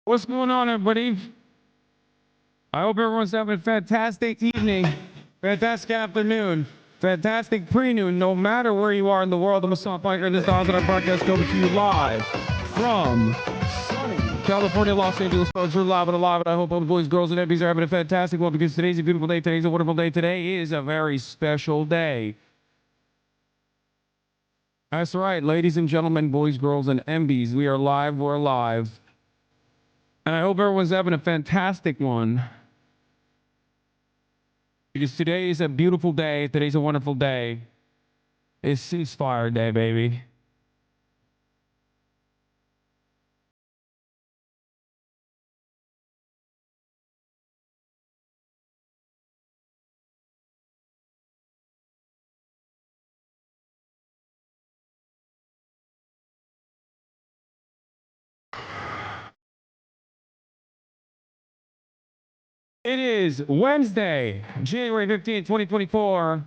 What's going on, everybody? I hope everyone's having a fantastic evening, fantastic afternoon, fantastic pre-noon, no matter where you are in the world. I'm HassanPiker. This is HasanAbi podcast coming to you live from sunny California, Los Angeles. Folks, we're live and alive, and I hope all the boys, girls, and ebbies are having a fantastic one because today's a beautiful day. Today's a wonderful day. Today is a very special day. That's right, ladies and gentlemen, boys, girls, and MBs. We are live. We're live. And I hope everyone's having a fantastic one. Because today is a beautiful day. Today's a wonderful day. It's ceasefire day, baby. It is Wednesday, January 15th, 2024.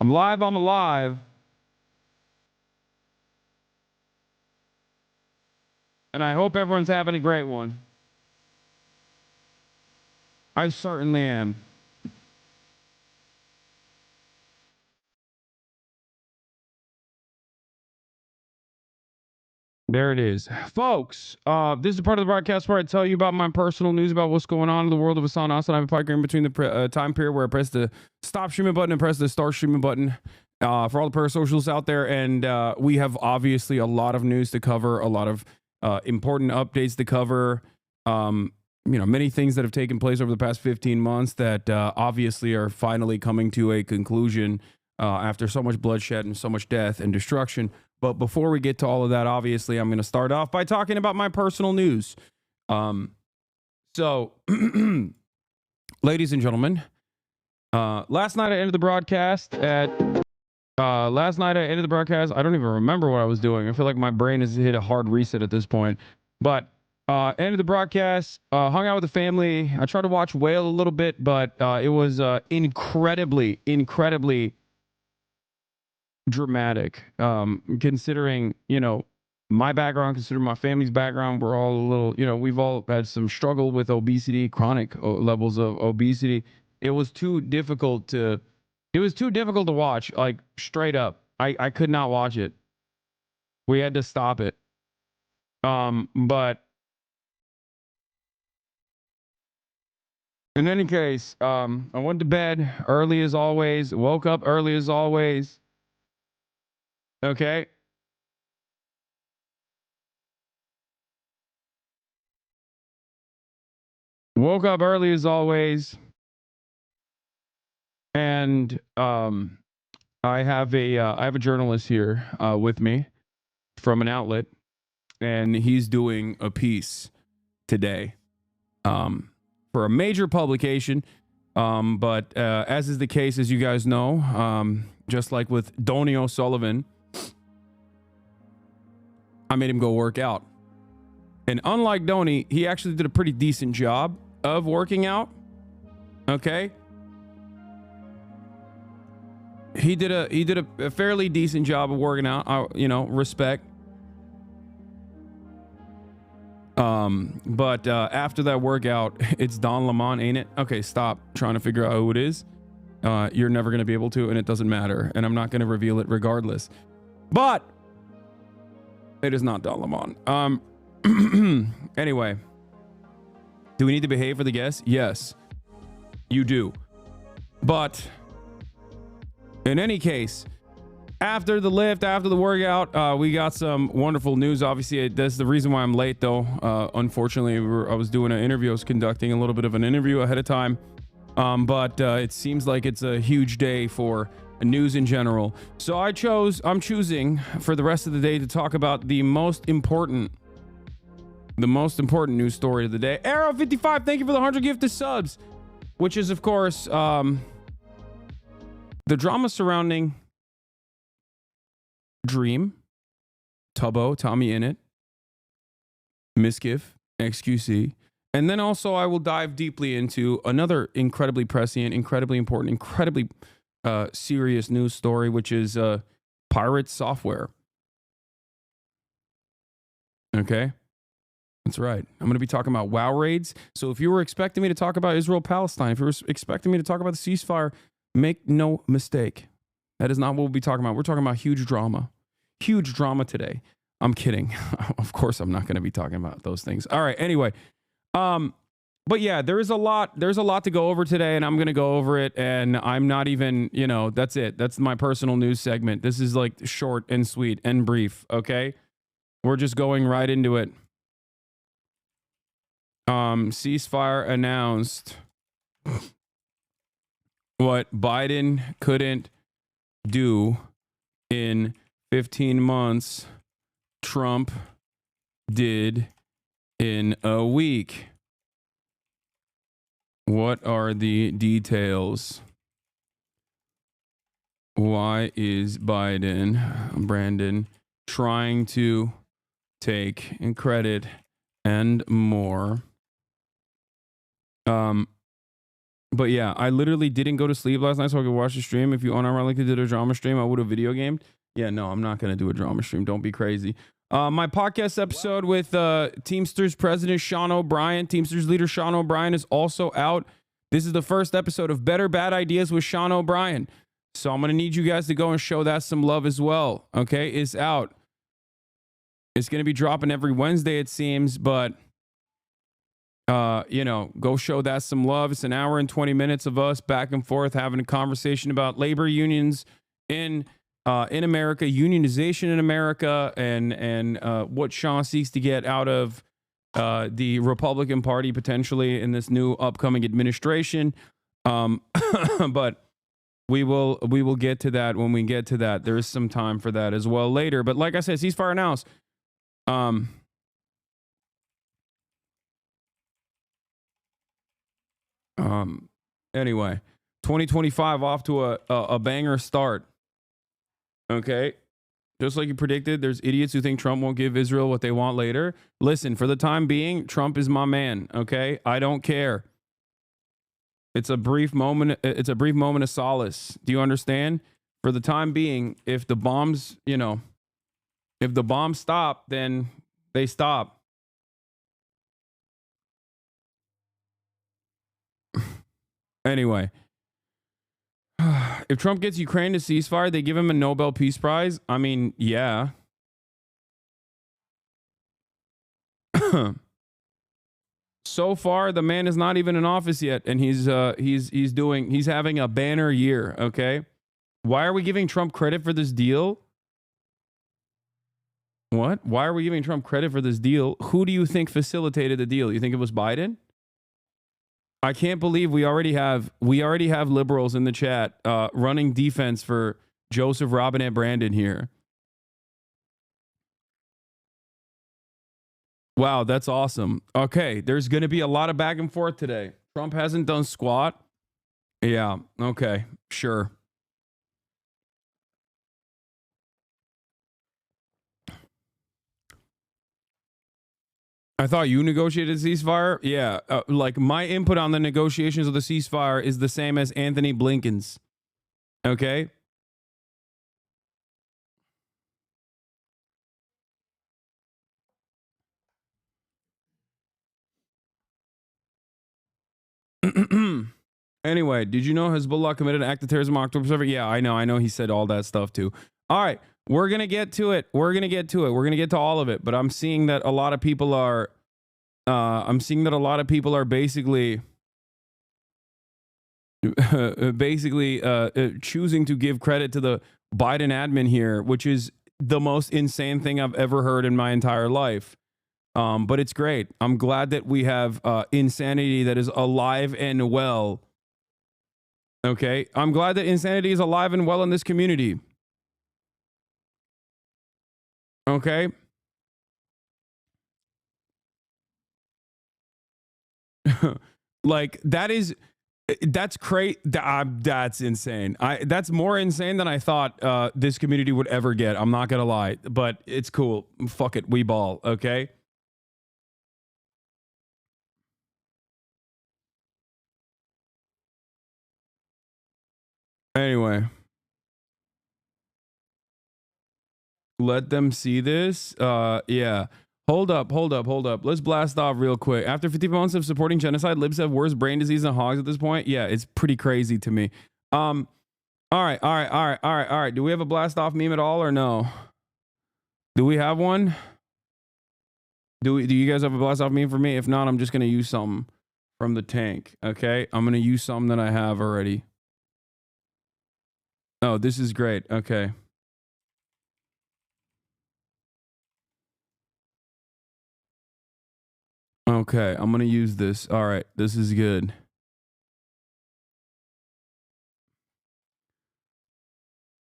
I'm live, I'm alive. And I hope everyone's having a great one. I certainly am. There it is. Folks, this is part of the broadcast where I tell you about my personal news about what's going on in the world of HasanAbi Piker in between the time period where I press the stop streaming button and press the start streaming button for all the parasocials out there. And we have obviously a lot of news to cover, a lot of important updates to cover. Many things that have taken place over the past 15 months that obviously are finally coming to a conclusion after so much bloodshed and so much death and destruction. But before we get to all of that, obviously, I'm going to start off by talking about my personal news. So, ladies and gentlemen, last night I ended the broadcast at Last night I ended the broadcast. I don't even remember what I was doing. I feel like my brain has hit a hard reset at this point. But ended the broadcast, hung out with the family. I tried to watch Whale a little bit, but it was incredibly dramatic. Considering, my background, considering my family's background, we're all a little, we've all had some struggle with obesity, chronic levels of obesity. It was too difficult to watch, like straight up. I could not watch it. We had to stop it. But in any case, I went to bed early as always, woke up early as always. Okay. Woke up early as always. And I have a journalist here with me from an outlet, and he's doing a piece today for a major publication. But as is the case, as you guys know, just like with Donny O'Sullivan, I made him go work out. And unlike Donny, he actually did a pretty decent job of working out. Okay. He did a fairly decent job of working out. Respect. But after that workout, it's Don Lemon, ain't it? Okay, stop trying to figure out who it is. You're never going to be able to, and it doesn't matter. And I'm not going to reveal it regardless. But it is not Don Lemon. Anyway, do we need to behave for the guests? Yes, you do. But in any case, after the lift, after the workout, we got some wonderful news. Obviously, that's the reason why I'm late, though. Unfortunately, I was doing an interview. I was conducting a little bit of an interview ahead of time. But it seems like it's a huge day for news in general. So I'm choosing for the rest of the day to talk about the most important news story of the day. Arrow55, thank you for the 100 gifted subs, which is, of course, the drama surrounding Dream, Tubbo, Tommy Innit, Miskiff, XQC. And then also I will dive deeply into another incredibly prescient, incredibly important, incredibly serious news story, which is pirate software. Okay? That's right. I'm going to be talking about WoW raids. So if you were expecting me to talk about Israel-Palestine, if you were expecting me to talk about the ceasefire, make no mistake. That is not what we'll be talking about. We're talking about huge drama. Huge drama today. I'm kidding. Of course, I'm not going to be talking about those things. All right. Anyway, but yeah, there's a lot to go over today, and I'm going to go over it. And I'm not even, that's it. That's my personal news segment. This is like short and sweet and brief. Okay. We're just going right into it. Ceasefire announced. What Biden couldn't do in 15 months, Trump did in a week. What are the details? Why is Brandon, trying to take credit and more? But yeah, I literally didn't go to sleep last night so I could watch the stream. If you unironically did a drama stream, I would have video gamed. Yeah, no, I'm not going to do a drama stream. Don't be crazy. My podcast episode with Teamsters President Sean O'Brien, Teamsters leader Sean O'Brien, is also out. This is the first episode of Better Bad Ideas with Sean O'Brien. So I'm going to need you guys to go and show that some love as well. Okay, it's out. It's going to be dropping every Wednesday, it seems, but go show that some love. It's an hour and 20 minutes of us back and forth having a conversation about labor unions in America, unionization in America, and what Sean seeks to get out of the Republican Party potentially in this new upcoming administration. But we will get to that when we get to that. There is some time for that as well later. But like I said, ceasefire announced. Anyway, 2025 off to a banger start. Okay. Just like you predicted, there's idiots who think Trump won't give Israel what they want later. Listen, for the time being, Trump is my man. Okay. I don't care. It's a brief moment. It's a brief moment of solace. Do you understand? For the time being, if the bombs, if the bombs stop, then they stop. Anyway, if Trump gets Ukraine to ceasefire, they give him a Nobel Peace Prize. I mean, yeah. So far, the man is not even in office yet, and he's having a banner year. Okay, why are we giving Trump credit for this deal? What? Why are we giving Trump credit for this deal? Who do you think facilitated the deal? You think it was Biden? I can't believe we already have liberals in the chat running defense for Joseph Robinette Brandon here. Wow, that's awesome. Okay, there's going to be a lot of back and forth today. Trump hasn't done squat. Yeah, okay, sure. I thought you negotiated a ceasefire. Yeah, like my input on the negotiations of the ceasefire is the same as Anthony Blinken's. Okay. Anyway, did you know Hezbollah committed an act of terrorism on October 7th? Yeah, I know. He said all that stuff too. All right, we're gonna get to it. We're gonna get to all of it. But I'm seeing that a lot of people are. Basically choosing to give credit to the Biden admin here, which is the most insane thing I've ever heard in my entire life. But it's great. I'm glad that we have insanity that is alive and well. Okay, I'm glad that insanity is alive and well in this community. Okay. Like that's crazy. That's insane. That's more insane than I thought this community would ever get. I'm not gonna lie, but it's cool. Fuck it, we ball. Okay. Anyway, let them see this. Yeah. Hold up. Let's blast off real quick. After 50 months of supporting genocide, libs have worse brain disease than hogs at this point. Yeah, it's pretty crazy to me. All right. Do we have a blast off meme at all or no? Do we have one? Do you guys have a blast off meme for me? If not, I'm just gonna use something from the tank. Okay, I'm gonna use something that I have already. Oh, this is great. Okay. Okay, I'm gonna use this. All right, this is good.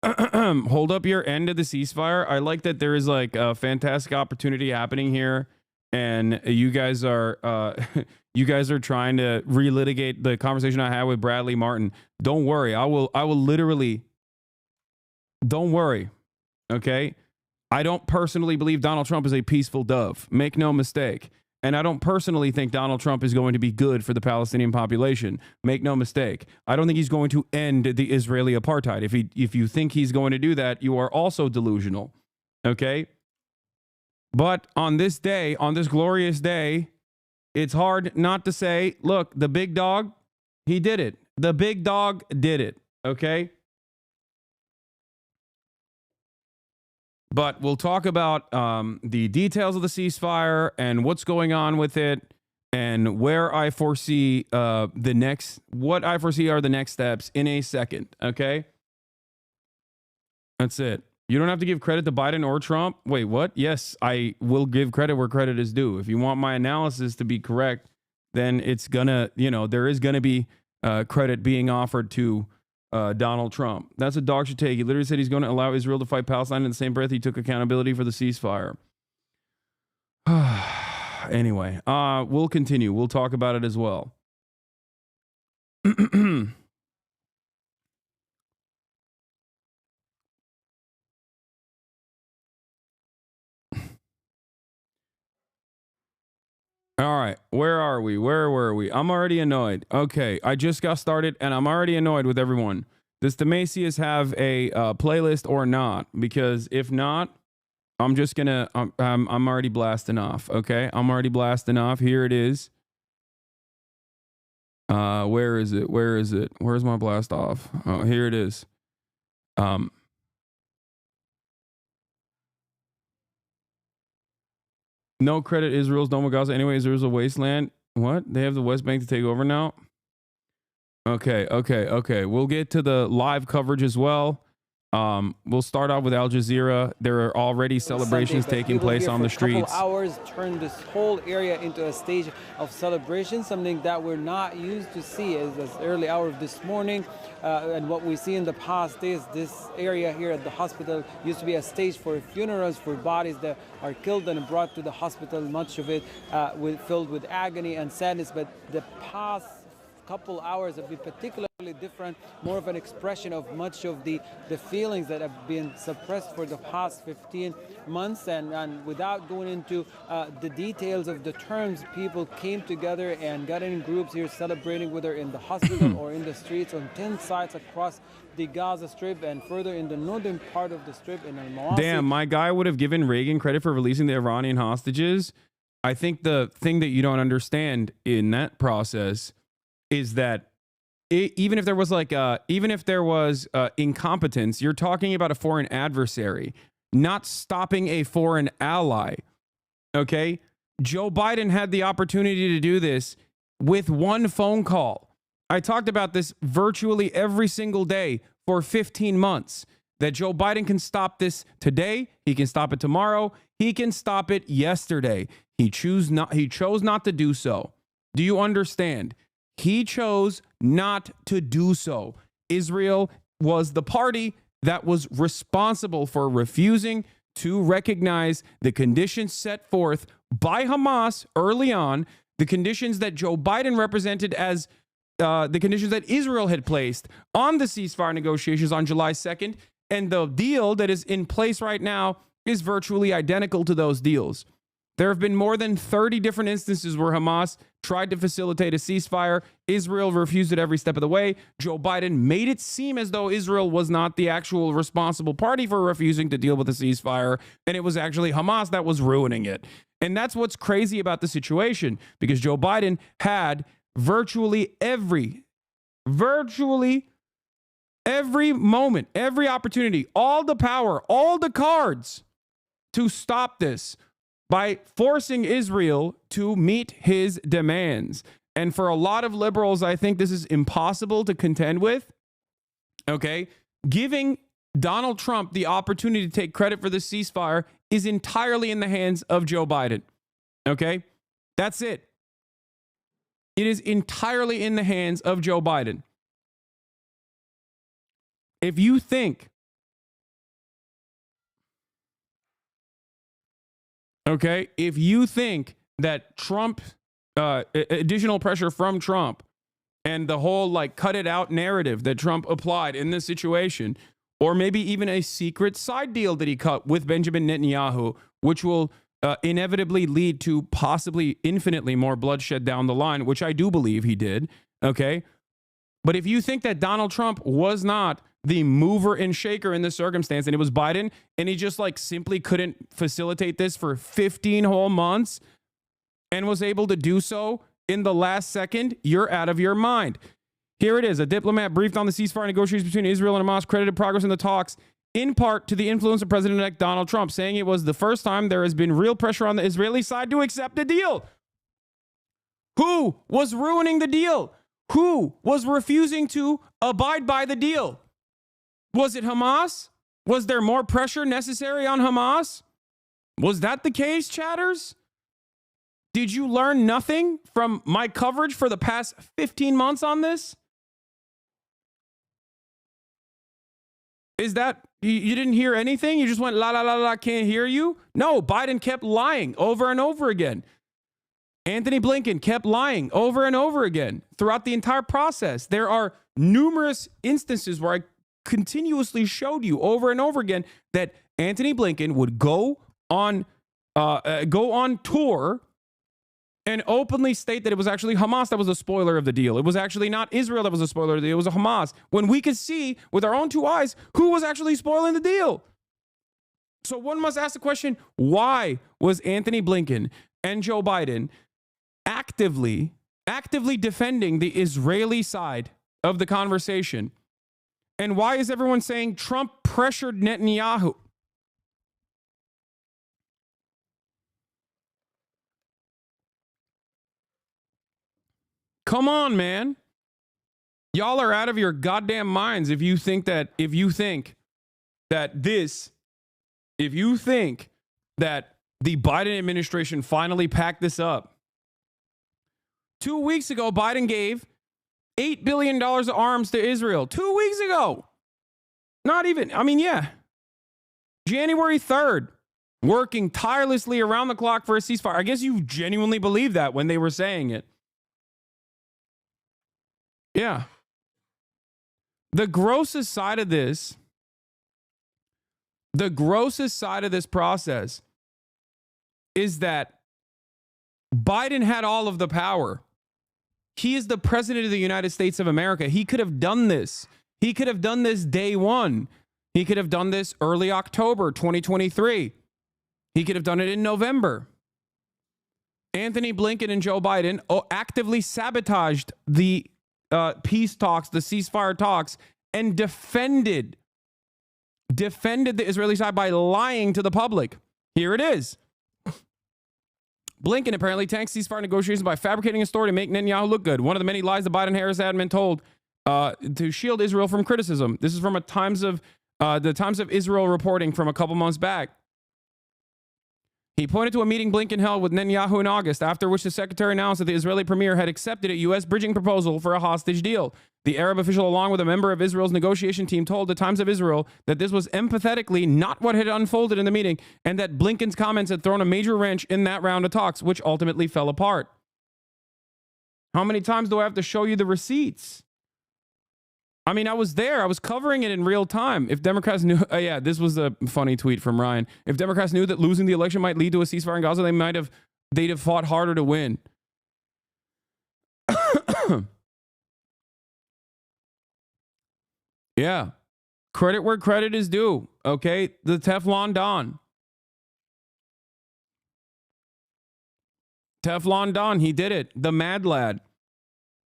Hold up your end of the ceasefire. I like that there is like a fantastic opportunity happening here, and you guys are you guys are trying to relitigate the conversation I had with Bradley Martin. Don't worry, I will literally. Don't worry, okay? I don't personally believe Donald Trump is a peaceful dove. Make no mistake. And I don't personally think Donald Trump is going to be good for the Palestinian population. Make no mistake. I don't think he's going to end the Israeli apartheid. If you think he's going to do that, you are also delusional. Okay? But on this day, on this glorious day, it's hard not to say, look, the big dog, he did it. The big dog did it. Okay? But we'll talk about the details of the ceasefire and what's going on with it, and where I foresee what I foresee are the next steps in a second. Okay, that's it. You don't have to give credit to Biden or Trump. Wait, what? Yes, I will give credit where credit is due. If you want my analysis to be correct, then it's gonna, there is gonna be credit being offered to Donald Trump. That's a dog should take. He literally said he's going to allow Israel to fight Palestine. In the same breath, he took accountability for the ceasefire. Anyway, we'll continue. We'll talk about it as well. All right, where are we? Where were we? I'm already annoyed. Okay, I just got started and I'm already annoyed with everyone. Does the Macy's have a playlist or not? Because if not, I'm just gonna. I'm already blasting off. Okay, I'm already blasting off. Here it is. Where is it? Where is it? Where's my blast off? Oh, here it is. No credit Israel's Dome of Gaza. Anyway, Israel's a wasteland. What? They have the West Bank to take over now? Okay. We'll get to the live coverage as well. We'll start off with Al Jazeera. There are already celebrations taking place on the streets. Hours turned this whole area into a stage of celebration, something that we're not used to see as early hour of this morning. And what we see in the past days, this area here at the hospital used to be a stage for funerals for bodies that are killed and brought to the hospital, much of it filled with agony and sadness. But the past couple hours have been particularly different, more of an expression of much of the feelings that have been suppressed for the past 15 months. And without going into the details of the terms, people came together and got in groups here celebrating, whether in the hospital or in the streets on 10 sites across the Gaza Strip and further in the northern part of the Strip in Al-Mawasi. Damn, my guy would have given Reagan credit for releasing the Iranian hostages. I think the thing that you don't understand in that process is that even if there was incompetence, you're talking about a foreign adversary, not stopping a foreign ally. Okay, Joe Biden had the opportunity to do this with one phone call. I talked about this virtually every single day for 15 months. That Joe Biden can stop this today, he can stop it tomorrow, he can stop it yesterday. He chose not to do so. Do you understand? He chose not to do so. Israel was the party that was responsible for refusing to recognize the conditions set forth by Hamas early on, the conditions that Joe Biden represented as the conditions that Israel had placed on the ceasefire negotiations on July 2nd. And the deal that is in place right now is virtually identical to those deals. There have been more than 30 different instances where Hamas tried to facilitate a ceasefire. Israel refused it every step of the way. Joe Biden made it seem as though Israel was not the actual responsible party for refusing to deal with the ceasefire, and it was actually Hamas that was ruining it. And that's what's crazy about the situation, because Joe Biden had virtually every moment, every opportunity, all the power, all the cards to stop this by forcing Israel to meet his demands. And for a lot of liberals, I think this is impossible to contend with. Okay. Giving Donald Trump the opportunity to take credit for the ceasefire is entirely in the hands of Joe Biden. Okay. That's it. It is entirely in the hands of Joe Biden. If you think that Trump, additional pressure from Trump and the whole like cut it out narrative that Trump applied in this situation, or maybe even a secret side deal that he cut with Benjamin Netanyahu, which will inevitably lead to possibly infinitely more bloodshed down the line, which I do believe he did. Okay. But if you think that Donald Trump was not the mover and shaker in this circumstance, and it was Biden, and he just like simply couldn't facilitate this for 15 whole months and was able to do so in the last second, you're out of your mind. Here it is. A diplomat briefed on the ceasefire negotiations between Israel and Hamas credited progress in the talks in part to the influence of President-elect Donald Trump, saying it was the first time there has been real pressure on the Israeli side to accept a deal. Who was ruining the deal? Who was refusing to abide by the deal? Was it Hamas? Was there more pressure necessary on Hamas? Was that the case, chatters? Did you learn nothing from my coverage for the past 15 months on this? Is that, you didn't hear anything? You just went, la, la, la, la, can't hear you? No, Biden kept lying over and over again. Anthony Blinken kept lying over and over again throughout the entire process. There are numerous instances where I continuously showed you over and over again that Anthony Blinken would go on tour and openly state that it was actually Hamas that was a spoiler of the deal. It was actually not Israel that was a spoiler of the deal. It was a Hamas. When we could see with our own two eyes who was actually spoiling the deal. So one must ask the question, why was Anthony Blinken and Joe Biden actively defending the Israeli side of the conversation? And why is everyone saying Trump pressured Netanyahu? Come on, man. Y'all are out of your goddamn minds if you think that the Biden administration finally packed this up. 2 weeks ago, Biden gave $8 billion of arms to Israel. 2 weeks ago. Not even, yeah. January 3rd, working tirelessly around the clock for a ceasefire. I guess you genuinely believe that when they were saying it. Yeah. The grossest side of this process is that Biden had all of the power. He is the president of the United States of America. He could have done this. He could have done this day one. He could have done this early October 2023. He could have done it in November. Anthony Blinken and Joe Biden actively sabotaged the peace talks, the ceasefire talks, and defended the Israeli side by lying to the public. Here it is. Blinken apparently tanks ceasefire negotiations by fabricating a story to make Netanyahu look good. One of the many lies the Biden-Harris admin told to shield Israel from criticism. This is from the Times of Israel reporting from a couple months back. He pointed to a meeting Blinken held with Netanyahu in August, after which the secretary announced that the Israeli premier had accepted a U.S. bridging proposal for a hostage deal. The Arab official, along with a member of Israel's negotiation team, told the Times of Israel that this was empathetically not what had unfolded in the meeting, and that Blinken's comments had thrown a major wrench in that round of talks, which ultimately fell apart. How many times do I have to show you the receipts? I was there. I was covering it in real time. If Democrats knew, this was a funny tweet from Ryan. If Democrats knew that losing the election might lead to a ceasefire in Gaza, they'd have fought harder to win. Yeah. Credit where credit is due. Okay. The Teflon Don. Teflon Don. He did it. The Mad Lad.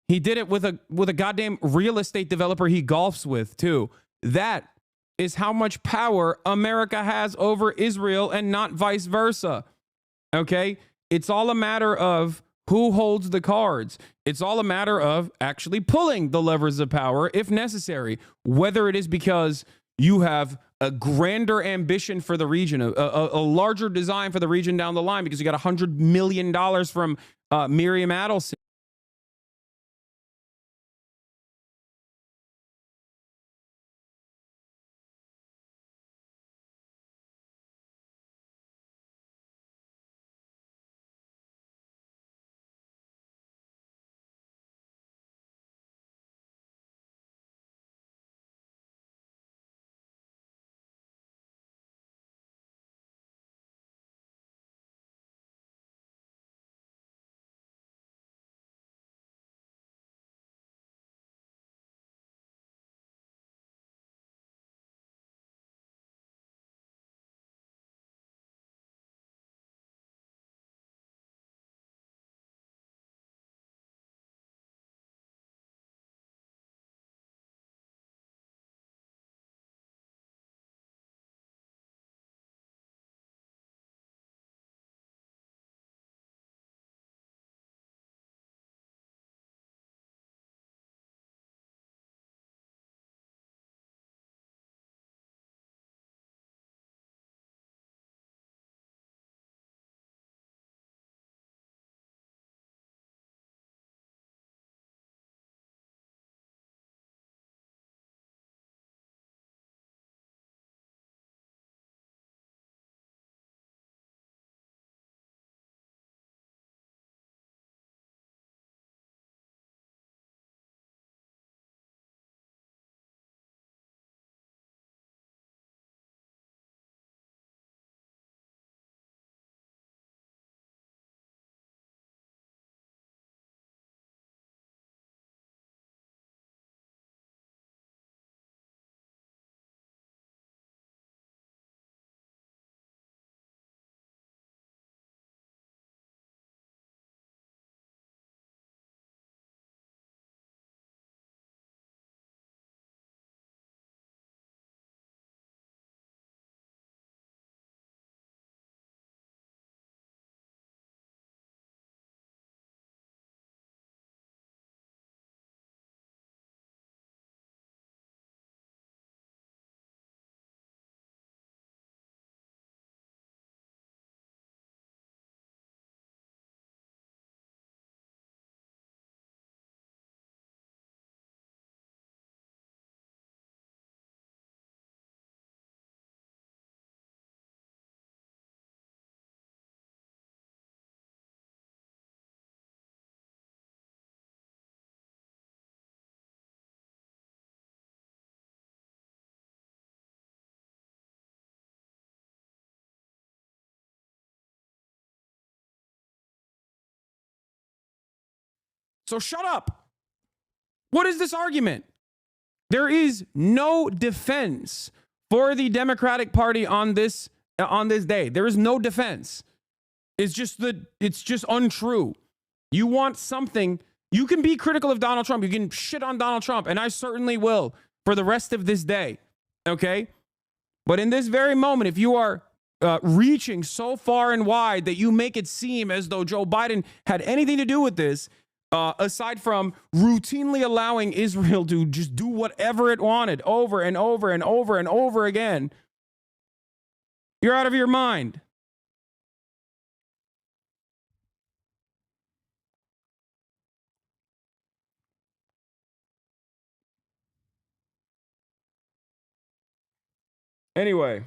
He did it with a goddamn real estate developer he golfs with, too. That is how much power America has over Israel and not vice versa. Okay? It's all a matter of who holds the cards. It's all a matter of actually pulling the levers of power if necessary, whether it is because you have a grander ambition for the region, a larger design for the region down the line because you got $100 million from Miriam Adelson. So shut up. What is this argument? There is no defense for the Democratic Party on this day. There is no defense. It's just untrue. You want something. You can be critical of Donald Trump. You can shit on Donald Trump, and I certainly will for the rest of this day. Okay? But in this very moment, if you are reaching so far and wide that you make it seem as though Joe Biden had anything to do with this, aside from routinely allowing Israel to just do whatever it wanted over and over and over and over again, you're out of your mind. Anyway.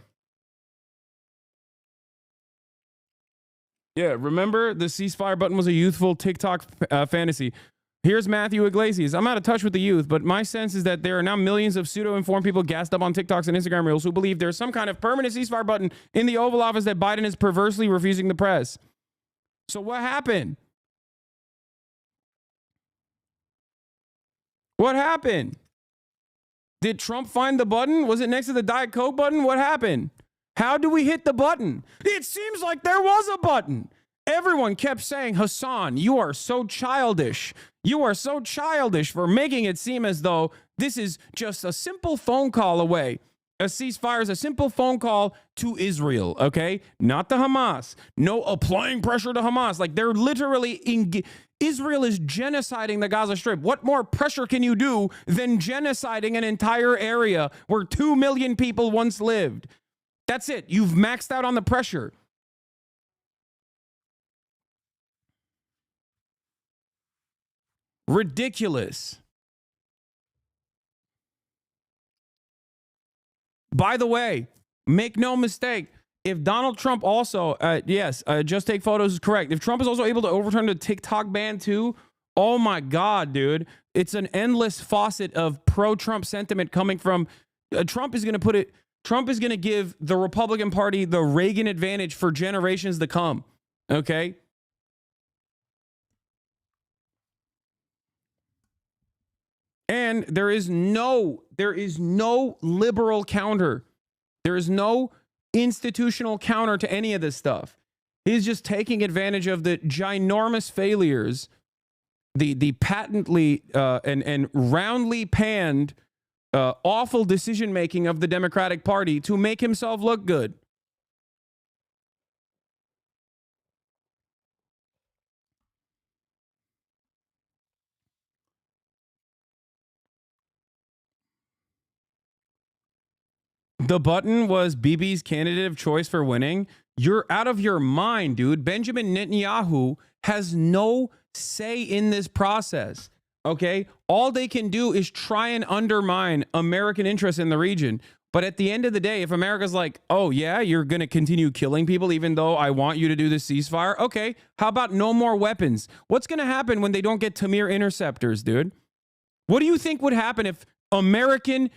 Yeah, remember the ceasefire button was a youthful TikTok fantasy. Here's Matthew Iglesias. I'm out of touch with the youth, but my sense is that there are now millions of pseudo-informed people gassed up on TikToks and Instagram Reels who believe there's some kind of permanent ceasefire button in the Oval Office that Biden is perversely refusing to press. So what happened? What happened? Did Trump find the button? Was it next to the Diet Coke button? What happened? How do we hit the button? It seems like there was a button. Everyone kept saying, Hasan, you are so childish. You are so childish for making it seem as though this is just a simple phone call away. A ceasefire is a simple phone call to Israel, okay? Not to Hamas. No applying pressure to Hamas. Like they're literally Israel is genociding the Gaza Strip. What more pressure can you do than genociding an entire area where 2 million people once lived? That's it. You've maxed out on the pressure. Ridiculous. By the way, make no mistake, if Donald Trump also, just take photos is correct. If Trump is also able to overturn the TikTok ban too, oh my God, dude. It's an endless faucet of pro-Trump sentiment coming from, Trump is going to give the Republican Party the Reagan advantage for generations to come. Okay? And there is no liberal counter. There is no institutional counter to any of this stuff. He's just taking advantage of the ginormous failures, the patently and roundly panned awful decision making of the Democratic Party to make himself look good. The button was Bibi's candidate of choice for winning. You're out of your mind, dude. Benjamin Netanyahu has no say in this process. Okay? All they can do is try and undermine American interests in the region. But at the end of the day, if America's like, oh, yeah, you're going to continue killing people even though I want you to do the ceasefire. Okay, how about no more weapons? What's going to happen when they don't get Tamir interceptors, dude? What do you think would happen if American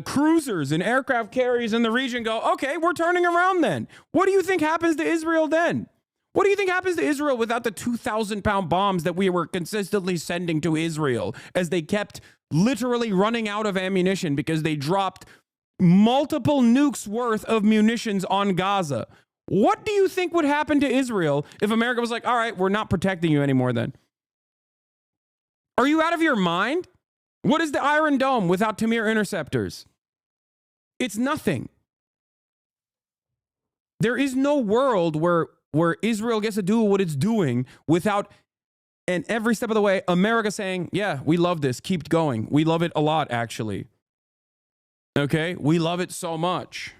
cruisers and aircraft carriers in the region go, okay, we're turning around then? What do you think happens to Israel then? What do you think happens to Israel without the 2,000-pound bombs that we were consistently sending to Israel as they kept literally running out of ammunition because they dropped multiple nukes worth of munitions on Gaza? What do you think would happen to Israel if America was like, all right, we're not protecting you anymore then? Are you out of your mind? What is the Iron Dome without Tamir interceptors? It's nothing. There is no world where Israel gets to do what it's doing without, and every step of the way, America saying, yeah, we love this. Keep going. We love it a lot, actually. Okay? We love it so much.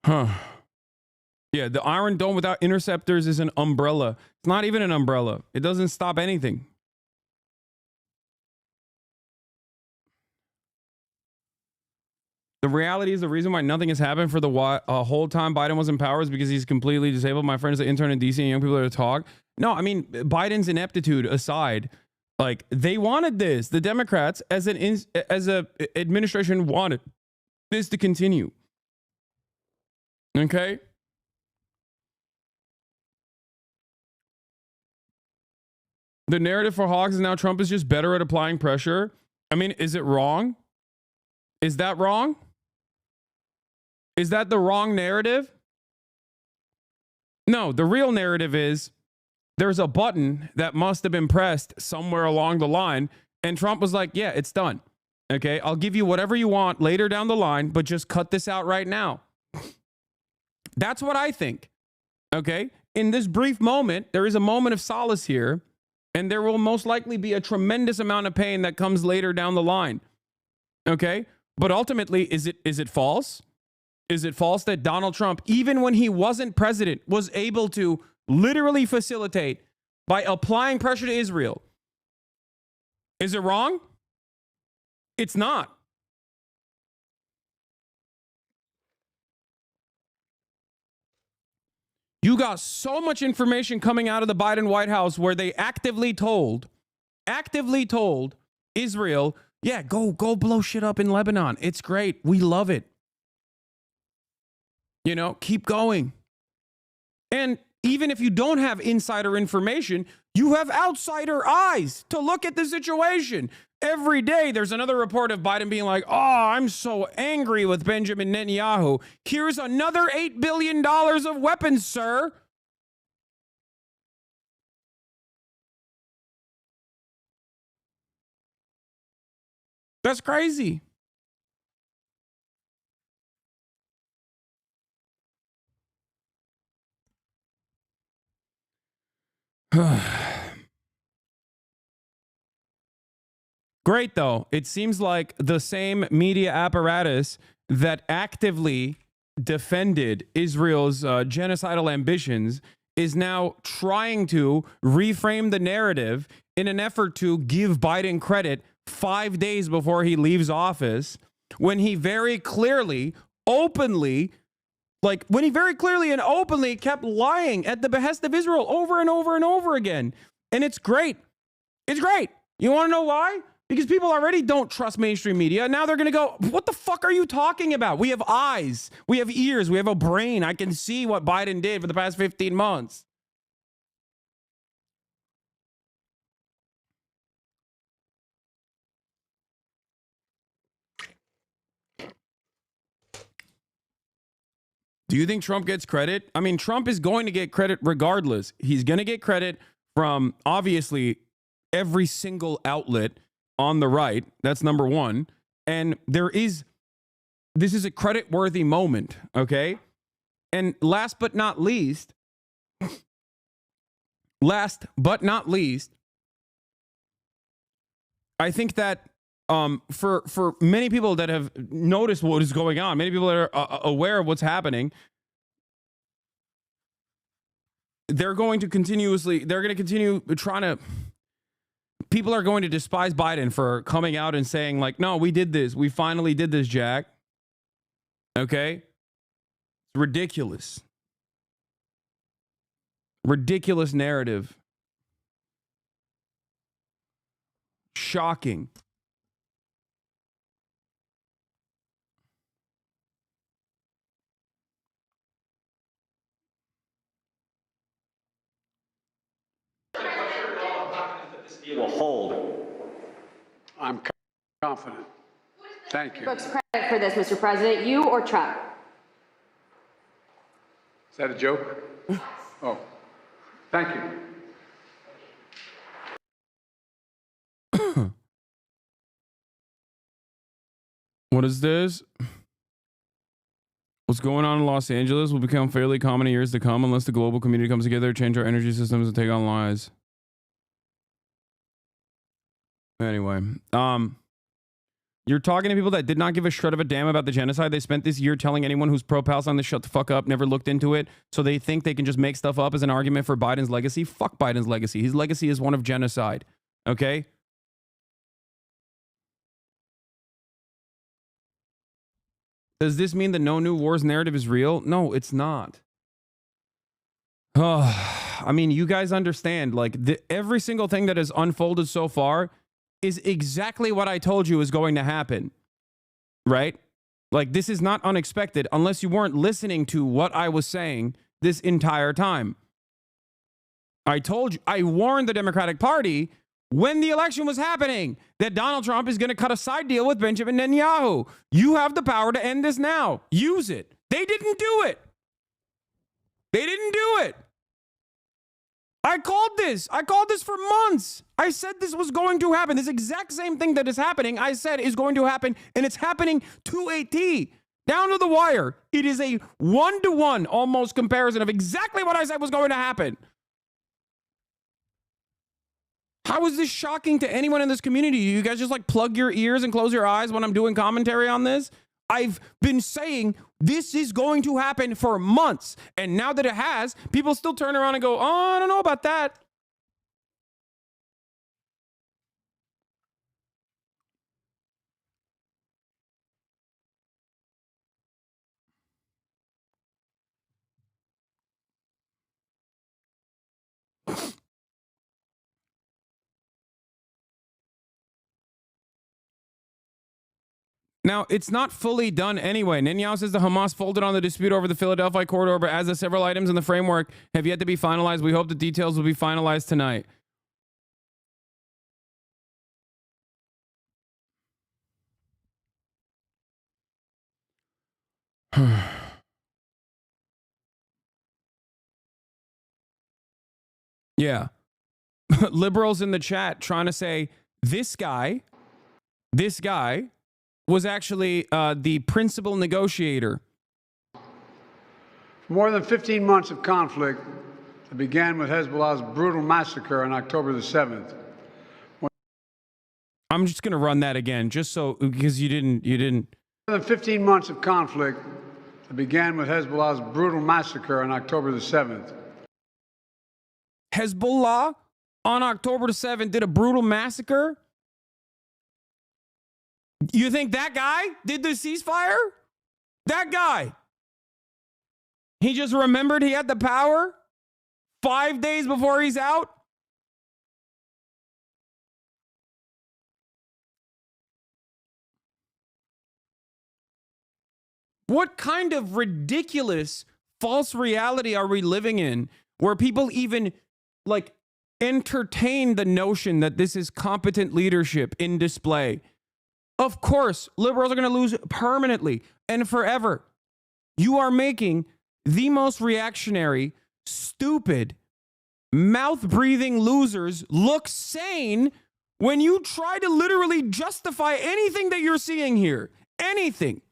Huh. Yeah, the Iron Dome without interceptors is an umbrella. It's not even an umbrella. It doesn't stop anything. The reality is the reason why nothing has happened for the whole time Biden was in power is because he's completely disabled. My friends, the intern in DC and young people that talk. No, I mean, Biden's ineptitude aside, Like, they wanted this. The Democrats, as a administration, wanted this to continue. Okay? The narrative for hogs is now Trump is just better at applying pressure. I mean, is it wrong? Is that wrong? Is that the wrong narrative? No, the real narrative is there's a button that must have been pressed somewhere along the line, and Trump was like, yeah, it's done. Okay, I'll give you whatever you want later down the line, but just cut this out right now. That's what I think. Okay, in this brief moment, there is a moment of solace here, and there will most likely be a tremendous amount of pain that comes later down the line. Okay, but ultimately, is it false? Is it false that Donald Trump, even when he wasn't president, was able to literally facilitate by applying pressure to Israel? Is it wrong? It's not. You got so much information coming out of the Biden White House where they actively told Israel, yeah, go blow shit up in Lebanon. It's great. We love it. You know, keep going. And even if you don't have insider information, you have outsider eyes to look at the situation. Every day there's another report of Biden being like, oh, I'm so angry with Benjamin Netanyahu. Here's another $8 billion of weapons, sir. That's crazy. Great, though. It seems like the same media apparatus that actively defended Israel's genocidal ambitions is now trying to reframe the narrative in an effort to give Biden credit 5 days before he leaves office, when he very clearly, openly, and openly kept lying at the behest of Israel over and over and over again. And it's great. It's great. You want to know why? Because people already don't trust mainstream media. Now they're going to go, what the fuck are you talking about? We have eyes. We have ears. We have a brain. I can see what Biden did for the past 15 months. Do you think Trump gets credit? I mean, Trump is going to get credit regardless. He's going to get credit from, obviously, every single outlet on the right. That's number one. And this is a credit-worthy moment, okay? And last but not least, I think that for many people that have noticed what is going on, many people that are aware of what's happening, they're going to continue trying to, people are going to despise Biden for coming out and saying like, no, we did this. We finally did this, Jack. Okay. It's ridiculous. Ridiculous narrative. Shocking. Will hold. I'm confident. Thank you. Brooks, credit for this, Mr. President, you or Trump? Is that a joke? Oh, thank you. What is this? What's going on in Los Angeles will become fairly common in years to come unless the global community comes together, change our energy systems, and take on lies. Anyway, you're talking to people that did not give a shred of a damn about the genocide. They spent this year telling anyone who's pro-Palestine to shut the fuck up, never looked into it, so they think they can just make stuff up as an argument for Biden's legacy. Fuck Biden's legacy. His legacy is one of genocide. Okay? Does this mean the no new wars narrative is real? No, it's not. I mean, you guys understand, like, every single thing that has unfolded so far is exactly what I told you is going to happen, right? Like, this is not unexpected unless you weren't listening to what I was saying this entire time. I told you, I warned the Democratic Party when the election was happening that Donald Trump is going to cut a side deal with Benjamin Netanyahu. You have the power to end this now. Use it. They didn't do it. They didn't do it. I called this. I called this for months. I said this was going to happen. This exact same thing that is happening, I said is going to happen, and it's happening to a T. Down to the wire. It is a 1-to-1 almost comparison of exactly what I said was going to happen. How is this shocking to anyone in this community? You guys just like plug your ears and close your eyes when I'm doing commentary on this? I've been saying this is going to happen for months. And now that it has, people still turn around and go, oh, I don't know about that. Now, it's not fully done anyway. Netanyahu says the Hamas folded on the dispute over the Philadelphia corridor, but as the several items in the framework have yet to be finalized, we hope the details will be finalized tonight. Yeah. Liberals in the chat trying to say this guy was actually the principal negotiator. More than 15 months of conflict that began with Hezbollah's brutal massacre on October the 7th. I'm just going to run that again, just so, because you didn't. More than 15 months of conflict that began with Hezbollah's brutal massacre on October the 7th. Hezbollah on October the 7th did a brutal massacre? You think that guy did the ceasefire? That guy. He just remembered he had the power 5 days before he's out? What kind of ridiculous false reality are we living in where people even like entertain the notion that this is competent leadership in display? Of course, liberals are going to lose permanently and forever. You are making the most reactionary, stupid, mouth-breathing losers look sane when you try to literally justify anything that you're seeing here. Anything.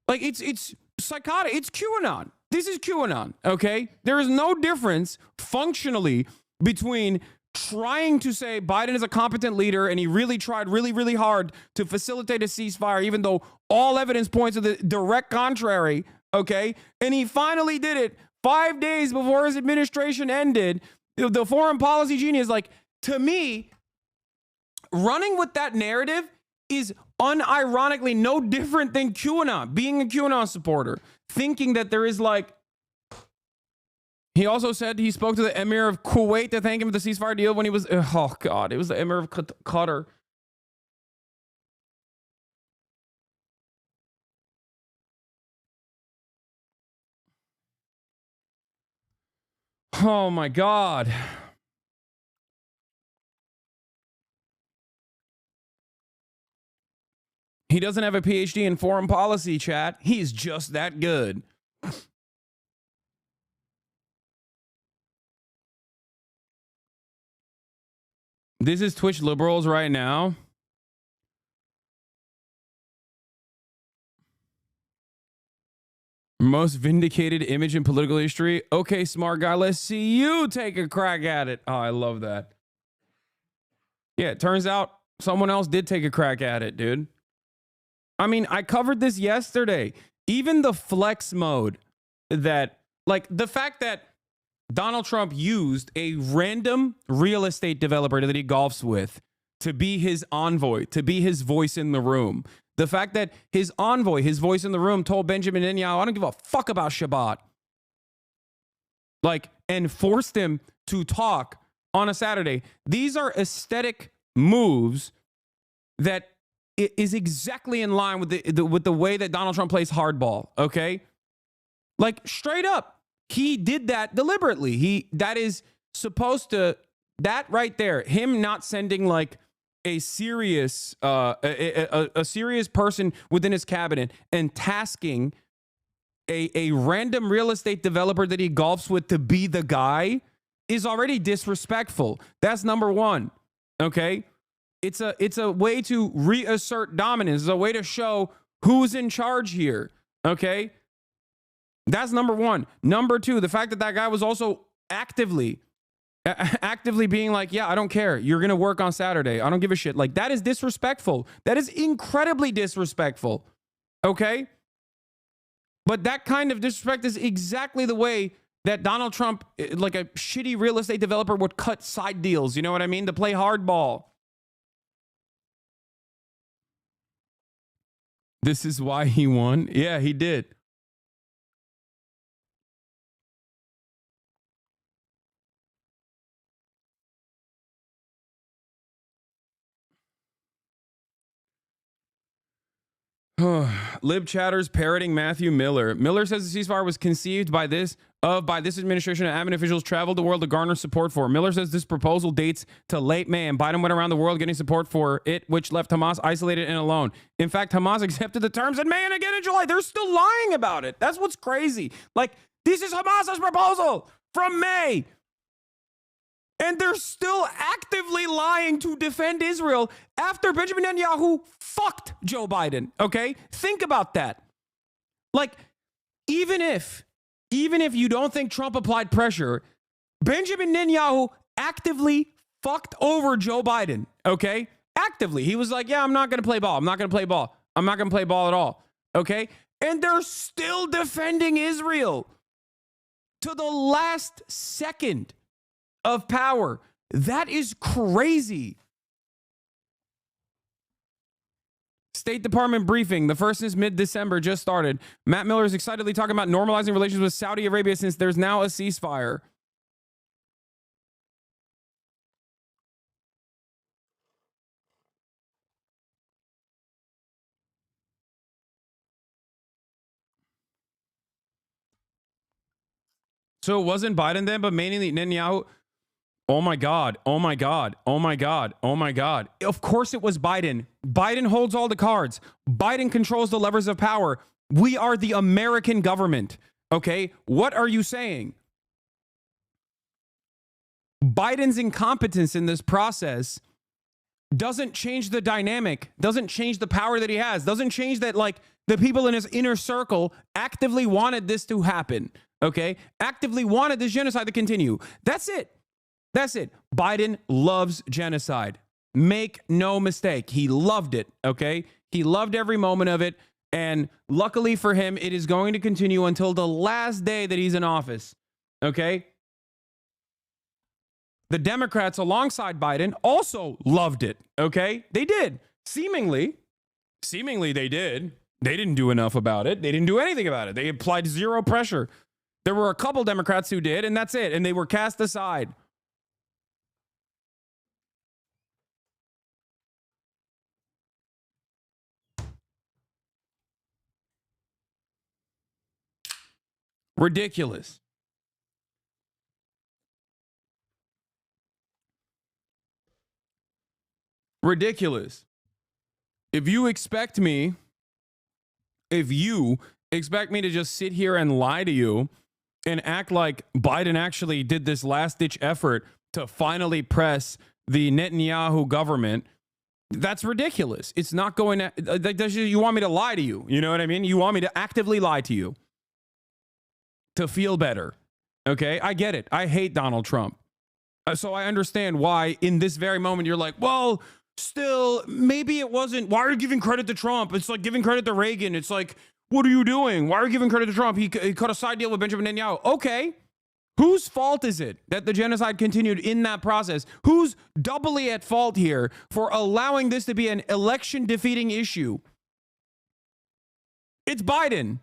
Like, it's psychotic. It's QAnon. This is QAnon, okay? There is no difference functionally between trying to say Biden is a competent leader and he really tried really hard to facilitate a ceasefire, even though all evidence points to the direct contrary, okay? And he finally did it 5 days before his administration ended. The foreign policy genius, like, to me, running with that narrative is unironically no different than QAnon, being a QAnon supporter, thinking that there is like, he also said he spoke to the Emir of Kuwait to thank him for the ceasefire deal when he was, oh God, it was the Emir of Qatar. Oh my God. He doesn't have a PhD in foreign policy, chat. He's just that good. This is Twitch liberals right now. Most vindicated image in political history. Okay, smart guy, let's see you take a crack at it. Oh, I love that. Yeah, it turns out someone else did take a crack at it, dude. I mean, I covered this yesterday. Even the flex mode that, like, the fact that Donald Trump used a random real estate developer that he golfs with to be his envoy, to be his voice in the room. The fact that his envoy, his voice in the room, told Benjamin Netanyahu, I don't give a fuck about Shabbat. like, and forced him to talk on a Saturday. These are aesthetic moves that is exactly in line with the way that Donald Trump plays hardball. Okay, like straight up, he did that deliberately. That is supposed to, that right there, him not sending like a serious a serious person within his cabinet and tasking a random real estate developer that he golfs with to be the guy is already disrespectful. That's number one. Okay, it's a way to reassert dominance. It's a way to show who's in charge here. Okay, that's number one. Number two, the fact that that guy was also actively being like, yeah, I don't care. You're going to work on Saturday. I don't give a shit. Like, that is disrespectful. That is incredibly disrespectful. Okay? But that kind of disrespect is exactly the way that Donald Trump, like a shitty real estate developer, would cut side deals. You know what I mean? To play hardball. This is why he won? Yeah, he did. Lib chatters parroting Matthew Miller. Miller says the ceasefire was conceived by this administration and admin officials traveled the world to garner support for. Miller says this proposal dates to late May and Biden went around the world getting support for it, which left Hamas isolated and alone. In fact, Hamas accepted the terms in May and again in July. They're still lying about it. That's what's crazy. Like, this is Hamas's proposal from May. And they're still actively lying to defend Israel after Benjamin Netanyahu fucked Joe Biden. Okay? Think about that. Like, even if you don't think Trump applied pressure, Benjamin Netanyahu actively fucked over Joe Biden. Okay? Actively. He was like, yeah, I'm not going to play ball. I'm not going to play ball. I'm not going to play ball at all. Okay? And they're still defending Israel to the last second of power. That is crazy. State Department briefing. The first is mid-December, just started. Matt Miller is excitedly talking about normalizing relations with Saudi Arabia since there's now a ceasefire. So it wasn't Biden then, but mainly Netanyahu. Oh my God. Oh my God. Oh my God. Oh my God. Of course it was Biden. Biden holds all the cards. Biden controls the levers of power. We are the American government. Okay? What are you saying? Biden's incompetence in this process doesn't change the dynamic, doesn't change the power that he has, doesn't change that, like, the people in his inner circle actively wanted this to happen. Okay? Actively wanted this genocide to continue. That's it. That's it. Biden loves genocide. Make no mistake. He loved it. Okay? He loved every moment of it. And luckily for him, it is going to continue until the last day that he's in office. Okay? The Democrats alongside Biden also loved it. Okay? They did. Seemingly they did. They didn't do enough about it. They didn't do anything about it. They applied zero pressure. There were a couple Democrats who did, and that's it. And they were cast aside. Ridiculous. Ridiculous. If you expect me to just sit here and lie to you and act like Biden actually did this last-ditch effort to finally press the Netanyahu government, that's ridiculous. It's not going to... You want me to lie to you. You know what I mean? You want me to actively lie to you to feel better. Okay? I get it. I hate Donald Trump. So I understand why in this very moment you're like, well, still, maybe it wasn't. Why are you giving credit to Trump? It's like giving credit to Reagan. It's like, what are you doing? Why are you giving credit to Trump? He cut a side deal with Benjamin Netanyahu. Okay. Whose fault is it that the genocide continued in that process? Who's doubly at fault here for allowing this to be an election defeating issue? It's Biden.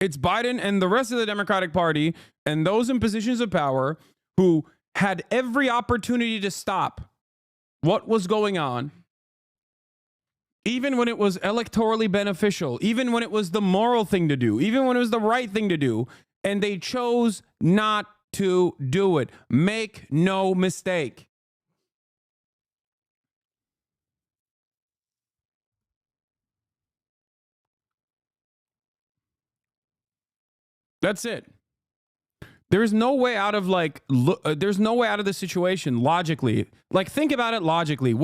It's Biden and the rest of the Democratic Party and those in positions of power who had every opportunity to stop what was going on, even when it was electorally beneficial, even when it was the moral thing to do, even when it was the right thing to do, and they chose not to do it. Make no mistake. That's it. There's no way out of there's no way out of the situation logically. Like, think about it logically.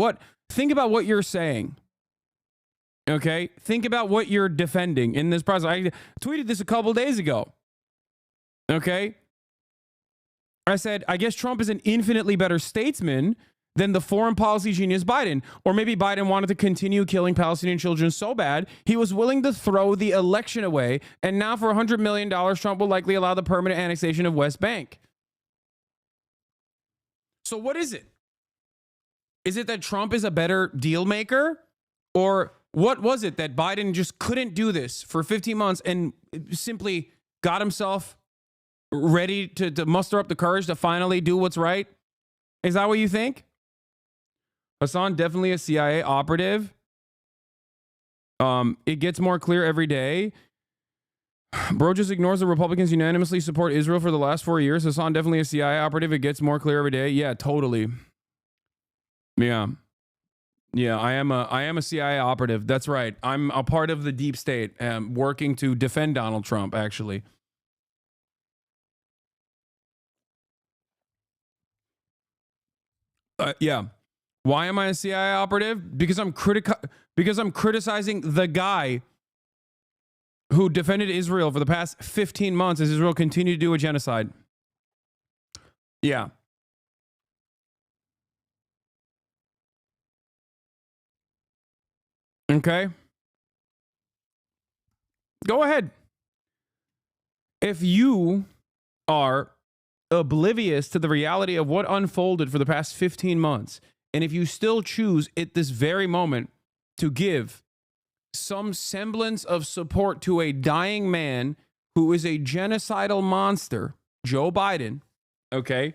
Think about what you're saying. Okay? Think about what you're defending in this process. I tweeted this a couple days ago. Okay? I said, I guess Trump is an infinitely better statesman than the foreign policy genius Biden. Or maybe Biden wanted to continue killing Palestinian children so bad, he was willing to throw the election away. And now for $100 million, Trump will likely allow the permanent annexation of West Bank. So what is it? Is it that Trump is a better deal maker? Or what was it that Biden just couldn't do this for 15 months and simply got himself ready to muster up the courage to finally do what's right? Is that what you think? Hasan, definitely a CIA operative. It gets more clear every day. Bro just ignores the Republicans unanimously support Israel for the last 4 years. Hasan, definitely a CIA operative. It gets more clear every day. Yeah, totally. Yeah. Yeah, I am a CIA operative. That's right. I'm a part of the deep state, working to defend Donald Trump, actually. Yeah. Why am I a CIA operative? Because I'm criticizing the guy who defended Israel for the past 15 months as Israel continued to do a genocide. Yeah. Okay. Go ahead. If you are oblivious to the reality of what unfolded for the past 15 months, and if you still choose at this very moment to give some semblance of support to a dying man who is a genocidal monster, Joe Biden, okay,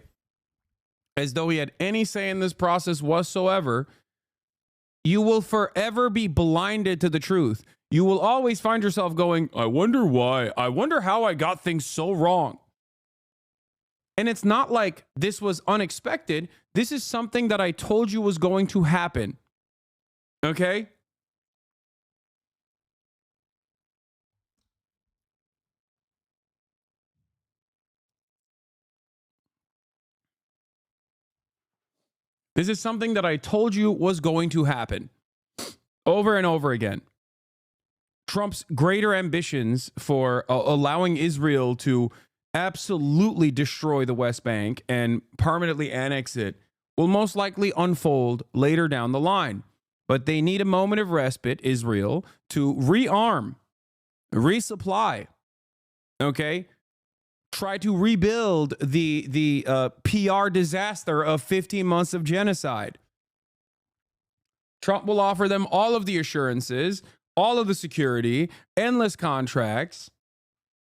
as though he had any say in this process whatsoever, you will forever be blinded to the truth. You will always find yourself going, I wonder why. I wonder how I got things so wrong. And it's not like this was unexpected. This is something that I told you was going to happen. Okay? This is something that I told you was going to happen over and over again. Trump's greater ambitions for allowing Israel to absolutely destroy the West Bank and permanently annex it will most likely unfold later down the line. But they need a moment of respite, Israel, to rearm, resupply, okay? Try to rebuild the PR disaster of 15 months of genocide. Trump will offer them all of the assurances, all of the security, endless contracts,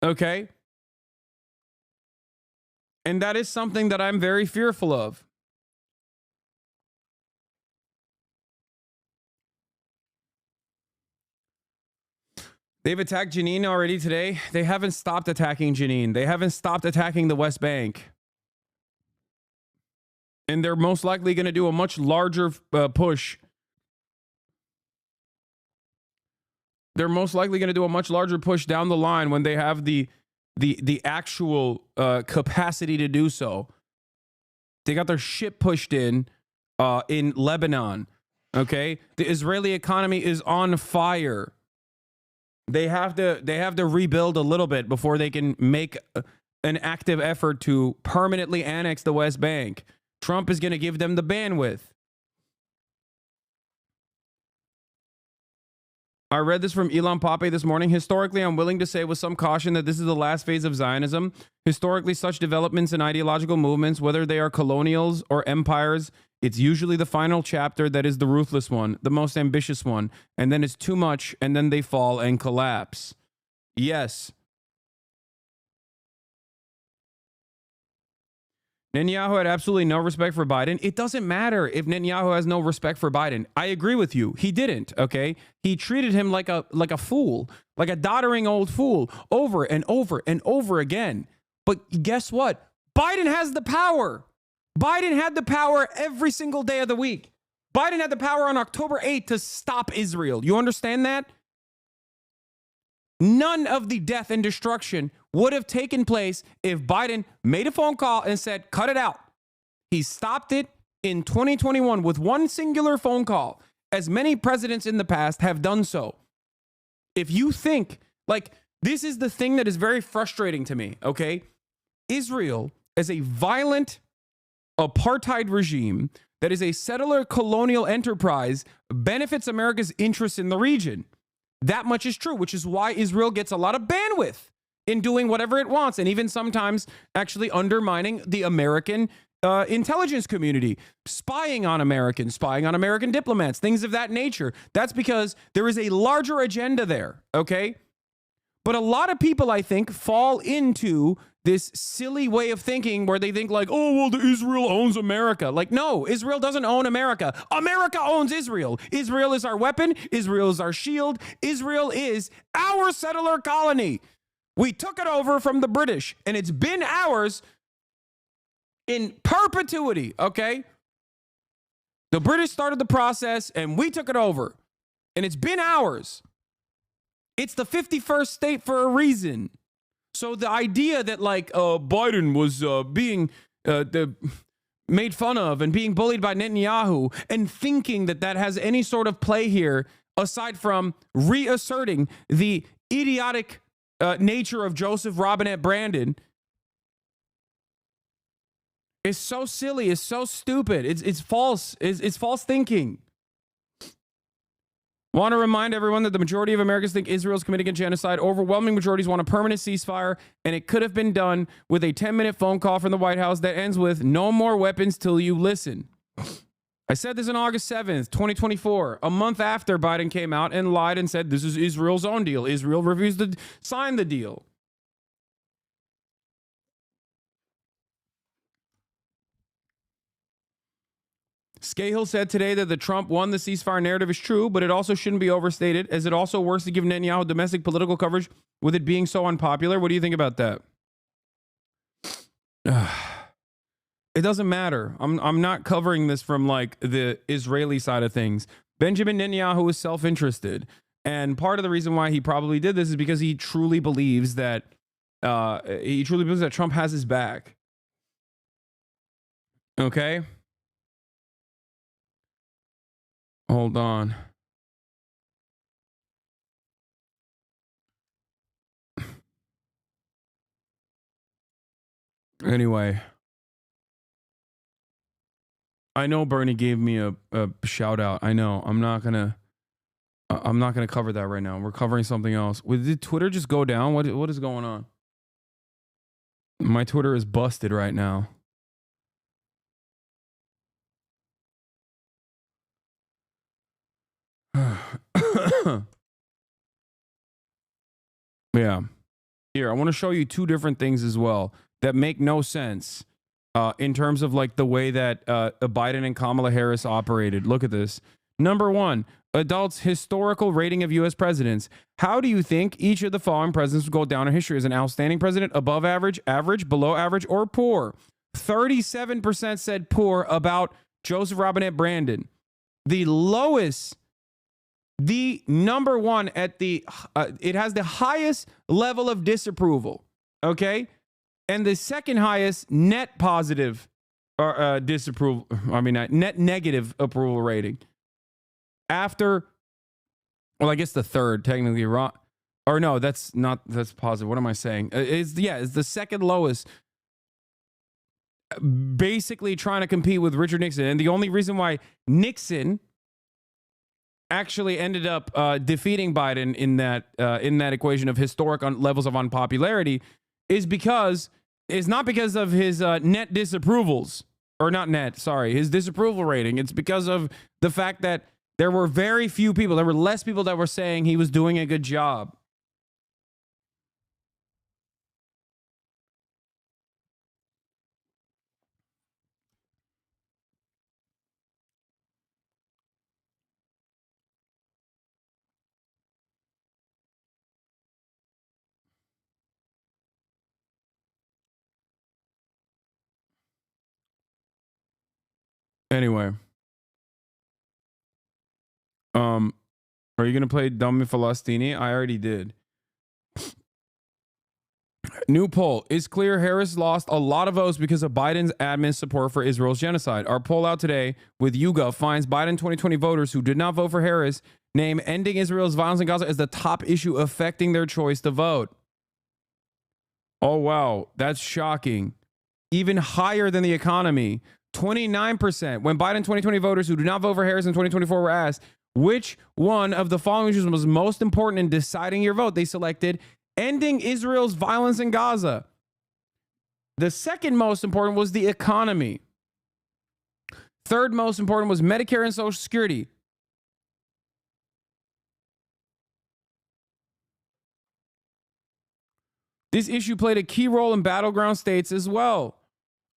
okay? And that is something that I'm very fearful of. They've attacked Jenin already today. They haven't stopped attacking Jenin. They haven't stopped attacking the West Bank. And they're most likely going to do a much larger push. They're most likely going to do a much larger push down the line when they have the actual capacity to do so. They got their shit pushed in Lebanon. Okay, the Israeli economy is on fire. They have to rebuild a little bit before they can make an active effort to permanently annex the West Bank. Trump is going to give them the bandwidth. I read this from Elon Pape this morning. Historically, I'm willing to say with some caution that this is the last phase of Zionism. Historically, such developments in ideological movements, whether they are colonials or empires, it's usually the final chapter that is the ruthless one, the most ambitious one, and then it's too much, and then they fall and collapse. Yes, Netanyahu had absolutely no respect for Biden. It doesn't matter if Netanyahu has no respect for Biden. I agree with you. He didn't, okay? He treated him like a fool, like a doddering old fool over and over and over again. But guess what? Biden has the power. Biden had the power every single day of the week. Biden had the power on October 8th to stop Israel. You understand that? None of the death and destruction would have taken place if Biden made a phone call and said, cut it out. He stopped it in 2021 with one singular phone call, as many presidents in the past have done so. If you think, like, this is the thing that is very frustrating to me, okay? Israel, as a violent apartheid regime that is a settler colonial enterprise, benefits America's interests in the region. That much is true, which is why Israel gets a lot of bandwidth in doing whatever it wants, and even sometimes actually undermining the American intelligence community, spying on Americans, spying on American diplomats, things of that nature. That's because there is a larger agenda there, okay? But a lot of people, I think, fall into this silly way of thinking where they think like, oh, well, Israel owns America. Like, no, Israel doesn't own America. America owns Israel. Israel is our weapon. Israel is our shield. Israel is our settler colony. We took it over from the British, and it's been ours in perpetuity, okay? The British started the process, and we took it over, and it's been ours. It's the 51st state for a reason. So the idea that like Biden was being made fun of and being bullied by Netanyahu and thinking that that has any sort of play here, aside from reasserting the idiotic nature of Joseph Robinette Brandon, is so silly. It's so stupid. It's false. It's false thinking. Want to remind everyone that the majority of Americans think Israel's committing genocide. Overwhelming majorities want a permanent ceasefire, and it could have been done with a 10-minute phone call from the White House that ends with no more weapons till you listen. I said this on August 7th, 2024, a month after Biden came out and lied and said this is Israel's own deal. Israel refused to sign the deal. Scahill said today that the Trump won the ceasefire narrative is true, but it also shouldn't be overstated, as it also works to give Netanyahu domestic political coverage with it being so unpopular. What do you think about that? It doesn't matter. I'm not covering this from like the Israeli side of things. Benjamin Netanyahu is self-interested, and part of the reason why he probably did this is because he truly believes that Trump has his back. Okay. Hold on. Anyway, I know Bernie gave me a shout out. I know. I'm not gonna cover that right now. We're covering something else. Did Twitter just go down? What is going on? My Twitter is busted right now. Yeah. Here, I want to show you two different things as well that make no sense in terms of like the way that Biden and Kamala Harris operated. Look at this. Number one, adults' historical rating of U.S. presidents. How do you think each of the following presidents will go down in history? As an outstanding president, above average, average, below average, or poor? 37% said poor about Joseph Robinette Brandon. The lowest, the number one at the, it has the highest level of disapproval, okay? And the second highest net positive or disapproval, net negative approval rating. After, well, I guess the third, technically wrong. Or no, that's positive. What am I saying? It's the second lowest. Basically trying to compete with Richard Nixon. And the only reason why Nixon actually ended up defeating Biden in that equation of historic levels of unpopularity is not because of his net disapprovals, or not net, sorry, his disapproval rating. It's because of the fact that there were very few people, there were less people that were saying he was doing a good job. Anyway. Are you gonna play Dummy Falastini? I already did. New poll. Is clear Harris lost a lot of votes because of Biden's admin support for Israel's genocide. Our poll out today with YouGov finds Biden 2020 voters who did not vote for Harris name ending Israel's violence in Gaza as the top issue affecting their choice to vote. Oh, wow. That's shocking. Even higher than the economy. 29%. When Biden 2020 voters who do not vote for Harris in 2024 were asked which one of the following issues was most important in deciding your vote, they selected ending Israel's violence in Gaza. The second most important was the economy. Third most important was Medicare and Social Security. This issue played a key role in battleground states as well.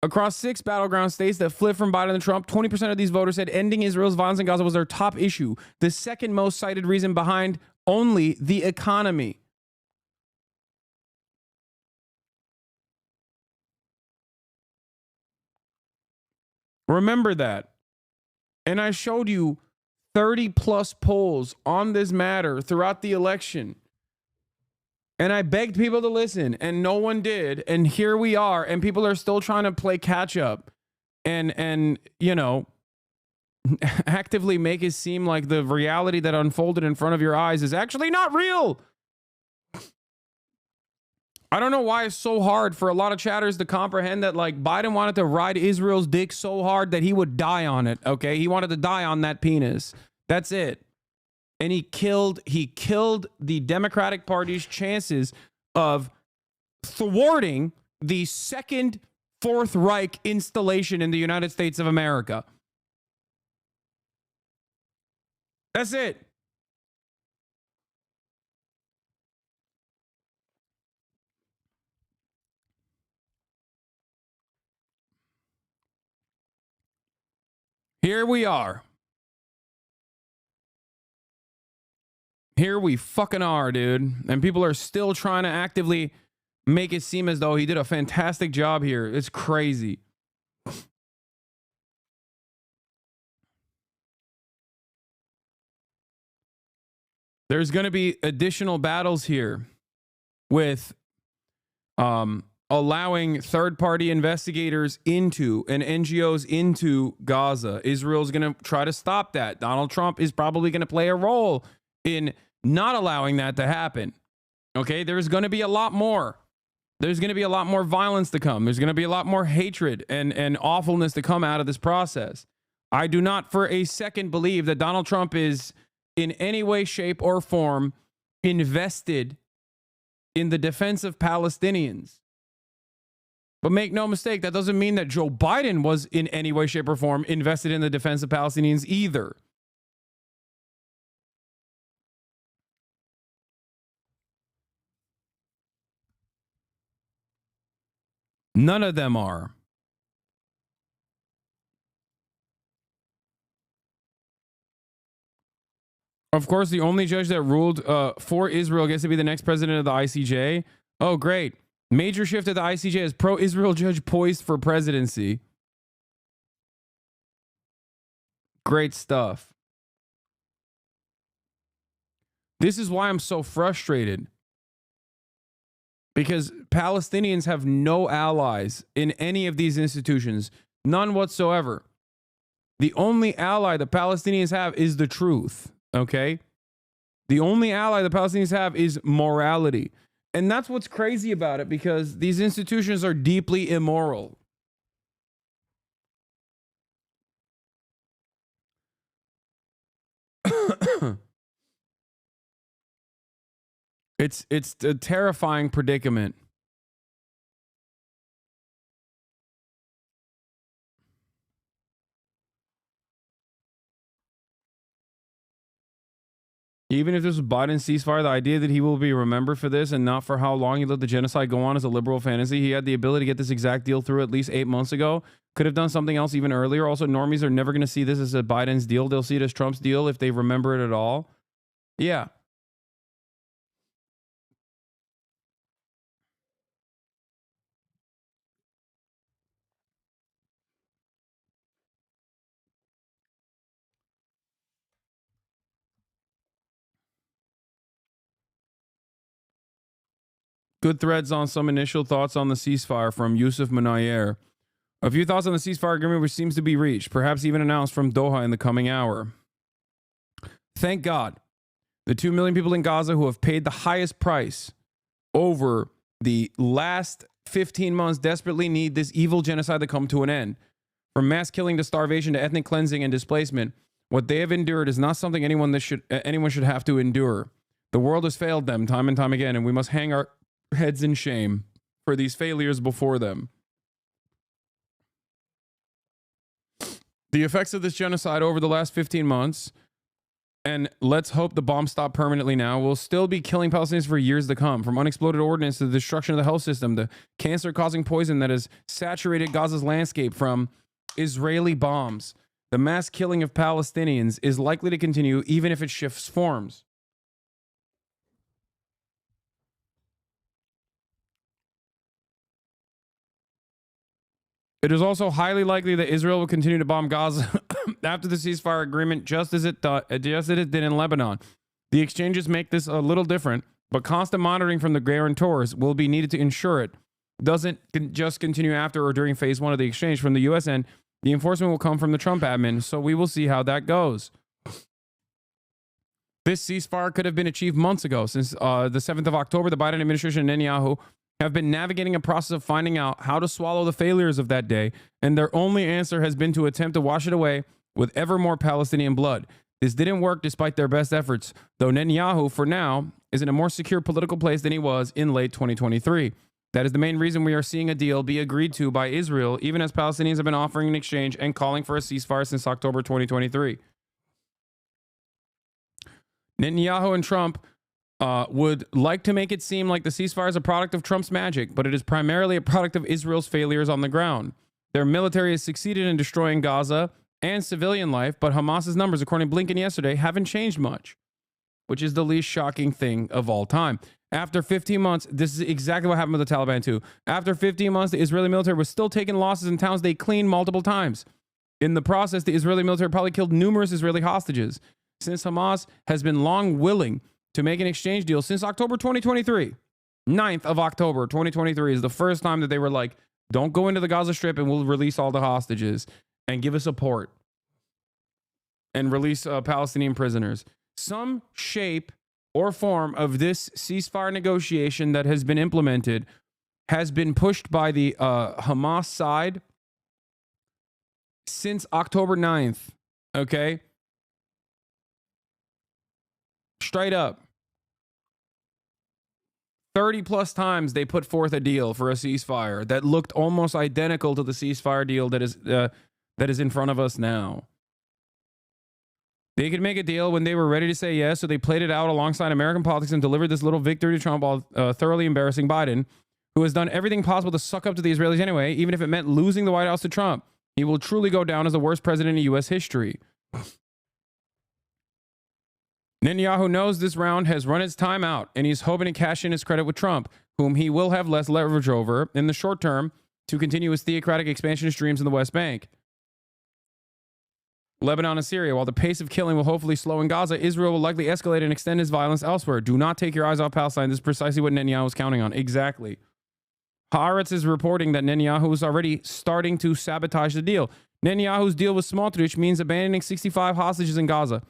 Across 6 battleground states that flipped from Biden to Trump, 20% of these voters said ending Israel's violence in Gaza was their top issue. The second most cited reason behind only the economy. Remember that. And I showed you 30 plus polls on this matter throughout the election. And I begged people to listen and no one did. And here we are. And people are still trying to play catch up and you know, actively make it seem like the reality that unfolded in front of your eyes is actually not real. I don't know why it's so hard for a lot of chatters to comprehend that, like, Biden wanted to ride Israel's dick so hard that he would die on it. Okay. He wanted to die on that penis. That's it. And he killed the Democratic Party's chances of thwarting the second Fourth Reich installation in the United States of America. That's it. Here we are. Here we fucking are, dude. And people are still trying to actively make it seem as though he did a fantastic job here. It's crazy. There's going to be additional battles here with allowing third-party investigators into and NGOs into Gaza. Israel's going to try to stop that. Donald Trump is probably going to play a role in not allowing that to happen. Okay, there's going to be a lot more. There's going to be a lot more violence to come. There's going to be a lot more hatred and awfulness to come out of this process. I do not for a second believe that Donald Trump is in any way, shape, or form invested in the defense of Palestinians. But make no mistake, that doesn't mean that Joe Biden was in any way, shape, or form invested in the defense of Palestinians either. None of them are. Of course, the only judge that ruled for Israel gets to be the next president of the ICJ. Oh, great. Major shift at the ICJ as pro-Israel judge poised for presidency. Great stuff. This is why I'm so frustrated. Because Palestinians have no allies in any of these institutions. None whatsoever. The only ally the Palestinians have is the truth. Okay? The only ally the Palestinians have is morality. And that's what's crazy about it, because these institutions are deeply immoral. It's a terrifying predicament. Even if this was Biden's ceasefire, the idea that he will be remembered for this and not for how long he let the genocide go on is a liberal fantasy. He had the ability to get this exact deal through at least 8 months ago. Could have done something else even earlier. Also, normies are never going to see this as a Biden's deal. They'll see it as Trump's deal if they remember it at all. Yeah. Good threads on some initial thoughts on the ceasefire from Yusuf Manayer. A few thoughts on the ceasefire agreement which seems to be reached, perhaps even announced from Doha in the coming hour. Thank God. The 2 million people in Gaza who have paid the highest price over the last 15 months desperately need this evil genocide to come to an end. From mass killing to starvation to ethnic cleansing and displacement, what they have endured is not something anyone should have to endure. The world has failed them time and time again, and we must hang our heads in shame for these failures before them. The effects of this genocide over the last 15 months, and let's hope the bombs stop permanently now, will still be killing Palestinians for years to come. From unexploded ordnance to the destruction of the health system, the cancer-causing poison that has saturated Gaza's landscape from Israeli bombs. The mass killing of Palestinians is likely to continue even if it shifts forms. It is also highly likely that Israel will continue to bomb Gaza after the ceasefire agreement, just as it did in Lebanon. The exchanges make this a little different, but constant monitoring from the guarantors will be needed to ensure it doesn't just continue after or during phase one of the exchange. From the U.S. end, the enforcement will come from the Trump admin, so we will see how that goes. This ceasefire could have been achieved months ago. Since the 7th of October, the Biden administration and Netanyahu have been navigating a process of finding out how to swallow the failures of that day, and their only answer has been to attempt to wash it away with ever more Palestinian blood. This didn't work despite their best efforts, though Netanyahu, for now, is in a more secure political place than he was in late 2023. That is the main reason we are seeing a deal be agreed to by Israel, even as Palestinians have been offering an exchange and calling for a ceasefire since October 2023. Netanyahu and Trump would like to make it seem like the ceasefire is a product of Trump's magic, but it is primarily a product of Israel's failures on the ground. Their military has succeeded in destroying Gaza and civilian life, but Hamas's numbers, according to Blinken yesterday, haven't changed much, which is the least shocking thing of all time. After 15 months, this is exactly what happened with the Taliban too. After 15 months, the Israeli military was still taking losses in towns they cleaned multiple times. In the process, the Israeli military probably killed numerous Israeli hostages. Since Hamas has been long willing to make an exchange deal since October 2023, 9th of October 2023 is the first time that they were like, don't go into the Gaza Strip and we'll release all the hostages and give us a port and release Palestinian prisoners. Some shape or form of this ceasefire negotiation that has been implemented has been pushed by the Hamas side since October 9th. Okay? Straight up. 30 plus times they put forth a deal for a ceasefire that looked almost identical to the ceasefire deal that is in front of us now. They could make a deal when they were ready to say yes, so they played it out alongside American politics and delivered this little victory to Trump while thoroughly embarrassing Biden, who has done everything possible to suck up to the Israelis anyway, even if it meant losing the White House to Trump. He will truly go down as the worst president in U.S. history. Netanyahu knows this round has run its time out, and he's hoping to cash in his credit with Trump, whom he will have less leverage over in the short term to continue his theocratic expansionist dreams in the West Bank. Lebanon and Syria. While the pace of killing will hopefully slow in Gaza, Israel will likely escalate and extend its violence elsewhere. Do not take your eyes off Palestine. This is precisely what Netanyahu was counting on. Exactly. Haaretz is reporting that Netanyahu is already starting to sabotage the deal. Netanyahu's deal with Smotrich means abandoning 65 hostages in Gaza.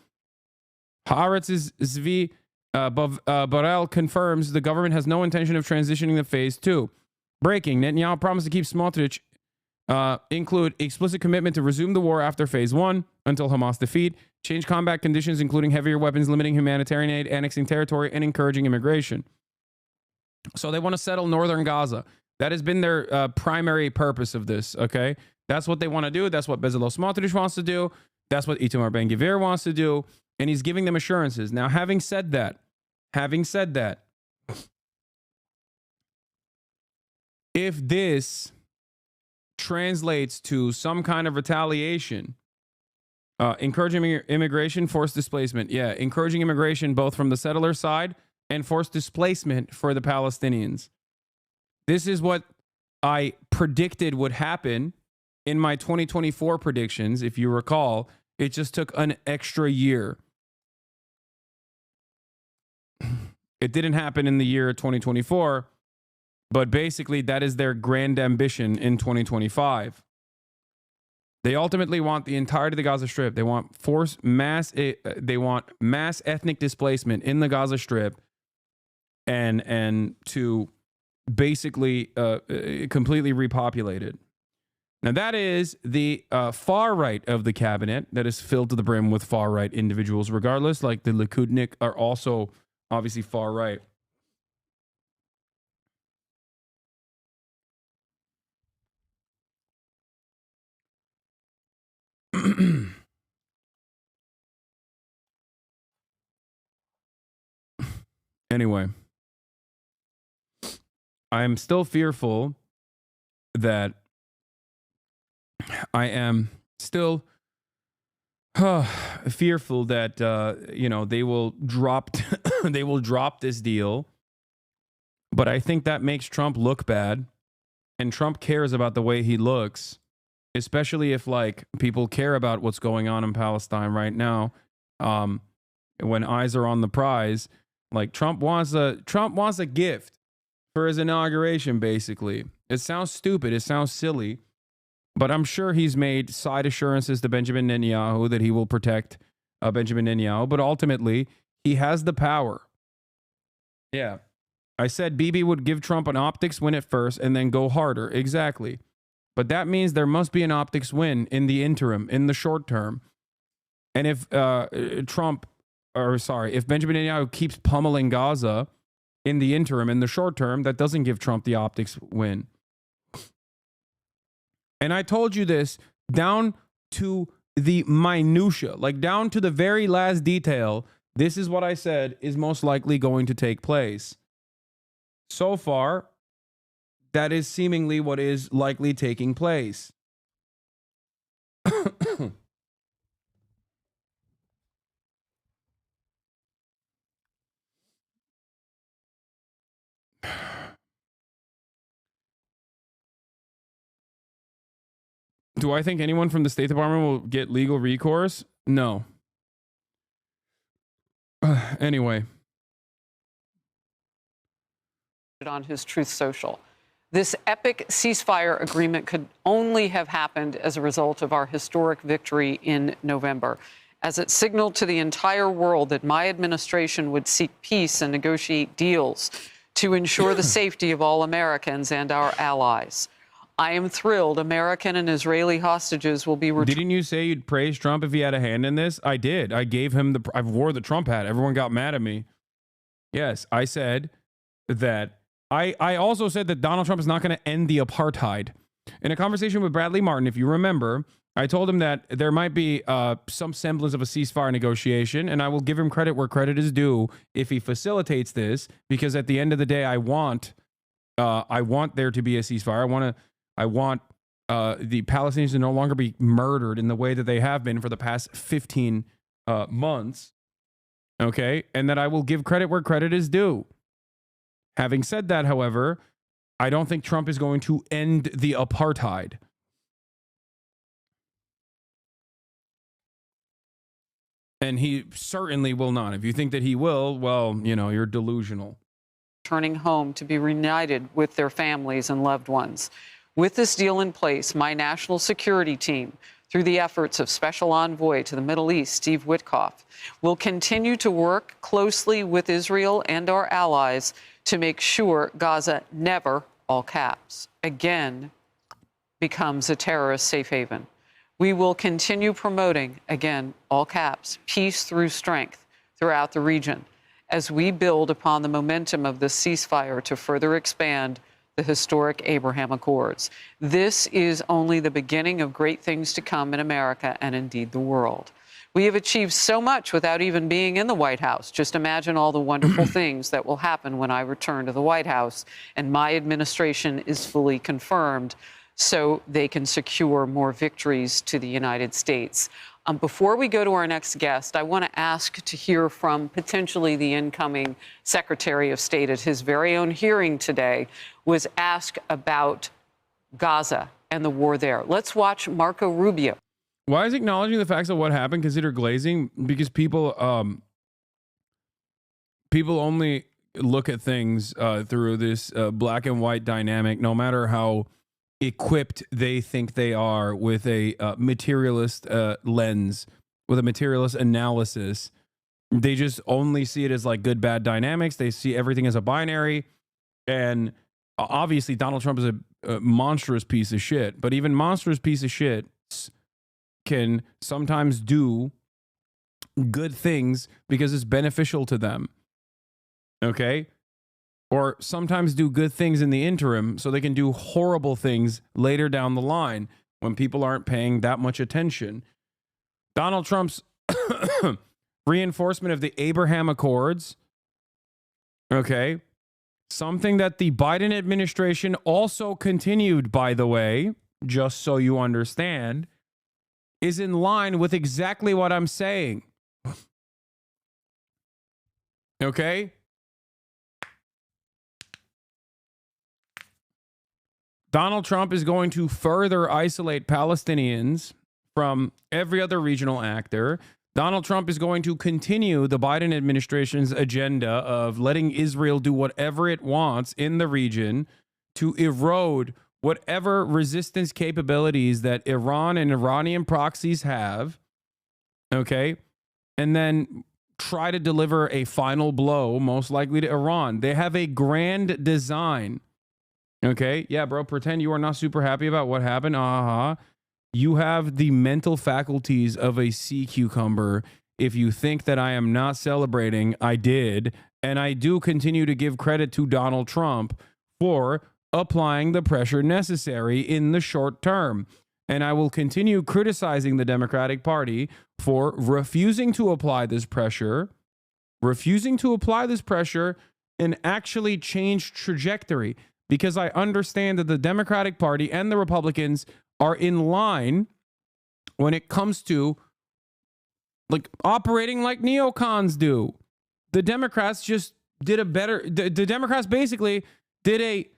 Haaretz's Zvi Barel confirms the government has no intention of transitioning to phase 2. Breaking. Netanyahu promised to keep Smotrich include explicit commitment to resume the war after phase 1 until Hamas defeat, change combat conditions including heavier weapons, limiting humanitarian aid, annexing territory, and encouraging immigration. So they want to settle northern Gaza. That has been their primary purpose of this, okay? That's what they want to do. That's what Bezalel Smotrich wants to do. That's what Itamar Ben-Gvir wants to do. And he's giving them assurances. Now, having said that, if this translates to some kind of retaliation, encouraging immigration, forced displacement. Yeah, encouraging immigration both from the settler side and forced displacement for the Palestinians. This is what I predicted would happen in my 2024 predictions. If you recall, it just took an extra year. It didn't happen in the year 2024. But basically, that is their grand ambition in 2025. They ultimately want the entirety of the Gaza Strip. They want they want mass ethnic displacement in the Gaza Strip, and to basically completely repopulate it. Now, that is the far right of the cabinet that is filled to the brim with far right individuals, regardless. Like the Likudnik are also obviously far right. Anyway, I am still fearful that I am still fearful that they will drop they will drop this deal. But I think that makes Trump look bad, and Trump cares about the way he looks, especially if like people care about what's going on in Palestine right now. When eyes are on the prize, like Trump wants a gift for his inauguration. Basically, it sounds stupid, it sounds silly, but I'm sure he's made side assurances to Benjamin Netanyahu that he will protect Benjamin Netanyahu. But ultimately, he has the power. Yeah. I said Bibi would give Trump an optics win at first and then go harder. Exactly. But that means there must be an optics win in the interim, in the short term. And if if Benjamin Netanyahu keeps pummeling Gaza in the interim, in the short term, that doesn't give Trump the optics win. And I told you this down to the minutia, like down to the very last detail. This is what I said is most likely going to take place. So far, that is seemingly what is likely taking place. Do I think anyone from the State Department will get legal recourse? No. Anyway. On his Truth Social. This epic ceasefire agreement could only have happened as a result of our historic victory in November, as it signaled to the entire world that my administration would seek peace and negotiate deals to ensure the safety of all Americans and our allies. I am thrilled American and Israeli hostages will be returned. Didn't you say you'd praise Trump if he had a hand in this? I did. I gave him I wore the Trump hat. Everyone got mad at me. Yes, I said that. I also said that Donald Trump is not going to end the apartheid. In a conversation with Bradley Martin, if you remember, I told him that there might be some semblance of a ceasefire negotiation, and I will give him credit where credit is due if he facilitates this, because at the end of the day, I want there to be a ceasefire. I want the Palestinians to no longer be murdered in the way that they have been for the past 15 months. Okay, and that I will give credit where credit is due. Having said that, however, I don't think Trump is going to end the apartheid. And he certainly will not. If you think that he will, well, you're delusional. Returning home to be reunited with their families and loved ones. With this deal in place, my national security team, through the efforts of Special Envoy to the Middle East, Steve Witkoff, will continue to work closely with Israel and our allies to make sure Gaza never, all caps, again becomes a terrorist safe haven. We will continue promoting, again, all caps, peace through strength throughout the region as we build upon the momentum of the ceasefire to further expand the historic Abraham Accords. This is only the beginning of great things to come in America and indeed the world. We have achieved so much without even being in the White House. Just imagine all the wonderful things that will happen when I return to the White House and my administration is fully confirmed so they can secure more victories to the United States. Before we go to our next guest, I want to ask to hear from potentially the incoming Secretary of State at his very own hearing today, was asked about Gaza and the war there. Let's watch Marco Rubio. Why is acknowledging the facts of what happened considered glazing? Because people only look at things through this black and white dynamic, no matter how equipped they think they are with a materialist lens, with a materialist analysis. They just only see it as like good, bad dynamics. They see everything as a binary. And obviously Donald Trump is a monstrous piece of shit, but even monstrous piece of shit can sometimes do good things because it's beneficial to them. Okay? Or sometimes do good things in the interim so they can do horrible things later down the line when people aren't paying that much attention. Donald Trump's reinforcement of the Abraham Accords, okay, something that the Biden administration also continued, by the way, just so you understand, is in line with exactly what I'm saying. Okay? Donald Trump is going to further isolate Palestinians from every other regional actor. Donald Trump is going to continue the Biden administration's agenda of letting Israel do whatever it wants in the region to erode whatever resistance capabilities that Iran and Iranian proxies have, okay? And then try to deliver a final blow, most likely to Iran. They have a grand design. Okay, yeah, bro, pretend you are not super happy about what happened. You have the mental faculties of a sea cucumber. If you think that I am not celebrating, I did. And I do continue to give credit to Donald Trump for applying the pressure necessary in the short term. And I will continue criticizing the Democratic Party for refusing to apply this pressure, and actually change trajectory. Because I understand that the Democratic Party and the Republicans are in line when it comes to like operating like neocons do. The Democrats just did a better, the Democrats basically did a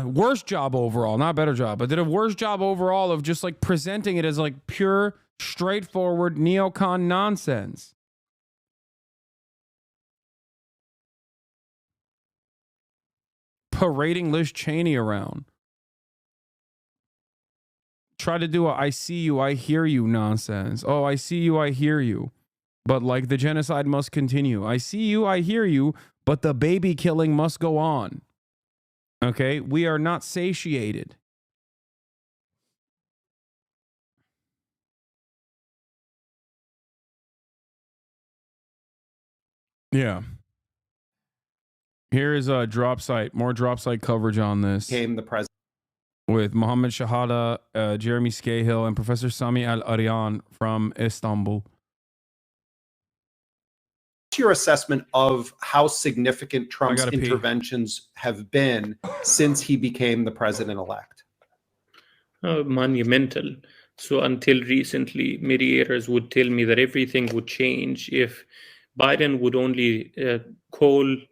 worse job overall, not better job, but did a worse job overall of just like presenting it as like pure, straightforward neocon nonsense. Parading Liz Cheney around. Try to do a I see you, I hear you nonsense. Oh, I see you, I hear you. But like the genocide must continue. I see you, I hear you, but the baby killing must go on. Okay? We are not satiated. Yeah. Here is a drop site, more drop site coverage on this. Became the president. With Mohammed Shahada, Jeremy Scahill, and Professor Sami Al-Aryan from Istanbul. What's your assessment of how significant Trump's interventions have been since he became the president-elect? Monumental. So until recently, mediators would tell me that everything would change if Biden would only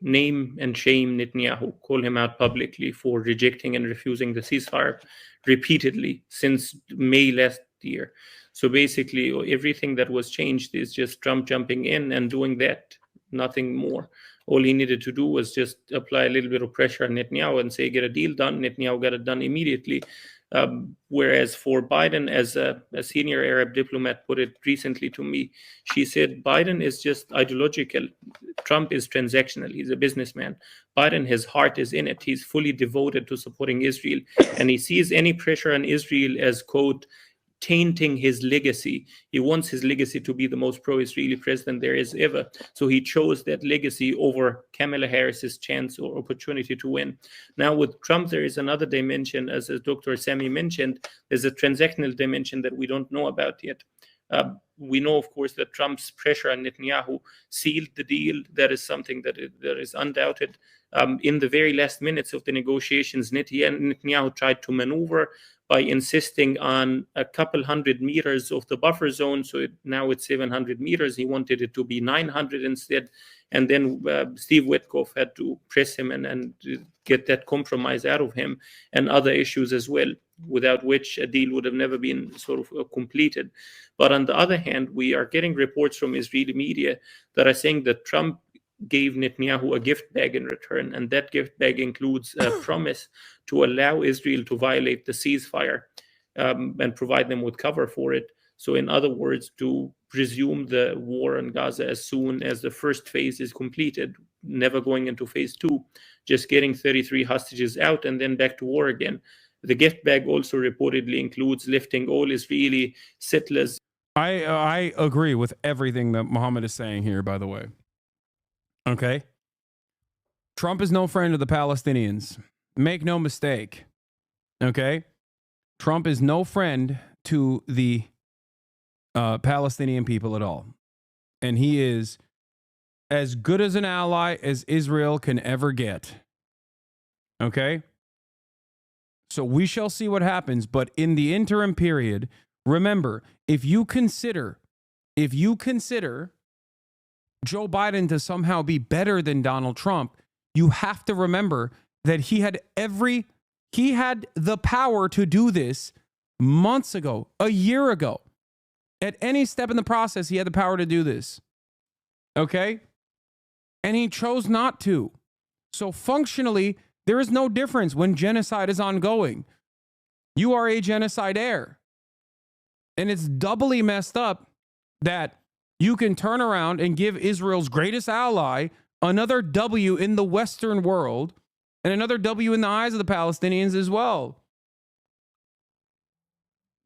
name and shame Netanyahu, call him out publicly for rejecting and refusing the ceasefire repeatedly since May last year. So basically, everything that was changed is just Trump jumping in and doing that, nothing more. All he needed to do was just apply a little bit of pressure on Netanyahu and say, get a deal done. Netanyahu got it done immediately. Whereas for Biden, as a senior Arab diplomat put it recently to me, she said, Biden is just ideological. Trump is transactional. He's a businessman. Biden, his heart is in it. He's fully devoted to supporting Israel. And he sees any pressure on Israel as, quote, tainting his legacy. He wants his legacy to be the most pro-Israeli president there is ever. So he chose that legacy over Kamala Harris's chance or opportunity to win. Now with Trump, there is another dimension, as Dr. Sami mentioned, there's a transactional dimension that we don't know about yet. We know, of course, that Trump's pressure on Netanyahu sealed the deal. That is something that is undoubted. In the very last minutes of the negotiations, Netanyahu tried to maneuver by insisting on a couple hundred meters of the buffer zone. So now it's 700 meters. He wanted it to be 900 instead. And then Steve Witkoff had to press him and get that compromise out of him, and other issues as well, without which a deal would have never been sort of completed. But on the other hand, we are getting reports from Israeli media that are saying that Trump gave Netanyahu a gift bag in return, and that gift bag includes a promise to allow Israel to violate the ceasefire and provide them with cover for it. So in other words, to resume the war in Gaza as soon as the first phase is completed, never going into phase 2, just getting 33 hostages out and then back to war again. The gift bag also reportedly includes lifting all Israeli settlers. I agree with everything that Muhammad is saying here, by the way. Okay? Trump is no friend of the Palestinians. Make no mistake. Okay? Trump is no friend to the Palestinian people at all. And he is as good as an ally as Israel can ever get. Okay? So we shall see what happens. But in the interim period, remember, if you consider Joe Biden to somehow be better than Donald Trump, you have to remember that he had the power to do this months ago, a year ago. At any step in the process, he had the power to do this. Okay? And he chose not to. So functionally, there is no difference when genocide is ongoing. You are a genocidaire. And it's doubly messed up that you can turn around and give Israel's greatest ally another W in the Western world and another W in the eyes of the Palestinians as well.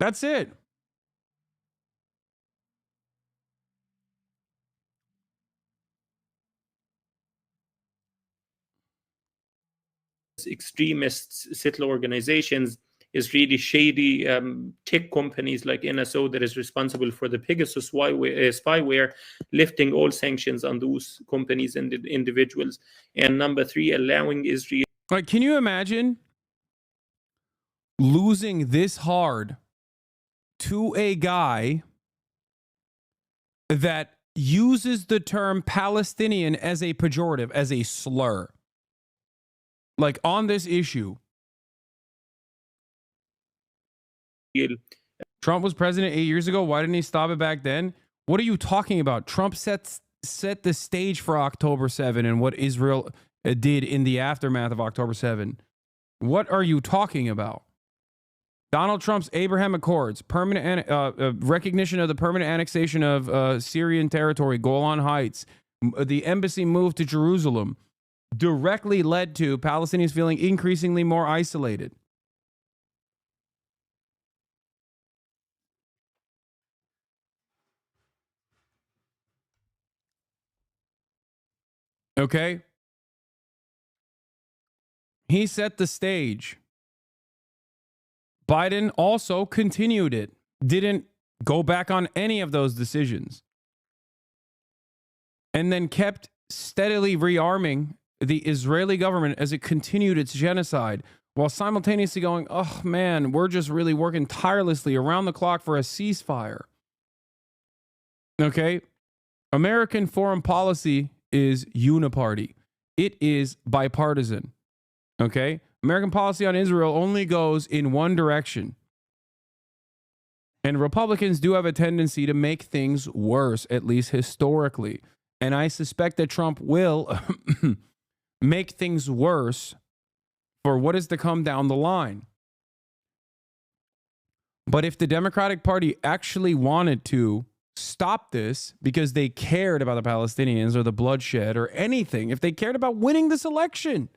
That's it. Extremists, settler organizations, is really shady tech companies like NSO that is responsible for the Pegasus spyware, lifting all sanctions on those companies and individuals. And number 3, allowing Israel. Like, can you imagine losing this hard to a guy that uses the term Palestinian as a pejorative, as a slur? Like, on this issue. Trump was president 8 years ago. Why didn't he stop it back then? What are you talking about? Trump set the stage for October 7 and what Israel did in the aftermath of October 7. What are you talking about? Donald Trump's Abraham Accords, permanent recognition of the permanent annexation of Syrian territory, Golan Heights, the embassy move to Jerusalem, directly led to Palestinians feeling increasingly more isolated. Okay? He set the stage. Biden also continued it, didn't go back on any of those decisions, and then kept steadily rearming the Israeli government as it continued its genocide, while simultaneously going, oh man, we're just really working tirelessly around the clock for a ceasefire. Okay? American foreign policy is uniparty. It is bipartisan. Okay? American policy on Israel only goes in one direction. And Republicans do have a tendency to make things worse, at least historically. And I suspect that Trump will make things worse for what is to come down the line. But if the Democratic Party actually wanted to stop this because they cared about the Palestinians or the bloodshed or anything, if they cared about winning this election,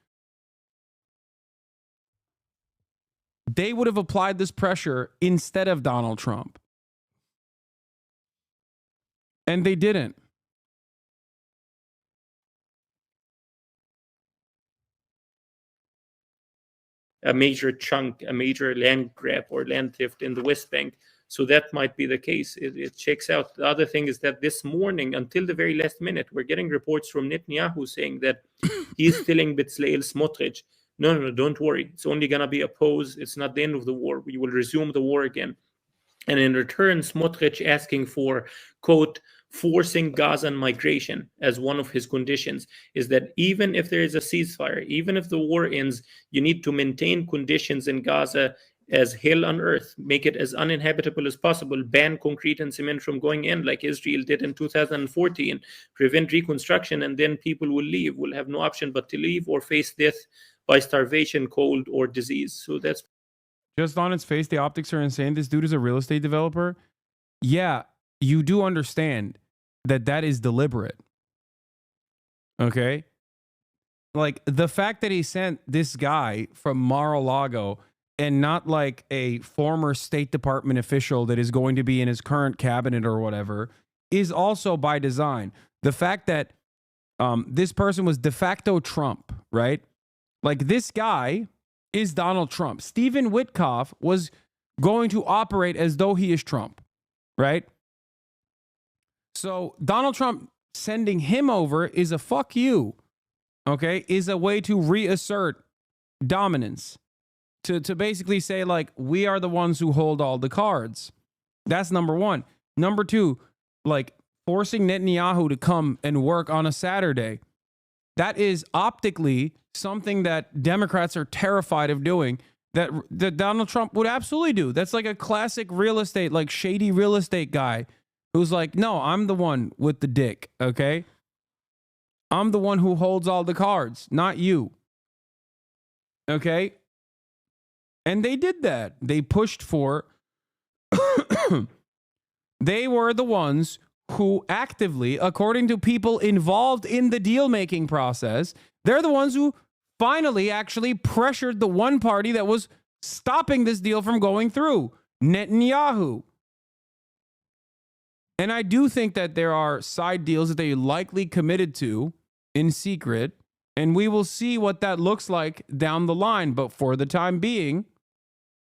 they would have applied this pressure instead of Donald Trump. And they didn't. A major chunk, a major land grab or land theft in the West Bank. So that might be the case. It checks out. The other thing is that this morning, until the very last minute, we're getting reports from Netanyahu saying that he's telling Bezalel Smotrich, no, don't worry. It's only going to be a pause. It's not the end of the war. We will resume the war again. And in return, Smotrich asking for, quote, forcing Gazan migration as one of his conditions, is that even if there is a ceasefire, even if the war ends, you need to maintain conditions in Gaza as hell on earth, make it as uninhabitable as possible, ban concrete and cement from going in like Israel did in 2014, prevent reconstruction, and then people will leave, will have no option but to leave or face death by starvation, cold, or disease. So that's just on its face, the optics are insane. This dude is a real estate developer. Yeah, you do understand that that is deliberate. Okay? Like, the fact that he sent this guy from Mar-a-Lago and not like a former State Department official that is going to be in his current cabinet or whatever is also by design. The fact that this person was de facto Trump, right? Like, this guy is Donald Trump. Stephen Witkoff was going to operate as though he is Trump, right? So Donald Trump sending him over is a fuck you, okay? Is a way to reassert dominance. To basically say, like, we are the ones who hold all the cards. That's number one. Number two, like, forcing Netanyahu to come and work on a Saturday. That is optically something that Democrats are terrified of doing, that Donald Trump would absolutely do. That's like a classic real estate, like shady real estate guy who's like, no, I'm the one with the dick, okay? I'm the one who holds all the cards, not you. Okay? And they did that. They pushed for... They were the ones who actively, according to people involved in the deal-making process, they're the ones who finally actually pressured the one party that was stopping this deal from going through, Netanyahu. And I do think that there are side deals that they likely committed to in secret, and we will see what that looks like down the line. But for the time being,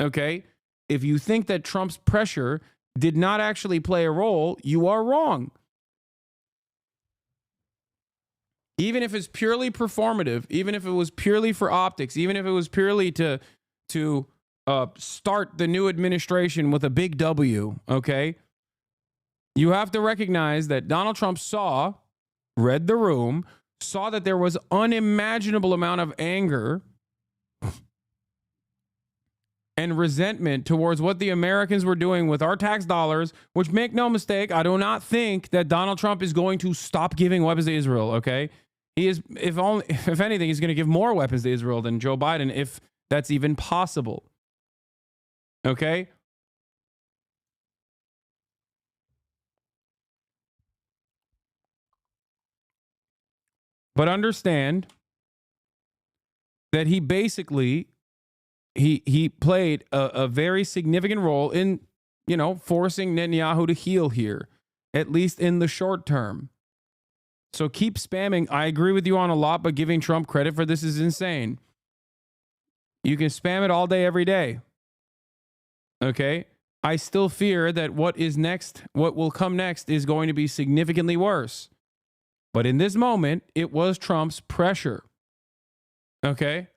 okay, if you think that Trump's pressure did not actually play a role, you are wrong. Even if it's purely performative, even if it was purely for optics, even if it was purely to start the new administration with a big W, okay? You have to recognize that Donald Trump read the room, saw that there was unimaginable amount of anger and resentment towards what the Americans were doing with our tax dollars, which, make no mistake, I do not think that Donald Trump is going to stop giving weapons to Israel, okay? He is, if anything, he's going to give more weapons to Israel than Joe Biden, if that's even possible. Okay? But understand that he basically he played a very significant role in, forcing Netanyahu to heel here, at least in the short term. So keep spamming. I agree with you on a lot, but giving Trump credit for this is insane. You can spam it all day, every day. Okay? I still fear that what will come next is going to be significantly worse. But in this moment, it was Trump's pressure. Okay?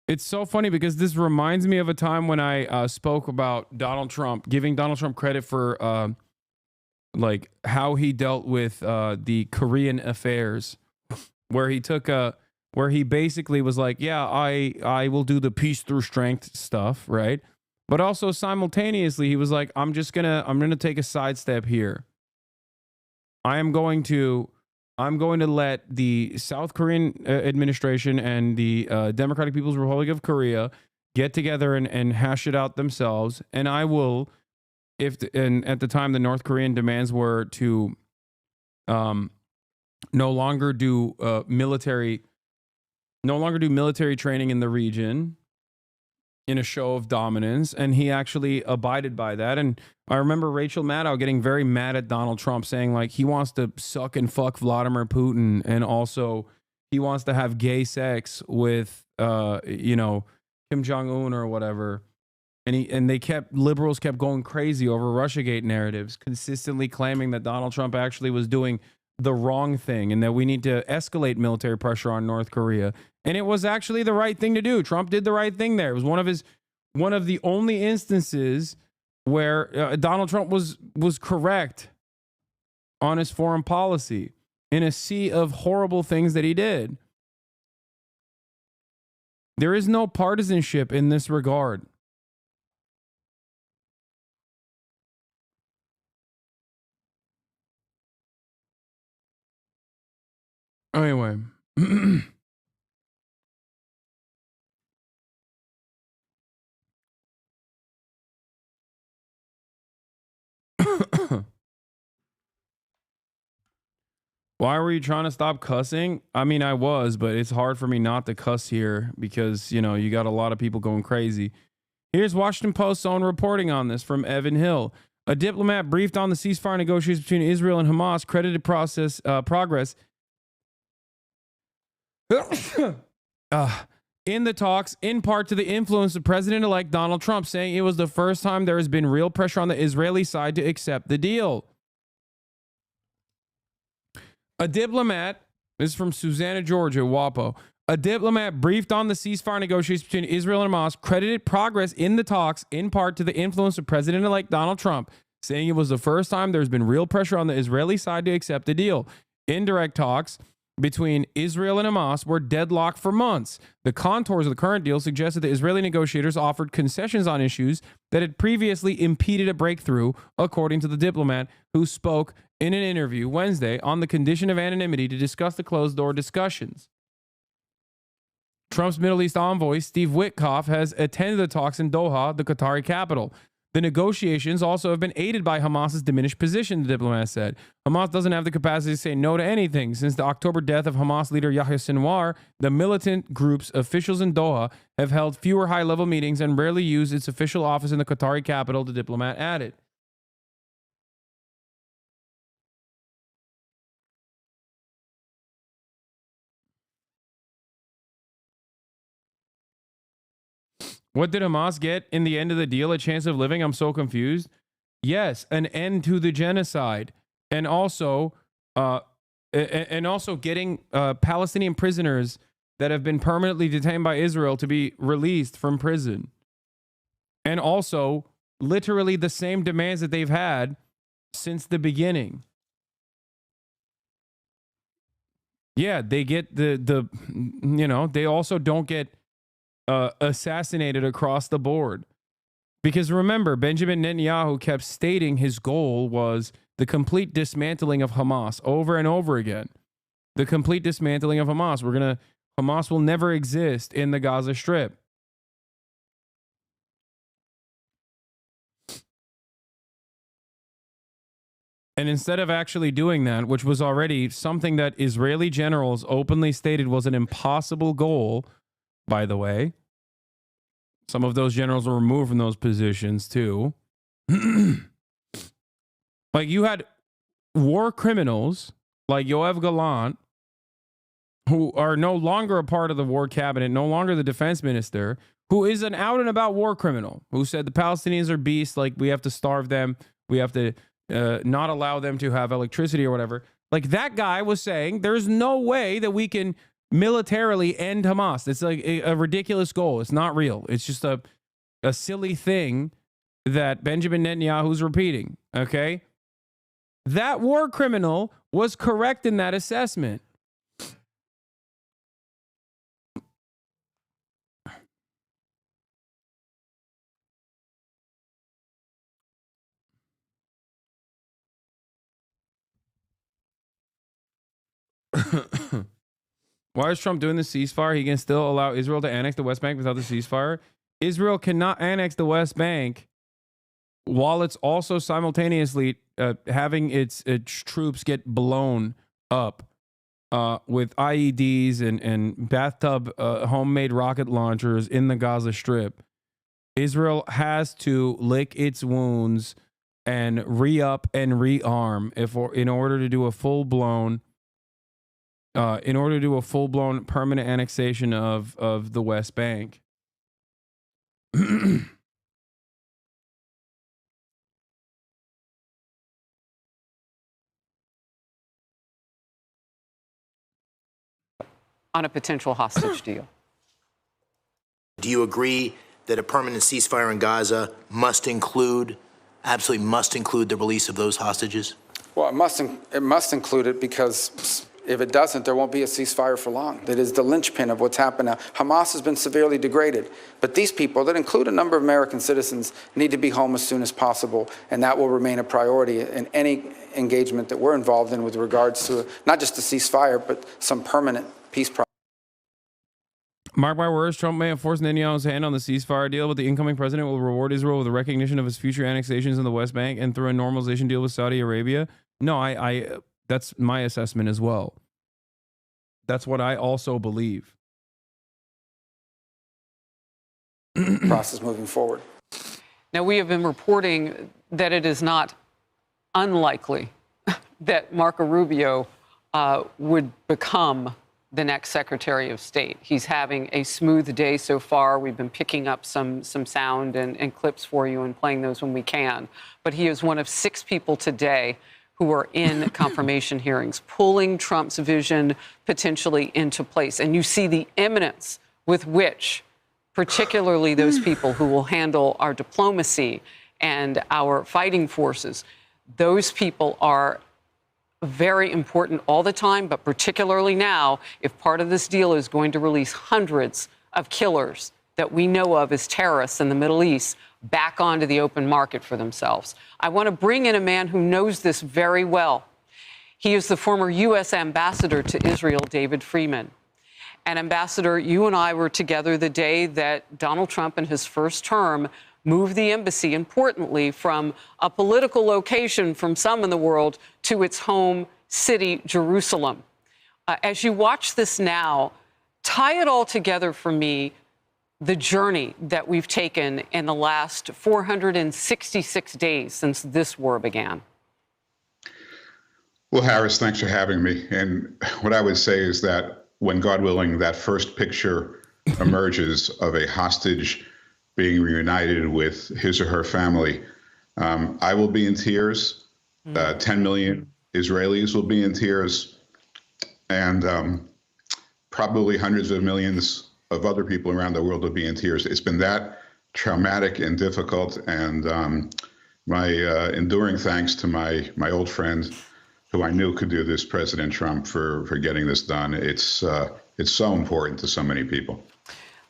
It's so funny because this reminds me of a time when I spoke about Donald Trump, giving Donald Trump credit for like how he dealt with the Korean affairs, where he basically was like, yeah, I will do the peace through strength stuff, right? But also simultaneously, he was like, I'm gonna take a sidestep here. I'm going to let the South Korean administration and the Democratic People's Republic of Korea get together and hash it out themselves. And I will, and at the time the North Korean demands were to no longer do military training in the region in a show of dominance, and he actually abided by that. And I remember Rachel Maddow getting very mad at Donald Trump, saying like he wants to suck and fuck Vladimir Putin, and also he wants to have gay sex with Kim Jong-un or whatever. And liberals kept going crazy over Russiagate narratives, consistently claiming that Donald Trump actually was doing the wrong thing and that we need to escalate military pressure on North Korea. And it was actually the right thing to do. Trump did the right thing there. It was one of the only instances where Donald Trump was correct on his foreign policy in a sea of horrible things that he did. There is no partisanship in this regard. Anyway. Why were you trying to stop cussing? I mean, I was, but it's hard for me not to cuss here because, you know, you got a lot of people going crazy. Here's Washington Post's own reporting on this from Evan Hill. A diplomat briefed on the ceasefire negotiations between Israel and Hamas credited progress in the talks, in part to the influence of President-elect Donald Trump, saying it was the first time there has been real pressure on the Israeli side to accept the deal. A diplomat, this is from Susanna, Georgia, WAPO. A diplomat briefed on the ceasefire negotiations between Israel and Hamas credited progress in the talks in part to the influence of President-elect Donald Trump, saying it was the first time there's been real pressure on the Israeli side to accept the deal. Indirect talks between Israel and Hamas were deadlocked for months. The contours of the current deal suggested the Israeli negotiators offered concessions on issues that had previously impeded a breakthrough, according to the diplomat who spoke in an interview Wednesday on the condition of anonymity to discuss the closed-door discussions. Trump's Middle East envoy, Steve Witkoff, has attended the talks in Doha, the Qatari capital. The negotiations also have been aided by Hamas's diminished position, the diplomat said. Hamas doesn't have the capacity to say no to anything. Since the October death of Hamas leader Yahya Sinwar, the militant group's officials in Doha have held fewer high-level meetings and rarely used its official office in the Qatari capital, the diplomat added. What did Hamas get in the end of the deal? A chance of living? I'm so confused. Yes, an end to the genocide, and also getting Palestinian prisoners that have been permanently detained by Israel to be released from prison, and also literally the same demands that they've had since the beginning. Yeah, they get the they also don't get assassinated across the board. Because remember, Benjamin Netanyahu kept stating his goal was the complete dismantling of Hamas over and over again. The complete dismantling of Hamas. Hamas will never exist in the Gaza Strip. And instead of actually doing that, which was already something that Israeli generals openly stated was an impossible goal, by the way. Some of those generals were removed from those positions too. Like you had war criminals like Yoav Gallant, who are no longer a part of the war cabinet, no longer the defense minister, who is an out and about war criminal, who said the Palestinians are beasts, like we have to starve them, we have to not allow them to have electricity or whatever. Like that guy was saying, there's no way that we can militarily end Hamas. It's like a ridiculous goal. It's not real. It's just a silly thing that Benjamin Netanyahu's repeating. Okay? That war criminal was correct in that assessment. Why is Trump doing the ceasefire? He can still allow Israel to annex the West Bank without the ceasefire. Israel cannot annex the West Bank while it's also simultaneously having its troops get blown up with IEDs and bathtub homemade rocket launchers in the Gaza Strip. Israel has to lick its wounds and re-up and rearm in order to do a full-blown permanent annexation of the West Bank. on a potential hostage deal. Do you agree that a permanent ceasefire in Gaza absolutely must include the release of those hostages? Well, it must include it, because if it doesn't, there won't be a ceasefire for long. That is the linchpin of what's happened now. Hamas has been severely degraded, but these people, that include a number of American citizens, need to be home as soon as possible, and that will remain a priority in any engagement that we're involved in with regards to not just a ceasefire, but some permanent peace process. Mark my words, Trump may have forced Netanyahu's hand on the ceasefire deal, but the incoming president will reward Israel with the recognition of his future annexations in the West Bank and through a normalization deal with Saudi Arabia. No, I that's my assessment as well. That's what I also believe. Process moving forward. Now, we have been reporting that it is not unlikely that Marco Rubio would become the next Secretary of State. He's having a smooth day so far. We've been picking up some sound and clips for you and playing those when we can. But he is one of 6 people today who are in confirmation hearings, pulling Trump's vision potentially into place. And you see the imminence with which, particularly those people who will handle our diplomacy and our fighting forces, those people are very important all the time, but particularly now, if part of this deal is going to release hundreds of killers that we know of as terrorists in the Middle East back onto the open market for themselves. I want to bring in a man who knows this very well. He is the former U.S. ambassador to Israel, David Freeman. And Ambassador, you and I were together the day that Donald Trump in his first term moved the embassy, importantly, from a political location from some in the world to its home city, Jerusalem. As you watch this now, tie it all together for me, the journey that we've taken in the last 466 days since this war began. Well, Harris, thanks for having me. And what I would say is that when, God willing, that first picture emerges of a hostage being reunited with his or her family, I will be in tears. 10 million Israelis will be in tears, and probably hundreds of millions of other people around the world will be in tears. It's been that traumatic and difficult, and my enduring thanks to my old friend, who I knew could do this, President Trump, for getting this done. It's so important to so many people.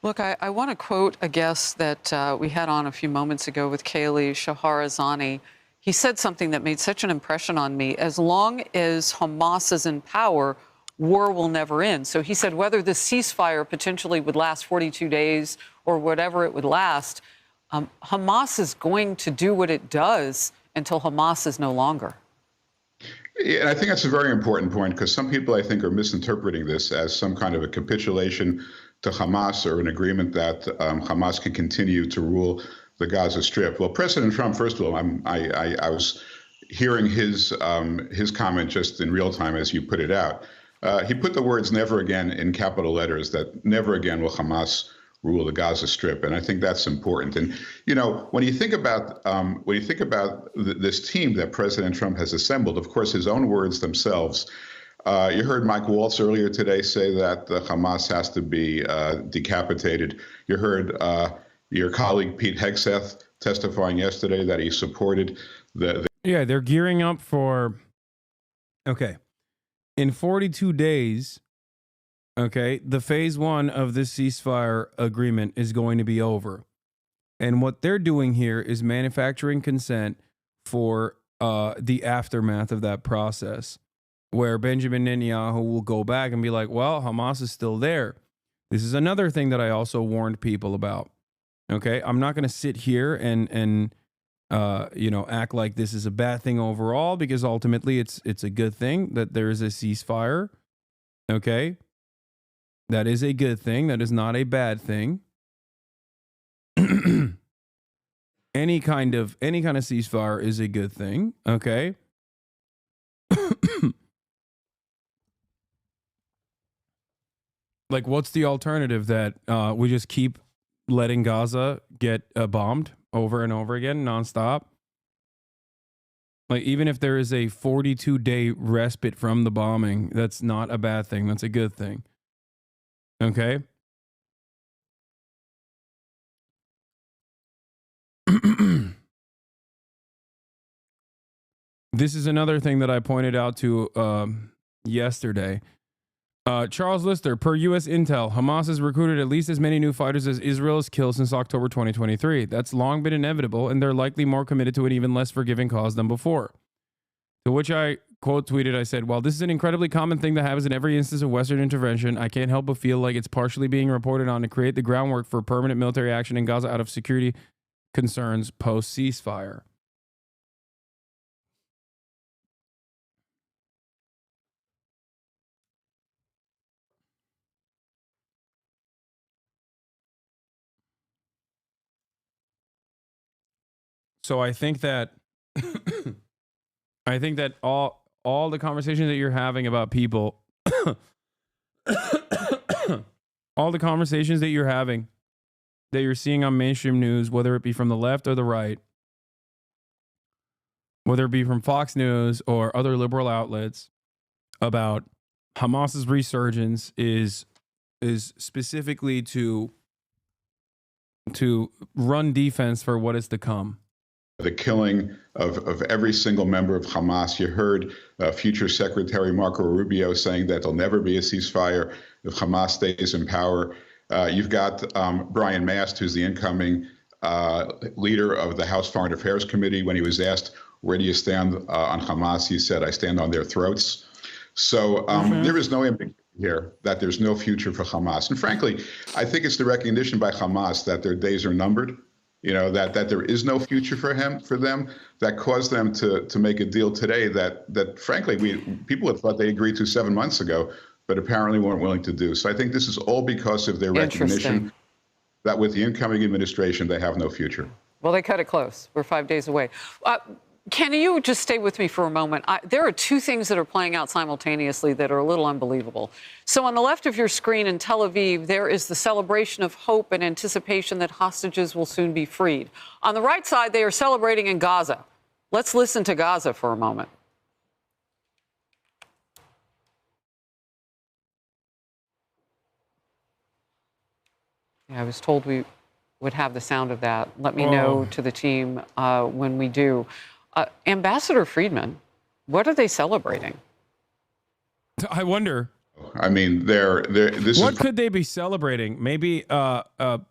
Look, I want to quote a guest that we had on a few moments ago with Kaylee, Shahrazani. He said something that made such an impression on me. As long as Hamas is in power, war will never end. So he said whether the ceasefire potentially would last 42 days or whatever it would last, Hamas is going to do what it does until Hamas is no longer. Yeah, and I think that's a very important point, because some people, I think, are misinterpreting this as some kind of a capitulation to Hamas or an agreement that Hamas can continue to rule the Gaza Strip. Well, President Trump, first of all, I was hearing his comment just in real time as you put it out. He put the words "never again" in capital letters, that never again will Hamas rule the Gaza Strip, and I think that's important. And when you think about this team that President Trump has assembled, of course, his own words themselves. You heard Mike Waltz earlier today say that the Hamas has to be decapitated. You heard your colleague Pete Hegseth testifying yesterday that he supported the. Yeah, they're gearing up for. Okay, in 42 days. Okay, the phase 1 of this ceasefire agreement is going to be over. And what they're doing here is manufacturing consent for the aftermath of that process, where Benjamin Netanyahu will go back and be like, well, Hamas is still there. This is another thing that I also warned people about. Okay, I'm not going to sit here and act like this is a bad thing overall, because ultimately it's a good thing that there is a ceasefire. Okay. That is a good thing. That is not a bad thing. Any kind of ceasefire is a good thing. Okay. Like, what's the alternative? That we just keep letting Gaza get bombed over and over again, nonstop? Like, even if there is a 42-day respite from the bombing, that's not a bad thing. That's a good thing. Okay. This is another thing that I pointed out to yesterday. Charles Lister, per U.S. intel, Hamas has recruited at least as many new fighters as Israel has killed since October 2023. That's long been inevitable, and they're likely more committed to an even less forgiving cause than before. To which I quote tweeted, I said, while this is an incredibly common thing that happens in every instance of Western intervention, I can't help but feel like it's partially being reported on to create the groundwork for permanent military action in Gaza out of security concerns post-ceasefire. So I think that all the conversations that you're having about people all the conversations that you're having that you're seeing on mainstream news, whether it be from the left or the right, whether it be from Fox News or other liberal outlets about Hamas's resurgence is specifically to run defense for what is to come. The killing of every single member of Hamas. You heard future Secretary Marco Rubio saying that there'll never be a ceasefire if Hamas stays in power. You've got Brian Mast, who's the incoming leader of the House Foreign Affairs Committee. When he was asked, where do you stand on Hamas? He said, I stand on their throats. So there is no ambiguity here that there's no future for Hamas. And frankly, I think it's the recognition by Hamas that their days are numbered. You know, that there is no future for them, that caused them to make a deal today that frankly, people had thought they agreed to 7 months ago, but apparently weren't willing to do. So I think this is all because of their recognition that with the incoming administration, they have no future. Well, they cut it close. We're 5 days away. Can you just stay with me for a moment? There are two things that are playing out simultaneously that are a little unbelievable. So on the left of your screen in Tel Aviv, there is the celebration of hope and anticipation that hostages will soon be freed. On the right side, they are celebrating in Gaza. Let's listen to Gaza for a moment. Yeah, I was told we would have the sound of that. Let me know to the team when we do. Ambassador Friedman, what are they celebrating? I wonder. I mean, what could they be celebrating? Maybe like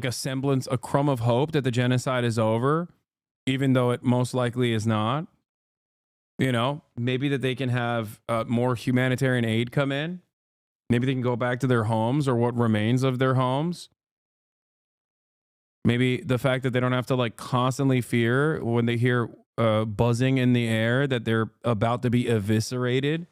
a semblance, a crumb of hope that the genocide is over, even though it most likely is not. You know, maybe that they can have more humanitarian aid come in. Maybe they can go back to their homes or what remains of their homes. Maybe the fact that they don't have to like constantly fear when they hear buzzing in the air that they're about to be eviscerated.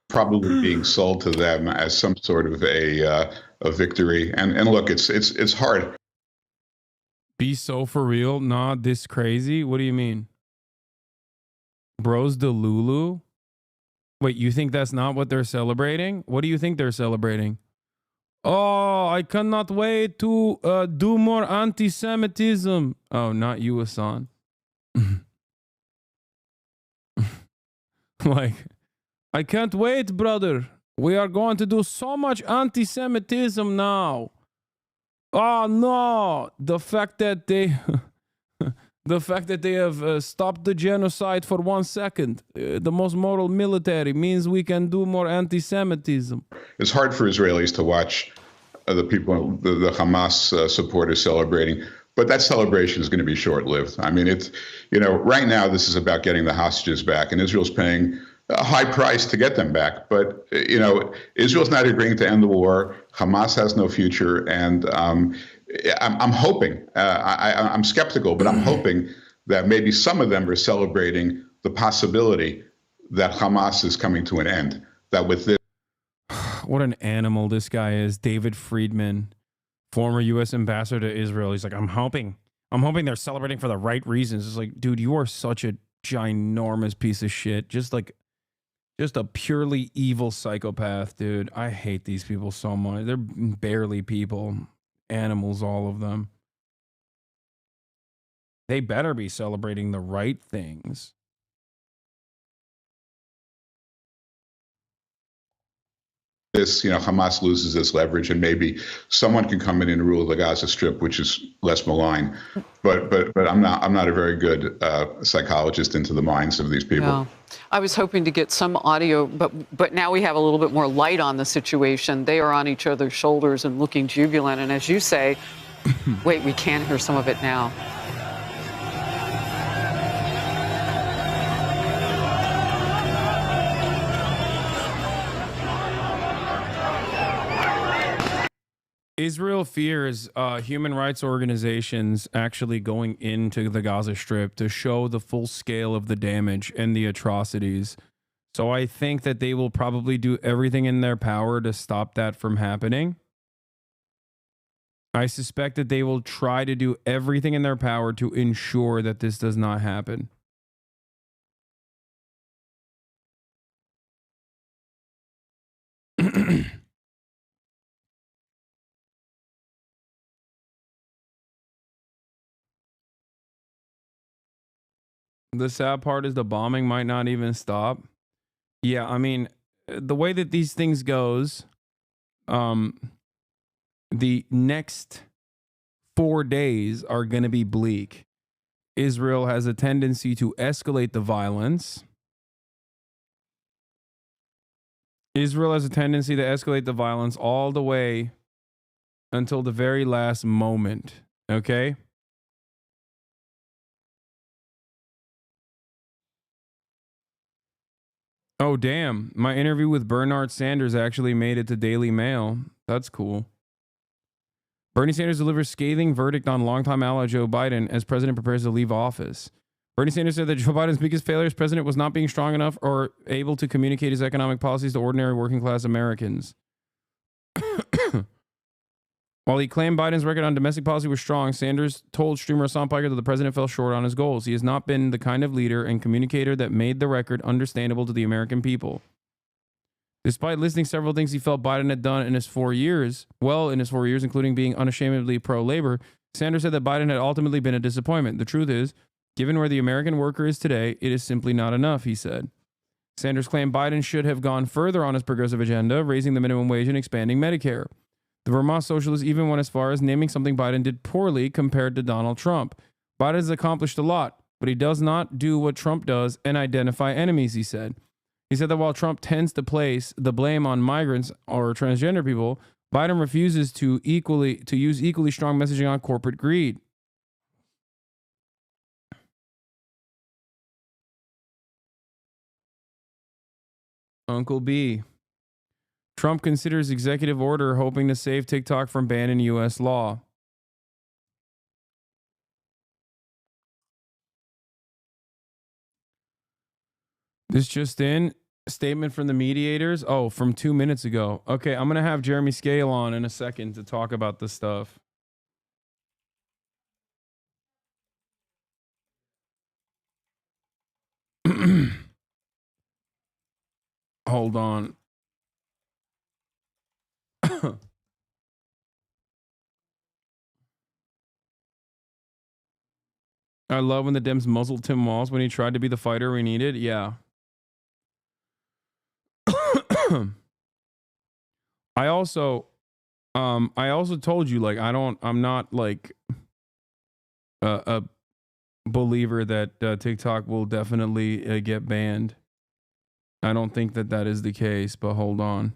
Probably being sold to them as some sort of a victory. And look, it's hard. Be so for real? Nah, this crazy? What do you mean? Bros Delulu? Wait, you think that's not what they're celebrating? What do you think they're celebrating? Oh, I cannot wait to do more anti-Semitism. Oh, not you, Hasan. Like, I can't wait, brother. We are going to do so much anti-Semitism now. Oh, no. The fact that they... The fact that they have stopped the genocide for 1 second, the most moral military, means we can do more anti-Semitism. It's hard for Israelis to watch the people, the Hamas supporters celebrating, but that celebration is going to be short-lived. I mean, right now this is about getting the hostages back, and Israel's paying a high price to get them back. But, Israel's not agreeing to end the war. Hamas has no future, and I'm hoping, I'm skeptical, but I'm hoping that maybe some of them are celebrating the possibility that Hamas is coming to an end. That with this. What an animal this guy is. David Friedman, former U.S. ambassador to Israel. He's like, I'm hoping they're celebrating for the right reasons. It's like, dude, you are such a ginormous piece of shit. Just a purely evil psychopath, dude. I hate these people so much. They're barely people. Animals, all of them. They better be celebrating the right things. This, Hamas loses its leverage, and maybe someone can come in and rule the Gaza Strip, which is less malign. But I'm not a very good psychologist into the minds of these people. Yeah. I was hoping to get some audio, but now we have a little bit more light on the situation. They are on each other's shoulders and looking jubilant. And as you say, wait, we can hear some of it now. Israel fears human rights organizations actually going into the Gaza Strip to show the full scale of the damage and the atrocities. So I think that they will probably do everything in their power to stop that from happening. I suspect that they will try to do everything in their power to ensure that this does not happen. The sad part is the bombing might not even stop. Yeah, I mean, the way that these things goes, the next 4 days are going to be bleak. Israel has a tendency to escalate the violence. Israel has a tendency to escalate the violence all the way until the very last moment. Okay? Oh, damn. My interview with Bernard Sanders actually made it to Daily Mail. That's cool. Bernie Sanders delivers scathing verdict on longtime ally Joe Biden as president prepares to leave office. Bernie Sanders said that Joe Biden's biggest failure as president was not being strong enough or able to communicate his economic policies to ordinary working class Americans. While he claimed Biden's record on domestic policy was strong, Sanders told streamer HasanPiker that the president fell short on his goals. He has not been the kind of leader and communicator that made the record understandable to the American people. Despite listing several things he felt Biden had done in his 4 years, including being unashamedly pro-labor, Sanders said that Biden had ultimately been a disappointment. The truth is, given where the American worker is today, it is simply not enough, he said. Sanders claimed Biden should have gone further on his progressive agenda, raising the minimum wage and expanding Medicare. The Vermont socialist even went as far as naming something Biden did poorly compared to Donald Trump. Biden has accomplished a lot, but he does not do what Trump does and identify enemies, he said. He said that while Trump tends to place the blame on migrants or transgender people, Biden refuses to use equally strong messaging on corporate greed. Uncle B. Trump considers executive order hoping to save TikTok from ban in U.S. law. This just in. Statement from the mediators. Oh, from 2 minutes ago. Okay, I'm going to have Jeremy Scale on in a second to talk about this stuff. Hold on. I love when the Dems muzzled Tim Walz when he tried to be the fighter we needed. Yeah. I also told you, like, I'm not like a believer that TikTok will definitely get banned. I don't think that is the case, but hold on.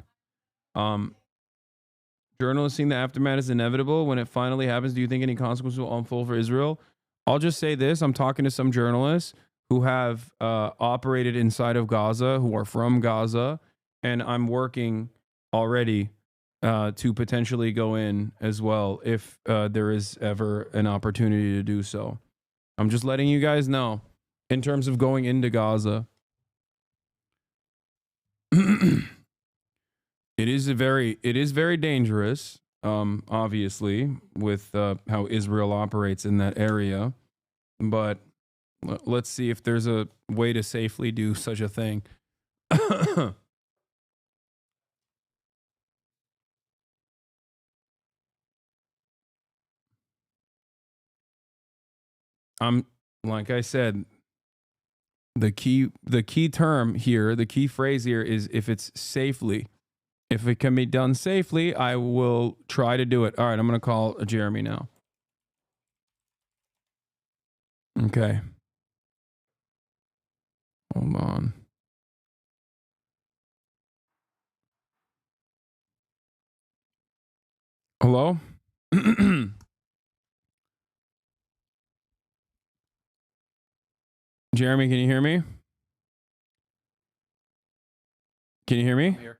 Journalists seeing the aftermath is inevitable. When it finally happens, do you think any consequences will unfold for Israel? I'll just say this. I'm talking to some journalists who have operated inside of Gaza, who are from Gaza, and I'm working already to potentially go in as well if there is ever an opportunity to do so. I'm just letting you guys know in terms of going into Gaza. It is very dangerous, obviously, with how Israel operates in that area. But let's see if there's a way to safely do such a thing. I'm like I said, the key term here, the key phrase here is if it's safely. If it can be done safely, I will try to do it. All right, I'm going to call Jeremy now. Okay. Hold on. Hello? Jeremy, can you hear me? Can you hear me? I'm here.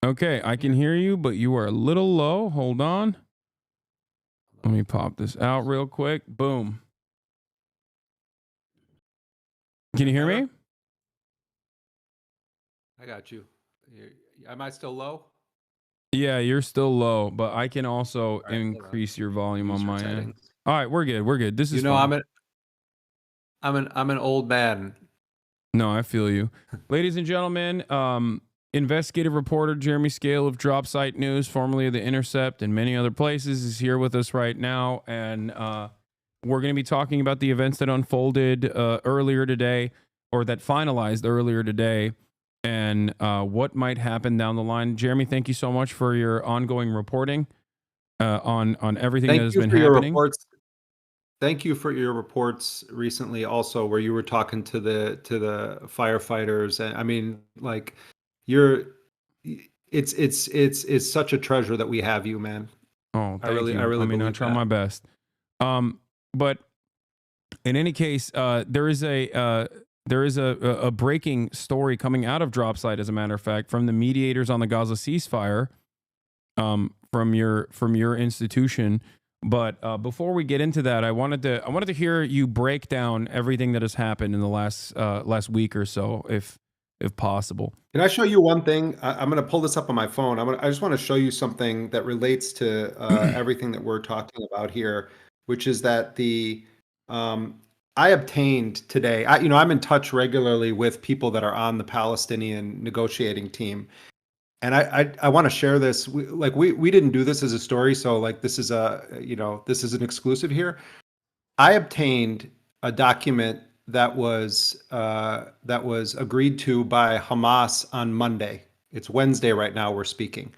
Okay, I can hear you, but you are a little low. Hold on. Let me pop this out real quick. Boom. Can you hear me? I got you. Am I still low? Yeah, you're still low, but I can also increase your volume on my end. All right, we're good. We're good. This is fine. I'm an old man. No, I feel you. Ladies and gentlemen, investigative reporter Jeremy Scale of Drop Site News, formerly of The Intercept and many other places, is here with us right now. And we're going to be talking about the events that unfolded earlier today, or that finalized earlier today, and what might happen down the line. Jeremy, thank you so much for your ongoing reporting on everything that has been happening. Thank you for your reports recently, also where you were talking to the firefighters, and I mean, like, it's such a treasure that we have you, man. Oh, thank you. I mean, I try my best. But in any case, there is a breaking story coming out of Drop Site, as a matter of fact, from the mediators on the Gaza ceasefire, from your institution. But before we get into that, I wanted to hear you break down everything that has happened in the last week or so, if possible. Can I show you one thing? I'm going to pull this up on my phone. I just want to show you something that relates to everything that we're talking about here, which is that I obtained today. I'm in touch regularly with people that are on the Palestinian negotiating team. And I want to share this. We didn't do this as a story, so like this is an exclusive here. I obtained a document that was agreed to by Hamas on Monday. It's Wednesday right now. We're speaking.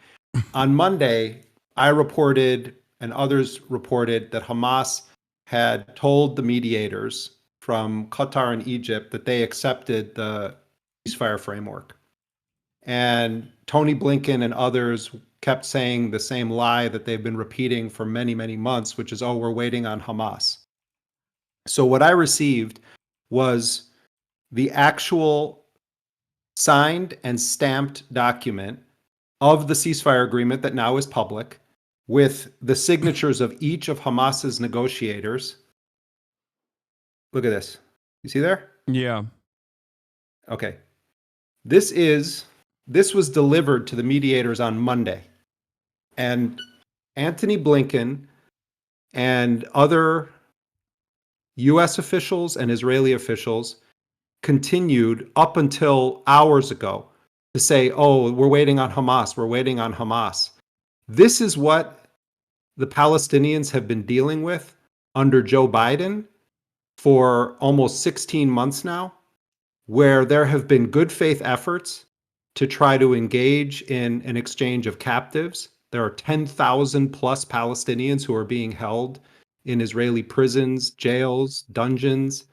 On Monday, I reported and others reported that Hamas had told the mediators from Qatar and Egypt that they accepted the ceasefire framework. And Tony Blinken and others kept saying the same lie that they've been repeating for many, many months, which is, oh, we're waiting on Hamas. So what I received was the actual signed and stamped document of the ceasefire agreement that now is public, with the signatures of each of Hamas's negotiators. Look at this. You see there? Yeah. Okay. This was delivered to the mediators on Monday. And Antony Blinken and other U.S. officials and Israeli officials continued up until hours ago to say, oh, we're waiting on Hamas, we're waiting on Hamas. This is what the Palestinians have been dealing with under Joe Biden for almost 16 months now, where there have been good faith efforts to try to engage in an exchange of captives. There are 10,000 plus Palestinians who are being held in Israeli prisons, jails, dungeons,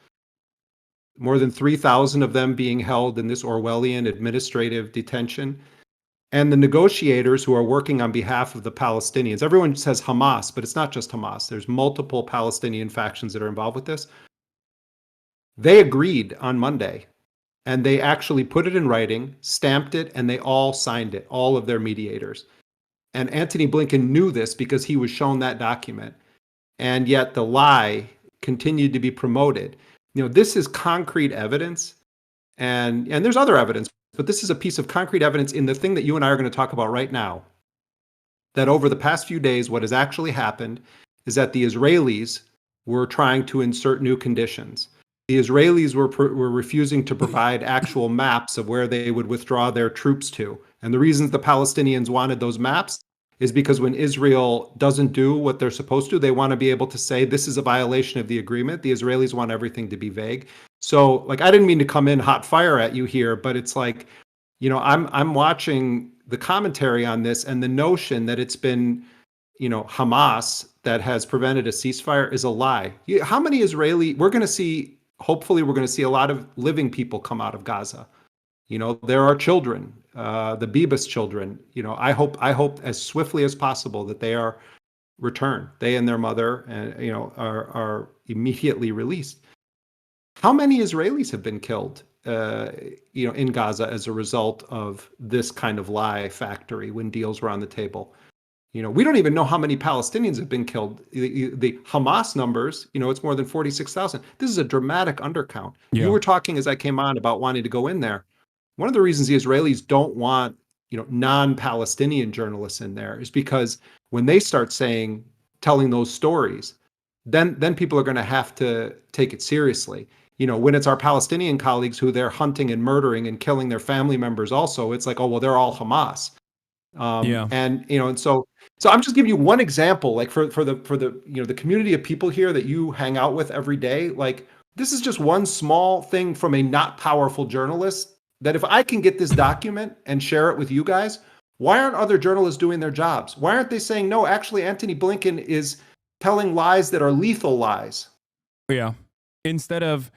more than 3,000 of them being held in this Orwellian administrative detention. And the negotiators who are working on behalf of the Palestinians, everyone says Hamas, but it's not just Hamas. There's multiple Palestinian factions that are involved with this. They agreed on Monday, and they actually put it in writing, stamped it, and they all signed it, all of their mediators. And Antony Blinken knew this because he was shown that document. And yet the lie continued to be promoted. This is concrete evidence, and there's other evidence, but this is a piece of concrete evidence in the thing that you and I are going to talk about right now, that over the past few days, what has actually happened is that the Israelis were trying to insert new conditions. The Israelis were refusing to provide actual maps of where they would withdraw their troops to. And the reasons the Palestinians wanted those maps is because when Israel doesn't do what they're supposed to, they want to be able to say this is a violation of the agreement. The Israelis want everything to be vague. So, like, I didn't mean to come in hot fire at you here, but it's like, I'm watching the commentary on this, and the notion that it's been, Hamas that has prevented a ceasefire is a lie. How many hopefully we're going to see a lot of living people come out of Gaza. There are children, the Bibas children. I hope as swiftly as possible that they are returned. They and their mother, and are immediately released. How many Israelis have been killed, in Gaza as a result of this kind of lie factory when deals were on the table? We don't even know how many Palestinians have been killed. The Hamas numbers, it's more than 46,000. This is a dramatic undercount. Yeah. You were talking as I came on about wanting to go in there. One of the reasons the Israelis don't want, non-Palestinian journalists in there is because when they start telling those stories, then people are going to have to take it seriously. When it's our Palestinian colleagues who they're hunting and murdering and killing their family members also, it's like, oh, well, they're all Hamas. And so I'm just giving you one example, like for the the community of people here that you hang out with every day. Like, this is just one small thing from a not powerful journalist that if I can get this document and share it with you guys, why aren't other journalists doing their jobs? Why aren't they saying, no, actually, Antony Blinken is telling lies that are lethal lies? Yeah. Instead of,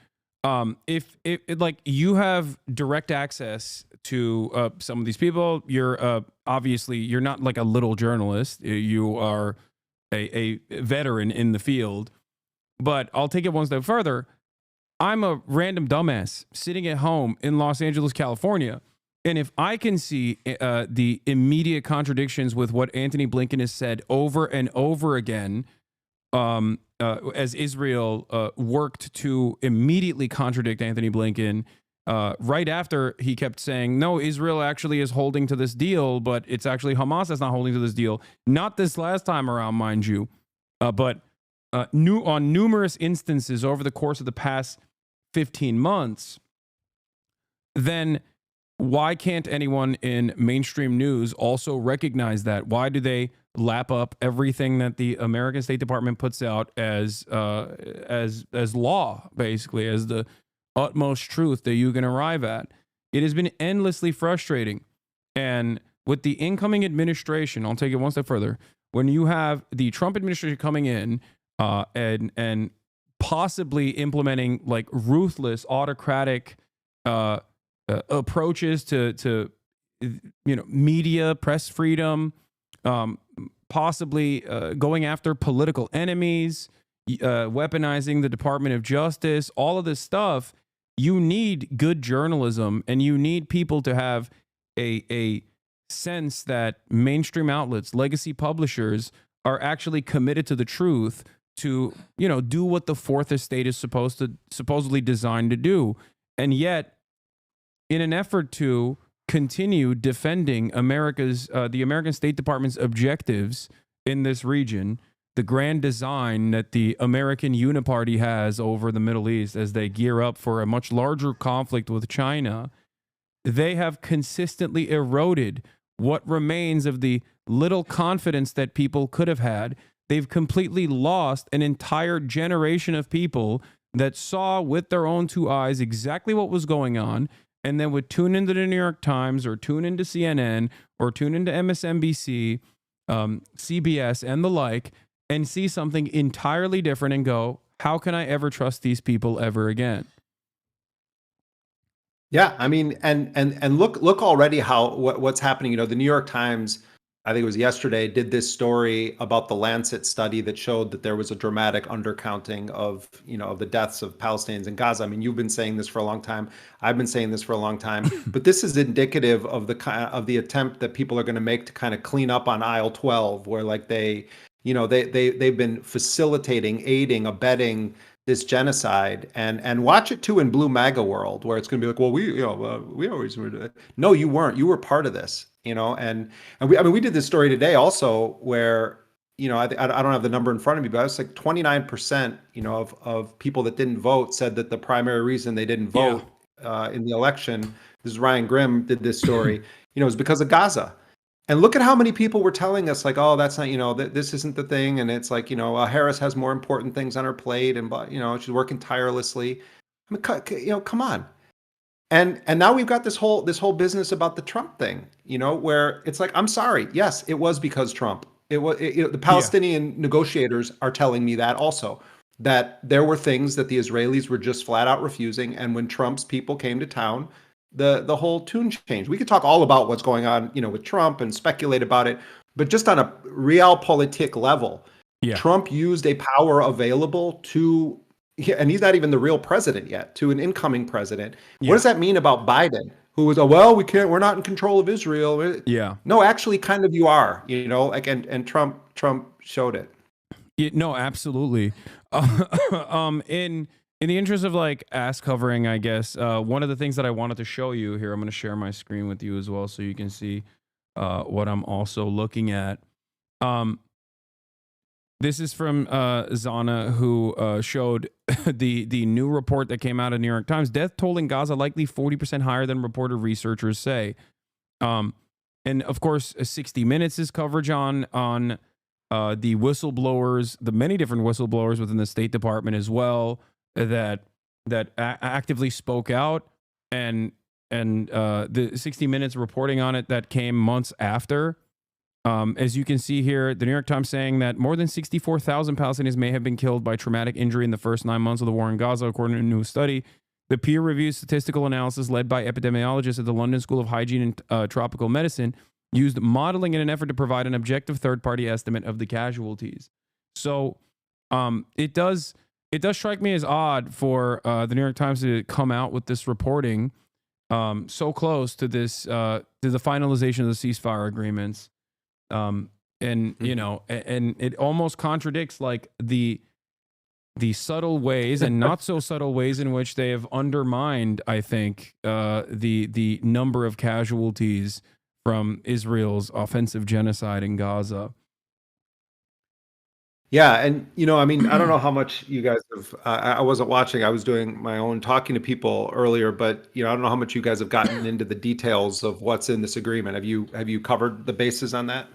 if like you have direct access to some of these people, you're obviously you're not like a little journalist. You are a veteran in the field. But I'll take it one step further. I'm a random dumbass sitting at home in Los Angeles, California. And if I can see the immediate contradictions with what Antony Blinken has said over and over again, as Israel worked to immediately contradict Antony Blinken, right after he kept saying, no, Israel actually is holding to this deal, but it's actually Hamas that's not holding to this deal. Not this last time around, mind you, but on numerous instances over the course of the past 15 months, then why can't anyone in mainstream news also recognize that? Why do they lap up everything that the American State Department puts out as law, basically, as the utmost truth that you can arrive at? It has been endlessly frustrating. And with the incoming administration, I'll take it one step further. When you have the Trump administration coming in and possibly implementing like ruthless autocratic approaches to media, press freedom, possibly going after political enemies, weaponizing the Department of Justice, all of this stuff, you need good journalism, and you need people to have a sense that mainstream outlets, legacy publishers, are actually committed to the truth, to do what the fourth estate is supposedly designed to do. And yet, in an effort to continue defending the American State Department's objectives in this region, the grand design that the American Uniparty has over the Middle East as they gear up for a much larger conflict with China, they have consistently eroded what remains of the little confidence that people could have had. They've completely lost an entire generation of people that saw with their own two eyes exactly what was going on, and then would tune into the New York Times or tune into CNN or tune into MSNBC, CBS, and the like, and see something entirely different and go, how can I ever trust these people ever again? Yeah, I mean, and look already what's happening. The New York Times, I think it was yesterday, did this story about the Lancet study that showed that there was a dramatic undercounting of the deaths of Palestinians in Gaza. I mean, you've been saying this for a long time. I've been saying this for a long time. But this is indicative of the attempt that people are going to make to kind of clean up on aisle 12, where like they've been facilitating, aiding, abetting this genocide, and watch it too in blue MAGA world, where it's going to be like, well, we always were. No, you weren't. You were part of this. And we did this story today also where, I don't have the number in front of me, but I was like 29%, of people that didn't vote said that the primary reason they didn't vote in the election, this is Ryan Grimm did this story, is because of Gaza. And look at how many people were telling us, like, oh, that's not, this isn't the thing. And it's like, Harris has more important things on her plate, and, she's working tirelessly. I mean, come on. And now we've got this whole business about the Trump thing, where it's like, I'm sorry. Yes, it was because Trump. The Palestinian negotiators are telling me that also, that there were things that the Israelis were just flat out refusing. And when Trump's people came to town, the whole tune changed. We could talk all about what's going on, with Trump and speculate about it, but just on a realpolitik level, Trump used a power available to, and he's not even the real president yet, to an incoming president. What does that mean about Biden, who was, we're not in control of Israel? Yeah. No, actually, kind of you are, and Trump showed it. No, absolutely. In the interest of like ass covering, I guess, one of the things that I wanted to show you here, I'm going to share my screen with you as well so you can see what I'm also looking at. This is from Zana, who showed the new report that came out of New York Times. Death toll in Gaza likely 40% higher than reported researchers say. And of course, 60 Minutes' coverage on the whistleblowers, the many different whistleblowers within the State Department as well, that actively spoke out, and the 60 Minutes reporting on it that came months after. As you can see here, the New York Times saying that more than 64,000 Palestinians may have been killed by traumatic injury in the first 9 months of the war in Gaza, according to a new study. The peer-reviewed statistical analysis led by epidemiologists at the London School of Hygiene and Tropical Medicine used modeling in an effort to provide an objective third-party estimate of the casualties. So it does strike me as odd for the New York Times to come out with this reporting so close to this to the finalization of the ceasefire agreements. And it almost contradicts like the subtle ways and not so subtle ways in which they have undermined, I think, the number of casualties from Israel's offensive genocide in Gaza. Yeah, and I don't know how much you guys have. I wasn't watching. I was doing my own talking to people earlier, but I don't know how much you guys have gotten into the details of what's in this agreement. Have you covered the bases on that?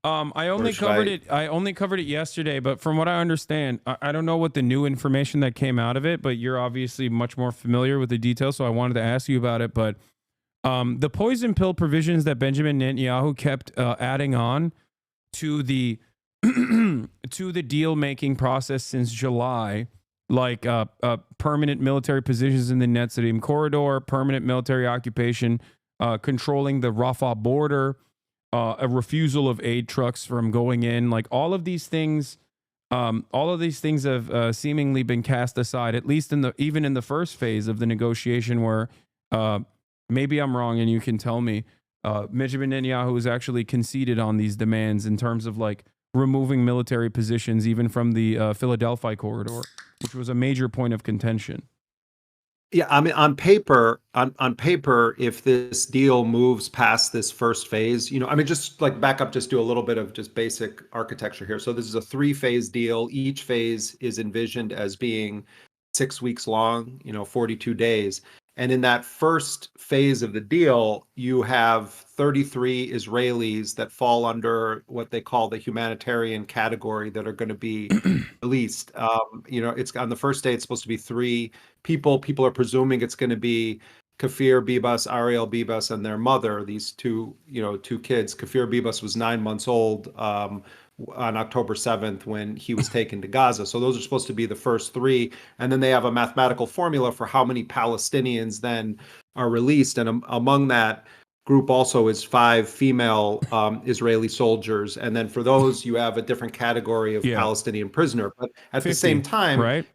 I only covered it yesterday, but from what I understand, I don't know what the new information that came out of it, but you're obviously much more familiar with the details, so I wanted to ask you about it. But the poison pill provisions that Benjamin Netanyahu kept adding on to the to the deal making process since July, like permanent military positions in the Netzarim corridor, permanent military occupation, controlling the Rafah border, a refusal of aid trucks from going in, like all of these things have seemingly been cast aside, at least even in the first phase of the negotiation, where maybe I'm wrong and you can tell me, Benjamin Netanyahu has actually conceded on these demands in terms of like removing military positions even from the Philadelphia corridor, which was a major point of contention. Yeah, I mean, on paper, if this deal moves past this first phase, just like back up, just do a little bit of just basic architecture here. So this is a 3-phase deal. Each phase is envisioned as being 6 weeks long, 42 days. And in that first phase of the deal, you have 33 Israelis that fall under what they call the humanitarian category that are going to be released. It's on the first day, it's supposed to be 3 people. People are presuming it's going to be Kafir Bibas, Ariel Bibas, and their mother, these two kids. Kafir Bibas was 9 months old on October 7th when he was taken to Gaza. So those are supposed to be the first 3. And then they have a mathematical formula for how many Palestinians then are released. And among that group also is 5 female Israeli soldiers. And then for those, you have a different category of Palestinian prisoner. But at 50, the same time, right?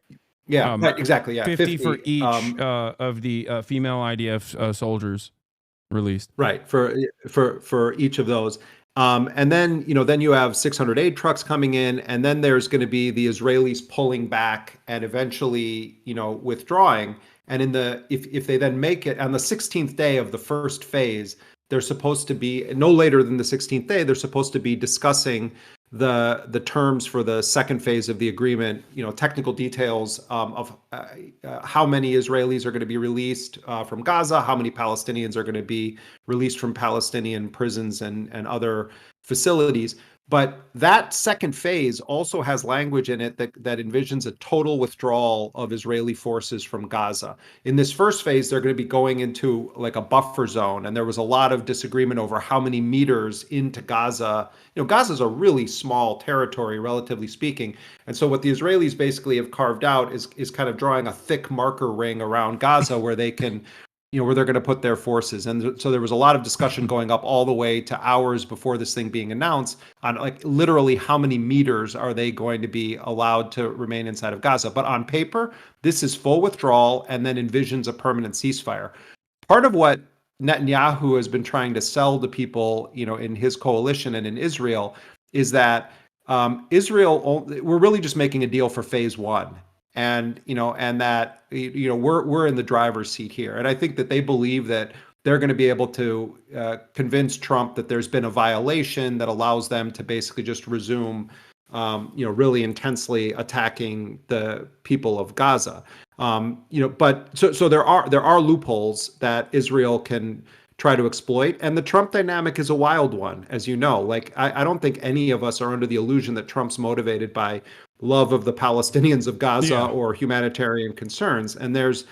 Yeah, right, exactly. Yeah, 50 for each of the female IDF soldiers released. Right, for each of those. And then you have 600 aid trucks coming in, and then there's going to be the Israelis pulling back and eventually, withdrawing. And if they then make it on the 16th day of the first phase, they're supposed to be no later than the 16th day. They're supposed to be discussing the terms for the second phase of the agreement, technical details of how many Israelis are going to be released from Gaza, how many Palestinians are going to be released from Palestinian prisons and other facilities. But that second phase also has language in it that envisions a total withdrawal of Israeli forces from Gaza. In this first phase, they're going to be going into like a buffer zone, and there was a lot of disagreement over how many meters into Gaza. Gaza is a really small territory, relatively speaking, and so what the Israelis basically have carved out is kind of drawing a thick marker ring around Gaza where they can where they're going to put their forces. And so there was a lot of discussion going up all the way to hours before this thing being announced on like literally how many meters are they going to be allowed to remain inside of Gaza. But on paper, this is full withdrawal and then envisions a permanent ceasefire. Part of what Netanyahu has been trying to sell to people, in his coalition and in Israel is that we're really just making a deal for phase one. And that we're in the driver's seat here, and I think that they believe that they're going to be able to convince Trump that there's been a violation that allows them to basically just resume, really intensely attacking the people of Gaza. But so there are loopholes that Israel can try to exploit, and the Trump dynamic is a wild one, as you know. Like I don't think any of us are under the illusion that Trump's motivated by love of the Palestinians of Gaza or humanitarian concerns. And there's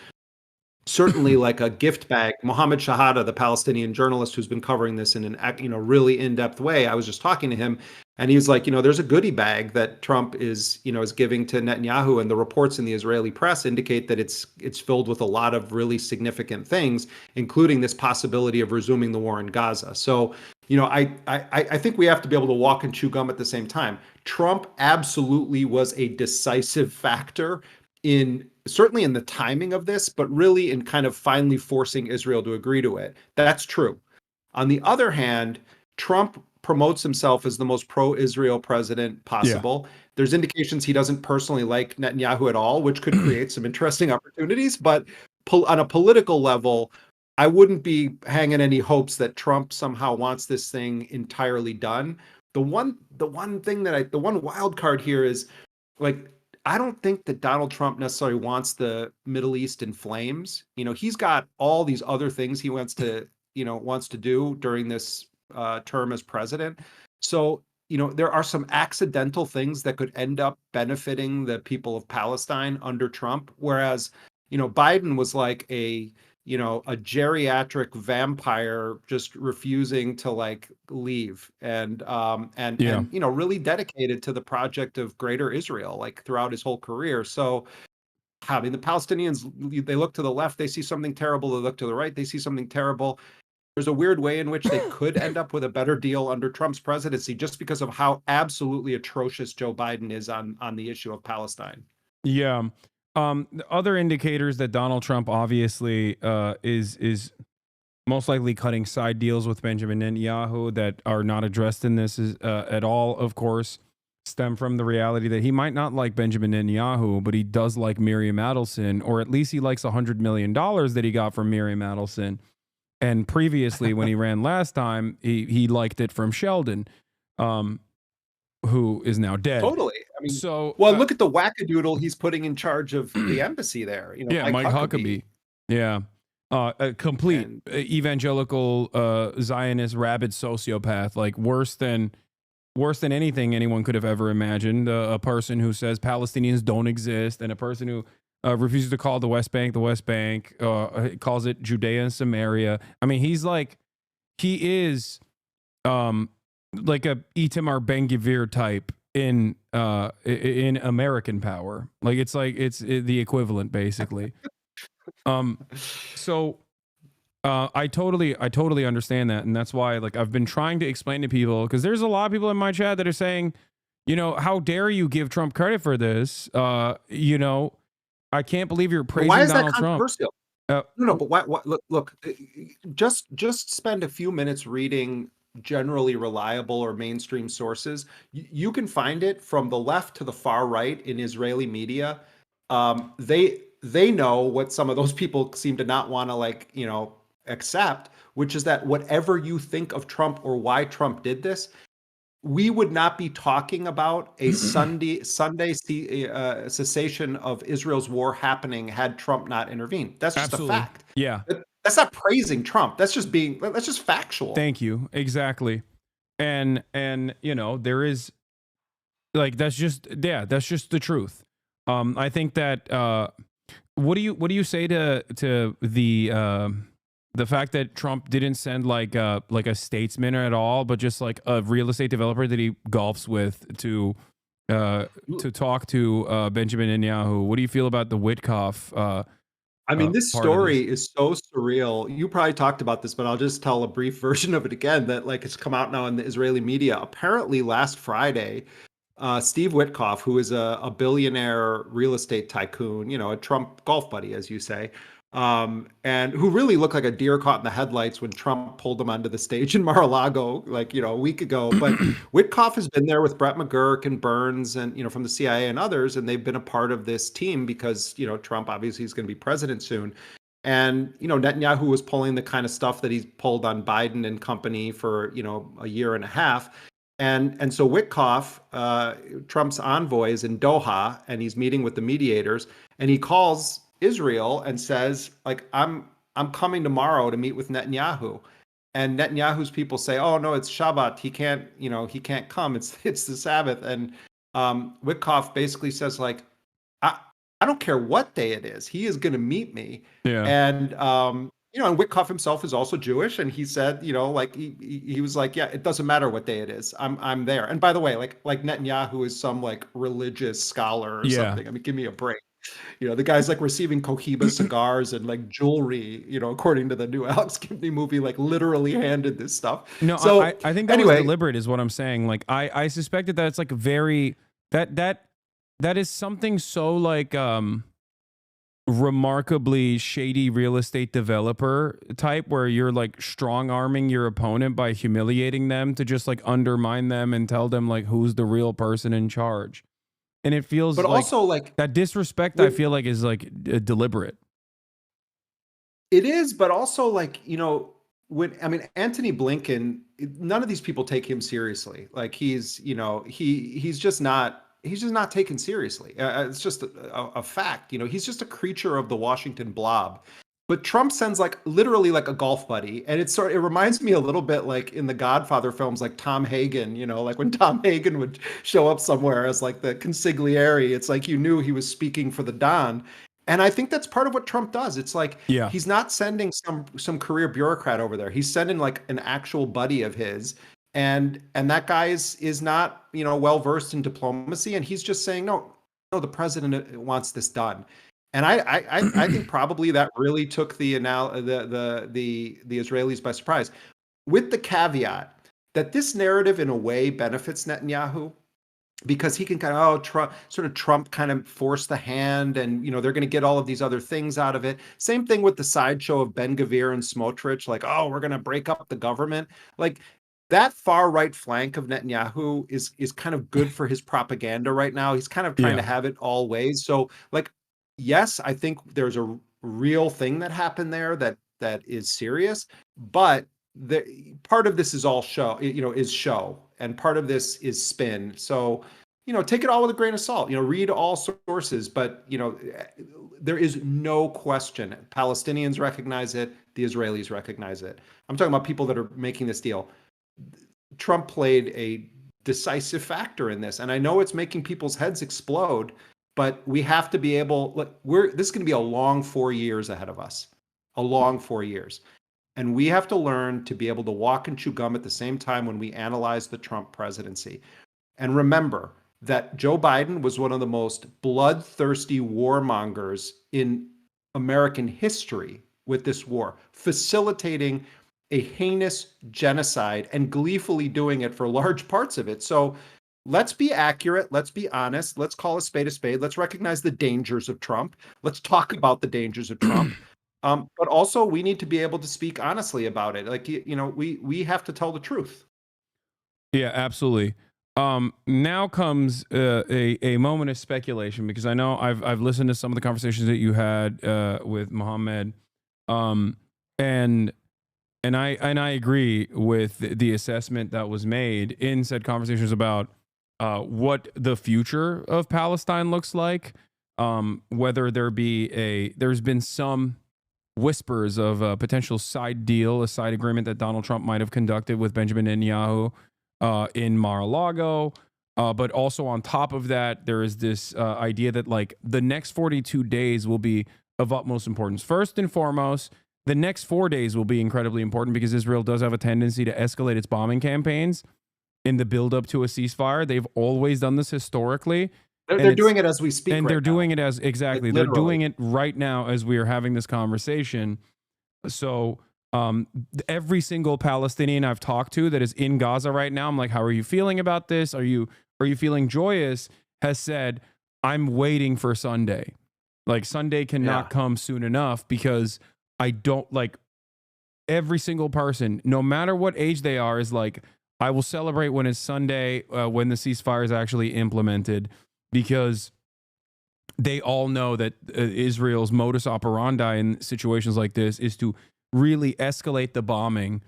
certainly like a gift bag. Mohammed Shahada, the Palestinian journalist who's been covering this in an really in-depth way, I was just talking to him, and he was like, there's a goodie bag that Trump is giving to Netanyahu, and the reports in the Israeli press indicate that it's filled with a lot of really significant things, including this possibility of resuming the war in Gaza. So, I think we have to be able to walk and chew gum at the same time. Trump absolutely was a decisive factor certainly in the timing of this, but really in kind of finally forcing Israel to agree to it. That's true. On the other hand, Trump promotes himself as the most pro-Israel president possible. Yeah. There's indications he doesn't personally like Netanyahu at all, which could create some interesting opportunities. But on a political level, I wouldn't be hanging any hopes that Trump somehow wants this thing entirely done. The one wild card here is, like, I don't think that Donald Trump necessarily wants the Middle East in flames. He's got all these other things he wants to do during this term as president. So, there are some accidental things that could end up benefiting the people of Palestine under Trump. Whereas, Biden was like a geriatric vampire just refusing to like leave and really dedicated to the project of Greater Israel, like throughout his whole career. So, I mean, the Palestinians, they look to the left, they see something terrible. They look to the right, they see something terrible. There's a weird way in which they could end up with a better deal under Trump's presidency, just because of how absolutely atrocious Joe Biden is on the issue of Palestine. Yeah. The other indicators that Donald Trump obviously is most likely cutting side deals with Benjamin Netanyahu that are not addressed in this at all, of course, stem from the reality that he might not like Benjamin Netanyahu, but he does like Miriam Adelson, or at least he likes $100 million that he got from Miriam Adelson. And previously, when he ran last time, he liked it from Sheldon, who is now dead. Totally. I mean, look at the wackadoodle he's putting in charge of the embassy there. Mike Huckabee. Yeah. A complete evangelical Zionist rabid sociopath, like worse than anything anyone could have ever imagined. A person who says Palestinians don't exist, and a person who refuses to call the West Bank, calls it Judea and Samaria. I mean, he is like a Itamar Ben-Gvir type in American Power. Like it's the equivalent, basically. So I totally understand that, and that's why, like, I've been trying to explain to people, because there's a lot of people in my chat that are saying, how dare you give Trump credit for this? I can't believe you're praising Donald Trump. Why is that controversial? No, but why, look, just spend a few minutes reading generally reliable or mainstream sources. You can find it from the left to the far right in Israeli media. They know what some of those people seem to not want to accept, which is that whatever you think of Trump or why Trump did this, we would not be talking about a Sunday cessation of Israel's war happening had Trump not intervened. That's just Absolutely. a fact. Yeah. That's not praising Trump. That's just factual. Thank you. Exactly. And you know, there is like that's just the truth. I think that what do you say to the fact that Trump didn't send like a statesman at all, but just like a real estate developer that he golfs with to talk to Benjamin Netanyahu? What do you feel about the Witkoff? I mean, this story is so surreal. You probably talked about this, but I'll just tell a brief version of it again that like it's come out now in the Israeli media. Apparently last Friday, Steve Witkoff, who is a billionaire real estate tycoon, you know, a Trump golf buddy, as you say, and who really looked like a deer caught in the headlights when Trump pulled him onto the stage in Mar-a-Lago, like, you know, a week ago. But Witkoff has been there with Brett McGurk and Burns and, you know, from the CIA and others, and they've been a part of this team because, you know, Trump obviously is going to be president soon. And, you know, Netanyahu was pulling the kind of stuff that he's pulled on Biden and company for, you know, a year and a half. And so Witkoff, Trump's envoy, is in Doha, and he's meeting with the mediators, and he calls Israel and says, like, I'm coming tomorrow to meet with Netanyahu. And Netanyahu's people say, oh no, it's Shabbat. He can't come. It's the Sabbath. And Witkoff basically says, like, I don't care what day it is. He is going to meet me. Yeah. And you know, and Witkoff himself is also Jewish, and he said, you know, like he was like, yeah, it doesn't matter what day it is. I'm there. And by the way, like Netanyahu is some like religious scholar or something. I mean, give me a break. You know, the guy's like receiving Cohiba cigars and like jewelry, you know, according to the new Alex Gibney movie, like literally handed this stuff. No, so I think that was deliberate is what I'm saying. Like I suspected that it's like very that is something so like remarkably shady real estate developer type where you're like strong arming your opponent by humiliating them to just like undermine them and tell them like who's the real person in charge. And it feels but like also like that disrespect I feel like is like deliberate. It is, but also like, you know, Antony Blinken, none of these people take him seriously. Like he's, you know, he's just not taken seriously. It's just a fact. You know, he's just a creature of the Washington blob. But Trump sends like literally like a golf buddy, and it reminds me a little bit like in the Godfather films, like Tom Hagen. You know, like when Tom Hagen would show up somewhere as like the consigliere, it's like you knew he was speaking for the Don. And I think that's part of what Trump does. It's like he's not sending some career bureaucrat over there. He's sending like an actual buddy of his. And that guy is not, you know, well versed in diplomacy, and he's just saying no, the president wants this done. And I think probably that really took the Israelis by surprise, with the caveat that this narrative in a way benefits Netanyahu because he can kind of Trump kind of force the hand, and you know they're going to get all of these other things out of it. Same thing with the sideshow of Ben Gvir and Smotrich, like, oh, we're going to break up the government, like. That far right flank of Netanyahu is kind of good for his propaganda right now. He's kind of trying to have it all ways. So, like, yes, I think there's a real thing that happened there that is serious, but the part of this is all show, you know, is show, and part of this is spin. So, you know, take it all with a grain of salt. You know, read all sources, but you know, there is no question. Palestinians recognize it. The Israelis recognize it. I'm talking about people that are making this deal. Trump played a decisive factor in this, and I know it's making people's heads explode, but we have to be able. This is going to be a long 4 years ahead of us, a long 4 years, and we have to learn to be able to walk and chew gum at the same time when we analyze the Trump presidency. And remember that Joe Biden was one of the most bloodthirsty warmongers in American history with this war, facilitating a heinous genocide and gleefully doing it for large parts of it. So let's be accurate. Let's be honest. Let's call a spade a spade. Let's recognize the dangers of Trump. Let's talk about the dangers of Trump. But also we need to be able to speak honestly about it. Like, you know, we have to tell the truth. Yeah, absolutely. Now comes a moment of speculation, because I know I've listened to some of the conversations that you had with Mohammed, and And I agree with the assessment that was made in said conversations about what the future of Palestine looks like. Whether there's been some whispers of a potential side deal, a side agreement that Donald Trump might have conducted with Benjamin Netanyahu in Mar-a-Lago. But also on top of that, there is this idea that like the next 42 days will be of utmost importance. First and foremost, the next 4 days will be incredibly important because Israel does have a tendency to escalate its bombing campaigns in the buildup to a ceasefire. They've always done this historically. They're doing it as we speak. And right they're now. doing it as exactly. Like, they're literally. doing it right now as we are having this conversation. So every single Palestinian I've talked to that is in Gaza right now, I'm like, how are you feeling about this? Are you feeling joyous? Has said, I'm waiting for Sunday. Like Sunday cannot come soon enough because I don't like every single person, no matter what age they are, is like, I will celebrate when it's Sunday, when the ceasefire is actually implemented, because they all know that Israel's modus operandi in situations like this is to really escalate the bombing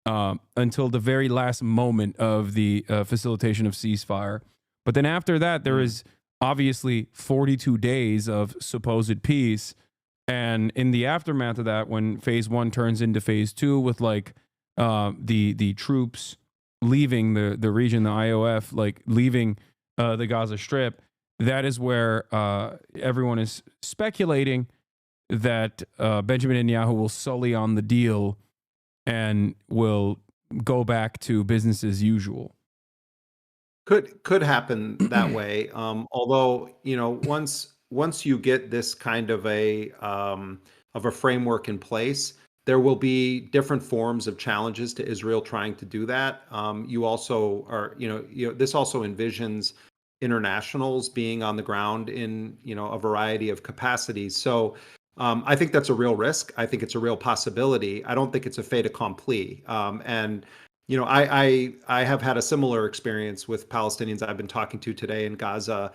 until the very last moment of the facilitation of ceasefire. But then after that, there is obviously 42 days of supposed peace. And in the aftermath of that, when phase 1 turns into phase 2 with like the troops leaving the region, the IOF, like leaving the Gaza Strip, that is where everyone is speculating that Benjamin Netanyahu will sully on the deal and will go back to business as usual. Could happen that way. Although, you know, once you get this kind of a framework in place, there will be different forms of challenges to Israel trying to do that. You also are, this also envisions internationals being on the ground in, a variety of capacities. So I think that's a real risk. I think it's a real possibility. I don't think it's a fait accompli. And I have had a similar experience with Palestinians I've been talking to today in Gaza.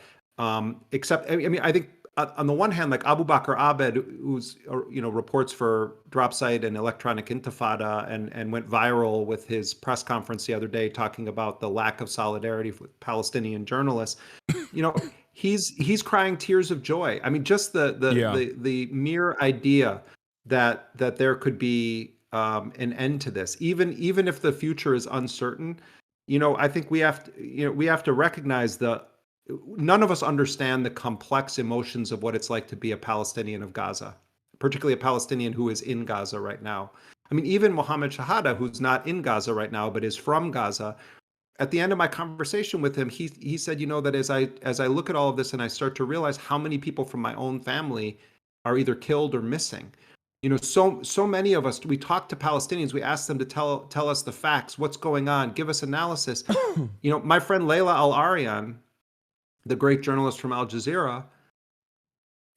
Except, I mean, I think on the one hand, like Abu Bakr Abed, who's reports for Dropsite and Electronic Intifada, and went viral with his press conference the other day talking about the lack of solidarity with Palestinian journalists. He's crying tears of joy. I mean, just the mere idea that there could be an end to this, even if the future is uncertain. I think we have to recognize none of us understand the complex emotions of what it's like to be a Palestinian of Gaza, particularly a Palestinian who is in Gaza right now. I mean, even Mohammed Shahada, who's not in Gaza right now, but is from Gaza, at the end of my conversation with him, he said, that as I look at all of this and I start to realize how many people from my own family are either killed or missing. So many of us, we talk to Palestinians, we ask them to tell us the facts, what's going on, give us analysis. My friend Layla Al-Arian, the great journalist from Al Jazeera,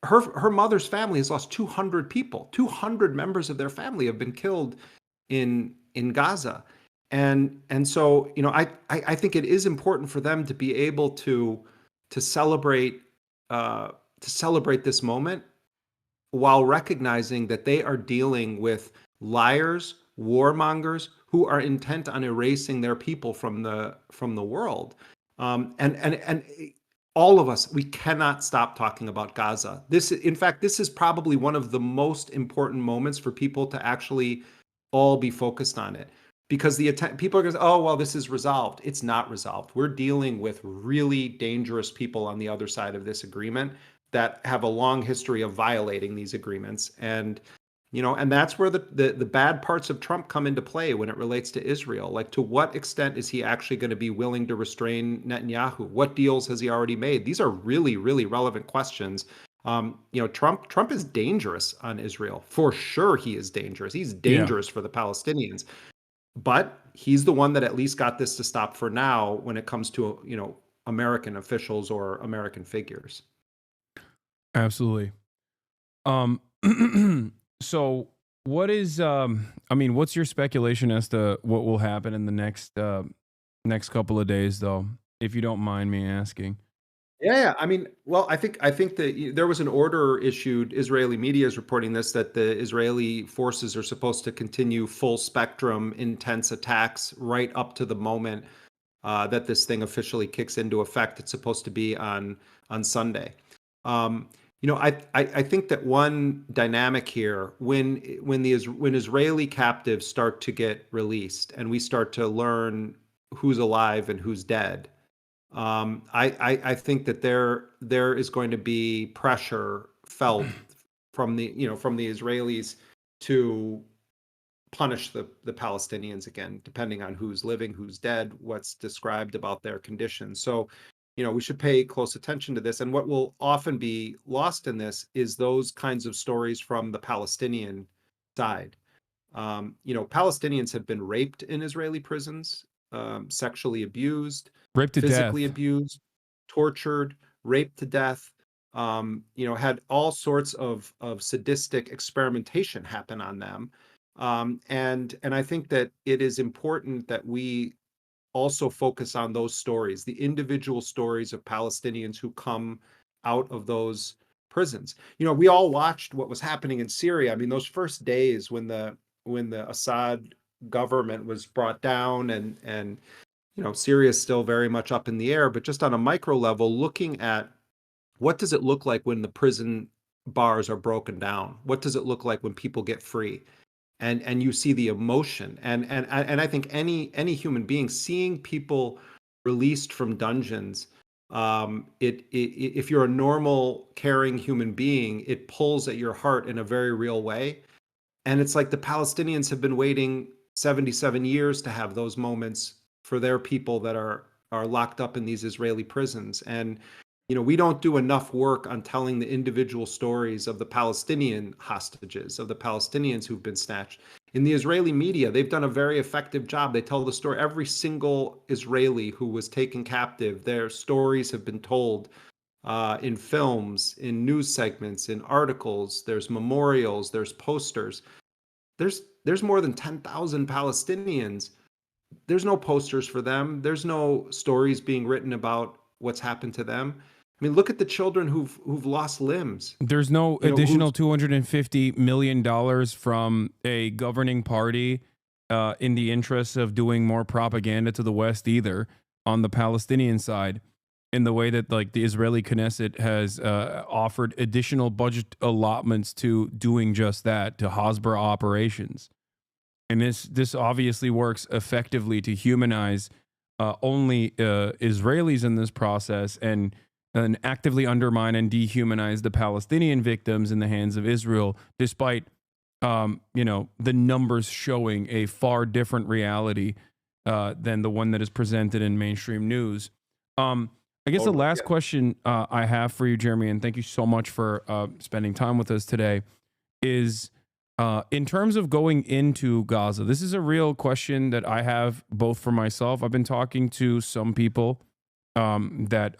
her mother's family has lost 200 people. 200 members of their family have been killed in Gaza. And so, I think it is important for them to be able to celebrate this moment while recognizing that they are dealing with liars, warmongers who are intent on erasing their people from the world. And all of us, we cannot stop talking about Gaza. In fact, this is probably one of the most important moments for people to actually all be focused on it, because people are going to say, oh, well, this is resolved. It's not resolved. We're dealing with really dangerous people on the other side of this agreement that have a long history of violating these agreements. And and that's where the bad parts of Trump come into play when it relates to Israel. Like, to what extent is he actually going to be willing to restrain Netanyahu? What deals has he already made? These are really, really relevant questions. Trump is dangerous on Israel. For sure, he is dangerous. He's dangerous for the Palestinians. But he's the one that at least got this to stop for now when it comes to, American officials or American figures. Absolutely. So what is what's your speculation as to what will happen in the next couple of days, though, if you don't mind me asking? Yeah, I mean, well, I think that there was an order issued. Israeli media is reporting this, that the Israeli forces are supposed to continue full spectrum intense attacks right up to the moment that this thing officially kicks into effect. It's supposed to be on Sunday. Um, I think that one dynamic here, when Israeli captives start to get released and we start to learn who's alive and who's dead, I think that there is going to be pressure felt from the Israelis to punish the Palestinians again, depending on who's living, who's dead, what's described about their conditions. So, we should pay close attention to this. And what will often be lost in this is those kinds of stories from the Palestinian side. Palestinians have been raped in Israeli prisons, sexually abused, Raped to physically death. abused, tortured, raped to death. Had all sorts of sadistic experimentation happen on them. And I think that it is important that we also focus on those stories, the individual stories of Palestinians who come out of those prisons. We all watched what was happening in Syria. I mean, those first days when the Assad government was brought down, and Syria is still very much up in the air, but just on a micro level, looking at what does it look like when the prison bars are broken down? What does it look like when people get free? And you see the emotion, and I think any human being seeing people released from dungeons, if you're a normal caring human being, it pulls at your heart in a very real way. And it's like the Palestinians have been waiting 77 years to have those moments for their people that are locked up in these Israeli prisons. And we don't do enough work on telling the individual stories of the Palestinian hostages, of the Palestinians who've been snatched. In the Israeli media, they've done a very effective job. They tell the story. Every single Israeli who was taken captive, their stories have been told in films, in news segments, in articles. There's memorials, there's posters. There's more than 10,000 Palestinians. There's no posters for them. There's no stories being written about what's happened to them. I mean, look at the children who've lost limbs. There's no additional $250 million from a governing party in the interest of doing more propaganda to the West either on the Palestinian side, in the way that like the Israeli Knesset has offered additional budget allotments to doing just that, to Hasbara operations. And this obviously works effectively to humanize only Israelis in this process, and actively undermine and dehumanize the Palestinian victims in the hands of Israel, despite the numbers showing a far different reality than the one that is presented in mainstream news. I guess the last question I have for you, Jeremy, and thank you so much for spending time with us today, is in terms of going into Gaza. This is a real question that I have both for myself. I've been talking to some people that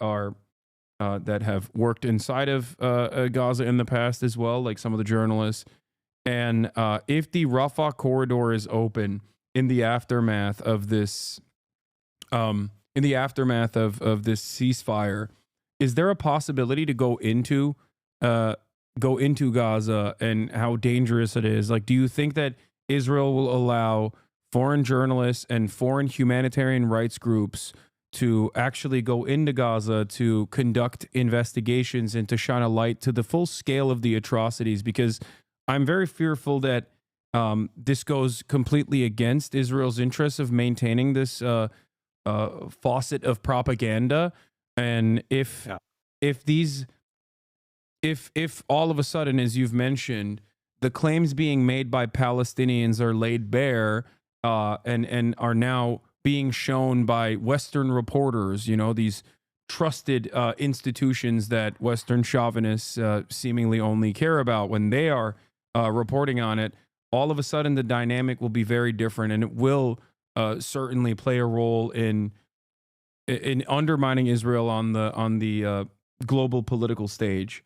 have worked inside of Gaza in the past as well, like some of the journalists. And if the Rafah corridor is open in the aftermath of this, of this ceasefire, is there a possibility to go into Gaza, and how dangerous it is? Like, do you think that Israel will allow foreign journalists and foreign humanitarian rights groups to actually go into Gaza to conduct investigations and to shine a light to the full scale of the atrocities? Because I'm very fearful that this goes completely against Israel's interests of maintaining this faucet of propaganda. And if all of a sudden, as you've mentioned, the claims being made by Palestinians are laid bare and are now being shown by Western reporters, these trusted institutions that Western chauvinists seemingly only care about when they are reporting on it, all of a sudden the dynamic will be very different, and it will certainly play a role in undermining Israel on the global political stage.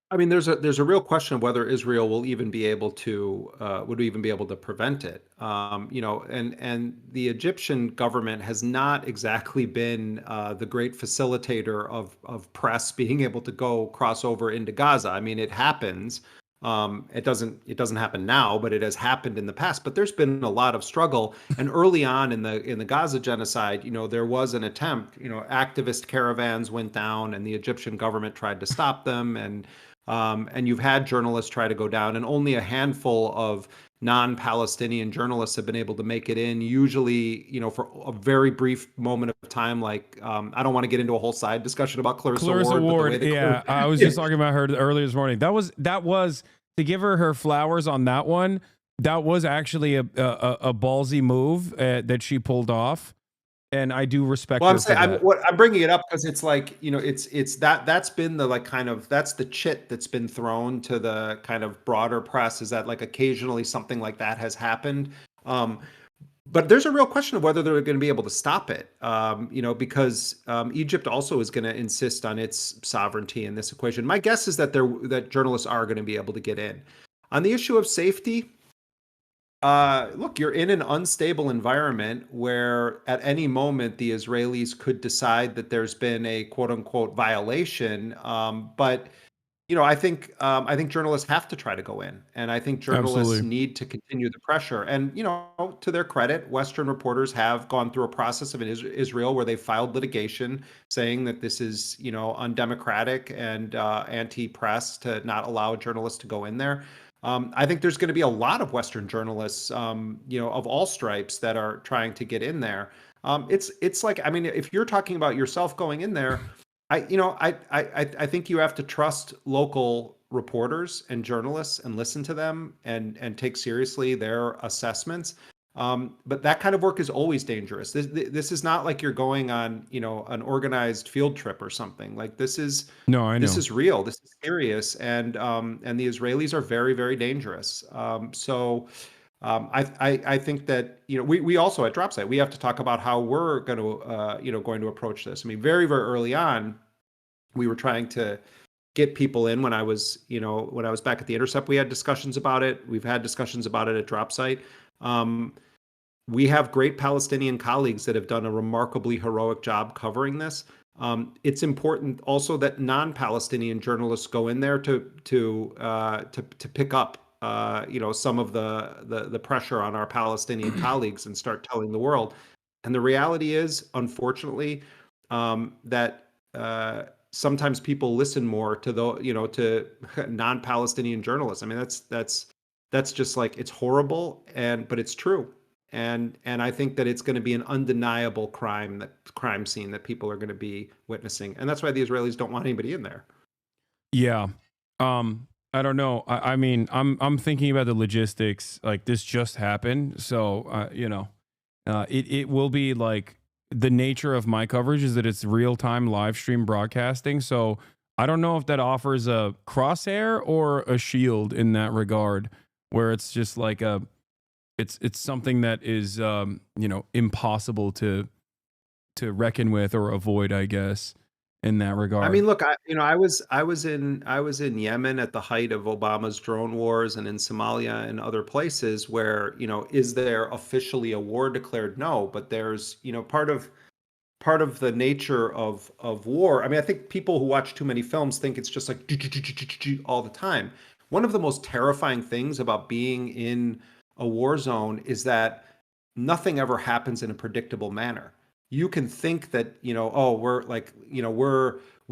I mean, there's a real question of whether Israel will even be able to would even be able to prevent it. And the Egyptian government has not exactly been the great facilitator of press being able to go cross over into Gaza. I mean, it happens. It doesn't happen now, but it has happened in the past. But there's been a lot of struggle, and early on in the Gaza genocide, there was an attempt. Activist caravans went down, and the Egyptian government tried to stop them, and you've had journalists try to go down, and only a handful of non-Palestinian journalists have been able to make it in, usually, for a very brief moment of time. Like, I don't want to get into a whole side discussion about Clarissa Ward. Yeah, I was just talking about her earlier this morning. That was to give her flowers on that one. That was actually a ballsy move that she pulled off. And I do respect her for that. I'm bringing it up because it's like, that's been the that's the chit that's been thrown to the kind of broader press, is that like occasionally something like that has happened. But there's a real question of whether they're going to be able to stop it, because Egypt also is going to insist on its sovereignty in this equation. My guess is that that journalists are going to be able to get in. On the issue of safety, look, you're in an unstable environment where at any moment the Israelis could decide that there's been a quote unquote violation. But I think journalists have to try to go in, and I think journalists need to continue the pressure. And to their credit, Western reporters have gone through a process of Israel where they filed litigation saying that this is undemocratic and anti-press to not allow journalists to go in there. I think there's going to be a lot of Western journalists, of all stripes, that are trying to get in there. It's like, I mean, if you're talking about yourself going in there, I think you have to trust local reporters and journalists and listen to them and take seriously their assessments. But that kind of work is always dangerous. This is not like you're going on, an organized field trip or something. Like, this is this is real. This is serious, and the Israelis are very, very dangerous. I think that we also at Dropsite, we have to talk about how we're going to approach this. I mean, very, very early on, we were trying to get people in. When I was back at The Intercept, we had discussions about it. We've had discussions about it at Dropsite. We have great Palestinian colleagues that have done a remarkably heroic job covering this. It's important also that non-Palestinian journalists go in there to pick up some of the pressure on our Palestinian colleagues and start telling the world. And the reality is, unfortunately, that sometimes people listen more to to non-Palestinian journalists. I mean, that's just like, it's horrible, but it's true. And I think that it's going to be an undeniable crime scene that people are going to be witnessing, and that's why the Israelis don't want anybody in there. Yeah, I don't know. I mean, I'm thinking about the logistics. Like, this just happened, so it will be like, the nature of my coverage is that it's real time live stream broadcasting. So I don't know if that offers a crosshair or a shield in that regard, where it's just like it's something that is impossible to reckon with or avoid, I guess, in that regard. I mean, look, I was in Yemen at the height of Obama's drone wars, and in Somalia and other places where, is there officially a war declared? No, but there's, part of the nature of war. I mean, I think people who watch too many films think it's just like all the time. One of the most terrifying things about being in a war zone is that nothing ever happens in a predictable manner. You can think that, we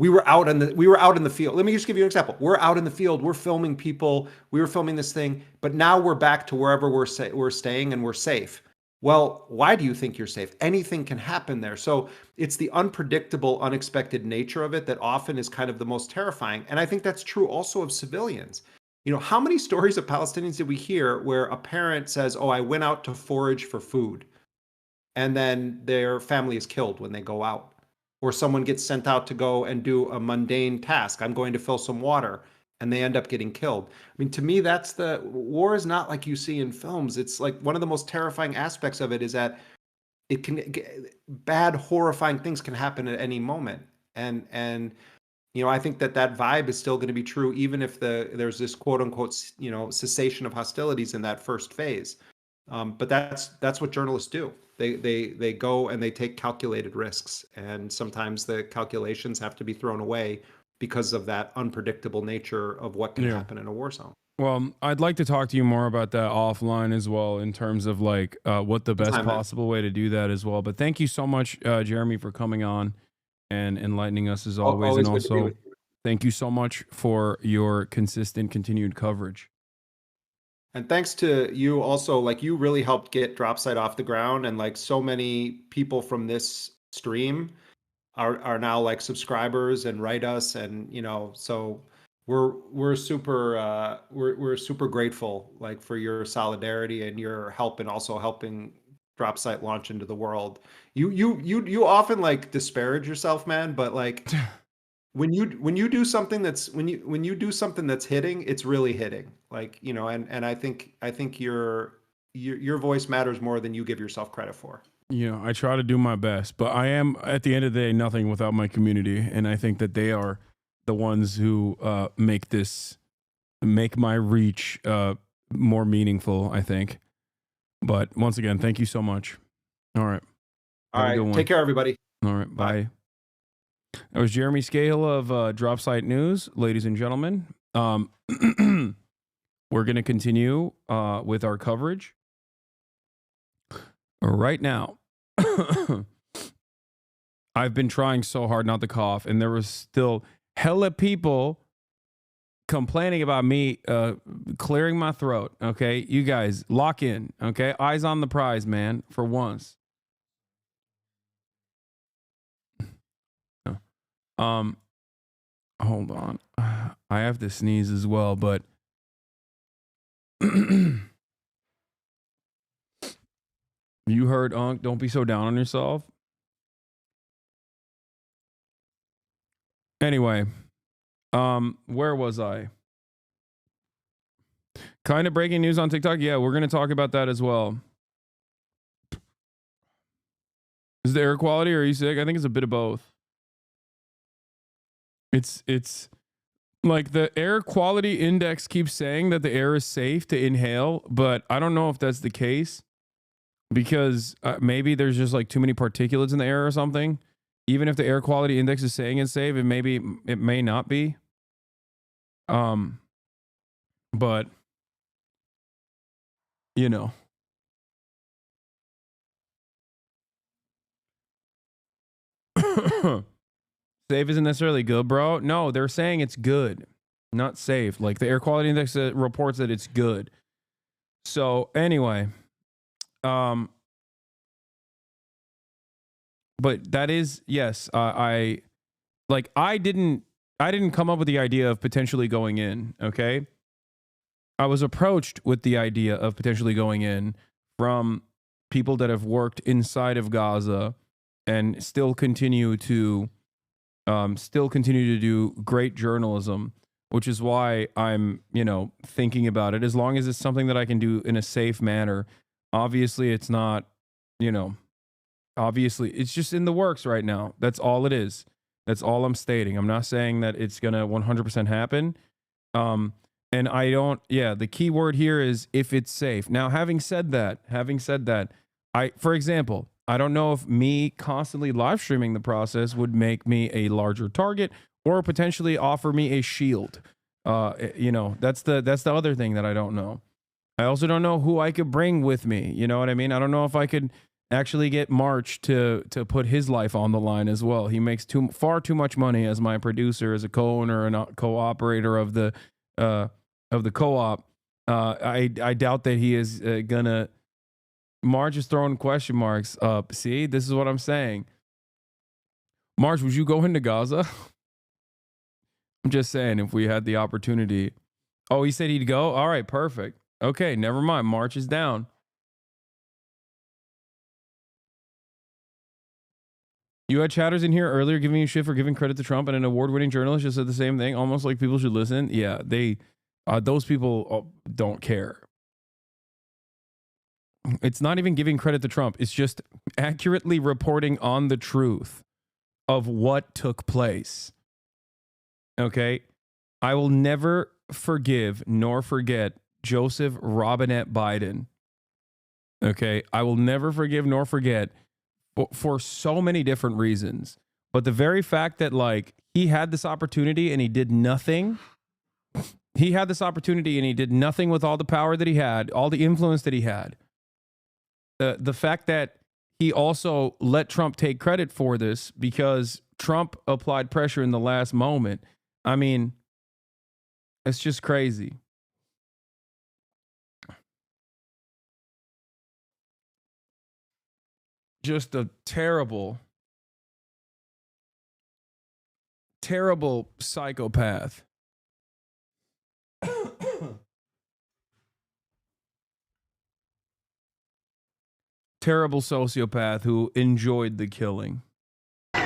were out in the field. Let me just give you an example. We're out in the field. We're filming people. We were filming this thing, but now we're back to wherever we're staying, and we're safe. Well, why do you think you're safe? Anything can happen there. So it's the unpredictable, unexpected nature of it that often is kind of the most terrifying. And I think that's true also of civilians. How many stories of Palestinians did we hear where a parent says, "Oh, I went out to forage for food," and then their family is killed when they go out? Or someone gets sent out to go and do a mundane task. "I'm going to fill some water," and they end up getting killed. I mean, to me, that's the war is not like you see in films. It's like one of the most terrifying aspects of it is that bad, horrifying things can happen at any moment. And I think that vibe is still going to be true, even if there's this quote unquote, cessation of hostilities in that first phase. But that's what journalists do. They go and they take calculated risks, and sometimes the calculations have to be thrown away because of that unpredictable nature of what can happen in a war zone. Well, I'd like to talk to you more about that offline as well, in terms of like what the best possible way to do that as well. But thank you so much, Jeremy, for coming on and enlightening us as always. And also, thank you so much for your consistent, continued coverage. And thanks to you also, like, you really helped get DropSite off the ground, and like so many people from this stream are now like subscribers and write us, and so we're super we're super grateful, like, for your solidarity and your help, and also helping DropSite launch into the world. You often like disparage yourself, man, but like when you do something that's when you do something that's hitting, it's really hitting. Like, and I think your voice matters more than you give yourself credit for. I try to do my best, but I am, at the end of the day, nothing without my community, and I think that they are the ones who make my reach more meaningful, I think. But once again, thank you so much. All right. All right. Take care, everybody. All right. Bye. That was Jeremy Scahill of DropSite News, ladies and gentlemen. We're going to continue with our coverage right now. I've been trying so hard not to cough, and there was still hella people complaining about me clearing my throat. Okay, you guys lock in. Okay, eyes on the prize, man, for once. Hold on. I have to sneeze as well, but you heard Unc, don't be so down on yourself. Anyway, where was I? Kind of breaking news on TikTok. Yeah, we're going to talk about that as well. Is the air quality, or are you sick? I think it's a bit of both. It's like the air quality index keeps saying that the air is safe to inhale, but I don't know if that's the case, because maybe there's just like too many particulates in the air or something. Even if the air quality index is saying it's safe, it may not be. But safe isn't necessarily good, bro. No, they're saying it's good, not safe. Like the air quality index reports that it's good. So anyway, but that is, yes, I didn't come up with the idea of potentially going in. Okay, I was approached with the idea of potentially going in from people that have worked inside of Gaza and still continue to do great journalism, which is why I'm, thinking about it. As long as it's something that I can do in a safe manner. Obviously, it's not, obviously it's just in the works right now. That's all it is. That's all I'm stating. I'm not saying that it's going to 100% happen. And I don't, the key word here is if it's safe. Now, having said that, for example, I don't know if me constantly live streaming the process would make me a larger target or potentially offer me a shield. That's the other thing that I don't know. I also don't know who I could bring with me. You know what I mean? I don't know if I could actually get March to put his life on the line as well. He makes far too much money as my producer, as a co-owner and a co-operator of the co-op. I doubt that he is gonna. Marge is throwing question marks up. See, this is what I'm saying. Marge, would you go into Gaza? I'm just saying, if we had the opportunity. Oh, he said he'd go? All right, perfect. Okay, never mind. March is down. You had chatters in here earlier giving you shit for giving credit to Trump, and an award-winning journalist just said the same thing, almost like people should listen. Yeah, those people don't care. It's not even giving credit to Trump. It's just accurately reporting on the truth of what took place. Okay. I will never forgive nor forget Joseph Robinette Biden. Okay. I will never forgive nor forget for so many different reasons. But the very fact that, like, he had this opportunity and he did nothing. He had this opportunity and he did nothing with all the power that he had, all the influence that he had. The fact that he also let Trump take credit for this because Trump applied pressure in the last moment. I mean, it's just crazy. Just a terrible, terrible psychopath. Terrible sociopath who enjoyed the killing. I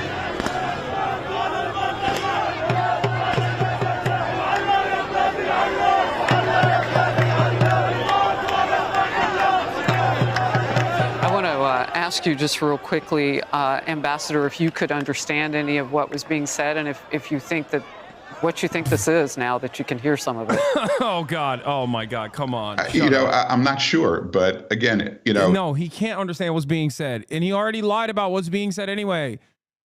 want to ask you just real quickly, Ambassador, if you could understand any of what was being said, and if you think that what you think this is now that you can hear some of it. Oh, God. Oh, my God. Come on. I'm not sure. But again, No, he can't understand what's being said. And he already lied about what's being said anyway.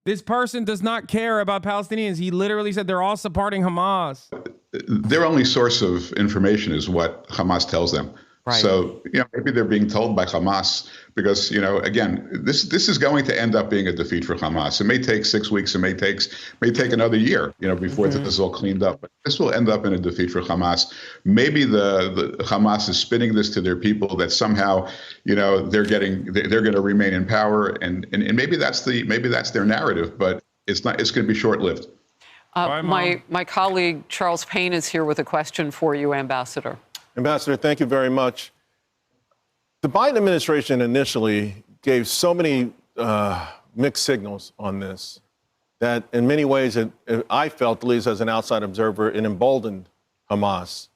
This person does not care about Palestinians. He literally said they're all supporting Hamas. Their only source of information is what Hamas tells them. Right. So, maybe they're being told by Hamas because, again, this is going to end up being a defeat for Hamas. It may take 6 weeks. It may take another year, before this is all cleaned up. But this will end up in a defeat for Hamas. Maybe the Hamas is spinning this to their people that somehow, they're going to remain in power, and maybe that's their narrative. But it's not. It's going to be short lived. My colleague Charles Payne is here with a question for you, Ambassador. Ambassador, thank you very much. The Biden administration initially gave so many mixed signals on this that in many ways, I felt, at least as an outside observer, it emboldened Hamas.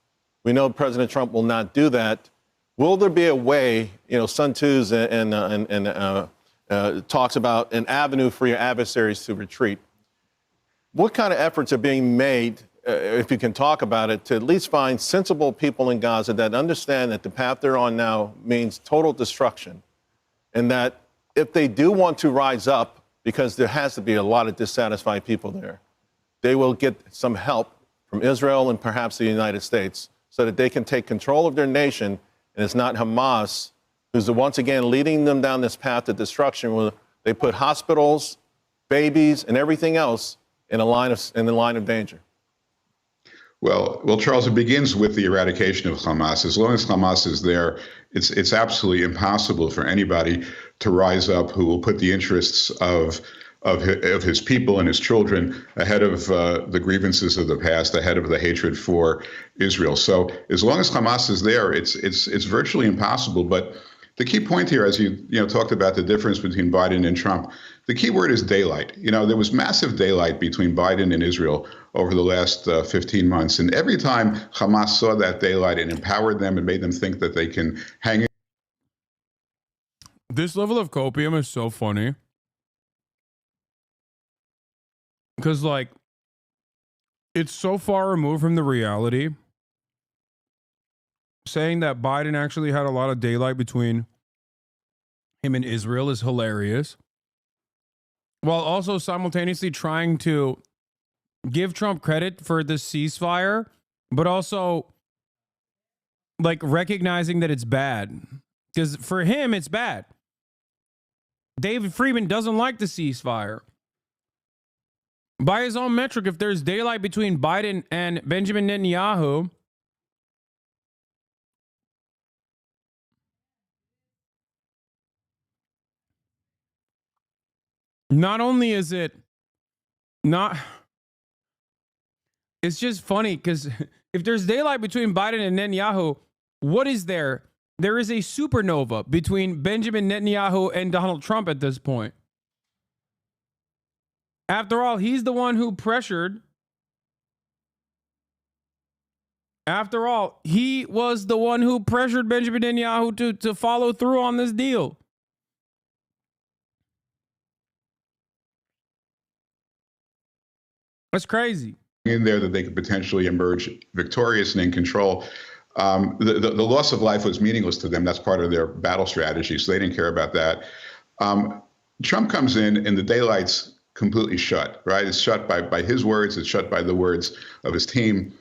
We know President Trump will not do that. Will there be a way, Sun Tzu's and talks about an avenue for your adversaries to retreat? What kind of efforts are being made, if you can talk about it, to at least find sensible people in Gaza that understand that the path they're on now means total destruction, and that if they do want to rise up, because there has to be a lot of dissatisfied people there, they will get some help from Israel and perhaps the United States so that they can take control of their nation, and it's not Hamas who's once again leading them down this path to destruction where they put hospitals, babies, and everything else in the line of danger. Well, Charles, it begins with the eradication of Hamas. As long as Hamas is there, it's absolutely impossible for anybody to rise up who will put the interests of his people and his children ahead of the grievances of the past, ahead of the hatred for Israel. So as long as Hamas is there, it's virtually impossible. But the key point here, as you talked about the difference between Biden and Trump, the key word is daylight. There was massive daylight between Biden and Israel over the last 15 months. And every time Hamas saw that daylight, it empowered them and made them think that they can hang in. This level of copium is so funny. Because, like, it's so far removed from the reality. Saying that Biden actually had a lot of daylight between him and Israel is hilarious. While also simultaneously trying to give Trump credit for the ceasefire, but also, like, recognizing that it's bad. Because for him, it's bad. David Friedman doesn't like the ceasefire. By his own metric, if there's daylight between Biden and Benjamin Netanyahu, not only is it not, it's just funny because if there's daylight between Biden and Netanyahu, what is there? There is a supernova between Benjamin Netanyahu and Donald Trump at this point. After all, he's the one who pressured. After all, he was the one who pressured Benjamin Netanyahu to follow through on this deal. That's crazy. in there that they could potentially emerge victorious and in control. The loss of life was meaningless to them. That's part of their battle strategy, so they didn't care about that. Trump comes in and the daylight's completely shut, right? It's shut by his words. It's shut by the words of his team.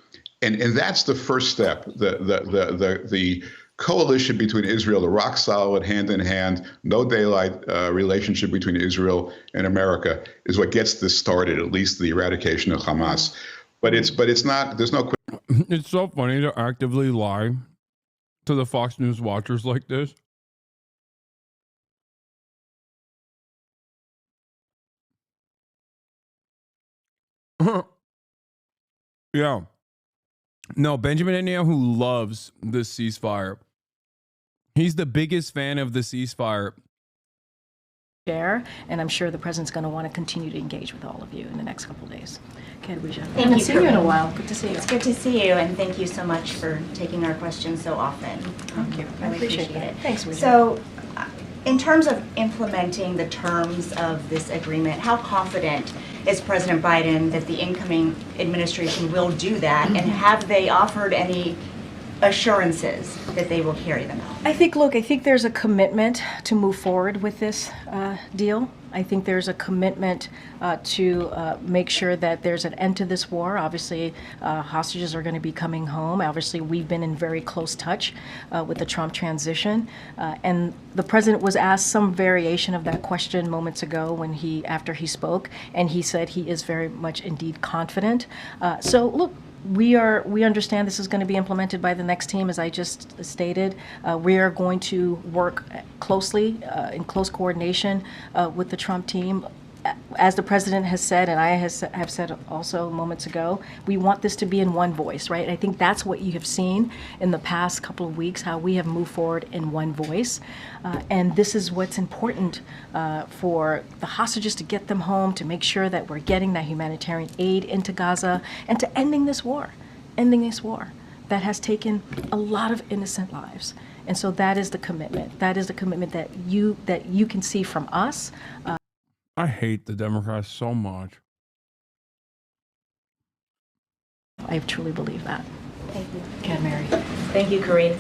And that's the first step. The coalition between Israel, the rock solid, hand in hand, no daylight relationship between Israel and America is what gets this started, at least the eradication of Hamas. But it's not, there's no. It's so funny to actively lie to the Fox News watchers like this. Yeah. No, Benjamin Netanyahu loves the ceasefire. He's the biggest fan of the ceasefire. And I'm sure the president's going to want to continue to engage with all of you in the next couple of days. Thank you. Haven't seen you in a while. Good to see you. It's good to see you, and thank you so much for taking our questions so often. Thank you. I appreciate it. Thanks, Wijah. So, in terms of implementing the terms of this agreement, how confident is President Biden that the incoming administration will do that, and have they offered any assurances that they will carry them out? I think there's a commitment to move forward with this deal. I think there's a commitment to make sure that there's an end to this war. Obviously, hostages are going to be coming home. Obviously, we've been in very close touch with the Trump transition. And the president was asked some variation of that question moments ago after he spoke, and he said he is very much indeed confident. So look, we understand this is going to be implemented by the next team, as I just stated. We are going to work closely, in close coordination with the Trump team. As the president has said, and I have said also moments ago, we want this to be in one voice, right? I think that's what you have seen in the past couple of weeks, how we have moved forward in one voice. And this is what's important for the hostages, to get them home, to make sure that we're getting that humanitarian aid into Gaza, and to ending this war that has taken a lot of innocent lives. And so that is the commitment. That is the commitment that you can see from us. I hate the Democrats so much. I truly believe that. Thank you. Can Mary. Thank you, Karine.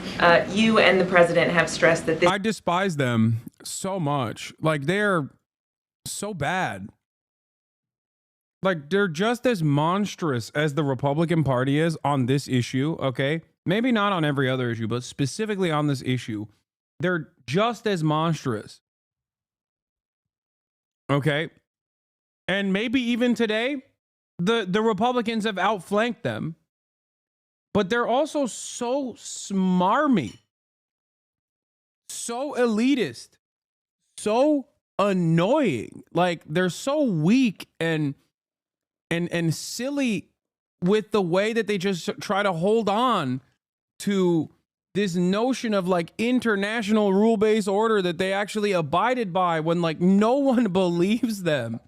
You and the president have stressed that this. I despise them so much. Like, they're so bad. Like, they're just as monstrous as the Republican Party is on this issue, okay? Maybe not on every other issue, but specifically on this issue. They're just as monstrous. Okay? And maybe even today, the Republicans have outflanked them. But they're also so smarmy, so elitist, so annoying. Like, they're so weak and silly with the way that they just try to hold on to this notion of like international rule-based order that they actually abided by when like no one believes them.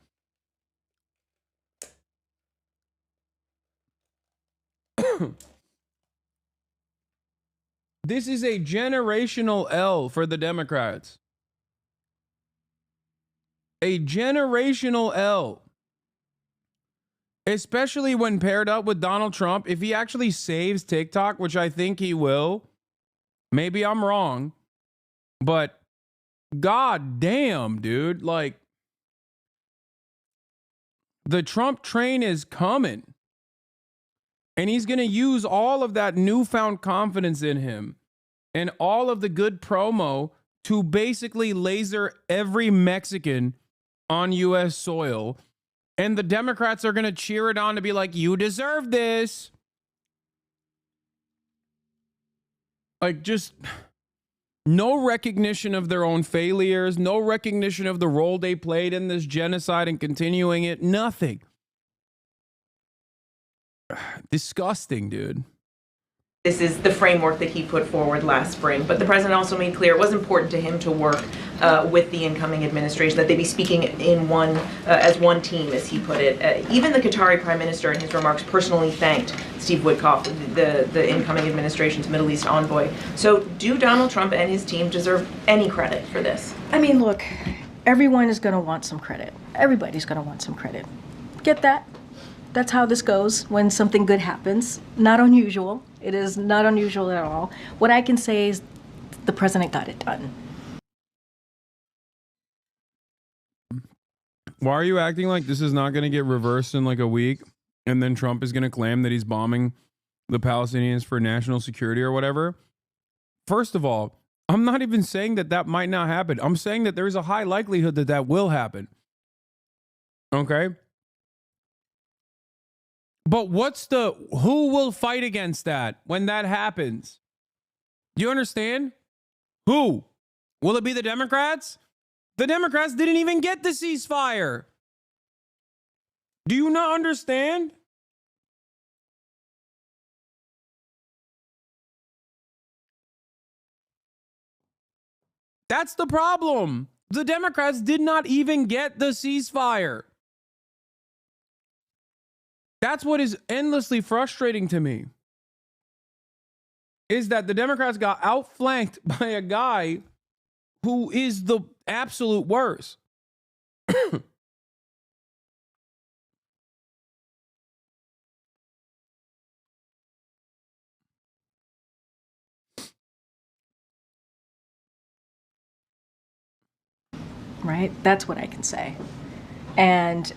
This is a generational L for the Democrats. A generational L. Especially when paired up with Donald Trump. If he actually saves TikTok, which I think he will, maybe I'm wrong, but god damn, dude, like, the Trump train is coming. And he's going to use all of that newfound confidence in him and all of the good promo to basically laser every Mexican on U.S. soil. And the Democrats are going to cheer it on to be like, you deserve this. Like, just no recognition of their own failures, no recognition of the role they played in this genocide and continuing it, nothing. Disgusting, dude. This is the framework that he put forward last spring, but the president also made clear it was important to him to work with the incoming administration, that they be speaking in one as one team, as he put it. Even the Qatari prime minister, in his remarks, personally thanked Steve Witkoff, the incoming administration's Middle East envoy. So, do Donald Trump and his team deserve any credit for this? I mean, look, everyone is going to want some credit. Everybody's going to want some credit. Get that? that's how this goes when something good happens. Not unusual. It is not unusual at all. What I can say is the president got it done. Why are you acting like this is not going to get reversed in like a week, and then Trump is going to claim that he's bombing the Palestinians for national security or whatever? First of all, I'm not even saying that that might not happen. I'm saying that there's a high likelihood that that will happen. Okay? But who will fight against that when that happens? Do you understand? Who? Will it be the Democrats? The Democrats didn't even get the ceasefire. Do you not understand? That's the problem. The Democrats did not even get the ceasefire. That's what is endlessly frustrating to me. Is that the Democrats got outflanked by a guy who is the absolute worst. Right? That's what I can say. And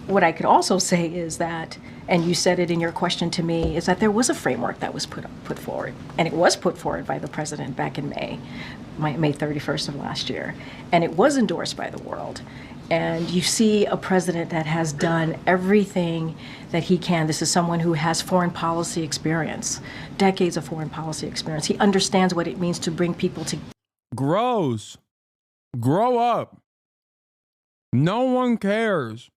what I could also say is that, and you said it in your question to me, is that there was a framework that was put forward, and it was put forward by the president back in May 31st of last year, and it was endorsed by the world. And you see a president that has done everything that he can. This is someone who has foreign policy experience, decades of foreign policy experience. He understands what it means to bring people together. Grow up. No one cares.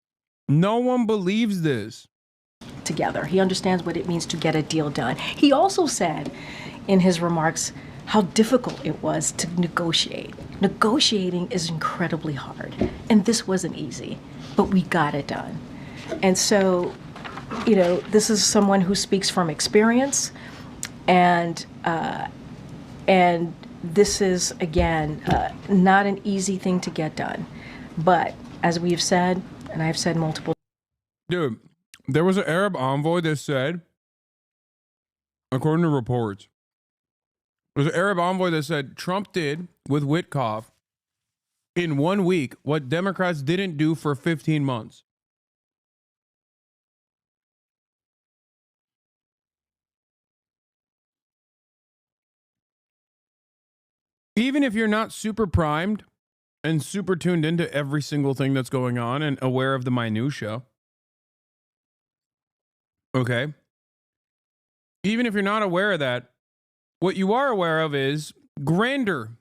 No one believes this. Together. He understands what it means to get a deal done. He also said in his remarks how difficult it was to negotiate. Negotiating is incredibly hard, and this wasn't easy, but we got it done. And so, you know, this is someone who speaks from experience, and this is, again, not an easy thing to get done. But as we've said, and I've said multiple... Dude, there was an Arab envoy that said, according to reports, there's an Arab envoy that said Trump did with Witkoff in 1 week what Democrats didn't do for 15 months. Even if you're not super primed and super tuned into every single thing that's going on and aware of the minutia, okay? Even if you're not aware of that, what you are aware of is grander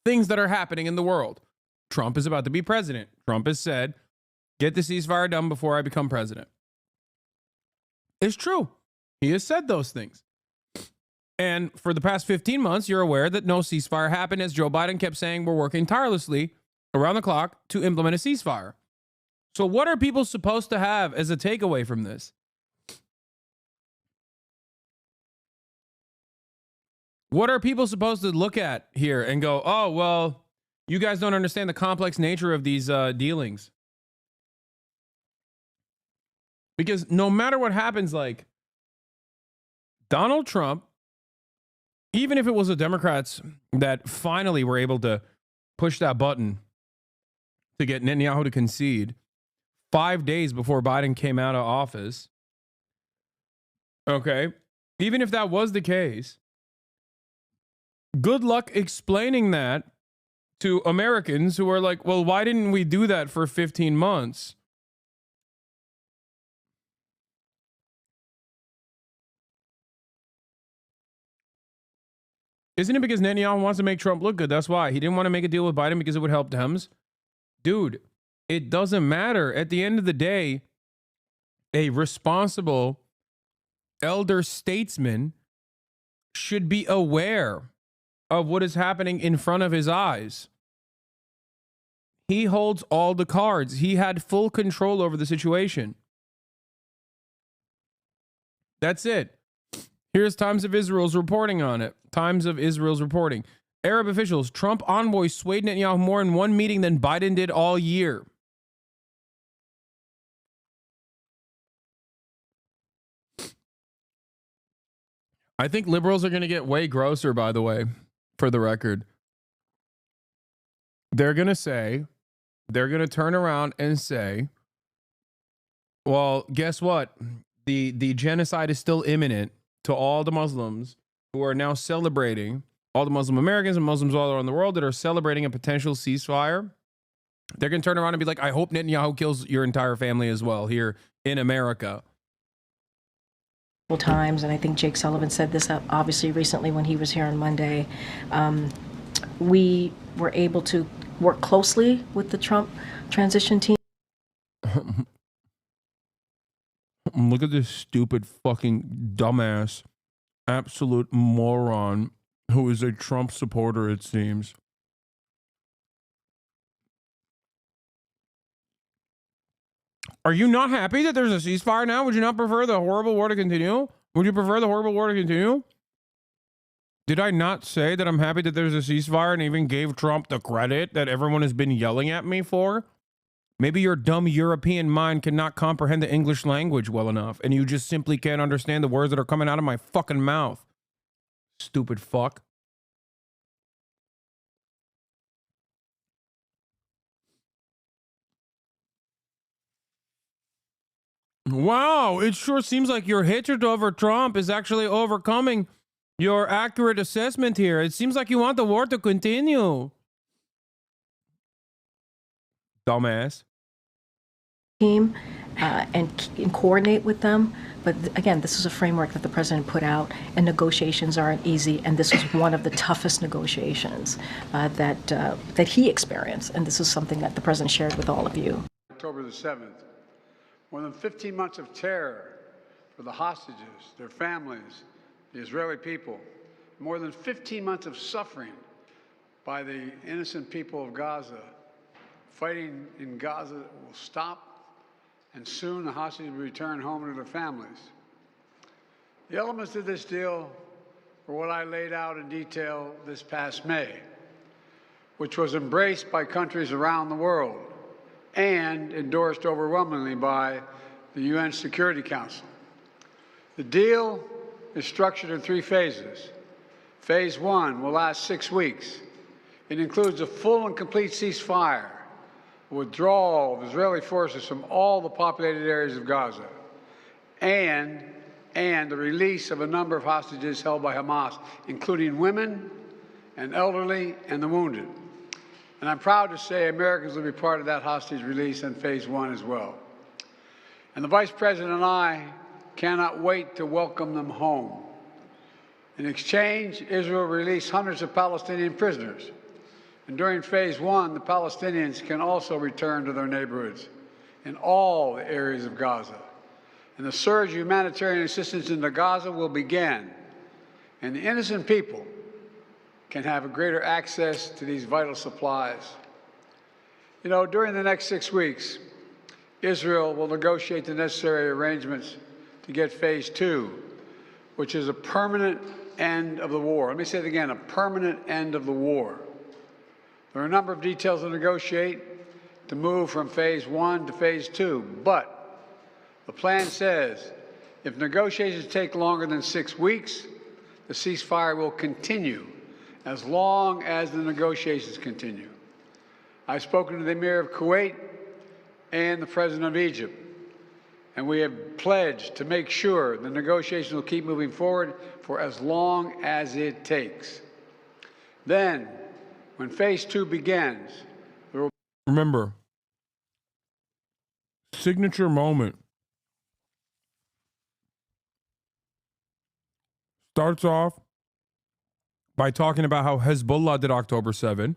things that are happening in the world. Trump is about to be president. Trump has said, get the ceasefire done before I become president. It's true. He has said those things. And for the past 15 months, you're aware that no ceasefire happened, as Joe Biden kept saying, we're working tirelessly around the clock to implement a ceasefire. So what are people supposed to have as a takeaway from this? What are people supposed to look at here and go, oh, well, you guys don't understand the complex nature of these dealings? Because no matter what happens, like Donald Trump, even if it was the Democrats that finally were able to push that button to get Netanyahu to concede 5 days before Biden came out of office, okay, even if that was the case, good luck explaining that to Americans who are like, well, why didn't we do that for 15 months? Isn't it because Netanyahu wants to make Trump look good? That's why. He didn't want to make a deal with Biden because it would help Dems. Dude, it doesn't matter. At the end of the day, a responsible elder statesman should be aware of what is happening in front of his eyes. He holds all the cards. He had full control over the situation. That's it. Here's Times of Israel's reporting on it. Times of Israel's reporting. Arab officials, Trump envoys swayed Netanyahu more in one meeting than Biden did all year. I think liberals are going to get way grosser, by the way, for the record. They're going to turn around and say, well, guess what? The genocide is still imminent to all the Muslims who are now celebrating, all the Muslim Americans and Muslims all around the world that are celebrating a potential ceasefire. They're going to turn around and be like, I hope Netanyahu kills your entire family as well here in America. Times, and I think Jake Sullivan said this obviously recently when he was here on Monday. We were able to work closely with the Trump transition team. Look at this stupid fucking dumbass, absolute moron who is a Trump supporter, it seems. Are you not happy that there's a ceasefire now? Would you not prefer the horrible war to continue? Would you prefer the horrible war to continue? Did I not say that I'm happy that there's a ceasefire and even gave Trump the credit that everyone has been yelling at me for? Maybe your dumb European mind cannot comprehend the English language well enough, and you just simply can't understand the words that are coming out of my fucking mouth. Stupid fuck. Wow, it sure seems like your hatred over Trump is actually overcoming your accurate assessment here. It seems like you want the war to continue. Dumbass. Team and coordinate with them. But again, this is a framework that the president put out, and negotiations aren't easy. And this was one of the toughest negotiations that he experienced. And this is something that the president shared with all of you. October the 7th. More than 15 months of terror for the hostages, their families, the Israeli people. More than 15 months of suffering by the innocent people of Gaza. Fighting in Gaza will stop, and soon the hostages will return home to their families. The elements of this deal were what I laid out in detail this past May, which was embraced by countries around the world and endorsed overwhelmingly by the UN Security Council. The deal is structured in 3 phases. Phase 1 will last 6 weeks. It includes a full and complete ceasefire, withdrawal of Israeli forces from all the populated areas of Gaza, and the release of a number of hostages held by Hamas, including women and elderly and the wounded. And I'm proud to say Americans will be part of that hostage release in phase 1 as well. And the Vice President and I cannot wait to welcome them home. In exchange, Israel released hundreds of Palestinian prisoners. And during phase 1, the Palestinians can also return to their neighborhoods in all the areas of Gaza. And the surge of humanitarian assistance into Gaza will begin. And the innocent people can have a greater access to these vital supplies. You know, during the next 6 weeks, Israel will negotiate the necessary arrangements to get phase 2, which is a permanent end of the war. Let me say it again, a permanent end of the war. There are a number of details to negotiate to move from phase 1 to phase 2, but the plan says if negotiations take longer than 6 weeks, the ceasefire will continue as long as the negotiations continue. I've spoken to the Emir of Kuwait and the President of Egypt, and we have pledged to make sure the negotiations will keep moving forward for as long as it takes. Then, when phase 2 begins, there will Remember, signature moment. Starts off by talking about how Hezbollah did October 7.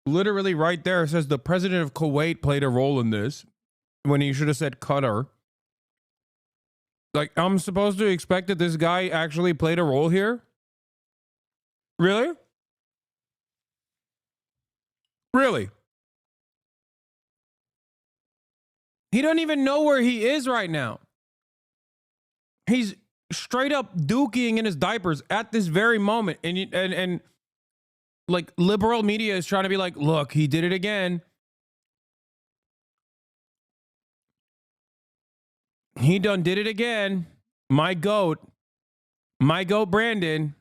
Literally right there, it says the president of Kuwait played a role in this when he should have said Qatar. Like, I'm supposed to expect that this guy actually played a role here? Really? Really? He doesn't even know where he is right now. He's straight up dookie in his diapers at this very moment. And like liberal media is trying to be like, look, he did it again. He done did it again. My goat. My goat, Brandon.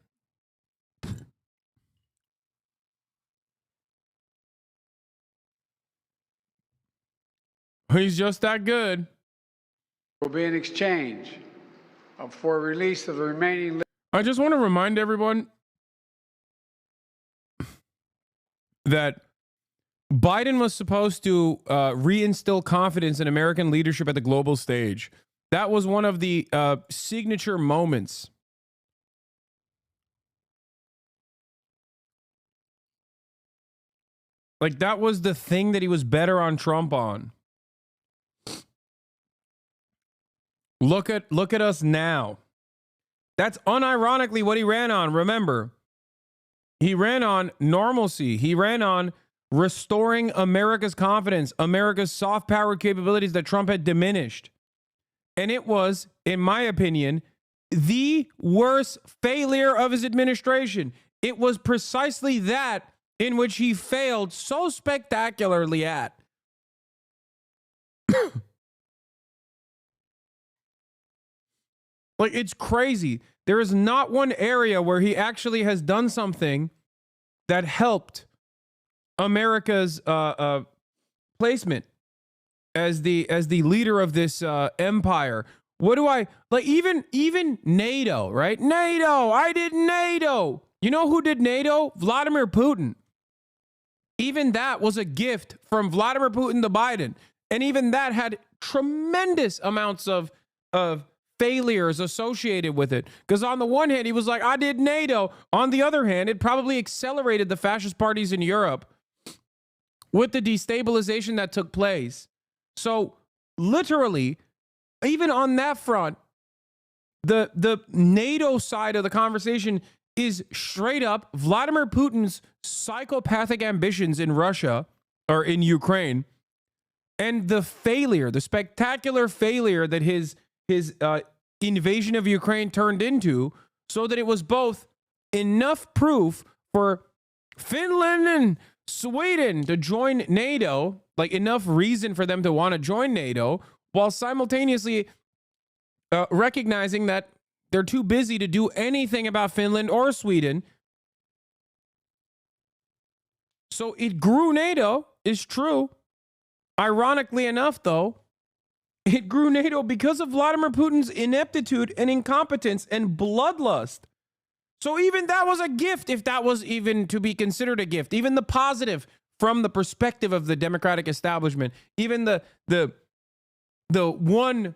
He's just that good. Will be an exchange for release of the remaining. I just want to remind everyone that Biden was supposed to reinstill confidence in American leadership at the global stage. That was one of the signature moments. Like, that was the thing that he was better on Trump on. Look at us now. That's unironically what he ran on. Remember, he ran on normalcy. He ran on restoring America's confidence, America's soft power capabilities that Trump had diminished. And it was, in my opinion, the worst failure of his administration. It was precisely that in which he failed so spectacularly at. Like, it's crazy. There is not one area where he actually has done something that helped America's placement as the leader of this empire. What do I like? Even NATO, right? NATO. I did NATO. You know who did NATO? Vladimir Putin. Even that was a gift from Vladimir Putin to Biden, and even that had tremendous amounts of failures associated with it. Because on the one hand, he was like, I did NATO. On the other hand, it probably accelerated the fascist parties in Europe with the destabilization that took place. So literally, even on that front, the NATO side of the conversation is straight up Vladimir Putin's psychopathic ambitions in Russia or in Ukraine, and the failure, the spectacular failure that his invasion of Ukraine turned into, so that it was both enough proof for Finland and Sweden to join NATO, like enough reason for them to want to join NATO, while simultaneously recognizing that they're too busy to do anything about Finland or Sweden. So it grew NATO, is true. Ironically enough, though, it grew NATO because of Vladimir Putin's ineptitude and incompetence and bloodlust. So even that was a gift, if that was even to be considered a gift. Even the positive from the perspective of the Democratic establishment, even the one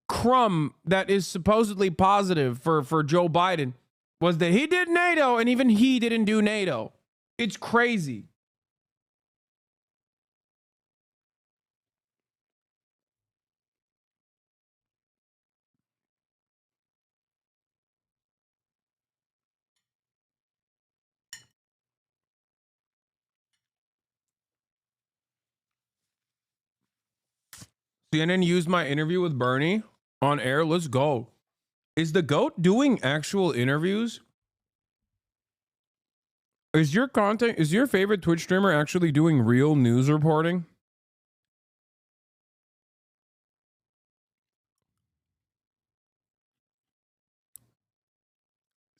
crumb that is supposedly positive for Joe Biden was that he did NATO, and even he didn't do NATO. It's crazy. CNN used my interview with Bernie on air. Let's go. Is the GOAT doing actual interviews? Is your favorite Twitch streamer actually doing real news reporting?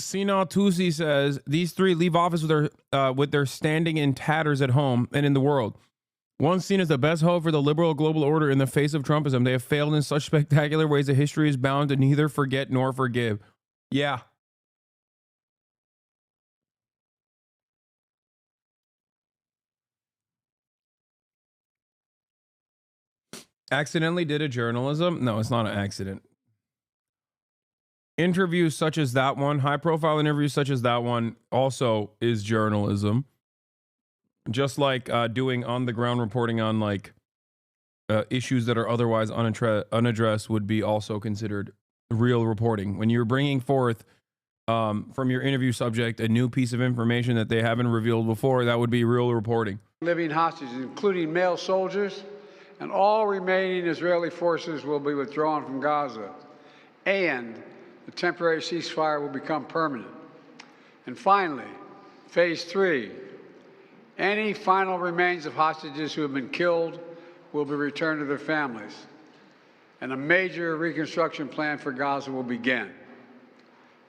Sina Tusi says these three leave office with their standing in tatters at home and in the world. One seen as the best hope for the liberal global order in the face of Trumpism. They have failed in such spectacular ways that history is bound to neither forget nor forgive. Yeah. Accidentally did a journalism? No, it's not an accident. Interviews such as that one, high profile interviews such as that one, also is journalism. Just like doing on the ground reporting on like issues that are otherwise unaddressed would be also considered real reporting. When you're bringing forth from your interview subject a new piece of information that they haven't revealed before, that would be real reporting. Living hostages, including male soldiers, and all remaining Israeli forces will be withdrawn from Gaza, and the temporary ceasefire will become permanent. And finally, phase 3, any final remains of hostages who have been killed will be returned to their families, and a major reconstruction plan for Gaza will begin.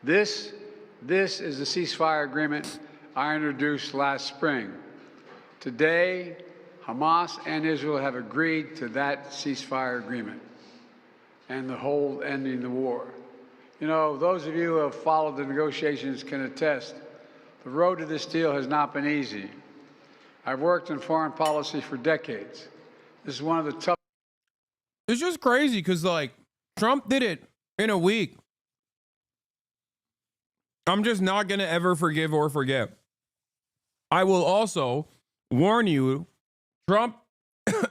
This is the ceasefire agreement I introduced last spring. Today, Hamas and Israel have agreed to that ceasefire agreement and the whole ending the war. You know, those of you who have followed the negotiations can attest, the road to this deal has not been easy. I've worked in foreign policy for decades. This is one of the toughest. It's just crazy because, like, Trump did it in a week. I'm just not going to ever forgive or forget. I will also warn you, Trump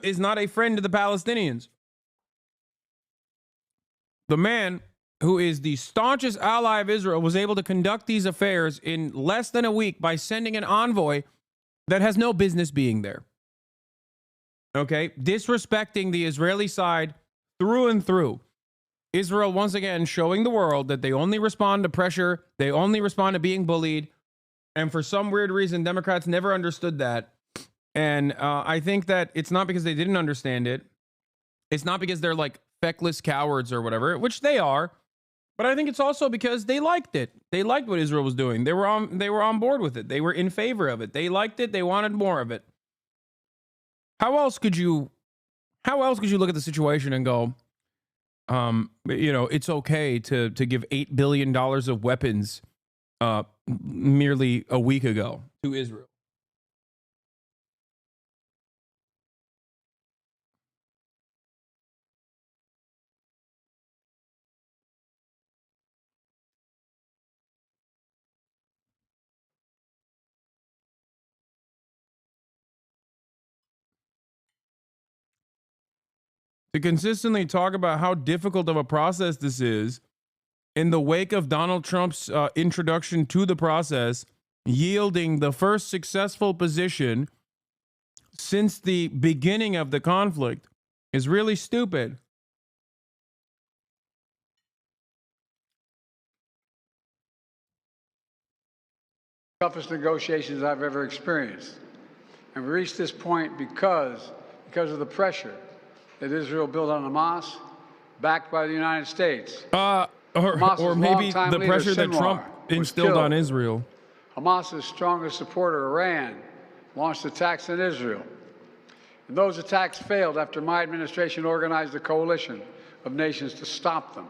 is not a friend to the Palestinians. The man who is the staunchest ally of Israel was able to conduct these affairs in less than a week by sending an envoy that has no business being there. Okay? Disrespecting the Israeli side through and through. Israel, once again, showing the world that they only respond to pressure. They only respond to being bullied. And for some weird reason, Democrats never understood that. And I think that it's not because they didn't understand it. It's not because they're like feckless cowards or whatever, which they are. But I think it's also because they liked it. They liked what Israel was doing. They were on board with it. They were in favor of it. They liked it. They wanted more of it. How else could you look at the situation and go, you know, it's okay to give $8 billion of weapons merely a week ago to Israel? To consistently talk about how difficult of a process this is in the wake of Donald Trump's introduction to the process, yielding the first successful position since the beginning of the conflict, is really stupid. Toughest negotiations I've ever experienced. And we reached this point because of the pressure that Israel built on Hamas, backed by the United States. Or maybe the pressure that Trump instilled on Israel. Hamas's strongest supporter, Iran, launched attacks on Israel. And those attacks failed after my administration organized a coalition of nations to stop them.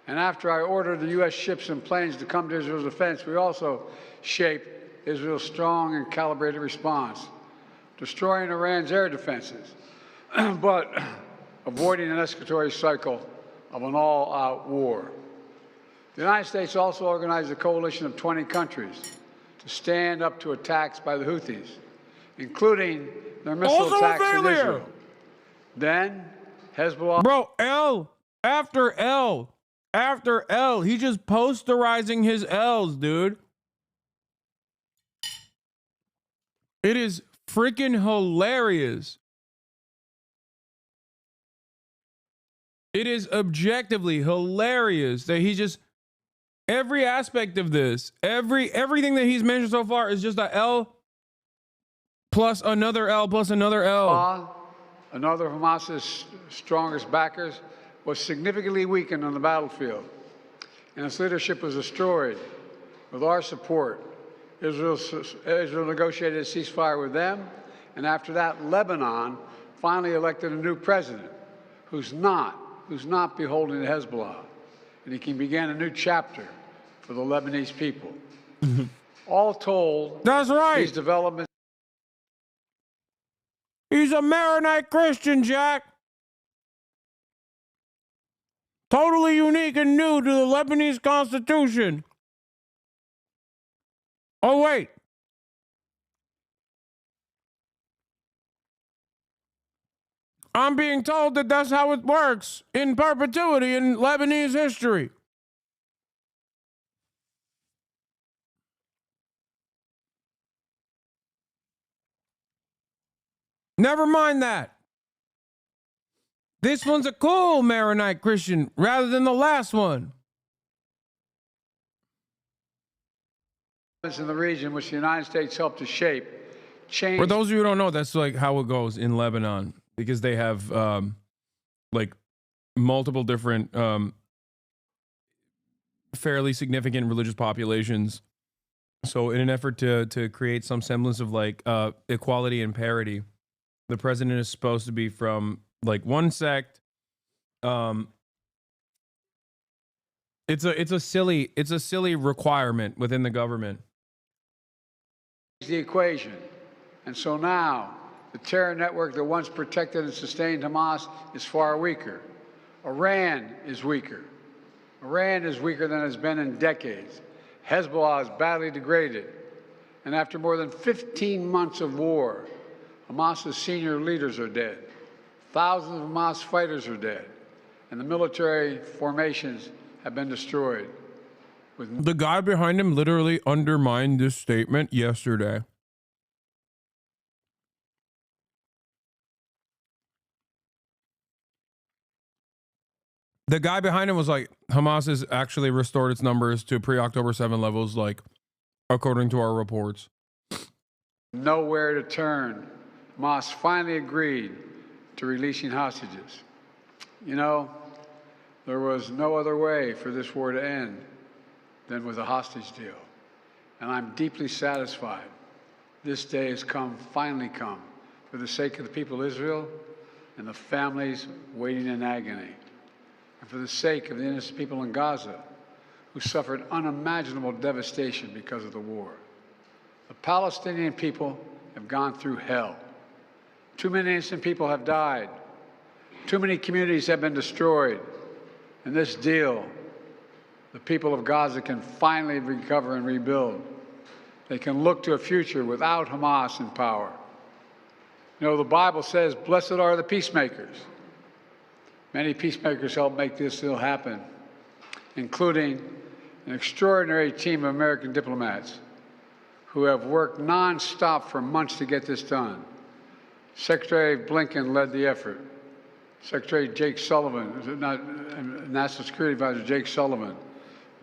And after I ordered the U.S. ships and planes to come to Israel's defense, we also shaped Israel's strong and calibrated response, destroying Iran's air defenses, but avoiding an escalatory cycle of an all-out war. The United States also organized a coalition of 20 countries to stand up to attacks by the Houthis, including their missile attacks in Israel. Then, Hezbollah... Bro, L after L after L. He just posterizing his L's, dude. It is freaking hilarious. It is objectively hilarious that he just, every aspect of this, everything that he's mentioned so far is just a L plus another L plus another L. Another of Hamas's strongest backers, was significantly weakened on the battlefield, and its leadership was destroyed. With our support, Israel negotiated a ceasefire with them, and after that, Lebanon finally elected a new president who's not beholden to Hezbollah, and he can begin a new chapter for the Lebanese people. All told, that's right. These developments. He's a Maronite Christian, Jack. Totally unique and new to the Lebanese Constitution. Oh, wait. I'm being told that that's how it works in perpetuity in Lebanese history. Never mind that. This one's a cool Maronite Christian rather than the last one. In the region which the United States helped to shape, change. For those of you who don't know, that's like how it goes in Lebanon, because they have like multiple different fairly significant religious populations. So in an effort to create some semblance of like equality and parity, the president is supposed to be from like one sect. It's a silly requirement within the government. The equation. And so now the terror network that once protected and sustained Hamas is far weaker. Iran is weaker. Iran is weaker than it's been in decades. Hezbollah is badly degraded. And after more than 15 months of war, Hamas's senior leaders are dead. Thousands of Hamas fighters are dead. And the military formations have been destroyed. The guy behind him literally undermined this statement yesterday. The guy behind him was like, Hamas has actually restored its numbers to pre-October 7 levels, like, according to our reports. Nowhere to turn. Hamas finally agreed to releasing hostages. You know, there was no other way for this war to end than with a hostage deal. And I'm deeply satisfied this day has finally come, for the sake of the people of Israel and the families waiting in agony, and for the sake of the innocent people in Gaza who suffered unimaginable devastation because of the war. The Palestinian people have gone through hell. Too many innocent people have died. Too many communities have been destroyed. And this deal, the people of Gaza can finally recover and rebuild. They can look to a future without Hamas in power. You know, the Bible says, blessed are the peacemakers. Many peacemakers helped make this deal happen, including an extraordinary team of American diplomats who have worked nonstop for months to get this done. Secretary Blinken led the effort. Secretary Jake Sullivan, National Security Advisor Jake Sullivan,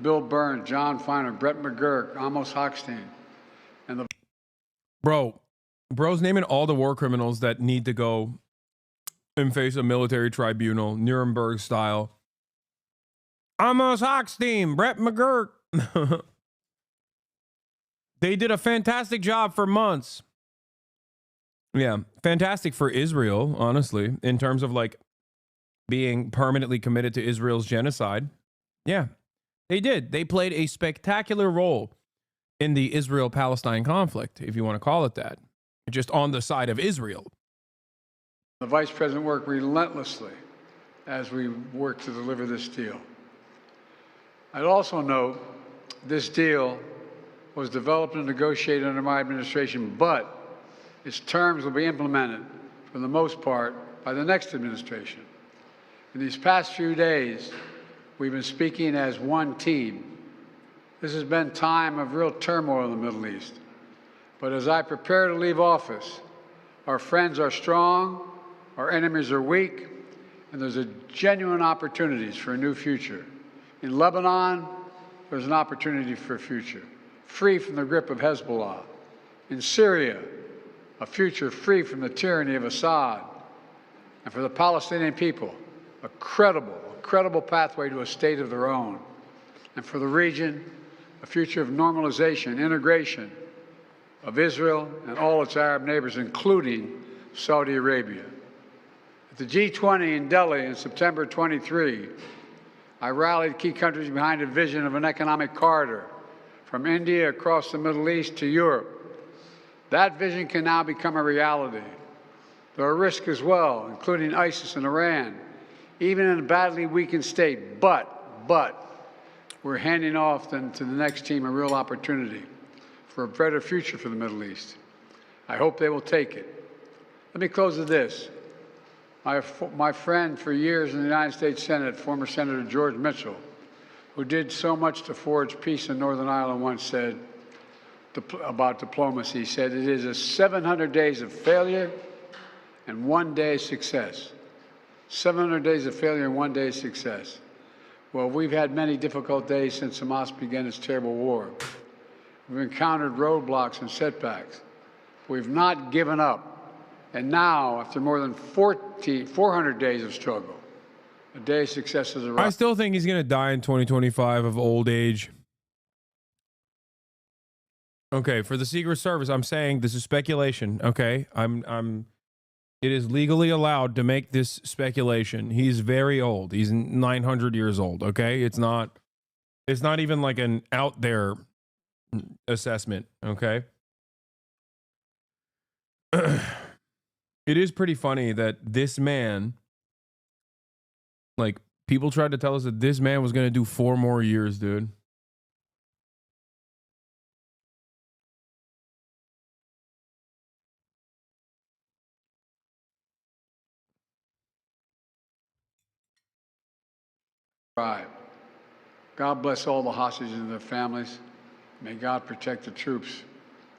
Bill Burns, John Feiner, Brett McGurk, Amos Hochstein, and the bro's naming all the war criminals that need to go and face a military tribunal, Nuremberg style. Amos Hochstein, Brett McGurk. They did a fantastic job for months. Yeah, fantastic for Israel, honestly, in terms of like being permanently committed to Israel's genocide. Yeah, they did. They played a spectacular role in the Israel-Palestine conflict, if you want to call it that, just on the side of Israel. The Vice President worked relentlessly as we worked to deliver this deal. I'd also note this deal was developed and negotiated under my administration, but its terms will be implemented, for the most part, by the next administration. In these past few days, we've been speaking as one team. This has been time of real turmoil in the Middle East. But as I prepare to leave office, our friends are strong, our enemies are weak, and there's a genuine opportunities for a new future. In Lebanon, there's an opportunity for a future, free from the grip of Hezbollah. In Syria, a future free from the tyranny of Assad. And for the Palestinian people, a credible pathway to a state of their own. And for the region, a future of normalization, integration of Israel and all its Arab neighbors, including Saudi Arabia. At the G20 in Delhi in September 23, I rallied key countries behind a vision of an economic corridor from India across the Middle East to Europe. That vision can now become a reality. There are risks as well, including ISIS and Iran, even in a badly weakened state. But we're handing off then to the next team a real opportunity for a better future for the Middle East. I hope they will take it. Let me close with this. My friend for years in the United States Senate, former Senator George Mitchell, who did so much to forge peace in Northern Ireland, once said about diplomacy, he said, it is a 700 days of failure and 1 day of success. 700 days of failure and 1 day of success. Well, we've had many difficult days since Hamas began its terrible war. We've encountered roadblocks and setbacks. We've not given up. And now, after more than 400 days of struggle, The day of success has I arrived. still think he's going to die in 2025 of old age. Okay, for the Secret Service, I'm saying this is speculation, okay? It is legally allowed to make this speculation. He's very old. He's 900 years old, okay? It's not even like an out there assessment, okay? It is pretty funny that this man, like, people tried to tell us that this man was going to do 4 more years, dude. God bless all the hostages and their families. May God protect the troops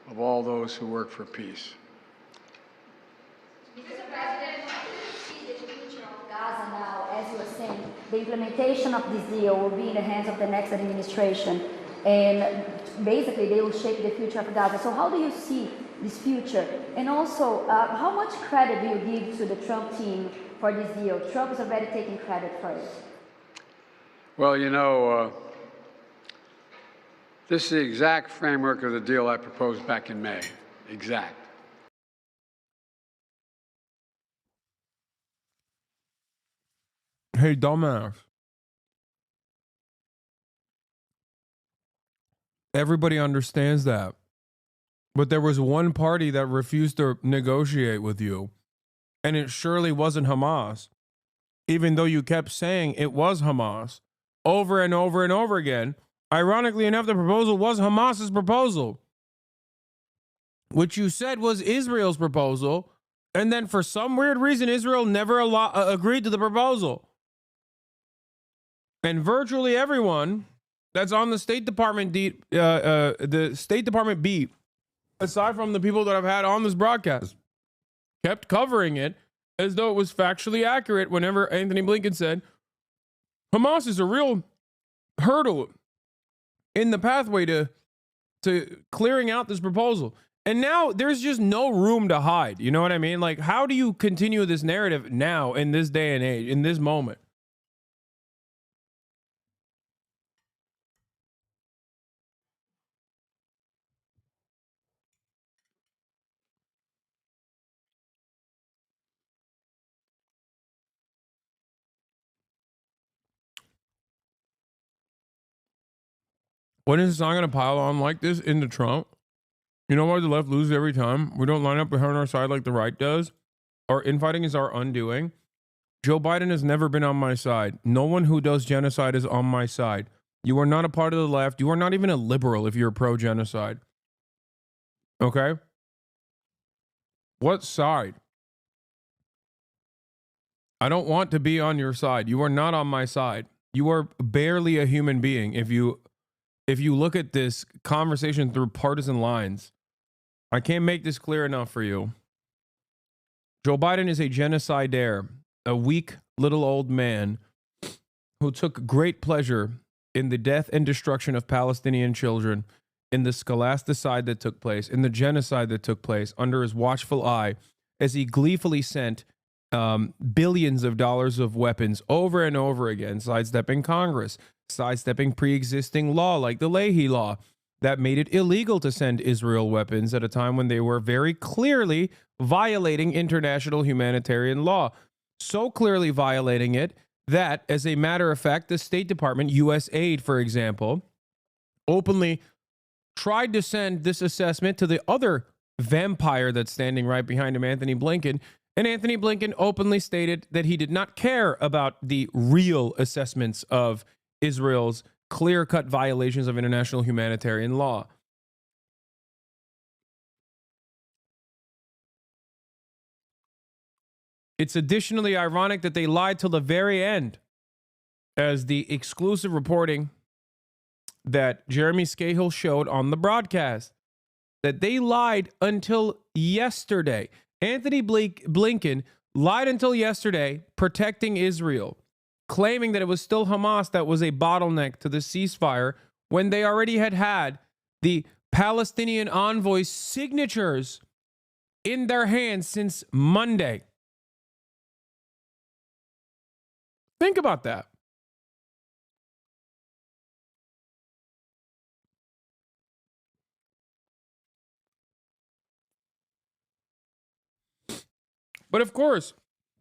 of all those who work for peace. Mr. President, how do you see the future of Gaza now? As you were saying, the implementation of this deal will be in the hands of the next administration, and basically they will shape the future of Gaza. So how do you see this future? And also, how much credit do you give to the Trump team for this deal? Trump is already taking credit for it. Well, you know, this is the exact framework of the deal I proposed back in May. Exact. Hey, dumbass. Everybody understands that. But there was one party that refused to negotiate with you, and it surely wasn't Hamas, even though you kept saying it was Hamas over and over and over again. Ironically enough, the proposal was Hamas's proposal, which you said was Israel's proposal, and then for some weird reason, Israel never agreed to the proposal. And virtually everyone that's on the State Department beat, aside from the people that I've had on this broadcast, kept covering it as though it was factually accurate whenever Anthony Blinken said, Hamas is a real hurdle in the pathway to clearing out this proposal. And now there's just no room to hide. You know what I mean? Like, how do you continue this narrative now in this day and age, in this moment? When is this not going to pile on like this into Trump? You know why the left loses every time? We don't line up behind our side like the right does. Our infighting is our undoing. Joe Biden has never been on my side. No one who does genocide is on my side. You are not a part of the left. You are not even a liberal if you're pro-genocide. Okay? What side? I don't want to be on your side. You are not on my side. You are barely a human being if you look at this conversation through partisan lines. I can't make this clear enough for you. Joe Biden is a genocidaire, a weak little old man who took great pleasure in the death and destruction of Palestinian children, in the scholasticide that took place, in the genocide that took place under his watchful eye, as he gleefully sent billions of dollars of weapons over and over again, sidestepping Congress, sidestepping pre-existing law like the Leahy Law that made it illegal to send Israel weapons at a time when they were very clearly violating international humanitarian law. So clearly violating it that, as a matter of fact, the State Department, U.S. Aid, for example, openly tried to send this assessment to the other vampire that's standing right behind him, Anthony Blinken. And Anthony Blinken openly stated that he did not care about the real assessments of Israel's clear-cut violations of international humanitarian law. It's additionally ironic that they lied till the very end, as the exclusive reporting that Jeremy Scahill showed on the broadcast, that they lied until yesterday. Anthony Blinken lied until yesterday, protecting Israel, claiming that it was still Hamas that was a bottleneck to the ceasefire when they already had the Palestinian envoy's signatures in their hands since Monday. Think about that. But of course,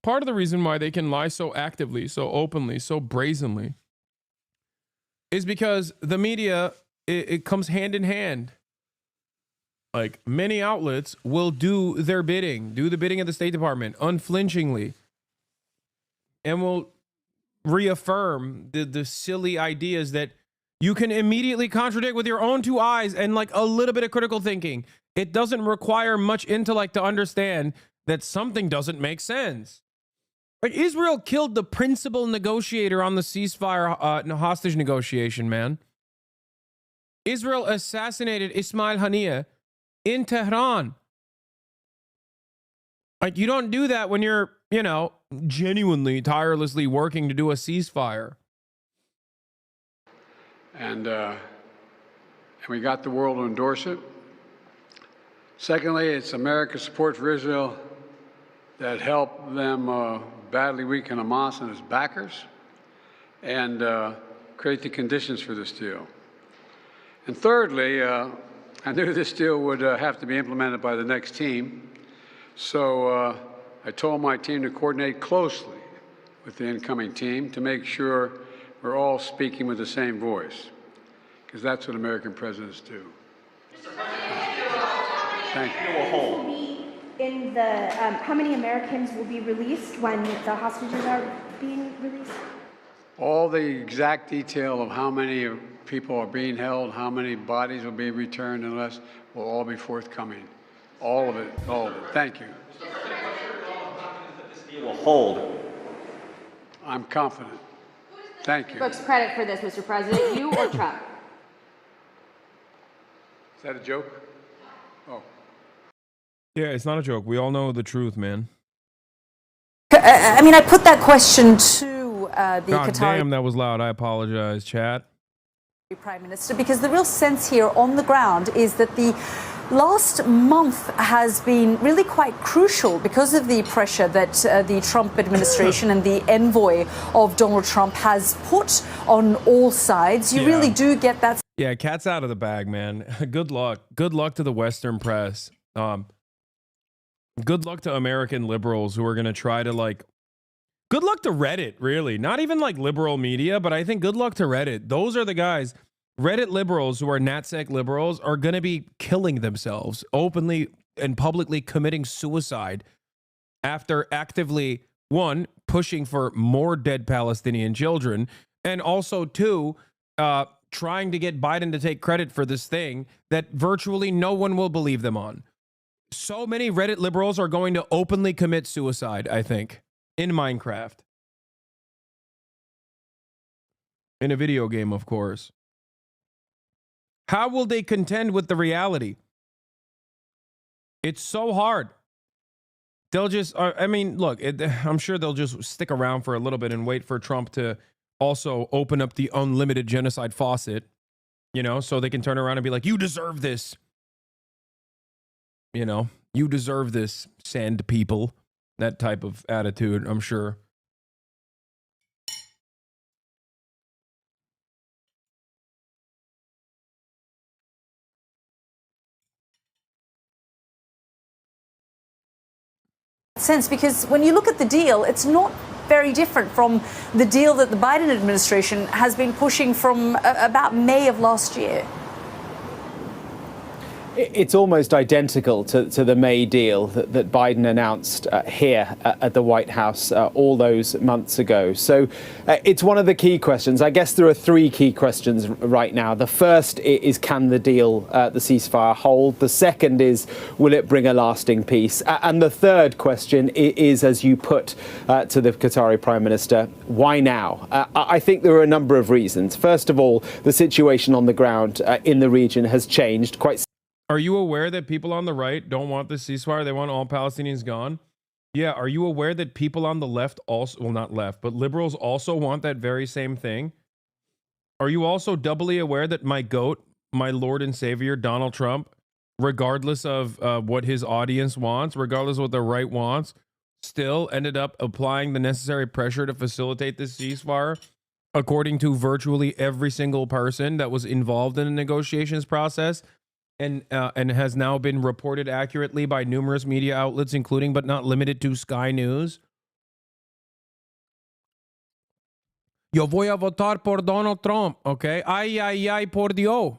part of the reason why they can lie so actively, so openly, so brazenly is because the media, it comes hand in hand. Like, many outlets will do their bidding, do the bidding of the State Department unflinchingly, and will reaffirm the silly ideas that you can immediately contradict with your own two eyes and like a little bit of critical thinking. It doesn't require much intellect to understand that something doesn't make sense. Like, Israel killed the principal negotiator on the ceasefire hostage negotiation, man. Israel assassinated Ismail Haniyeh in Tehran. Like, you don't do that when you're, you know, genuinely, tirelessly working to do a ceasefire. And we got the world to endorse it. Secondly, it's America's support for Israel that helped them badly weaken Hamas and its backers and create the conditions for this deal. And thirdly, I knew this deal would have to be implemented by the next team, so I told my team to coordinate closely with the incoming team to make sure we're all speaking with the same voice, because that's what American presidents do. Thank you. In the, how many Americans will be released when the hostages are being released? All the exact detail of how many people are being held, how many bodies will be returned and less, will all be forthcoming. All of it, all of it. Thank you. This deal will hold. I'm confident. Thank you. Brooks, credit for this, Mr. President, you or Trump? Is that a joke? Oh. Yeah, it's not a joke. We all know the truth, man. I mean, I put that question to the God Qatari damn, that was loud. I apologize, chat. Prime Minister, because the real sense here on the ground is that the last month has been really quite crucial because of the pressure that the Trump administration and the envoy of Donald Trump has put on all sides. You really do get that. Yeah, cat's out of the bag, man. Good luck. Good luck to the Western press. Good luck to American liberals who are going to try to, like, good luck to Reddit, really. Not even like liberal media, but I think good luck to Reddit. Those are the guys. Reddit liberals who are NatSec liberals are going to be killing themselves openly and publicly, committing suicide after actively, one, pushing for more dead Palestinian children, and also, two, trying to get Biden to take credit for this thing that virtually no one will believe them on. So many Reddit liberals are going to openly commit suicide, I think, in Minecraft. In a video game, of course. How will they contend with the reality? It's so hard. They'll just, I mean, look, I'm sure they'll just stick around for a little bit and wait for Trump to also open up the unlimited genocide faucet, you know, so they can turn around and be like, you deserve this. You know, you deserve this, sand people. That type of attitude, I'm sure. Sense, because when you look at the deal, it's not very different from the deal that the Biden administration has been pushing from about May of last year. It's almost identical to the May deal that Biden announced here at the White House all those months ago. So it's one of the key questions. I guess there are three key questions right now. The first is, can the deal, the ceasefire, hold? The second is, will it bring a lasting peace? And the third question is, as you put to the Qatari Prime Minister, why now? I think there are a number of reasons. First of all, the situation on the ground in the region has changed quite. Are you aware that people on the right don't want the ceasefire? They want all Palestinians gone? Yeah, are you aware that people on the left also, well, not left, but liberals also want that very same thing? Are you also doubly aware that my GOAT, my Lord and Savior, Donald Trump, regardless of what his audience wants, regardless of what the right wants, still ended up applying the necessary pressure to facilitate this ceasefire, according to virtually every single person that was involved in the negotiations process, and has now been reported accurately by numerous media outlets, including but not limited to Sky News. Yo voy a votar por Donald Trump, okay? Ay, ay, ay, por Dios.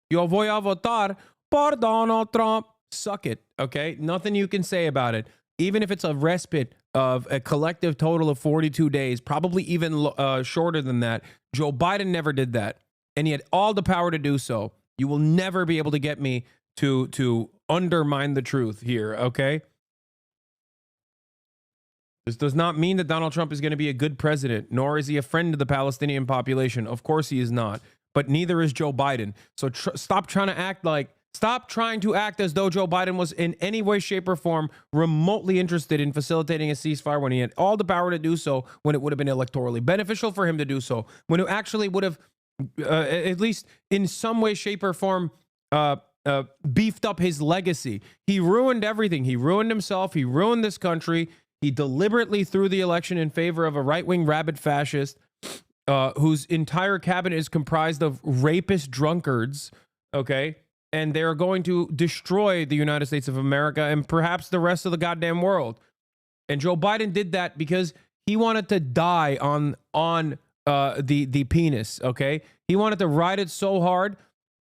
Yo voy a votar por Donald Trump. Suck it, okay? Nothing you can say about it. Even if it's a respite of a collective total of 42 days, probably even shorter than that. Joe Biden never did that, and he had all the power to do so. You will never be able to get me to undermine the truth here, okay? This does not mean that Donald Trump is going to be a good president, nor is he a friend to the Palestinian population. Of course he is not, but neither is Joe Biden. So stop trying to act as though Joe Biden was in any way, shape, or form remotely interested in facilitating a ceasefire when he had all the power to do so, when it would have been electorally beneficial for him to do so, when it actually would have, at least in some way, shape, or form, beefed up his legacy. He ruined everything. He ruined himself. He ruined this country. He deliberately threw the election in favor of a right-wing rabid fascist whose entire cabinet is comprised of rapist drunkards, okay? And they're going to destroy the United States of America and perhaps the rest of the goddamn world. And Joe Biden did that because he wanted to die on the penis, okay? He wanted to ride it so hard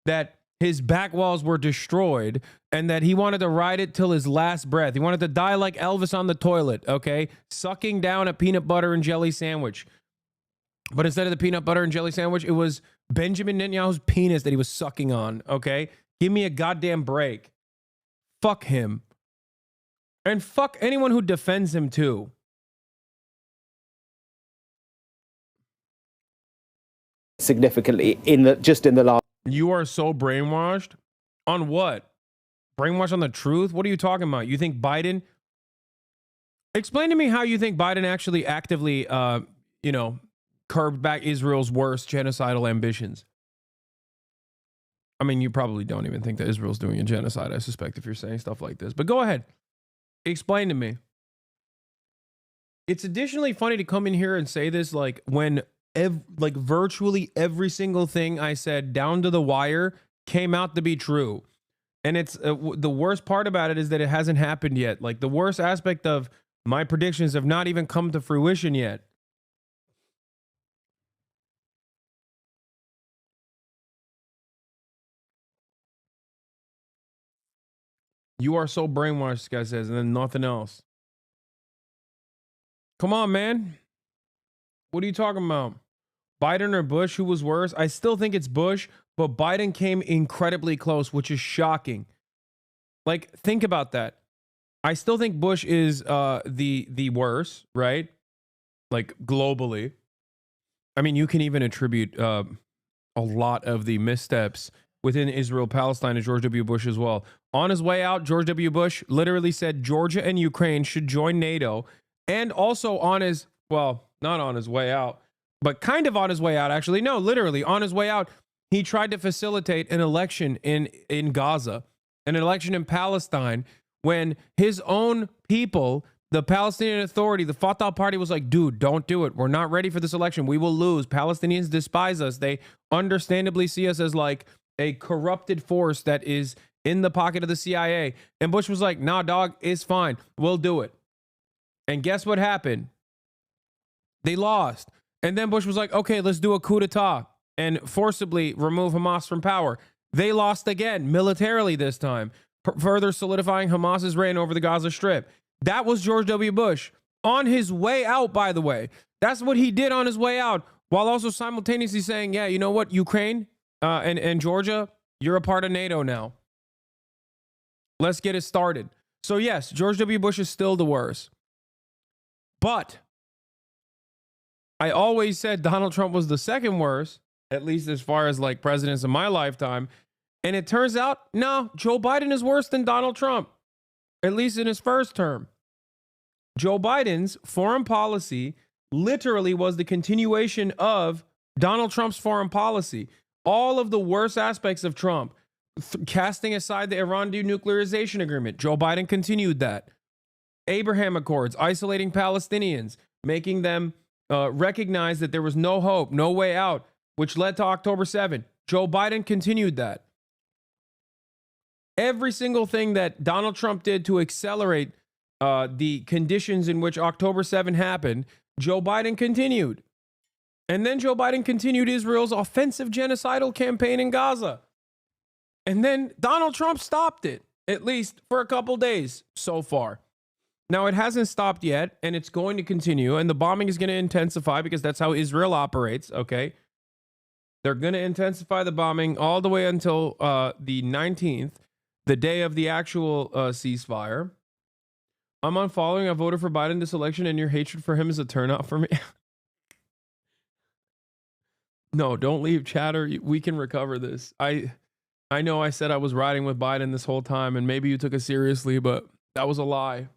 that his back walls were destroyed, and that he wanted to ride it till his last breath. He wanted to die like Elvis on the toilet, okay? Sucking down a peanut butter and jelly sandwich. But instead of the peanut butter and jelly sandwich, it was Benjamin Netanyahu's penis that he was sucking on, okay? Give me a goddamn break. Fuck him. And fuck anyone who defends him too. Significantly in the last. You are so brainwashed? On what? Brainwashed on the truth? What are you talking about? You think Biden... Explain to me how you think Biden actually actively, curbed back Israel's worst genocidal ambitions. I mean, you probably don't even think that Israel's doing a genocide, I suspect, if you're saying stuff like this. But go ahead. Explain to me. It's additionally funny to come in here and say this when virtually every single thing I said down to the wire came out to be true. And it's the worst part about it is that it hasn't happened yet. Like, the worst aspect of my predictions have not even come to fruition yet. You are so brainwashed, this guy says, and then nothing else. Come on, man. What are you talking about? Biden or Bush, who was worse? I still think it's Bush, but Biden came incredibly close, which is shocking. Like, think about that. I still think Bush is the worst, right? Like, globally. I mean, you can even attribute a lot of the missteps within Israel-Palestine to George W. Bush as well. On his way out, George W. Bush literally said Georgia and Ukraine should join NATO. And also on his, well, not on his way out, but kind of on his way out, actually. No, literally on his way out, he tried to facilitate an election in Gaza, an election in Palestine, when his own people, the Palestinian Authority, the Fatah party, was like, dude, don't do it. We're not ready for this election. We will lose. Palestinians despise us. They understandably see us as like a corrupted force that is in the pocket of the CIA. And Bush was like, nah, dog, it's fine. We'll do it. And guess what happened? They lost. And then Bush was like, okay, let's do a coup d'etat and forcibly remove Hamas from power. They lost again, militarily this time, further solidifying Hamas's reign over the Gaza Strip. That was George W. Bush on his way out, by the way. That's what he did on his way out, while also simultaneously saying, yeah, you know what, Ukraine and Georgia, you're a part of NATO now. Let's get it started. So yes, George W. Bush is still the worst. But I always said Donald Trump was the second worst, at least as far as like presidents in my lifetime. And it turns out, no, Joe Biden is worse than Donald Trump, at least in his first term. Joe Biden's foreign policy literally was the continuation of Donald Trump's foreign policy. All of the worst aspects of Trump, casting aside the Iran denuclearization agreement, Joe Biden continued that. Abraham Accords, isolating Palestinians, making them recognize that there was no hope, no way out, which led to October 7. Joe Biden continued that. Every single thing that Donald Trump did to accelerate the conditions in which October 7 happened, Joe Biden continued. And then Joe Biden continued Israel's offensive genocidal campaign in Gaza. And then Donald Trump stopped it, at least for a couple days so far. Now, it hasn't stopped yet, and it's going to continue, and the bombing is going to intensify because that's how Israel operates, okay? They're going to intensify the bombing all the way until the 19th, the day of the actual ceasefire. I'm unfollowing. I voted for Biden this election, and your hatred for him is a turnout for me. No, don't leave, chatter. We can recover this. I know I said I was riding with Biden this whole time, and maybe you took it seriously, but that was a lie.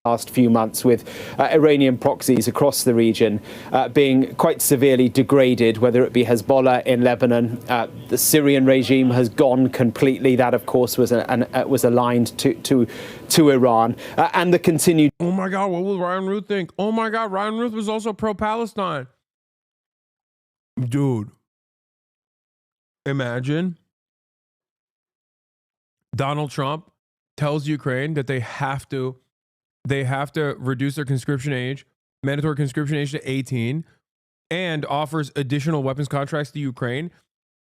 Last few months with Iranian proxies across the region being quite severely degraded, whether it be Hezbollah in Lebanon. The Syrian regime has gone completely. That, of course, was aligned to Iran. And the continued... Oh, my God, what will Ryan Ruth think? Oh, my God, Ryan Ruth was also pro-Palestine. Dude, imagine Donald Trump tells Ukraine that they have to reduce their conscription age, mandatory conscription age to 18, and offers additional weapons contracts to Ukraine,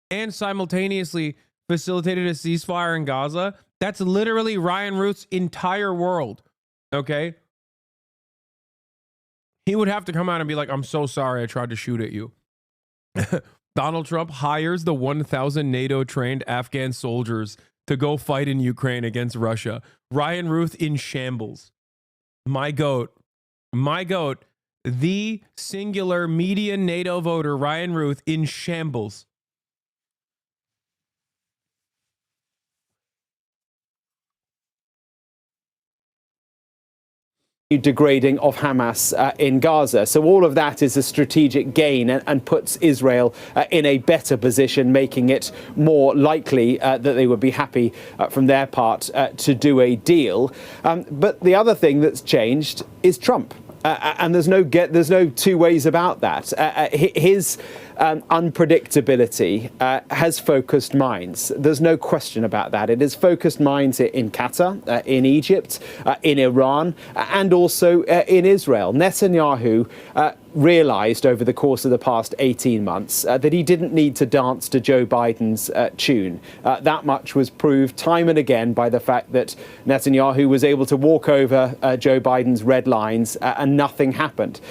and simultaneously facilitated a ceasefire in Gaza. That's literally Ryan Ruth's entire world, okay? He would have to come out and be like, I'm so sorry I tried to shoot at you. Donald Trump hires the 1,000 NATO-trained Afghan soldiers to go fight in Ukraine against Russia. Ryan Ruth in shambles. My goat, the singular median NATO voter, Ryan Ruth, in shambles. Degrading of Hamas in Gaza. So all of that is a strategic gain and puts Israel in a better position, making it more likely that they would be happy from their part to do a deal. But the other thing that's changed is Trump. And there's no two ways about that. His unpredictability has focused minds. There's no question about that. It has focused minds in Qatar, in Egypt, in Iran, and also in Israel. Netanyahu realized over the course of the past 18 months that he didn't need to dance to Joe Biden's tune. That much was proved time and again by the fact that Netanyahu was able to walk over Joe Biden's red lines and nothing happened.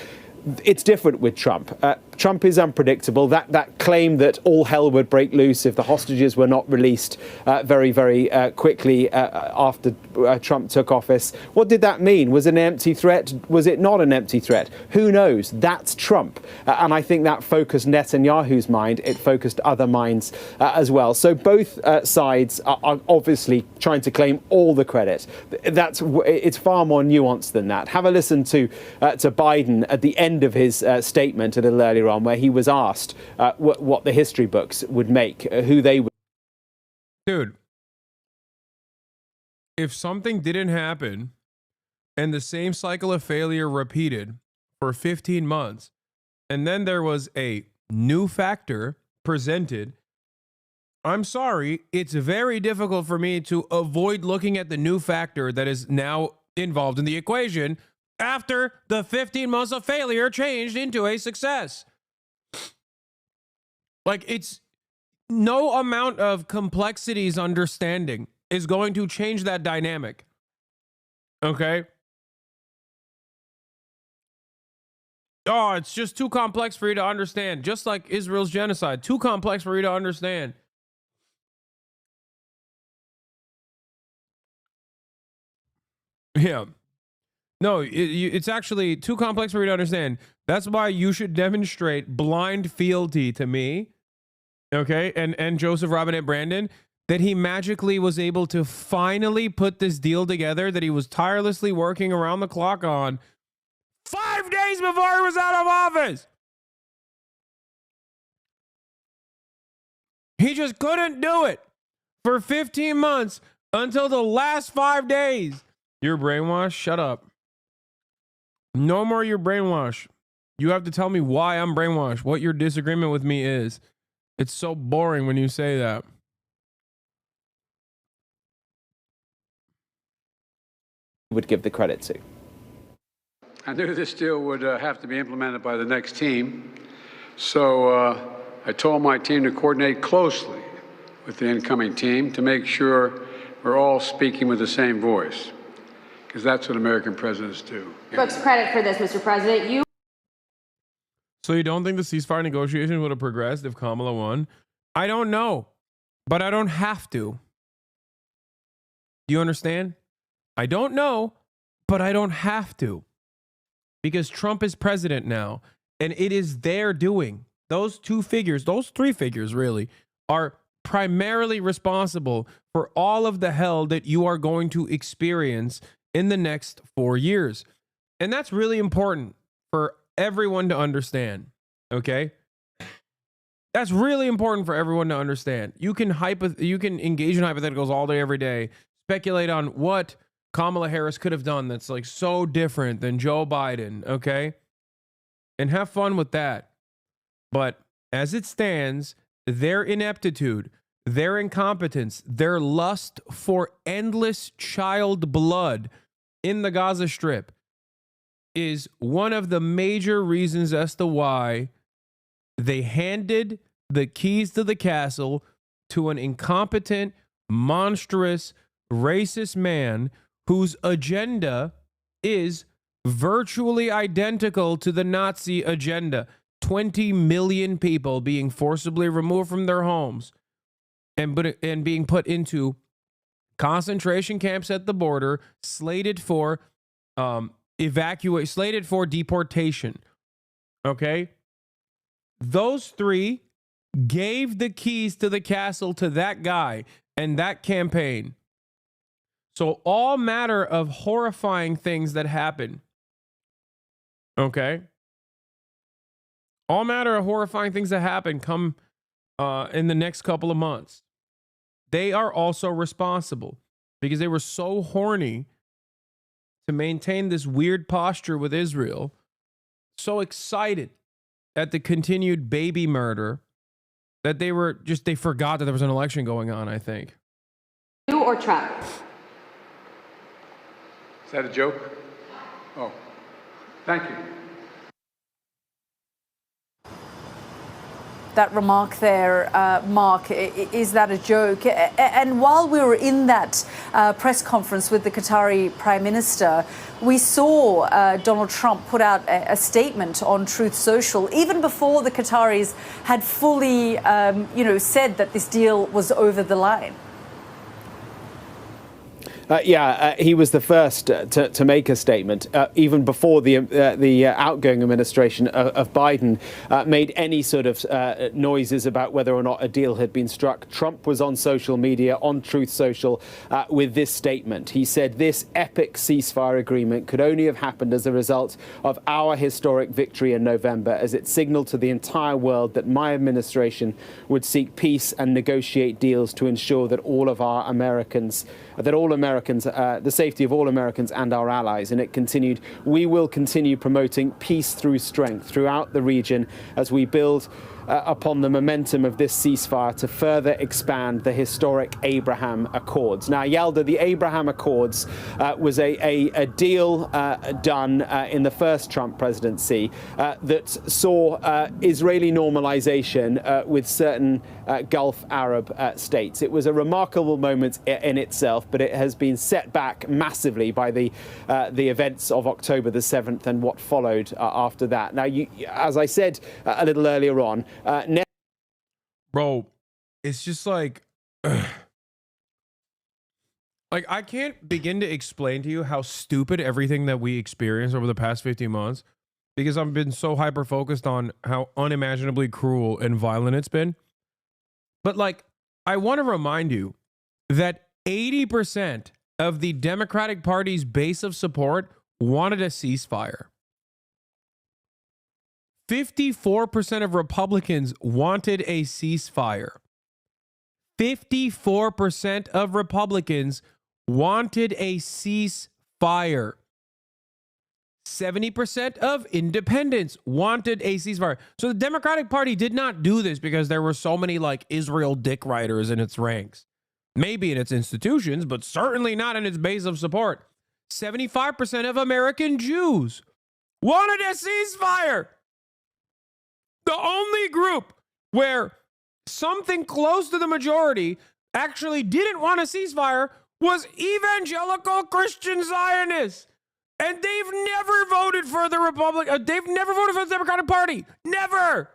It's different with Trump. Trump is unpredictable. That claim that all hell would break loose if the hostages were not released very, very quickly after Trump took office. What did that mean? Was it an empty threat? Was it not an empty threat? Who knows? That's Trump. And I think that focused Netanyahu's mind. It focused other minds as well. So both sides are obviously trying to claim all the credit. It's far more nuanced than that. Have a listen to Biden at the end of his statement a little earlier on, where he was asked what the history books would make, who they would. Dude, if something didn't happen and the same cycle of failure repeated for 15 months, and then there was a new factor presented, I'm sorry, it's very difficult for me to avoid looking at the new factor that is now involved in the equation after the 15 months of failure changed into a success. Like, it's no amount of complexities understanding is going to change that dynamic. Okay? Oh, it's just too complex for you to understand. Just like Israel's genocide. Too complex for you to understand. Yeah. No, it's actually too complex for you to understand. That's why you should demonstrate blind fealty to me, okay, and Joseph Robinette Brandon, that he magically was able to finally put this deal together that he was tirelessly working around the clock on 5 days before he was out of office. He just couldn't do it for 15 months until the last 5 days. You're brainwashed? Shut up. No more you're brainwashed. You have to tell me why I'm brainwashed, what your disagreement with me is. It's so boring when you say that. Would give the credit to. I knew this deal would have to be implemented by the next team. So I told my team to coordinate closely with the incoming team to make sure we're all speaking with the same voice, because that's what American presidents do. Folks, credit for this, Mr. President. So you don't think the ceasefire negotiations would have progressed if Kamala won? I don't know, but I don't have to. Do you understand? I don't know, but I don't have to. Because Trump is president now, and it is their doing. Those two figures, those three figures really, are primarily responsible for all of the hell that you are going to experience in the next 4 years. And that's really important for everyone to understand, okay? That's really important for everyone to understand. You can engage in hypotheticals all day, every day, speculate on what Kamala Harris could have done that's like so different than Joe Biden, okay? And have fun with that. But as it stands, their ineptitude, their incompetence, their lust for endless child blood in the Gaza Strip is one of the major reasons as to why they handed the keys to the castle to an incompetent, monstrous, racist man whose agenda is virtually identical to the Nazi agenda. 20 million people being forcibly removed from their homes and being put into concentration camps at the border, slated for slated for deportation. Okay? Those three gave the keys to the castle to that guy and that campaign. So all matter of horrifying things that happen, okay? All matter of horrifying things that happen come in the next couple of months. They are also responsible because they were so horny to maintain this weird posture with Israel, so excited at the continued baby murder that they forgot that there was an election going on, I think. You or Trump? Is that a joke? Oh, thank you. That remark there, Mark, is that a joke? And while we were in that press conference with the Qatari Prime Minister, we saw Donald Trump put out a statement on Truth Social, even before the Qataris had fully, said that this deal was over the line. He was the first to make a statement, even before the outgoing administration of Biden made any sort of noises about whether or not a deal had been struck. Trump was on social media, on Truth Social, with this statement. He said this epic ceasefire agreement could only have happened as a result of our historic victory in November, as it signaled to the entire world that my administration would seek peace and negotiate deals to ensure that the safety of all Americans and our allies. And it continued, we will continue promoting peace through strength throughout the region as we build upon the momentum of this ceasefire to further expand the historic Abraham Accords. Now, Yelda, the Abraham Accords was a deal done in the first Trump presidency that saw Israeli normalization with certain Gulf Arab states. It was a remarkable moment in itself, but it has been set back massively by the events of October the 7th and what followed after that. Now, as I said a little earlier on, bro, it's just like I can't begin to explain to you how stupid everything that we experienced over the past 15 months, because I've been so hyper focused on how unimaginably cruel and violent it's been. But I want to remind you that 80% of the Democratic Party's base of support wanted a ceasefire. 54% of Republicans wanted a ceasefire. 54% of Republicans wanted a ceasefire. 70% of independents wanted a ceasefire. So the Democratic Party did not do this because there were so many like Israel dick riders in its ranks. Maybe in its institutions, but certainly not in its base of support. 75% of American Jews wanted a ceasefire. The only group where something close to the majority actually didn't want a ceasefire was evangelical Christian Zionists. And they've never voted for the they've never voted for the Democratic Party. Never.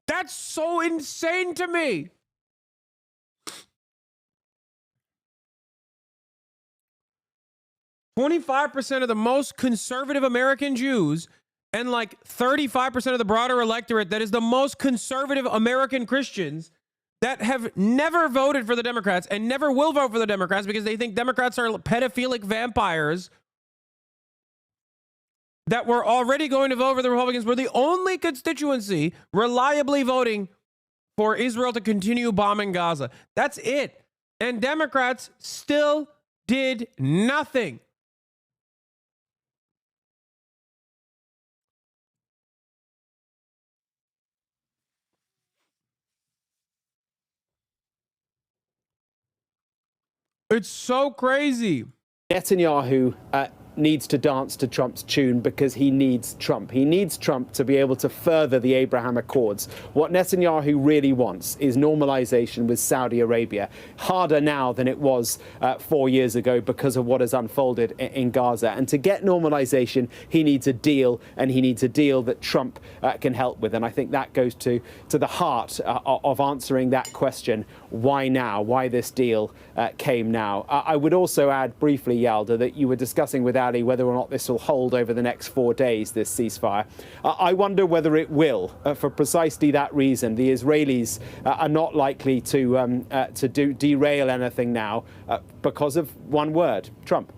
That's so insane to me. "25% of the most conservative American Jews and like 35% of the broader electorate that is the most conservative American Christians that have never voted for the Democrats and never will vote for the Democrats because they think Democrats are pedophilic vampires that were already going to vote for the Republicans were the only constituency reliably voting for Israel to continue bombing Gaza. That's it. And Democrats still did nothing. It's so crazy. Netanyahu needs to dance to Trump's tune because he needs Trump. He needs Trump to be able to further the Abraham Accords. What Netanyahu really wants is normalization with Saudi Arabia. Harder now than it was 4 years ago because of what has unfolded in Gaza. And to get normalization, he needs a deal, and he needs a deal that Trump can help with. And I think that goes to the heart of answering that question. Why now? Why this deal came now? I would also add briefly, Yalda, that you were discussing with Ali whether or not this will hold over the next 4 days, this ceasefire. I wonder whether it will, for precisely that reason. The Israelis are not likely to derail anything now because of one word, Trump.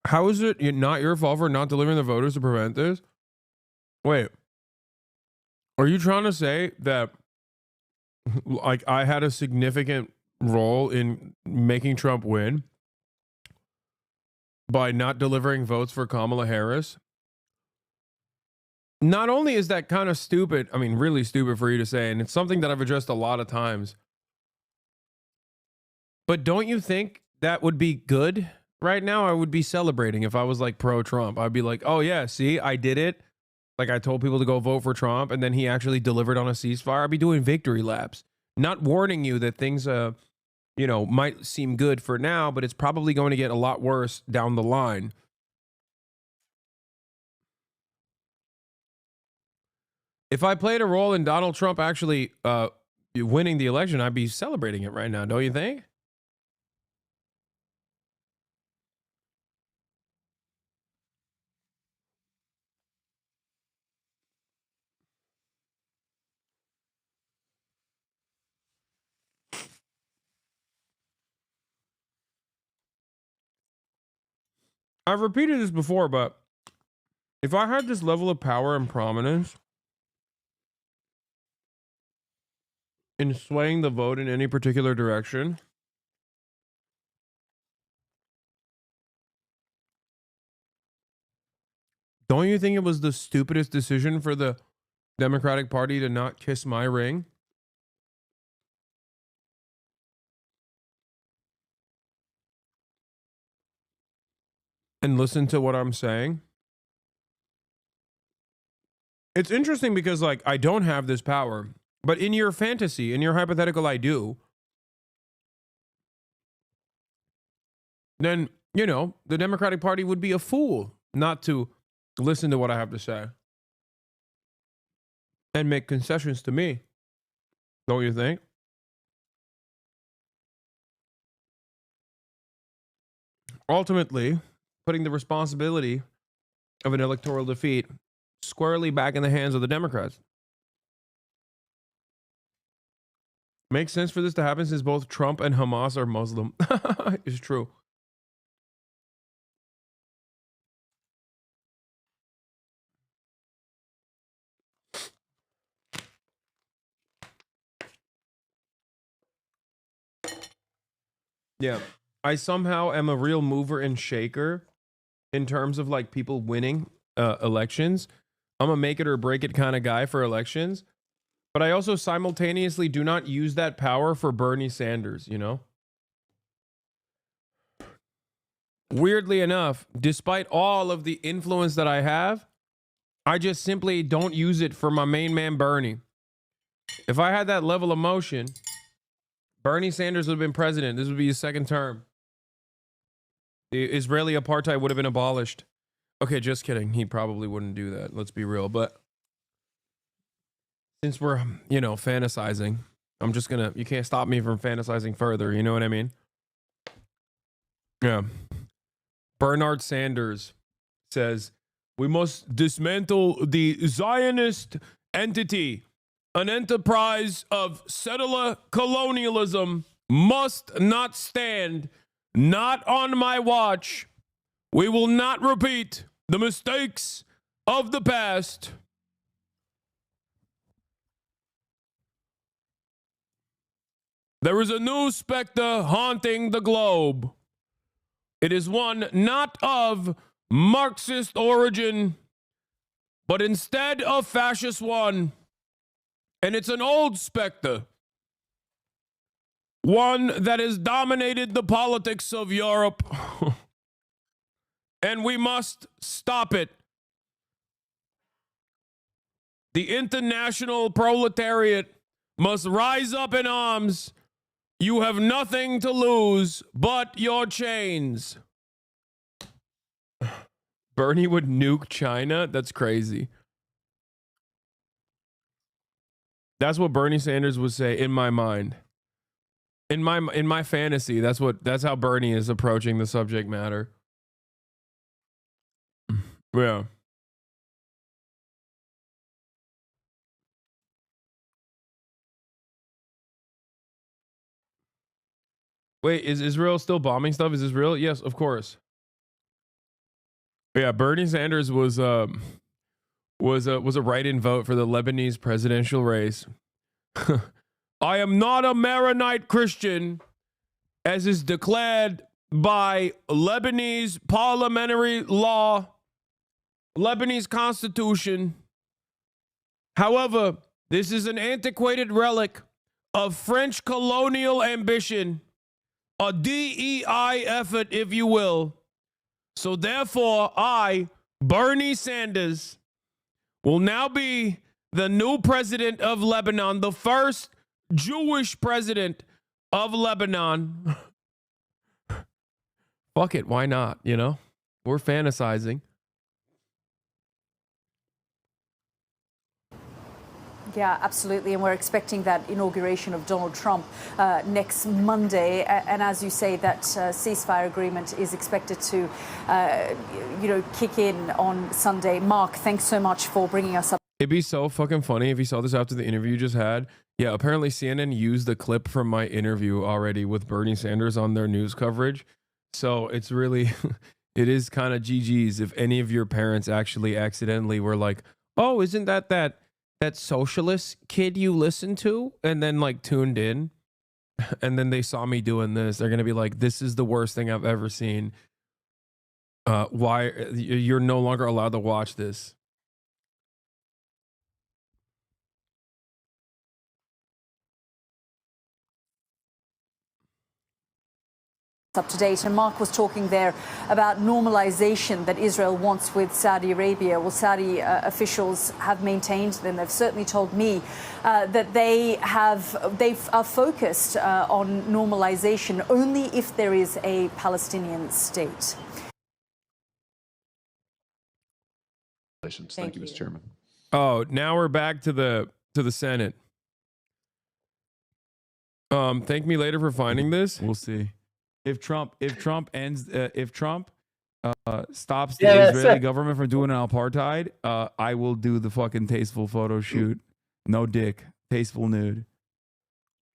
How is it not your fault for not delivering the voters to prevent this? Wait, are you trying to say that like I had a significant role in making Trump win by not delivering votes for Kamala Harris? Not only is that kind of stupid, I mean, really stupid for you to say, and it's something that I've addressed a lot of times, but don't you think that would be good? Right now, I would be celebrating if I was like pro-Trump. I'd be like, oh yeah, see, I did it. Like I told people to go vote for Trump and then he actually delivered on a ceasefire. I'd be doing victory laps, not warning you that things, might seem good for now, but it's probably going to get a lot worse down the line. If I played a role in Donald Trump actually winning the election, I'd be celebrating it right now, don't you think? I've repeated this before, but if I had this level of power and prominence in swaying the vote in any particular direction, don't you think it was the stupidest decision for the Democratic Party to not kiss my ring? And listen to what I'm saying? It's interesting because, like, I don't have this power, but in your fantasy, in your hypothetical, I do. Then, the Democratic Party would be a fool not to listen to what I have to say and make concessions to me. Don't you think? Ultimately, putting the responsibility of an electoral defeat squarely back in the hands of the Democrats. Makes sense for this to happen since both Trump and Hamas are Muslim. It's true. Yeah. I somehow am a real mover and shaker in terms of like people winning elections. I'm a make it or break it kind of guy for elections. But I also simultaneously do not use that power for Bernie Sanders, you know? Weirdly enough, despite all of the influence that I have, I just simply don't use it for my main man, Bernie. If I had that level of motion, Bernie Sanders would have been president. This would be his second term. The Israeli apartheid would have been abolished. Okay, just kidding. He probably wouldn't do that. Let's be real. But since we're, you know, fantasizing, I'm just gonna, you can't stop me from fantasizing further. You know what I mean? Yeah. Bernard Sanders says, we must dismantle the Zionist entity. An enterprise of settler colonialism must not stand. Not on my watch. We will not repeat the mistakes of the past. There is a new specter haunting the globe. It is one not of Marxist origin, but instead a fascist one. And it's an old specter. One that has dominated the politics of Europe. And we must stop it. The international proletariat must rise up in arms. You have nothing to lose but your chains. Bernie would nuke China? That's crazy. That's what Bernie Sanders would say in my mind. In my fantasy, that's how Bernie is approaching the subject matter. Yeah. Wait, is Israel still bombing stuff? Is this real? Yes, of course. Yeah, Bernie Sanders was a write-in vote for the Lebanese presidential race. I am not a Maronite Christian, as is declared by Lebanese parliamentary law, Lebanese constitution. However, this is an antiquated relic of French colonial ambition, a DEI effort, if you will. So therefore, I, Bernie Sanders, will now be the new president of Lebanon, the first Jewish president of Lebanon. Fuck it, why not? You know, we're fantasizing. Yeah, absolutely. And we're expecting that inauguration of Donald Trump next Monday. And as you say, that ceasefire agreement is expected to, kick in on Sunday. Mark, thanks so much for bringing us up. It'd be so fucking funny if you saw this after the interview you just had. Yeah, apparently CNN used the clip from my interview already with Bernie Sanders on their news coverage. So it's really, it is kind of GG's if any of your parents actually accidentally were like, oh, isn't that socialist kid you listen to, and then like tuned in, and then they saw me doing this, they're gonna be like, this is the worst thing I've ever seen. Why you're no longer allowed to watch this. Up to date, and Mark was talking there about normalization that Israel wants with Saudi Arabia. Well, Saudi officials have maintained, and they've certainly told me that they are focused on normalization only if there is a Palestinian state. Thank you, Mr. Chairman. Oh, now we're back to the Senate. Thank me later for finding this. We'll see. If Trump stops the Israeli government from doing an apartheid, I will do the fucking tasteful photo shoot. No dick, tasteful nude.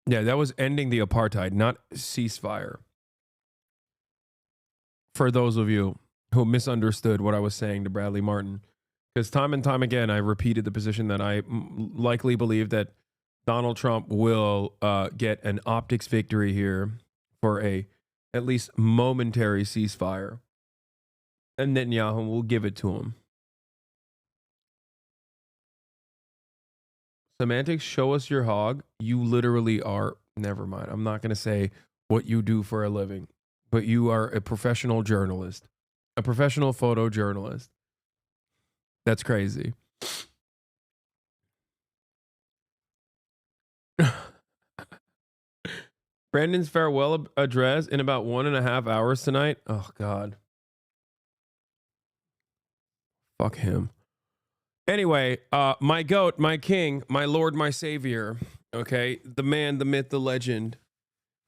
Yeah, that was ending the apartheid, not ceasefire. For those of you who misunderstood what I was saying to Bradley Martin, because time and time again, I repeated the position that I likely believe that Donald Trump will get an optics victory here for a at least momentary ceasefire, and Netanyahu will give it to him. Semantics, show us your hog. You literally are, never mind. I'm not going to say what you do for a living, but you are a professional journalist, a professional photojournalist. That's crazy. Brandon's farewell address in about 1.5 hours tonight. Oh, God. Fuck him. Anyway, my goat, my king, my lord, my savior, okay? The man, the myth, the legend.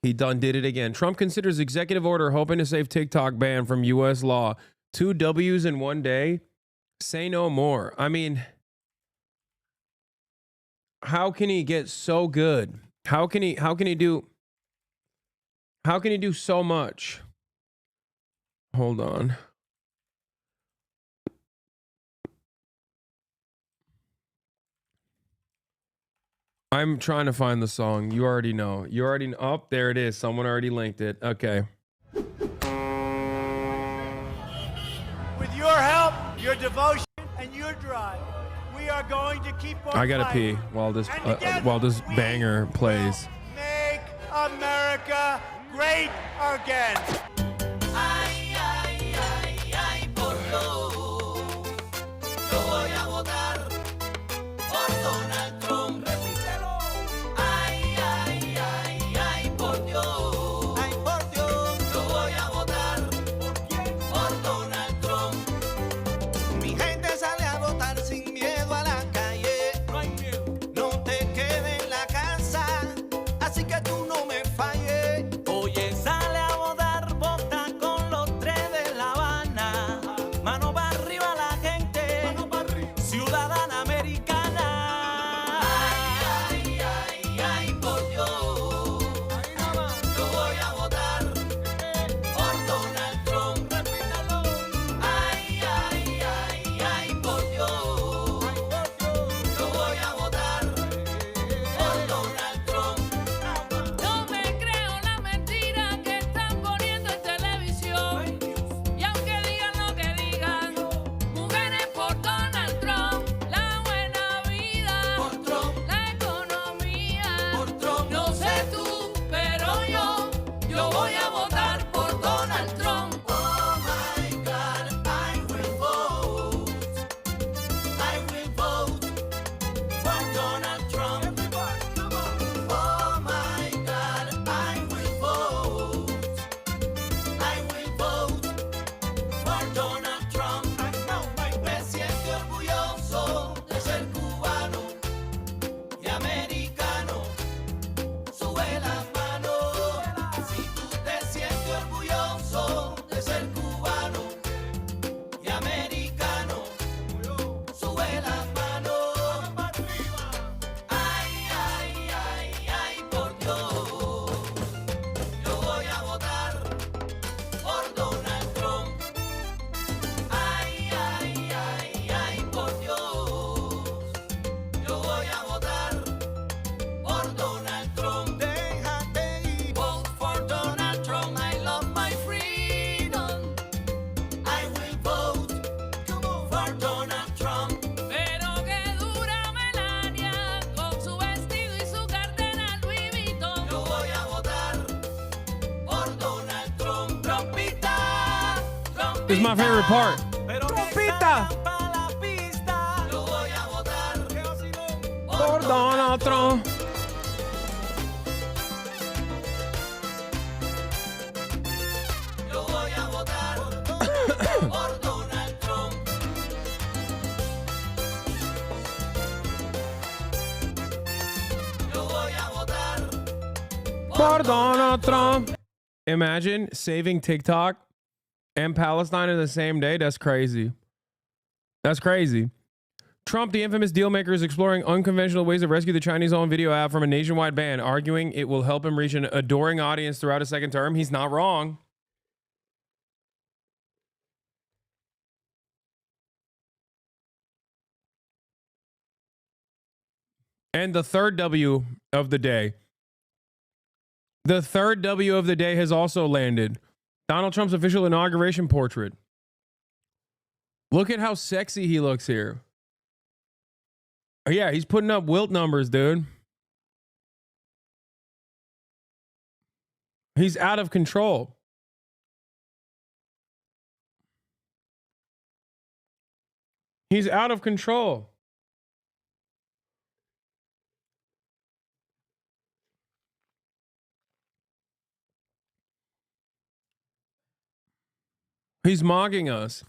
He done did it again. Trump considers executive order hoping to save TikTok ban from U.S. law. 2 W's in one day. Say no more. I mean, how can he get so good? How can he do so much? Hold on. I'm trying to find the song. You already know. Oh, there it is. Someone already linked it. Okay. With your help, your devotion, and your drive, we are going to keep on I gotta pee fighting. while this banger plays. Make America great again. This is my favorite part. Trompita. Por Donald Trump. Por Donald Trump. Imagine saving TikTok and Palestine in the same day. That's crazy. That's crazy. Trump, the infamous deal maker, is exploring unconventional ways to rescue the Chinese-owned video app from a nationwide ban, arguing it will help him reach an adoring audience throughout a second term. He's not wrong. And the third W of the day. The third W of the day has also landed. Donald Trump's official inauguration portrait. Look at how sexy he looks here. Oh, yeah, he's putting up wilt numbers, dude. He's out of control. He's out of control. He's mocking us.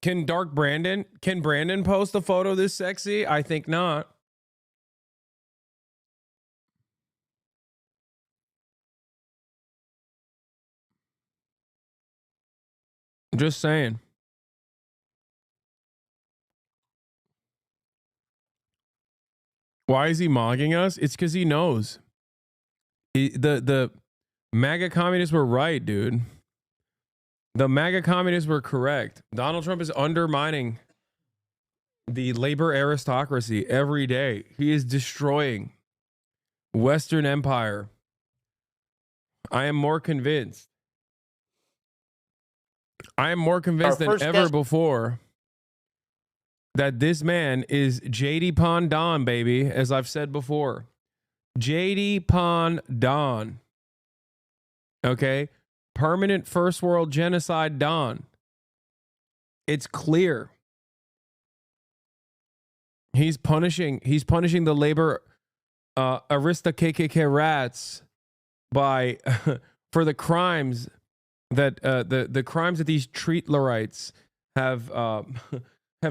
Can Brandon post a photo this sexy? I think not. Just saying. Why is he mocking us? It's because he knows. The MAGA communists were right, dude. The MAGA communists were correct. Donald Trump is undermining the labor aristocracy every day. He is destroying Western Empire. I am more convinced. I am more convinced than ever before that this man is JD Pon Don, baby, as I've said before. JD Pon Don. Okay? Permanent first world genocide Don. It's clear. He's punishing the labor arista KKK rats by for the crimes that the crimes that these Treatlerites have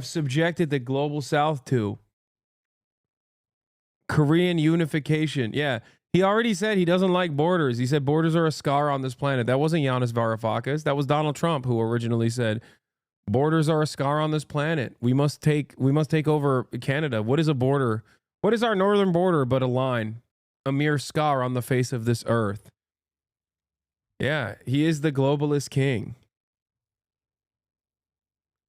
subjected the global South to. Korean unification. Yeah. He already said he doesn't like borders. He said borders are a scar on this planet. That wasn't Giannis Varoufakis. That was Donald Trump who originally said borders are a scar on this planet. We must take over Canada. What is a border? What is our northern border but a line? A mere scar on the face of this earth. Yeah, he is the globalist king.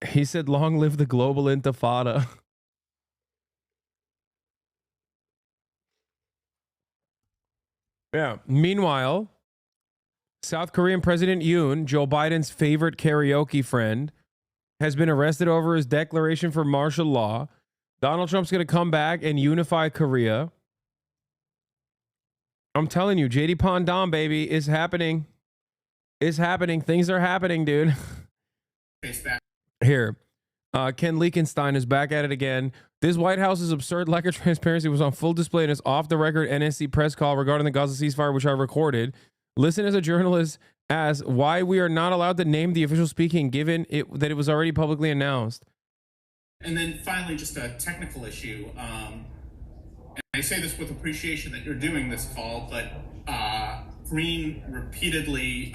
He said, long live the global intifada. Yeah. Meanwhile, South Korean President Yoon, Joe Biden's favorite karaoke friend, has been arrested over his declaration for martial law. Donald Trump's going to come back and unify Korea. I'm telling you, JD Pon Don, baby, is happening. It's happening. Things are happening, dude. Here. Ken Leakenstein is back at it again. This White House's absurd lack of transparency was on full display in his off-the-record NSC press call regarding the Gaza ceasefire, which I recorded. Listen as a journalist asks why we are not allowed to name the official speaking, given that it was already publicly announced. And then finally, just a technical issue. And I say this with appreciation that you're doing this call, but Green repeatedly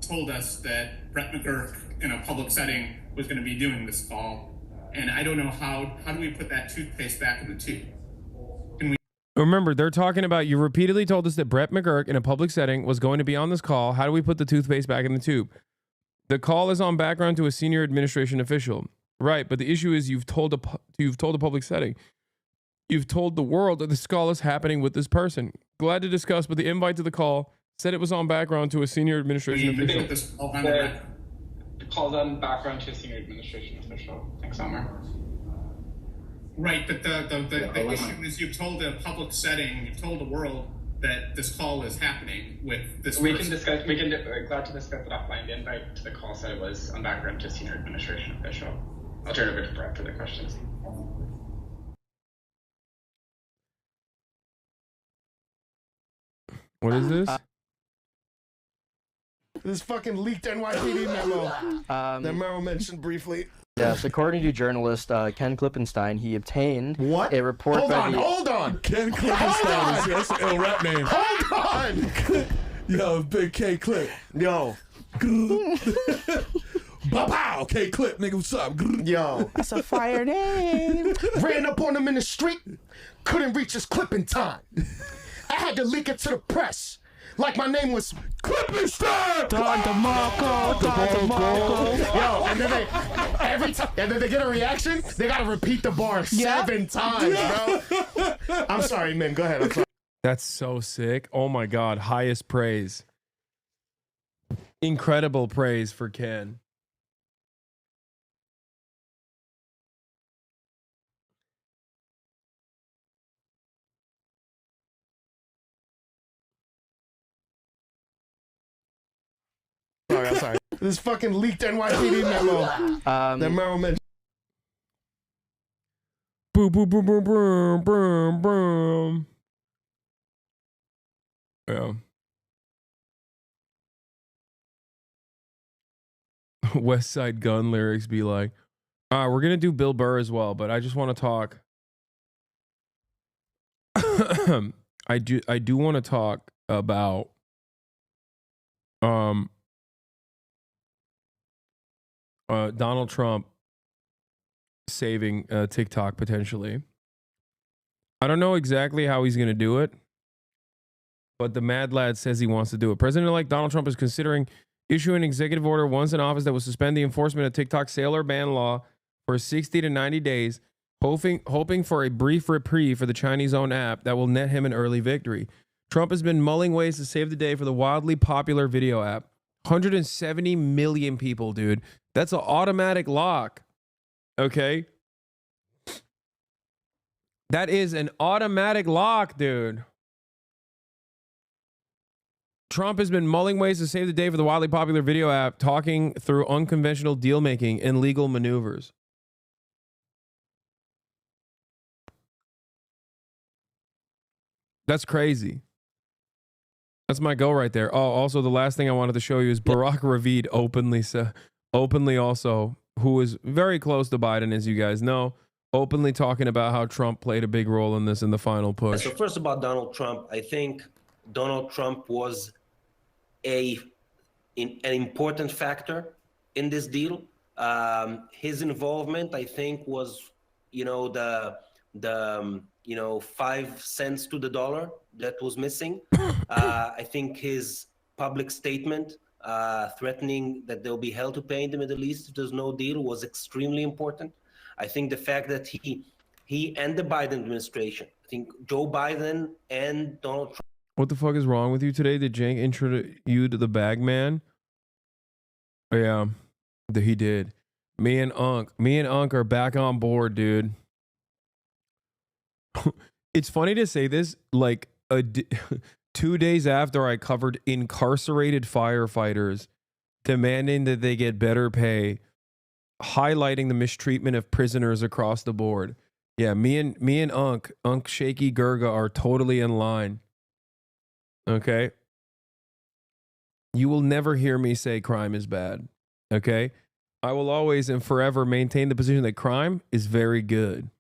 told us that Brett McGurk in a public setting was going to be doing this call. And I don't know how do we put that toothpaste back in the tube? Can we? Remember, they're talking about, you repeatedly told us that Brett McGurk in a public setting was going to be on this call. How do we put the toothpaste back in the tube? The call is on background to a senior administration official. Right, but the issue is you've told a public setting. You've told the world that this call is happening with this person. Glad to discuss, but the invite to the call said it was on background to a senior administration official. The call's on background to a senior administration official. Thanks, Omar. Right, but the issue is you've told a public setting, you've told the world that this call is happening with this person. Glad to discuss it offline. The invite to the call said it was on background to a senior administration official. I'll turn it over to Brett for the questions. What is this? This fucking leaked NYPD memo that Merrill mentioned briefly. Yes, according to journalist Ken Klippenstein, he obtained a report Hold on! Ken Klippenstein, that's an ill rap name. Hold on! Yo, Big K Clip. Yo. Ba-pow! Okay, clip, nigga, what's up? Yo, that's a fire name. Ran up on him in the street, couldn't reach his clip in time. I had to leak it to the press, like my name was Clippenstein. Don DeMarco, Don DeMarco. Yo, and then they every time, and then they get a reaction, they gotta repeat the bar 7 times, bro. I'm sorry, man. Go ahead. I'm sorry. That's so sick. Oh my God. Highest praise. Incredible praise for Ken. Sorry, I'm sorry. This fucking leaked NYPD memo that Merrill mentioned. Boom, boom, boom, boom, boom, boom, boom. Yeah. West Side Gun lyrics be like, we're gonna do Bill Burr as well, but I just want to talk. I do want to talk about Donald Trump saving TikTok potentially. I don't know exactly how he's gonna do it, but the Mad Lad says he wants to do it. President-elect Donald Trump is considering issuing an executive order once in office that will suspend the enforcement of TikTok's sailor ban law for 60 to 90 days, hoping for a brief reprieve for the Chinese-owned app that will net him an early victory. Trump has been mulling ways to save the day for the wildly popular video app. 170 million people, dude. That's an automatic lock. Okay? That is an automatic lock, dude. Trump has been mulling ways to save the day for the wildly popular video app, talking through unconventional deal-making and legal maneuvers. That's crazy. That's my go right there. Oh, also the last thing I wanted to show you is Barack Ravid openly also, who is very close to Biden, as you guys know, openly talking about how Trump played a big role in this in the final push. So first about Donald Trump, I think Donald Trump was an important factor in this deal. His involvement, I think, was, the 5 cents to the dollar that was missing. I think his public statement threatening that they'll be hell to pay in the Middle East if there's no deal was extremely important. I think the fact that he and the Biden administration, I think Joe Biden and Donald Trump. What the fuck is wrong with you today? Did Jank introduce you to the bag man? Oh, yeah, he did. Me and Unc are back on board, dude. It's funny to say this, like 2 days after I covered incarcerated firefighters demanding that they get better pay, highlighting the mistreatment of prisoners across the board. Yeah, me and Unc Shaky Gurga are totally in line. Okay? You will never hear me say crime is bad. Okay? I will always and forever maintain the position that crime is very good.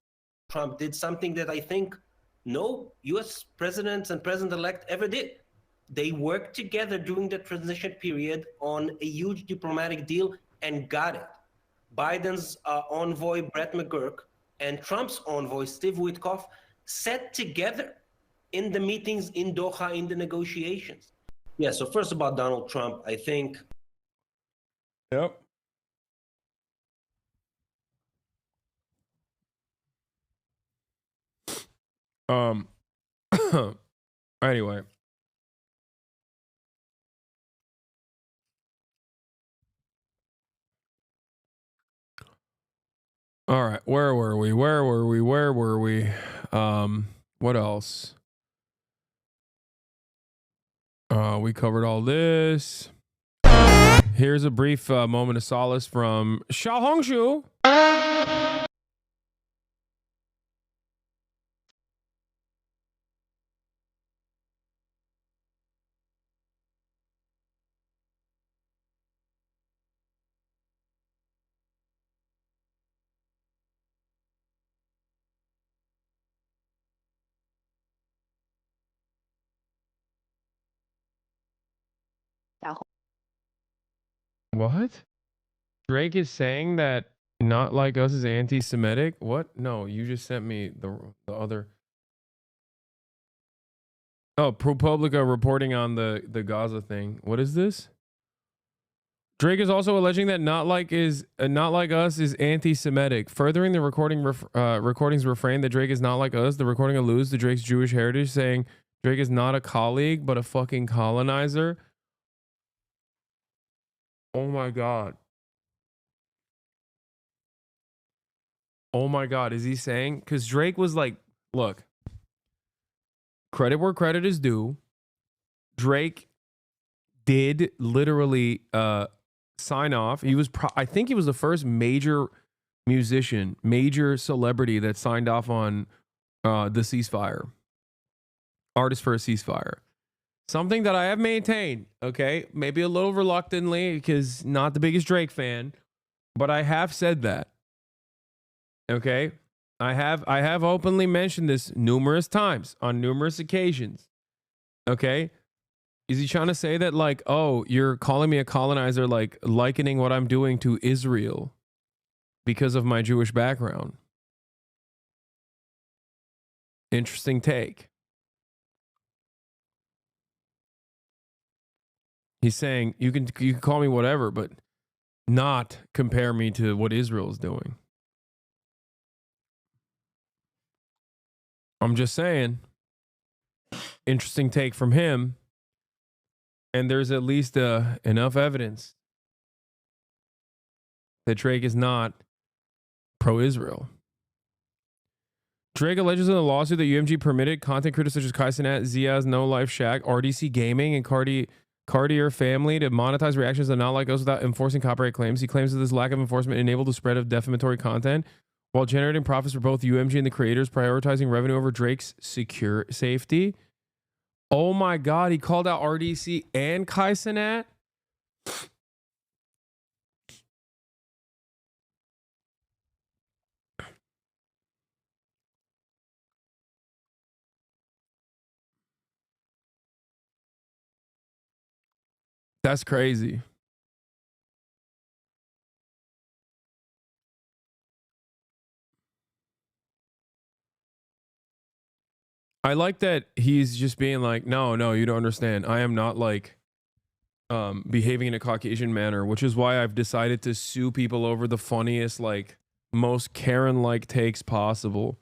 Trump did something that I think no U.S. presidents and president-elect ever did. They worked together during the transition period on a huge diplomatic deal and got it. Biden's envoy, Brett McGurk, and Trump's envoy, Steve Witkoff, sat together in the meetings in Doha in the negotiations. Yeah, so first about Donald Trump, I think. Yep. Anyway. All right, where were we? What else? We covered all this. Here's a brief moment of solace from Xiaohongshu. What? Drake is saying that Not Like Us is anti-Semitic. What? No, you just sent me the other. Oh, ProPublica reporting on the Gaza thing. What is this? Drake is also alleging that Not Like Us is anti-Semitic, furthering the recording's refrain that Drake is not like us. The recording alludes to Drake's Jewish heritage, saying Drake is not a colleague but a fucking colonizer. Oh my god. Oh my god, is he saying? Because Drake was like, look, credit where credit is due. Drake did literally sign off. He was, I think he was the first major musician, major celebrity that signed off on the ceasefire. Artist for a ceasefire. Something that I have maintained, okay? Maybe a little reluctantly because not the biggest Drake fan, but I have said that. Okay? I have openly mentioned this numerous times on numerous occasions. Okay? Is he trying to say that, like, oh, you're calling me a colonizer, like likening what I'm doing to Israel because of my Jewish background? Interesting take. He's saying you can call me whatever, but not compare me to what Israel is doing. I'm just saying. Interesting take from him. And there's at least enough evidence that Drake is not pro-Israel. Drake alleges in the lawsuit that UMG permitted content creators such as HasnAbi, Ziaz, No Life Shack, RDC Gaming, and Cartier Family to monetize reactions that Not Like Us without enforcing copyright claims. He claims that this lack of enforcement enabled the spread of defamatory content while generating profits for both UMG and the creators, prioritizing revenue over Drake's secure safety. Oh my God, he called out RDC and HasnAbi? That's crazy. I like that he's just being like, no, you don't understand. I am not like behaving in a Caucasian manner, which is why I've decided to sue people over the funniest, like, most Karen-like takes possible.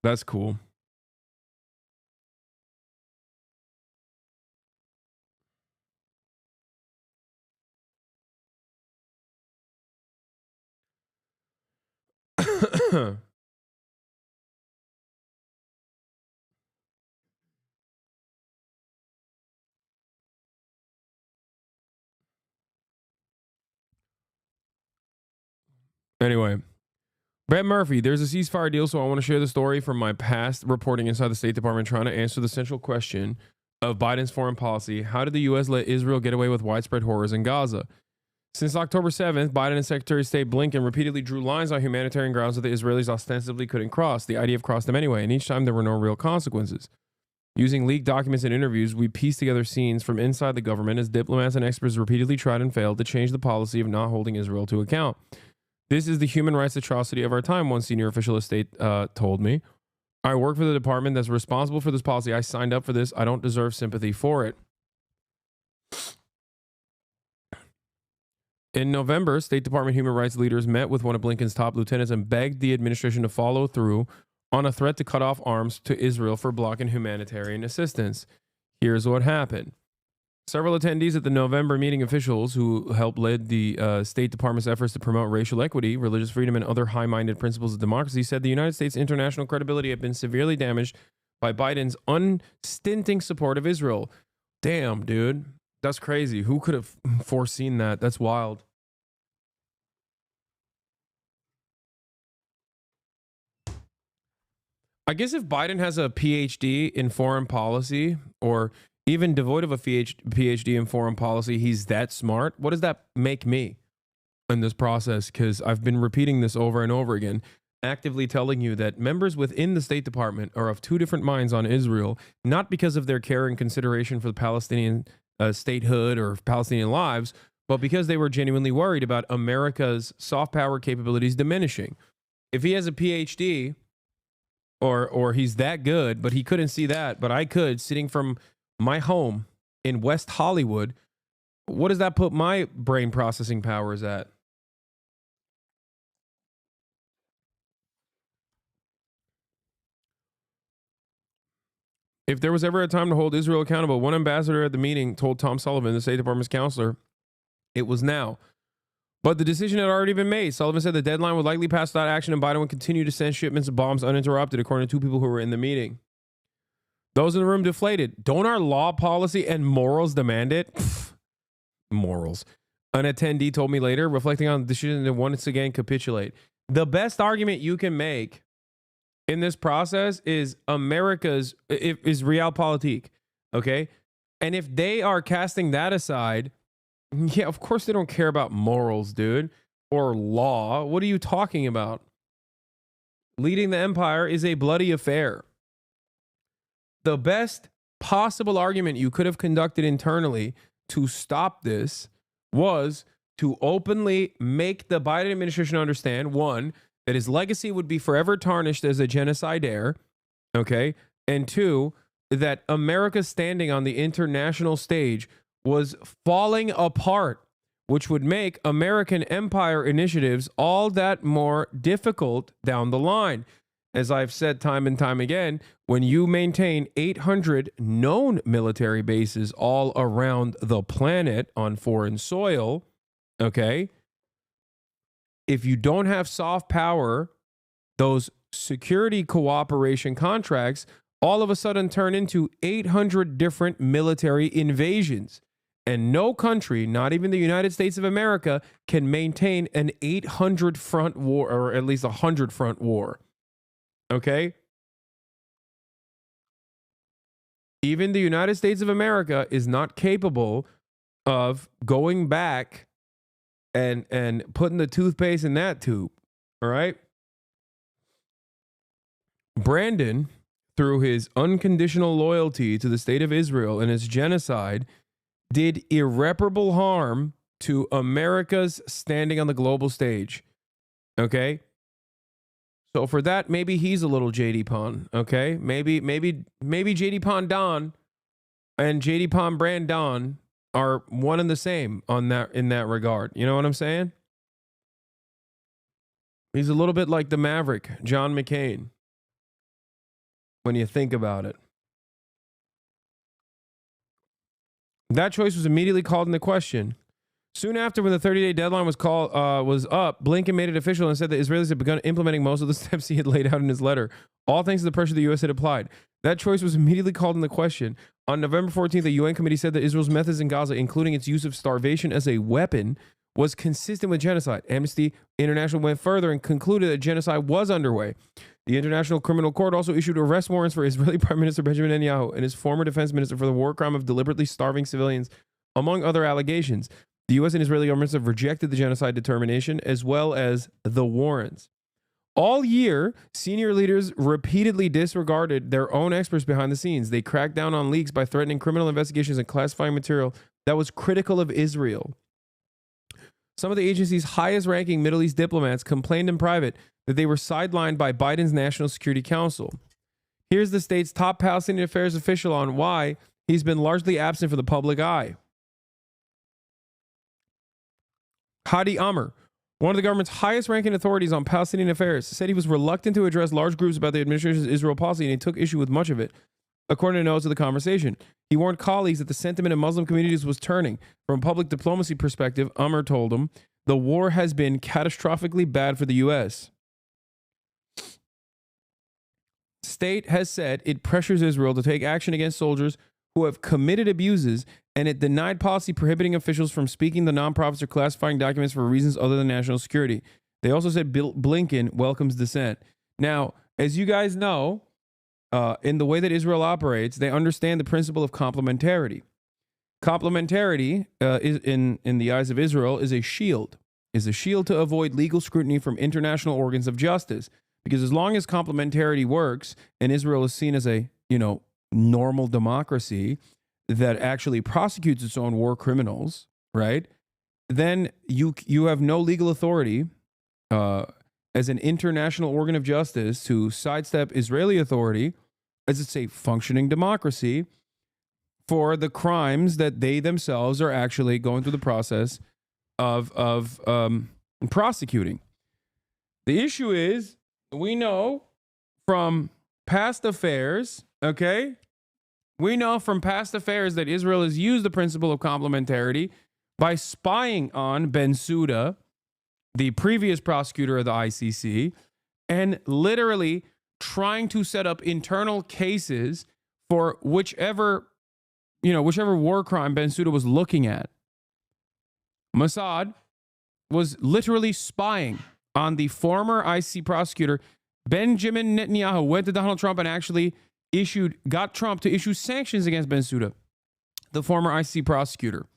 That's cool. Anyway, Brett Murphy, there's a ceasefire deal, so I want to share the story from my past reporting inside the State Department trying to answer the central question of Biden's foreign policy. How did the U.S. let Israel get away with widespread horrors in Gaza? Since October 7th, Biden and Secretary of State Blinken repeatedly drew lines on humanitarian grounds that the Israelis ostensibly couldn't cross. The IDF crossed them anyway, and each time there were no real consequences. Using leaked documents and interviews, we pieced together scenes from inside the government as diplomats and experts repeatedly tried and failed to change the policy of not holding Israel to account. This is the human rights atrocity of our time, one senior official of state told me. I work for the department that's responsible for this policy. I signed up for this. I don't deserve sympathy for it. In November, State Department human rights leaders met with one of Blinken's top lieutenants and begged the administration to follow through on a threat to cut off arms to Israel for blocking humanitarian assistance. Here's what happened. Several attendees at the November meeting, officials who helped lead the State Department's efforts to promote racial equity, religious freedom, and other high-minded principles of democracy, said the United States' international credibility had been severely damaged by Biden's unstinting support of Israel. Damn, dude. That's crazy. Who could have foreseen that? That's wild. I guess if Biden has a PhD in foreign policy, or even devoid of a PhD in foreign policy, he's that smart. What does that make me in this process? Because I've been repeating this over and over again, actively telling you that members within the State Department are of two different minds on Israel, not because of their care and consideration for the Palestinian statehood or Palestinian lives, but because they were genuinely worried about America's soft power capabilities diminishing. If he has a PhD or he's that good, but he couldn't see that, but I could, sitting from my home in West Hollywood, what does that put my brain processing powers at? If there was ever a time to hold Israel accountable, one ambassador at the meeting told Tom Sullivan, the State Department's counselor, it was now. But the decision had already been made. Sullivan said the deadline would likely pass without action and Biden would continue to send shipments of bombs uninterrupted, according to two people who were in the meeting. Those in the room deflated. Don't our law, policy, and morals demand it? Morals. An attendee told me later, reflecting on the decision to once again capitulate. The best argument you can make in this process is America's, is realpolitik, okay? And if they are casting that aside, yeah, of course they don't care about morals, dude, or law. What are you talking about? Leading the empire is a bloody affair. The best possible argument you could have conducted internally to stop this was to openly make the Biden administration understand, one, that his legacy would be forever tarnished as a genocide heir, okay? And two, that America's standing on the international stage was falling apart, which would make American empire initiatives all that more difficult down the line. As I've said time and time again, when you maintain 800 known military bases all around the planet on foreign soil, okay, if you don't have soft power, those security cooperation contracts all of a sudden turn into 800 different military invasions. And no country, not even the United States of America, can maintain an 800 front war, or at least 100 front war. Okay? Even the United States of America is not capable of going back and putting the toothpaste in that tube. All right? Brandon, through his unconditional loyalty to the state of Israel and its genocide, did irreparable harm to America's standing on the global stage. Okay? So for that, maybe he's a little JD Pon, okay? Maybe JD Pon Don and JD Pon Brandon are one and the same on that, in that regard. You know what I'm saying? He's a little bit like the Maverick, John McCain, when you think about it. That choice was immediately called into question. Soon after, when the 30-day deadline was up, Blinken made it official and said that Israelis had begun implementing most of the steps he had laid out in his letter, all thanks to the pressure the U.S. had applied. That choice was immediately called into question. On November 14th, the UN committee said that Israel's methods in Gaza, including its use of starvation as a weapon, was consistent with genocide. Amnesty International went further and concluded that genocide was underway. The International Criminal Court also issued arrest warrants for Israeli Prime Minister Benjamin Netanyahu and his former defense minister for the war crime of deliberately starving civilians, among other allegations. The U.S. and Israeli governments have rejected the genocide determination as well as the warrants. All year, senior leaders repeatedly disregarded their own experts behind the scenes. They cracked down on leaks by threatening criminal investigations and classifying material that was critical of Israel. Some of the agency's highest-ranking Middle East diplomats complained in private that they were sidelined by Biden's National Security Council. Here's the state's top Palestinian affairs official on why he's been largely absent from the public eye. Hadi Amr, one of the government's highest-ranking authorities on Palestinian affairs, said he was reluctant to address large groups about the administration's Israel policy, and he took issue with much of it. According to notes of the conversation, he warned colleagues that the sentiment in Muslim communities was turning. From a public diplomacy perspective, Amr told him, the war has been catastrophically bad for the U.S. State has said it pressures Israel to take action against soldiers who have committed abuses, and it denied policy prohibiting officials from speaking to nonprofits or classifying documents for reasons other than national security. They also said Blinken welcomes dissent. Now, as you guys know, in the way that Israel operates, they understand the principle of complementarity. Complementarity, is in the eyes of Israel, is a shield to avoid legal scrutiny from international organs of justice. Because as long as complementarity works and Israel is seen as a, normal democracy, that actually prosecutes its own war criminals, right? Then you have no legal authority as an international organ of justice to sidestep Israeli authority as it's a functioning democracy for the crimes that they themselves are actually going through the process of prosecuting. The issue is, we know from past affairs, okay? We know from past affairs that Israel has used the principle of complementarity by spying on Bensouda, the previous prosecutor of the ICC, and literally trying to set up internal cases for whichever war crime Bensouda was looking at. Mossad was literally spying on the former ICC prosecutor. Benjamin Netanyahu went to Donald Trump and actually got Trump to issue sanctions against Bensouda, the former ICC prosecutor,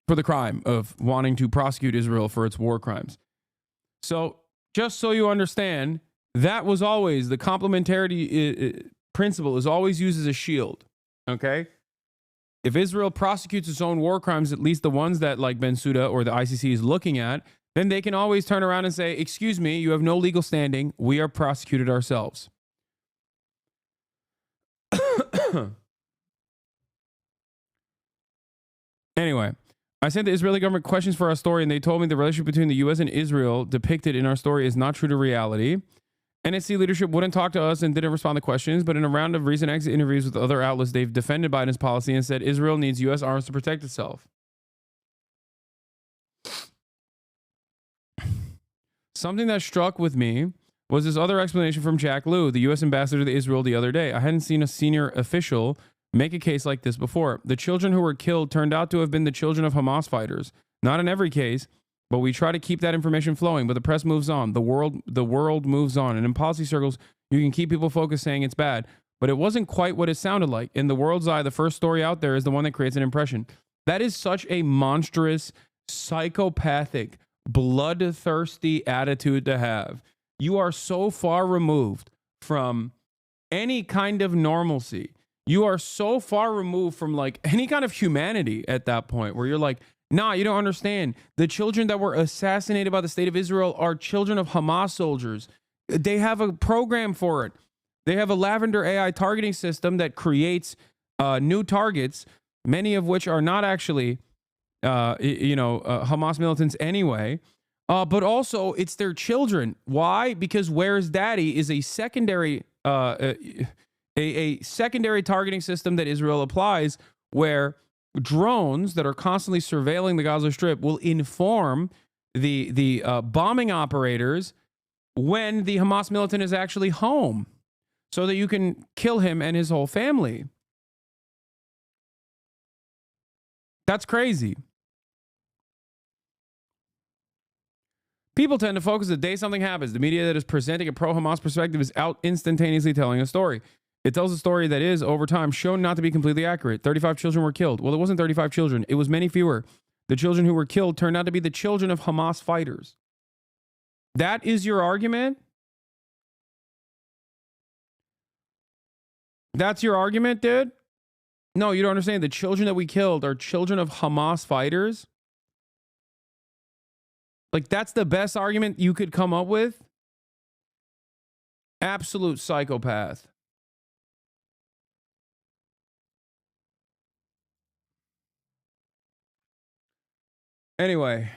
for the crime of wanting to prosecute Israel for its war crimes. So just so you understand, that was always the complementarity principle is always used as a shield. Okay. If Israel prosecutes its own war crimes, at least the ones that like Bensouda or the ICC is looking at, then they can always turn around and say, excuse me, you have no legal standing. We are prosecuted ourselves. Anyway, I sent the Israeli government questions for our story, and they told me the relationship between the U.S. and Israel depicted in our story is not true to reality. NSC leadership wouldn't talk to us and didn't respond to questions, but in a round of recent exit interviews with other outlets, they've defended Biden's policy and said Israel needs U.S. arms to protect itself. Something that struck with me was this other explanation from Jack Lew, the U.S. ambassador to Israel, the other day. I hadn't seen a senior official make a case like this before. The children who were killed turned out to have been the children of Hamas fighters. Not in every case, but we try to keep that information flowing. But the press moves on. The world moves on. And in policy circles, you can keep people focused saying it's bad. But it wasn't quite what it sounded like. In the world's eye, the first story out there is the one that creates an impression. That is such a monstrous, psychopathic, bloodthirsty attitude to have. You are so far removed from any kind of normalcy. You are so far removed from like any kind of humanity at that point where you're like, nah, you don't understand. The children that were assassinated by the state of Israel are children of Hamas soldiers. They have a program for it. They have a Lavender AI targeting system that creates new targets, many of which are not actually, Hamas militants anyway. But also, it's their children. Why? Because Where's Daddy is a secondary a secondary targeting system that Israel applies, where drones that are constantly surveilling the Gaza Strip will inform the bombing operators when the Hamas militant is actually home, so that you can kill him and his whole family. That's crazy. People tend to focus the day something happens. The media that is presenting a pro-Hamas perspective is out instantaneously telling a story. It tells a story that is, over time, shown not to be completely accurate. 35 children were killed. Well, it wasn't 35 children. It was many fewer. The children who were killed turned out to be the children of Hamas fighters. That is your argument? That's your argument, dude? No, you don't understand. The children that we killed are children of Hamas fighters. Like, that's the best argument you could come up with? Absolute psychopath. Anyway.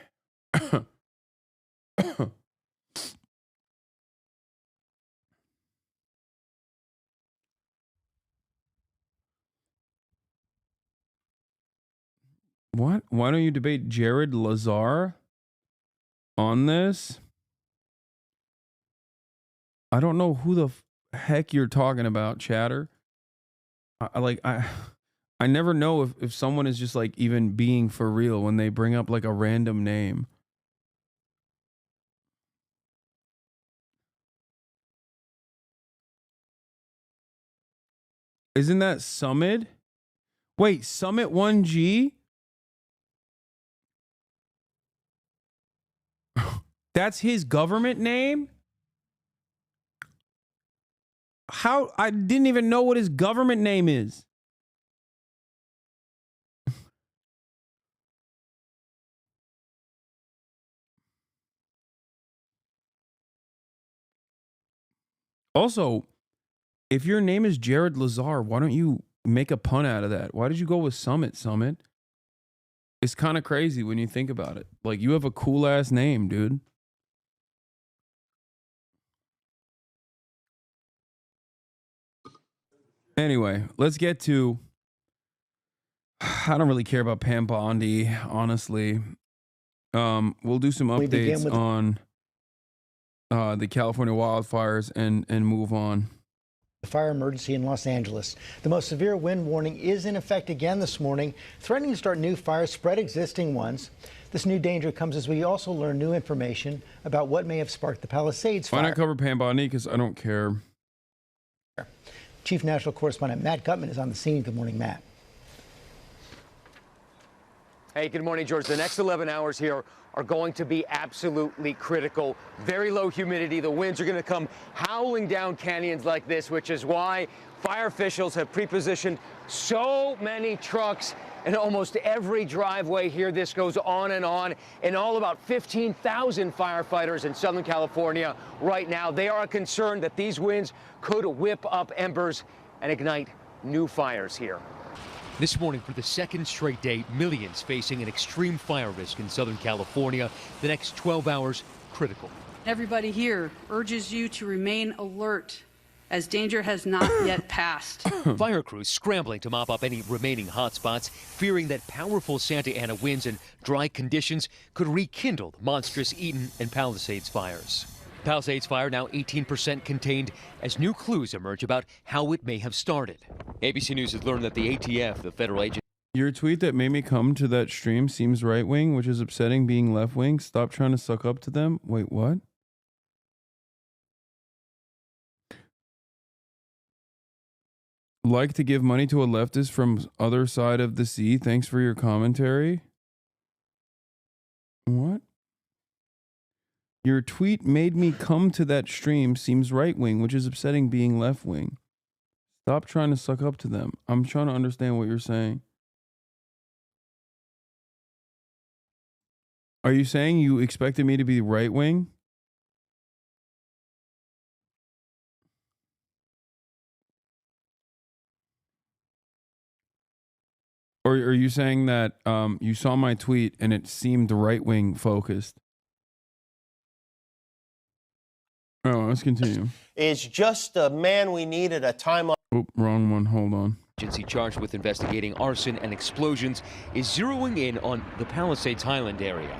What? Why don't you debate Jared Lazar on this? I don't know who the heck you're talking about, chatter. I never know if someone is just like even being for real when they bring up like a random name. Isn't that Summit? Wait, Summit 1G? That's his government name? How? I didn't even know what his government name is. Also, if your name is Jared Lazar, why don't you make a pun out of that? Why did you go with Summit? It's kind of crazy when you think about it. Like, you have a cool ass name, dude. Anyway, let's get to. I don't really care about Pam Bondi, honestly. We'll do some updates on the California wildfires and move on. The fire emergency in Los Angeles. The most severe wind warning is in effect again this morning, threatening to start new fires, spread existing ones. This new danger comes as we also learn new information about what may have sparked the Palisades fire. Why not cover Pam Bondi? Because I don't care. Chief National Correspondent Matt Gutman is on the scene. Good morning, Matt. Hey, good morning, George. The next 11 hours here are going to be absolutely critical. Very low humidity. The winds are going to come howling down canyons like this, which is why fire officials have pre-positioned so many trucks in almost every driveway here. This goes on. In all, about 15,000 firefighters in Southern California right now. They are concerned that these winds could whip up embers and ignite new fires here. This morning, for the second straight day, millions facing an extreme fire risk in Southern California. The next 12 hours, critical. Everybody here urges you to remain alert, as danger has not yet passed. Fire crews scrambling to mop up any remaining hotspots, fearing that powerful Santa Ana winds and dry conditions could rekindle the monstrous Eaton and Palisades fires. Palisades fire now 18% contained as new clues emerge about how it may have started. ABC News has learned that the ATF, the federal agency. Your tweet that made me come to that stream seems right-wing, which is upsetting being left-wing. Stop trying to suck up to them. Wait, what? Like to give money to a leftist from other side of the sea. Thanks for your commentary. What? Your tweet made me come to that stream seems right-wing, which is upsetting being left-wing. Stop trying to suck up to them. I'm trying to understand what you're saying. Are you saying you expected me to be right-wing? Or are you saying that you saw my tweet and it seemed right-wing focused? Oh, let's continue. Is just a man we need at a time. Oh, wrong one. Hold on. Agency charged with investigating arson and explosions is zeroing in on the Palisades Highland area.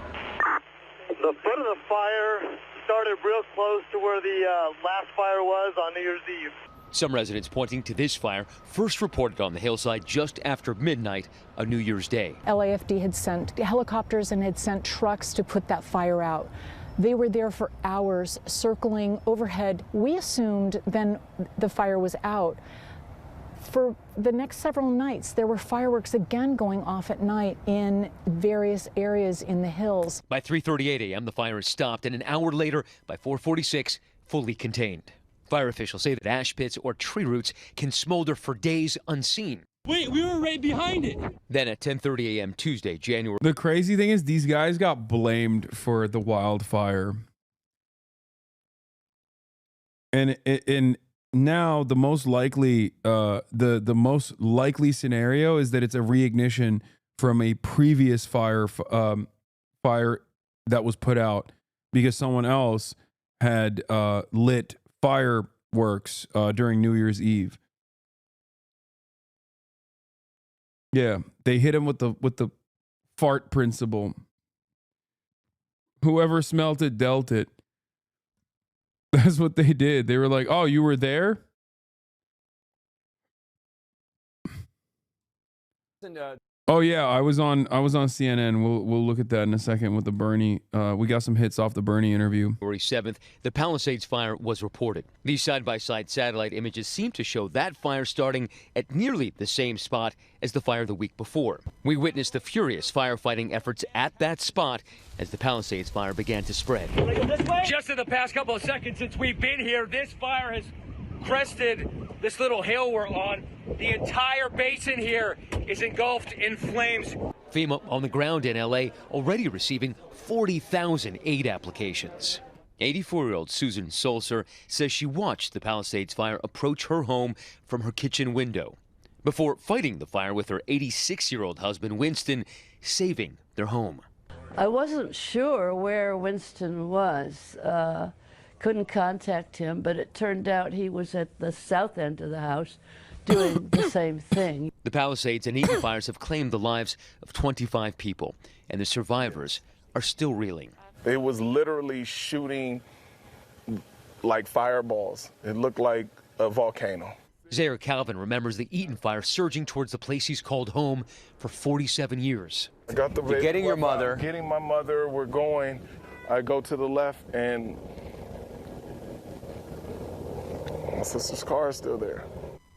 The foot of the fire started real close to where the last fire was on New Year's Eve. Some residents pointing to this fire, first reported on the hillside just after midnight on New Year's Day. LAFD had sent helicopters and had sent trucks to put that fire out. They were there for hours, circling overhead. We assumed then the fire was out. For the next several nights, there were fireworks again going off at night in various areas in the hills. By 3:38 a.m., the fire is stopped, and an hour later, by 4:46, fully contained. Fire officials say that ash pits or tree roots can smolder for days unseen. Wait, we were right behind it. Then at 10:30 a.m. Tuesday, January. The crazy thing is these guys got blamed for the wildfire. And now the most likely the most likely scenario is that it's a reignition from a previous fire that was put out because someone else had lit fireworks during New Year's Eve. Yeah, they hit him with the fart principle. Whoever smelt it dealt it. That's what they did. They were like, "Oh, you were there?" Oh yeah, I was on CNN. We'll look at that in a second with the Bernie. We got some hits off the Bernie interview. February 7th, the Palisades fire was reported. These side-by-side satellite images seem to show that fire starting at nearly the same spot as the fire the week before. We witnessed the furious firefighting efforts at that spot as the Palisades fire began to spread. Just in the past couple of seconds since we've been here, this fire has crested this little hill we're on. The entire basin here is engulfed in flames. FEMA on the ground in LA already receiving 40,000 aid applications. 84-year-old Susan Solser says she watched the Palisades fire approach her home from her kitchen window before fighting the fire with her 86-year-old husband, Winston, saving their home. I wasn't sure where Winston was. Couldn't contact him, but it turned out he was at the south end of the house doing the same thing. The Palisades and Eaton fires have claimed the lives of 25 people, and the survivors are still reeling. It was literally shooting like fireballs. It looked like a volcano. Zaire Calvin remembers the Eaton fire surging towards the place he's called home for 47 years. I got the You're getting your mother. Getting my mother. We're going. I go to the left, and my sister's car is still there.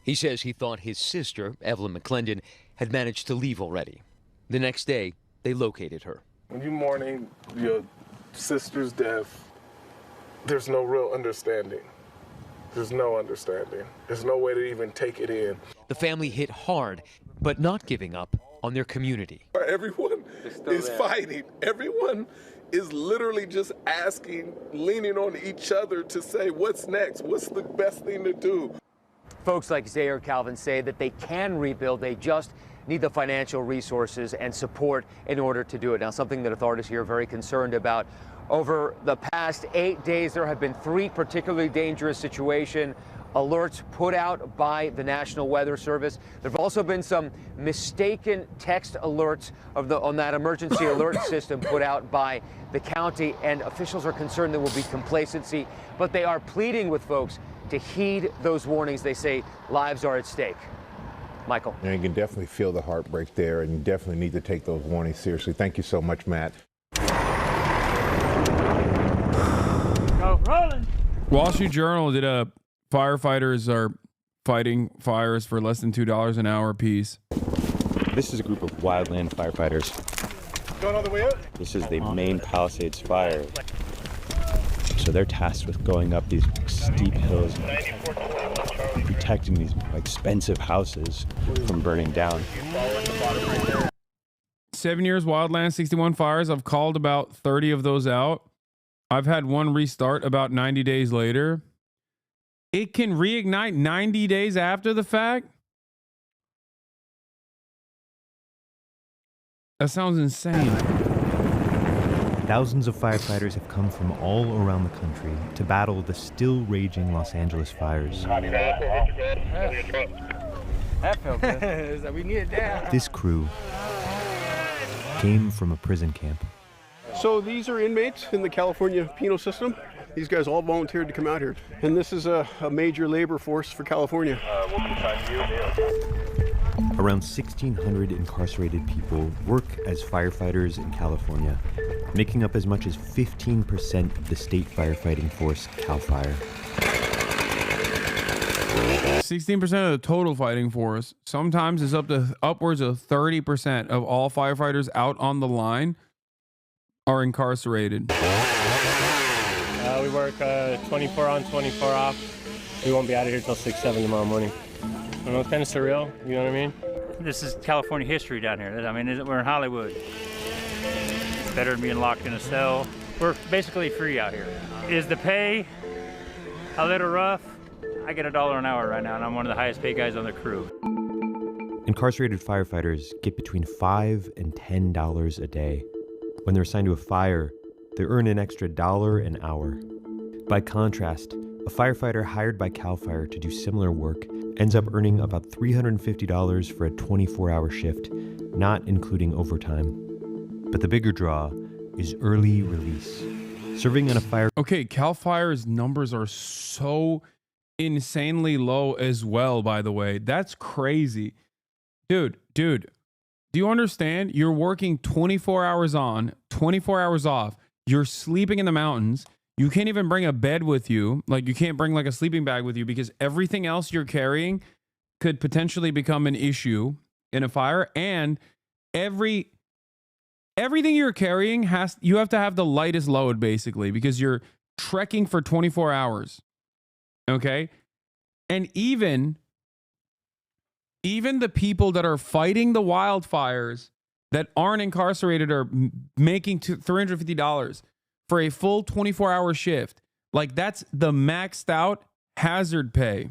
He says he thought his sister, Evelyn McClendon, had managed to leave already. The next day, they located her. When you're mourning your sister's death, there's no real understanding. There's no understanding. There's no way to even take it in. The family hit hard, but not giving up on their community. Everyone is fighting. Everyone is literally just asking, leaning on each other to say, what's next? What's the best thing to do? Folks like Zaire Calvin say that they can rebuild. They just need the financial resources and support in order to do it. Now, something that authorities here are very concerned about. Over the past 8 days, there have been 3 particularly dangerous situations, alerts put out by the National Weather Service. There have also been some mistaken text alerts on that emergency alert system put out by the county, and officials are concerned there will be complacency, but they are pleading with folks to heed those warnings. They say lives are at stake. Michael. And you can definitely feel the heartbreak there, and you definitely need to take those warnings seriously. Thank you so much, Matt. Go rolling. Wall Street Journal did a firefighters are fighting fires for less than $2 an hour apiece. This is a group of wildland firefighters. Going all the way up? This is the main Palisades fire. So they're tasked with going up these steep hills and protecting these expensive houses from burning down. 7 years wildland, 61 fires. I've called about 30 of those out. I've had one restart about 90 days later. It can reignite 90 days after the fact? That sounds insane. Thousands of firefighters have come from all around the country to battle the still raging Los Angeles fires. That felt good. We needed that. This crew came from a prison camp. So these are inmates in the California penal system. These guys all volunteered to come out here. And this is a major labor force for California. Around 1,600 incarcerated people work as firefighters in California, making up as much as 15% of the state firefighting force, CAL FIRE. 16% of the total fighting force. Sometimes it's up to upwards of 30% of all firefighters out on the line are incarcerated. We work 24 on, 24 off. We won't be out of here till 6, 7 tomorrow morning. I know, it's kind of surreal, you know what I mean? This is California history down here. I mean, we're in Hollywood. It's better than being locked in a cell. We're basically free out here. Is the pay a little rough? I get $1 an hour right now, and I'm one of the highest paid guys on the crew. Incarcerated firefighters get between $5 and $10 a day. When they're assigned to a fire, they earn an extra $1 an hour. By contrast, a firefighter hired by CAL FIRE to do similar work ends up earning about $350 for a 24-hour shift, not including overtime. But the bigger draw is early release. Serving on a fire... Okay, CAL FIRE's numbers are so insanely low as well, by the way. That's crazy. Dude, do you understand? You're working 24 hours on, 24 hours off. You're sleeping in the mountains. You can't even bring a bed with you. Like, you can't bring like a sleeping bag with you because everything else you're carrying could potentially become an issue in a fire. And everything you're carrying you have to have the lightest load, basically, because you're trekking for 24 hours. Okay? And even the people that are fighting the wildfires that aren't incarcerated are making $350 for a full 24-hour shift. Like, that's the maxed out hazard pay.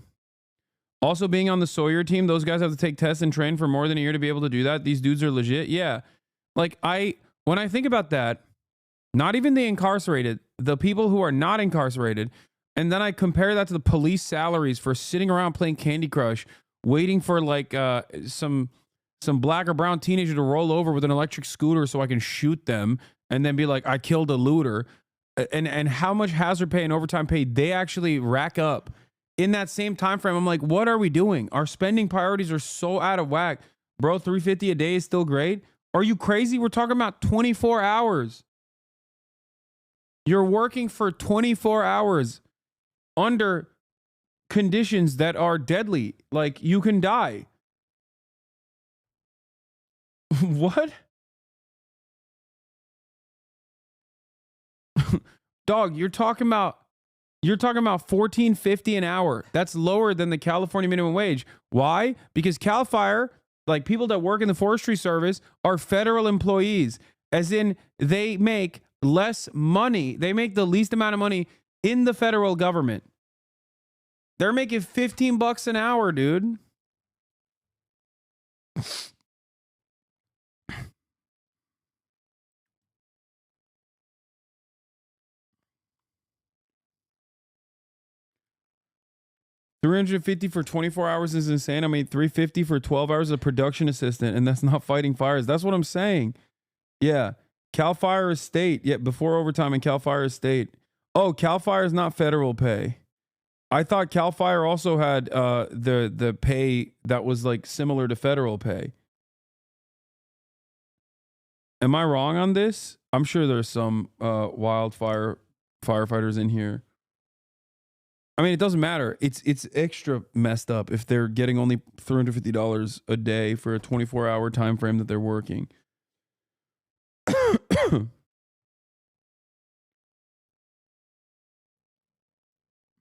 Also, being on the Sawyer team, those guys have to take tests and train for more than a year to be able to do that. These dudes are legit. Yeah. Like, when I think about that, not even the incarcerated, the people who are not incarcerated, and then I compare that to the police salaries for sitting around playing Candy Crush, waiting for like some black or brown teenager to roll over with an electric scooter so I can shoot them and then be like, I killed a looter. And how much hazard pay and overtime pay they actually rack up in that same time frame. I'm like, what are we doing? Our spending priorities are so out of whack. Bro, $350 a day is still great. Are you crazy? We're talking about 24 hours. You're working for 24 hours under conditions that are deadly. Like, you can die. What? Dog, you're talking about $14.50 an hour. That's lower than the California minimum wage. Why? Because Cal Fire, like people that work in the forestry service, are federal employees, as in they make less money. They make the least amount of money in the federal government. They're making $15 an hour, dude. $350 for 24 hours is insane. I mean, $350 for 12 hours as a production assistant, and that's not fighting fires. That's what I'm saying. Yeah. Cal Fire is state. Yeah, before overtime, and Cal Fire is state. Oh, Cal Fire is not federal pay. I thought Cal Fire also had the pay that was like similar to federal pay. Am I wrong on this? I'm sure there's some wildfire firefighters in here. I mean, it doesn't matter. It's extra messed up if they're getting only $350 a day for a 24-hour time frame that they're working. Fire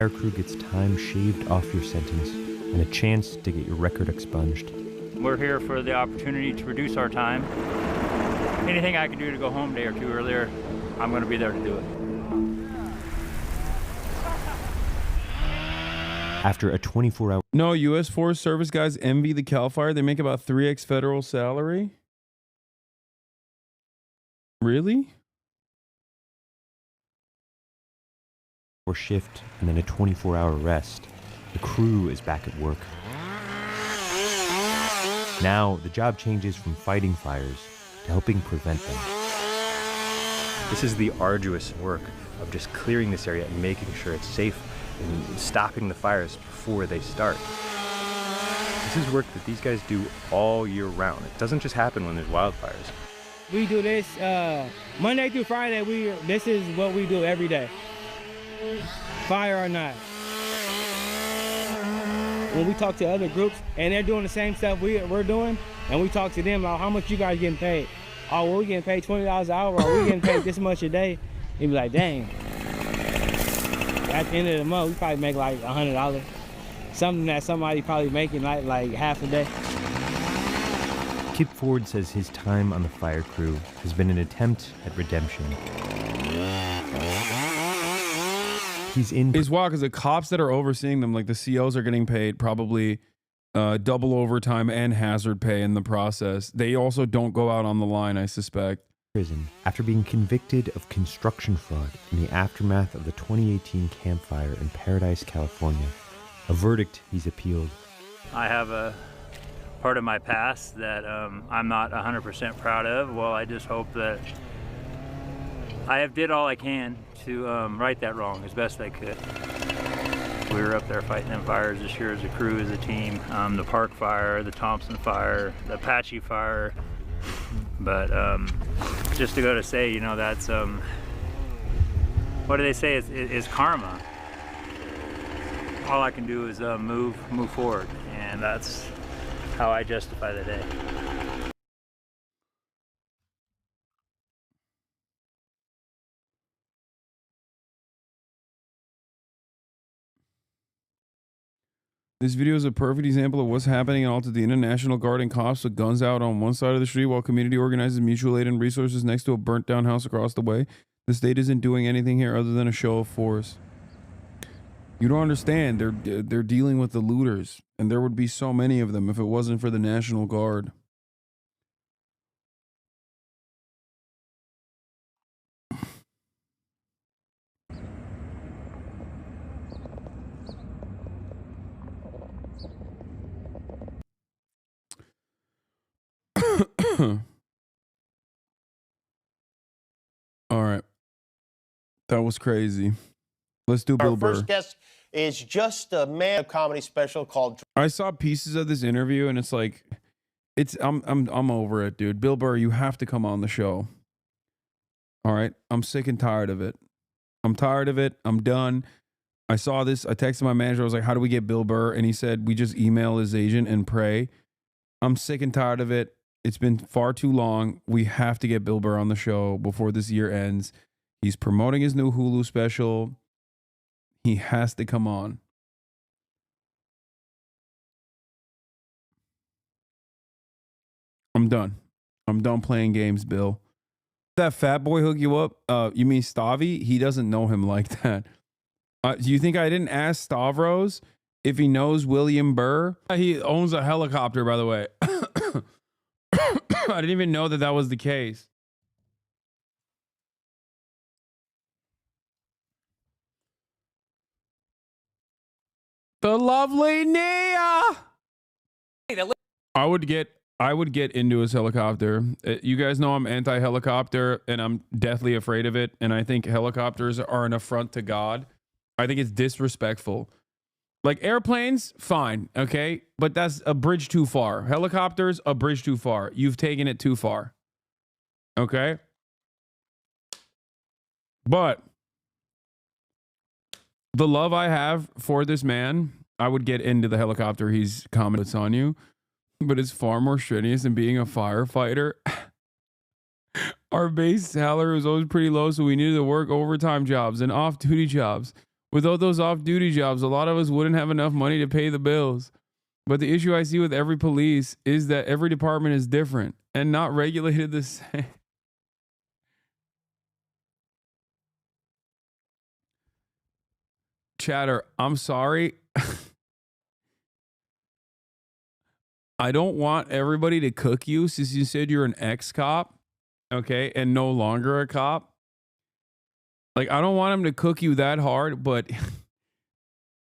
crew gets time shaved off your sentence and a chance to get your record expunged. We're here for the opportunity to reduce our time. Anything I can do to go home a day or two earlier, I'm going to be there to do it. After a 24-hour... No, U.S. Forest Service guys envy the Cal Fire. They make about 3x federal salary. Really? Or shift and then a 24-hour rest. The crew is back at work. Now, the job changes from fighting fires to helping prevent them. This is the arduous work of just clearing this area and making sure it's safe and stopping the fires before they start. This is work that these guys do all year round. It doesn't just happen when there's wildfires. We do this Monday through Friday. This is what we do every day, fire or not. When we talk to other groups and they're doing the same stuff we're doing, and we talk to them about how much you guys getting paid. Oh, well, we getting paid $20 an hour, or we getting paid this much a day. You'd be like, dang. At the end of the month, we probably make like $100. Something that somebody probably making like half a day. Kip Ford says his time on the fire crew has been an attempt at redemption. It's wild because the cops that are overseeing them, like the COs, are getting paid probably double overtime and hazard pay in the process. They also don't go out on the line, I suspect. Prison after being convicted of construction fraud in the aftermath of the 2018 Camp Fire in Paradise, California. A verdict he's appealed. I have a part of my past that I'm not 100% proud of. Well, I just hope that I have did all I can to right that wrong as best I could. We were up there fighting them fires this year as a crew, as a team. The Park Fire, the Thompson Fire, the Apache Fire. But just to go to say, you know, that's, what do they say, is karma. All I can do is move forward, and that's how I justify the day. This video is a perfect example of what's happening in Altadena. National Guard and cops with guns out on one side of the street while community organizes mutual aid and resources next to a burnt down house across the way. The state isn't doing anything here other than a show of force. You don't understand. They're dealing with the looters, and there would be so many of them if it wasn't for the National Guard. All right. That was crazy. Let's do Bill Our Burr. first guest is just a man of comedy special called. I saw pieces of this interview and it's like, I'm over it, dude. Bill Burr, you have to come on the show. All right. I'm sick and tired of it. I'm tired of it. I'm done. I saw this. I texted my manager. I was like, how do we get Bill Burr? And he said, we just email his agent and pray. I'm sick and tired of it. It's been far too long. We have to get Bill Burr on the show before this year ends. He's promoting his new Hulu special. He has to come on. I'm done. I'm done playing games, Bill. That fat boy hook you up? You mean Stavi? He doesn't know him like that. Do you think I didn't ask Stavros if he knows William Burr? He owns a helicopter, by the way. I didn't even know that was the case. The lovely Nia. I would get into his helicopter. You guys know I'm anti-helicopter and I'm deathly afraid of it. And I think helicopters are an affront to God. I think it's disrespectful. Like airplanes, fine, okay? But that's a bridge too far. Helicopters, a bridge too far. You've taken it too far. Okay? But the love I have for this man, I would get into the helicopter he's comments on you. But it's far more strenuous than being a firefighter. Our base salary was always pretty low, so we needed to work overtime jobs and off-duty jobs. Without those off-duty jobs, a lot of us wouldn't have enough money to pay the bills. But the issue I see with every police is that every department is different and not regulated the same. Chatter, I'm sorry. I don't want everybody to cook you since you said you're an ex-cop, okay, and no longer a cop. Like, I don't want them to cook you that hard, but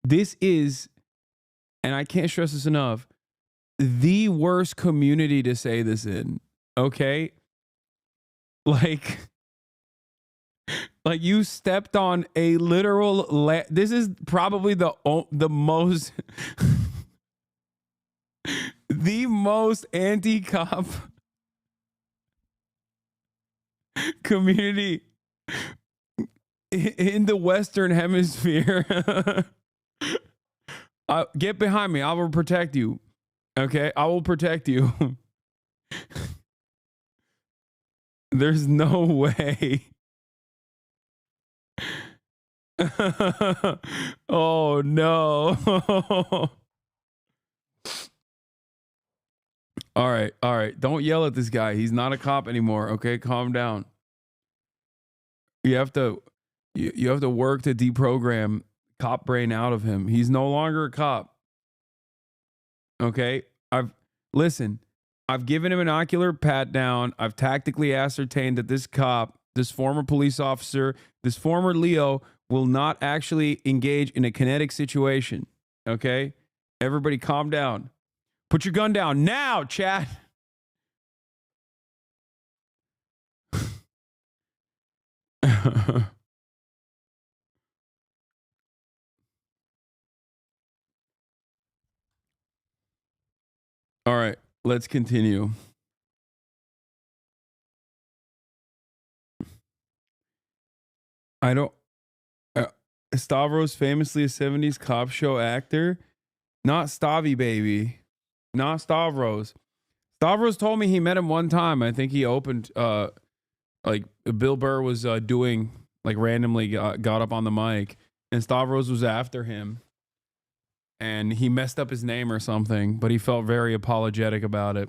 this is, and I can't stress this enough, the worst community to say this in, okay? Like you stepped on a literal, this is probably the most, the most anti-cop community in the Western Hemisphere. Get behind me. I will protect you. Okay? I will protect you. There's no way. Oh, no. All right. All right. Don't yell at this guy. He's not a cop anymore. Okay? Calm down. You have to work to deprogram cop brain out of him. He's no longer a cop. Okay? I've given him an ocular pat down. I've tactically ascertained that this cop, this former police officer, this former Leo will not actually engage in a kinetic situation. Okay? Everybody calm down. Put your gun down now, chat. All right, let's continue. Stavros, famously a 70s cop show actor. Not Stavi, baby. Not Stavros. Stavros told me he met him one time. I think he opened, like Bill Burr was doing, like randomly got up on the mic and Stavros was after him. And he messed up his name or something, but he felt very apologetic about it.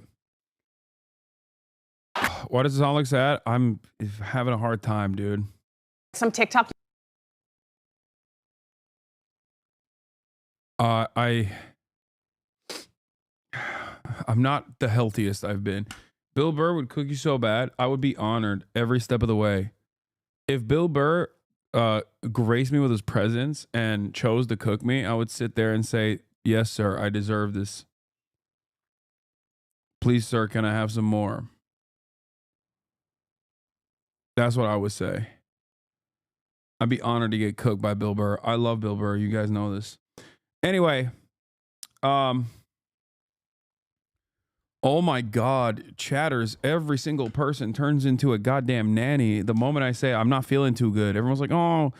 Why does it sound like that? I'm having a hard time, dude. Some TikTok. I'm not the healthiest I've been. Bill Burr would cook you so bad, I would be honored every step of the way. If Bill Burr graced me with his presence and chose to cook me, I would sit there and say, yes, sir, I deserve this. Please, sir, can I have some more? That's what I would say. I'd be honored to get cooked by Bill Burr. I love Bill Burr. You guys know this. Anyway, oh my God, chatters, every single person turns into a goddamn nanny the moment I say I'm not feeling too good. Everyone's like, oh,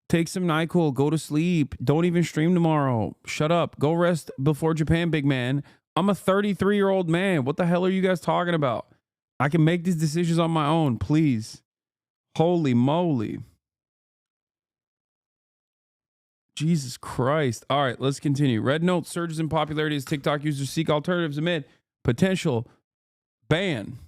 take some NyQuil, go to sleep, don't even stream tomorrow, shut up, go rest before Japan, big man. I'm a 33-year-old man. What the hell are you guys talking about? I can make these decisions on my own, please. Holy moly. Jesus Christ. All right, let's continue. Red Note surges in popularity as TikTok users seek alternatives amid potential ban.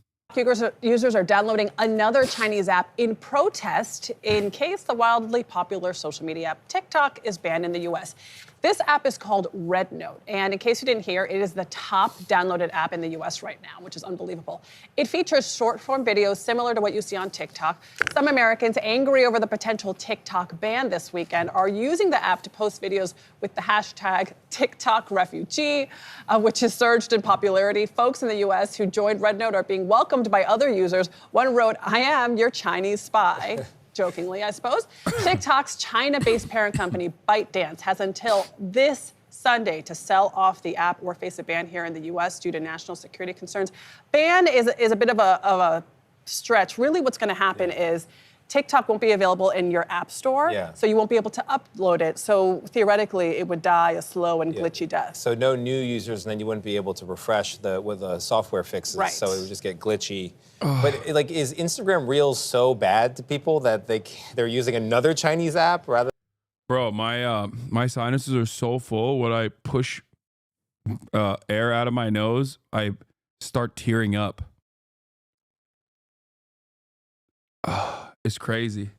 Users are downloading another Chinese app in protest in case the wildly popular social media app TikTok is banned in the U.S. This app is called Red Note, and in case you didn't hear, it is the top downloaded app in the U.S. right now, which is unbelievable. It features short-form videos similar to what you see on TikTok. Some Americans, angry over the potential TikTok ban this weekend, are using the app to post videos with the hashtag TikTok refugee, which has surged in popularity. Folks in the U.S. who joined Red Note are being welcomed by other users. One wrote, "I am your Chinese spy." Jokingly, I suppose. TikTok's China-based parent company, ByteDance, has until this Sunday to sell off the app or face a ban here in the U.S. due to national security concerns. Ban is a bit of a stretch. Really, what's going to happen is TikTok won't be available in your app store, so you won't be able to upload it. So theoretically, it would die a slow and glitchy death. So no new users, and then you wouldn't be able to refresh with the software fixes. Right. So it would just get glitchy. But like, is Instagram Reels so bad to people that they're using another Chinese app rather? Bro, my sinuses are so full. When I push air out of my nose, I start tearing up. It's crazy.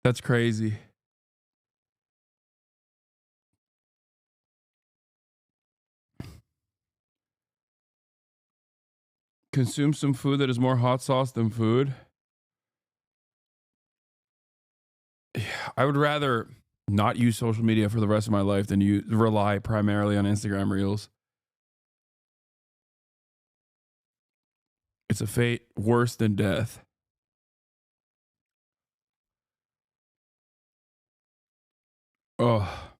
That's crazy. Consume some food that is more hot sauce than food. I would rather not use social media for the rest of my life than you rely primarily on Instagram Reels. It's a fate worse than death. Oh.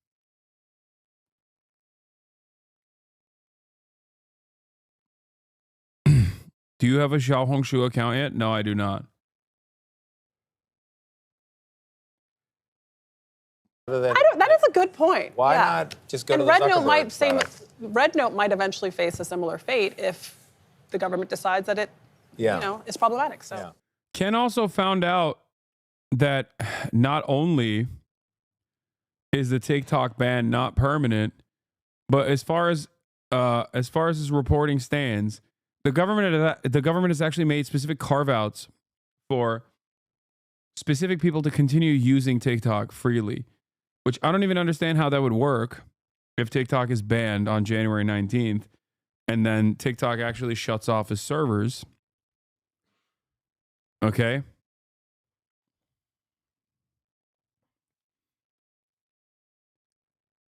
Do you have a Xiaohongshu account yet? No, I do not. That is a good point. Why not just go to the Red Note Zuckerberg Red Note might eventually face a similar fate if the government decides that it, is problematic. So Ken also found out that not only is the TikTok ban not permanent, but as far as his reporting stands, the government has actually made specific carve-outs for specific people to continue using TikTok freely, which I don't even understand how that would work if TikTok is banned on January 19th and then TikTok actually shuts off its servers. Okay.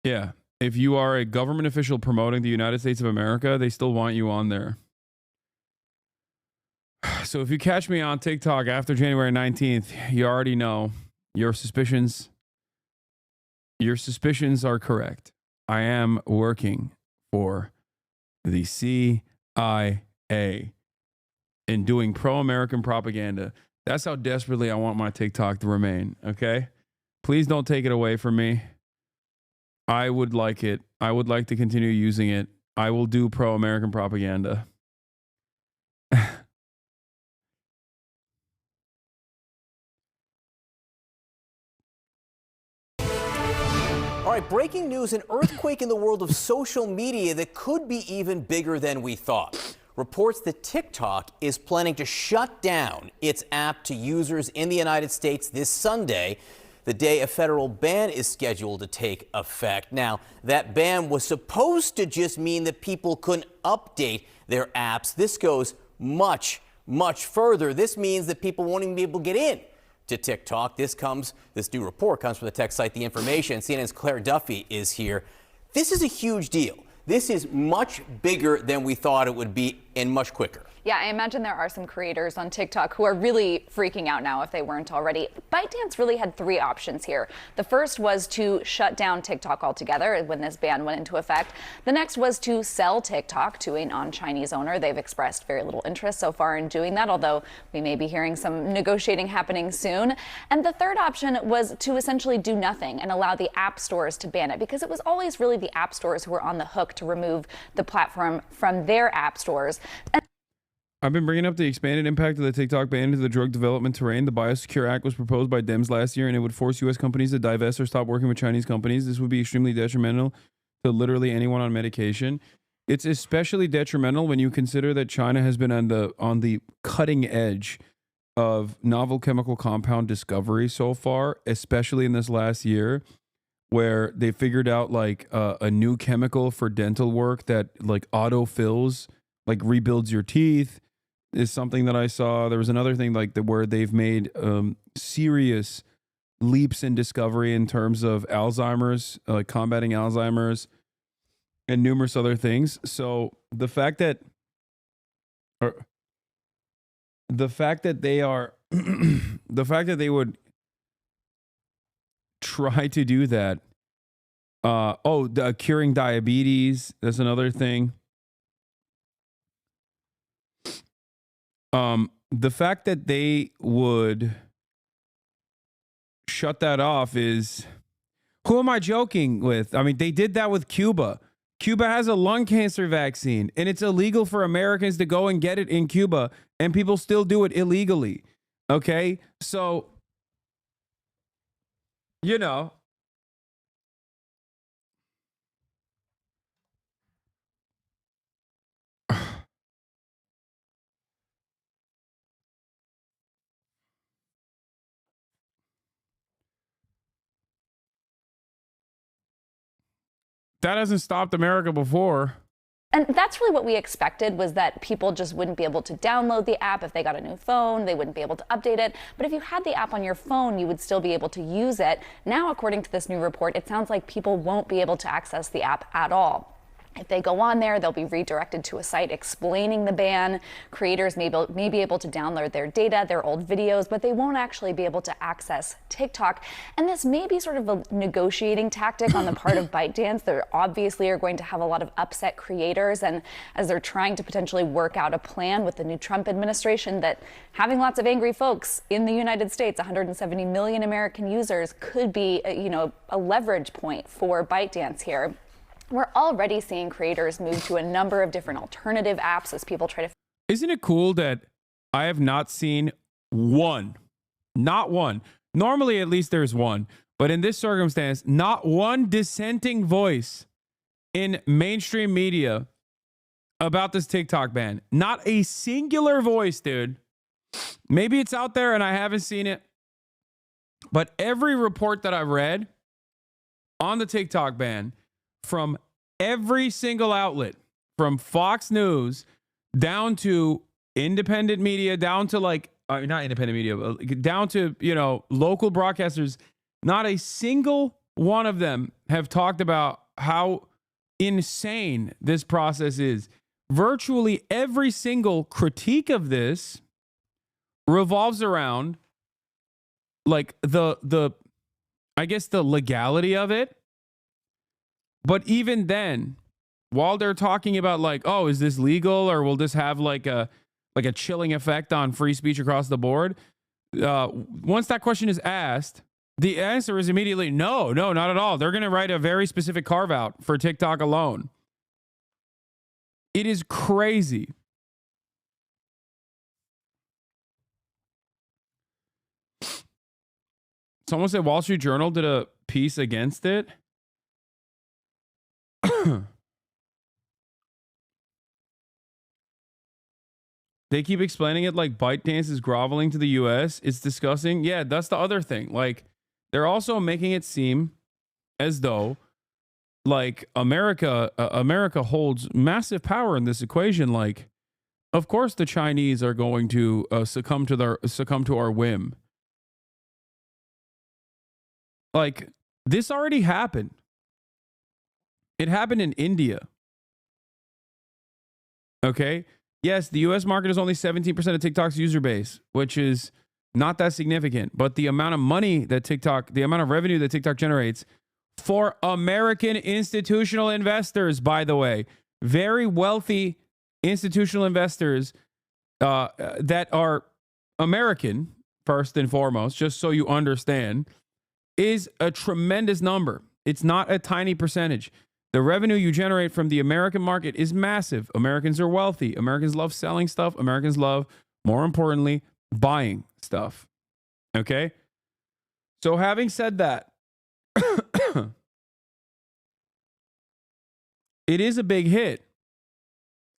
Yeah. If you are a government official promoting the United States of America, they still want you on there. So if you catch me on TikTok after January 19th, you already know your suspicions are correct. I am working for the CIA and doing pro-American propaganda. That's how desperately I want my TikTok to remain, okay? Please don't take it away from me. I would like it. I would like to continue using it. I will do pro-American propaganda. All right, Tonight, breaking news, an earthquake in the world of social media that could be even bigger than we thought. Reports that TikTok is planning to shut down its app to users in the United States this Sunday, the day a federal ban is scheduled to take effect. Now, that ban was supposed to just mean that people couldn't update their apps. This goes much further. This means that people won't even be able to get in to TikTok. This new report comes from the tech site The Information. CNN's Claire Duffy is here. This is a huge deal. This is much bigger than we thought it would be and much quicker. Yeah, I imagine there are some creators on TikTok who are really freaking out now if they weren't already. ByteDance really had three options here. The first was to shut down TikTok altogether when this ban went into effect. The next was to sell TikTok to a non-Chinese owner. They've expressed very little interest so far in doing that, although we may be hearing some negotiating happening soon. And the third option was to essentially do nothing and allow the app stores to ban it, because it was always really the app stores who were on the hook to remove the platform from their app stores. I've been bringing up the expanded impact of the TikTok ban into the drug development terrain. The Biosecure Act was proposed by Dems last year, and it would force U.S. companies to divest or stop working with Chinese companies. This would be extremely detrimental to literally anyone on medication. It's especially detrimental when you consider that China has been on the cutting edge of novel chemical compound discovery so far, especially in this last year, where they figured out like a new chemical for dental work that like autofills, like rebuilds your teeth. Is something that I saw. There was another thing like where they've made serious leaps in discovery in terms of Alzheimer's, like combating Alzheimer's, and numerous other things. So the fact that they are, the fact that they would try to do that. Curing diabetes. That's another thing. The fact that they would shut that off is, who am I joking with? I mean, they did that with Cuba. Cuba has a lung cancer vaccine, and it's illegal for Americans to go and get it in Cuba, and people still do it illegally. Okay? So, you know, that hasn't stopped America before. And that's really what we expected, was that people just wouldn't be able to download the app if they got a new phone. They wouldn't be able to update it. But if you had the app on your phone, you would still be able to use it. Now, according to this new report, it sounds like people won't be able to access the app at all. If they go on there, they'll be redirected to a site explaining the ban. Creators may be able to download their data, their old videos, but they won't actually be able to access TikTok. And this may be sort of a negotiating tactic on the part of ByteDance. They obviously are going to have a lot of upset creators, and as they're trying to potentially work out a plan with the new Trump administration, that having lots of angry folks in the United States, 170 million American users, could be a leverage point for ByteDance here. We're already seeing creators move to a number of different alternative apps as people try to. Isn't it cool that I have not seen not one. Normally, at least there's one. But in this circumstance, not one dissenting voice in mainstream media about this TikTok ban. Not a singular voice, dude. Maybe it's out there and I haven't seen it. But every report that I've read on the TikTok ban, from every single outlet, from Fox News down to independent media, down to not independent media, but down to, local broadcasters, not a single one of them have talked about how insane this process is. Virtually every single critique of this revolves around like the legality of it. But even then, while they're talking about like, oh, is this legal, or will this have like a chilling effect on free speech across the board? Once that question is asked, the answer is immediately no, not at all. They're going to write a very specific carve out for TikTok alone. It is crazy. Someone said Wall Street Journal did a piece against it. They keep explaining it like ByteDance is groveling to the US. It's disgusting. Yeah, that's the other thing. Like, they're also making it seem as though like America holds massive power in this equation. Like, of course the Chinese are going to succumb to our whim. Like, this already happened. It happened in India. Okay? Yes, the US market is only 17% of TikTok's user base, which is not that significant. But the amount of money that the amount of revenue that TikTok generates for American institutional investors, by the way, very wealthy institutional investors that are American, first and foremost, just so you understand, is a tremendous number. It's not a tiny percentage. The revenue you generate from the American market is massive. Americans are wealthy. Americans love selling stuff. Americans love, more importantly, buying stuff. Okay? So having said that, it is a big hit.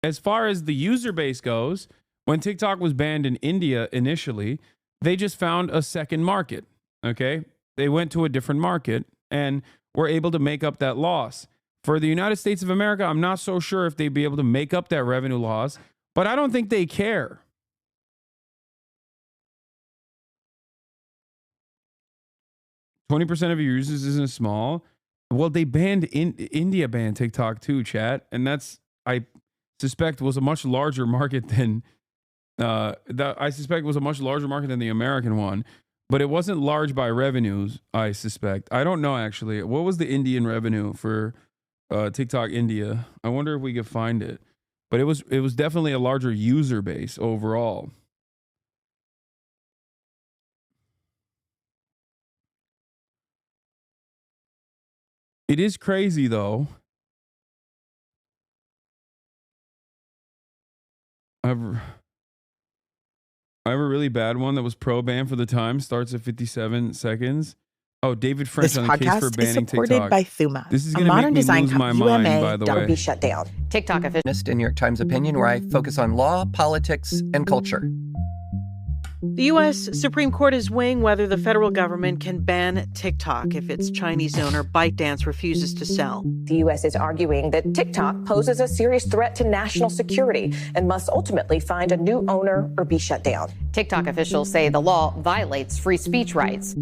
As far as the user base goes, when TikTok was banned in India initially, they just found a second market. Okay? They went to a different market and were able to make up that loss. For the United States of America, I'm not so sure if they'd be able to make up that revenue loss, but I don't think they care. $20% of your users isn't small. Well, they banned India banned TikTok too, chat, and that's, I suspect, was a much larger market than the American one, but it wasn't large by revenues. I suspect. I don't know actually. What was the Indian revenue for TikTok India? I wonder if we could find it, but it was definitely a larger user base overall. It is crazy though. I have a really bad one that was pro ban for the time. Starts at 57 seconds. Oh, David French This on the case for podcast is banning supported TikTok. by Thuma, This is a going to make modern me design lose my company, mind, UMA, by the that'll way. be shut down. TikTok official, a New York Times opinion where I focus on law, politics, and culture. The U.S. Supreme Court is weighing whether the federal government can ban TikTok if its Chinese owner ByteDance refuses to sell. The U.S. is arguing that TikTok poses a serious threat to national security and must ultimately find a new owner or be shut down. TikTok officials say the law violates free speech rights.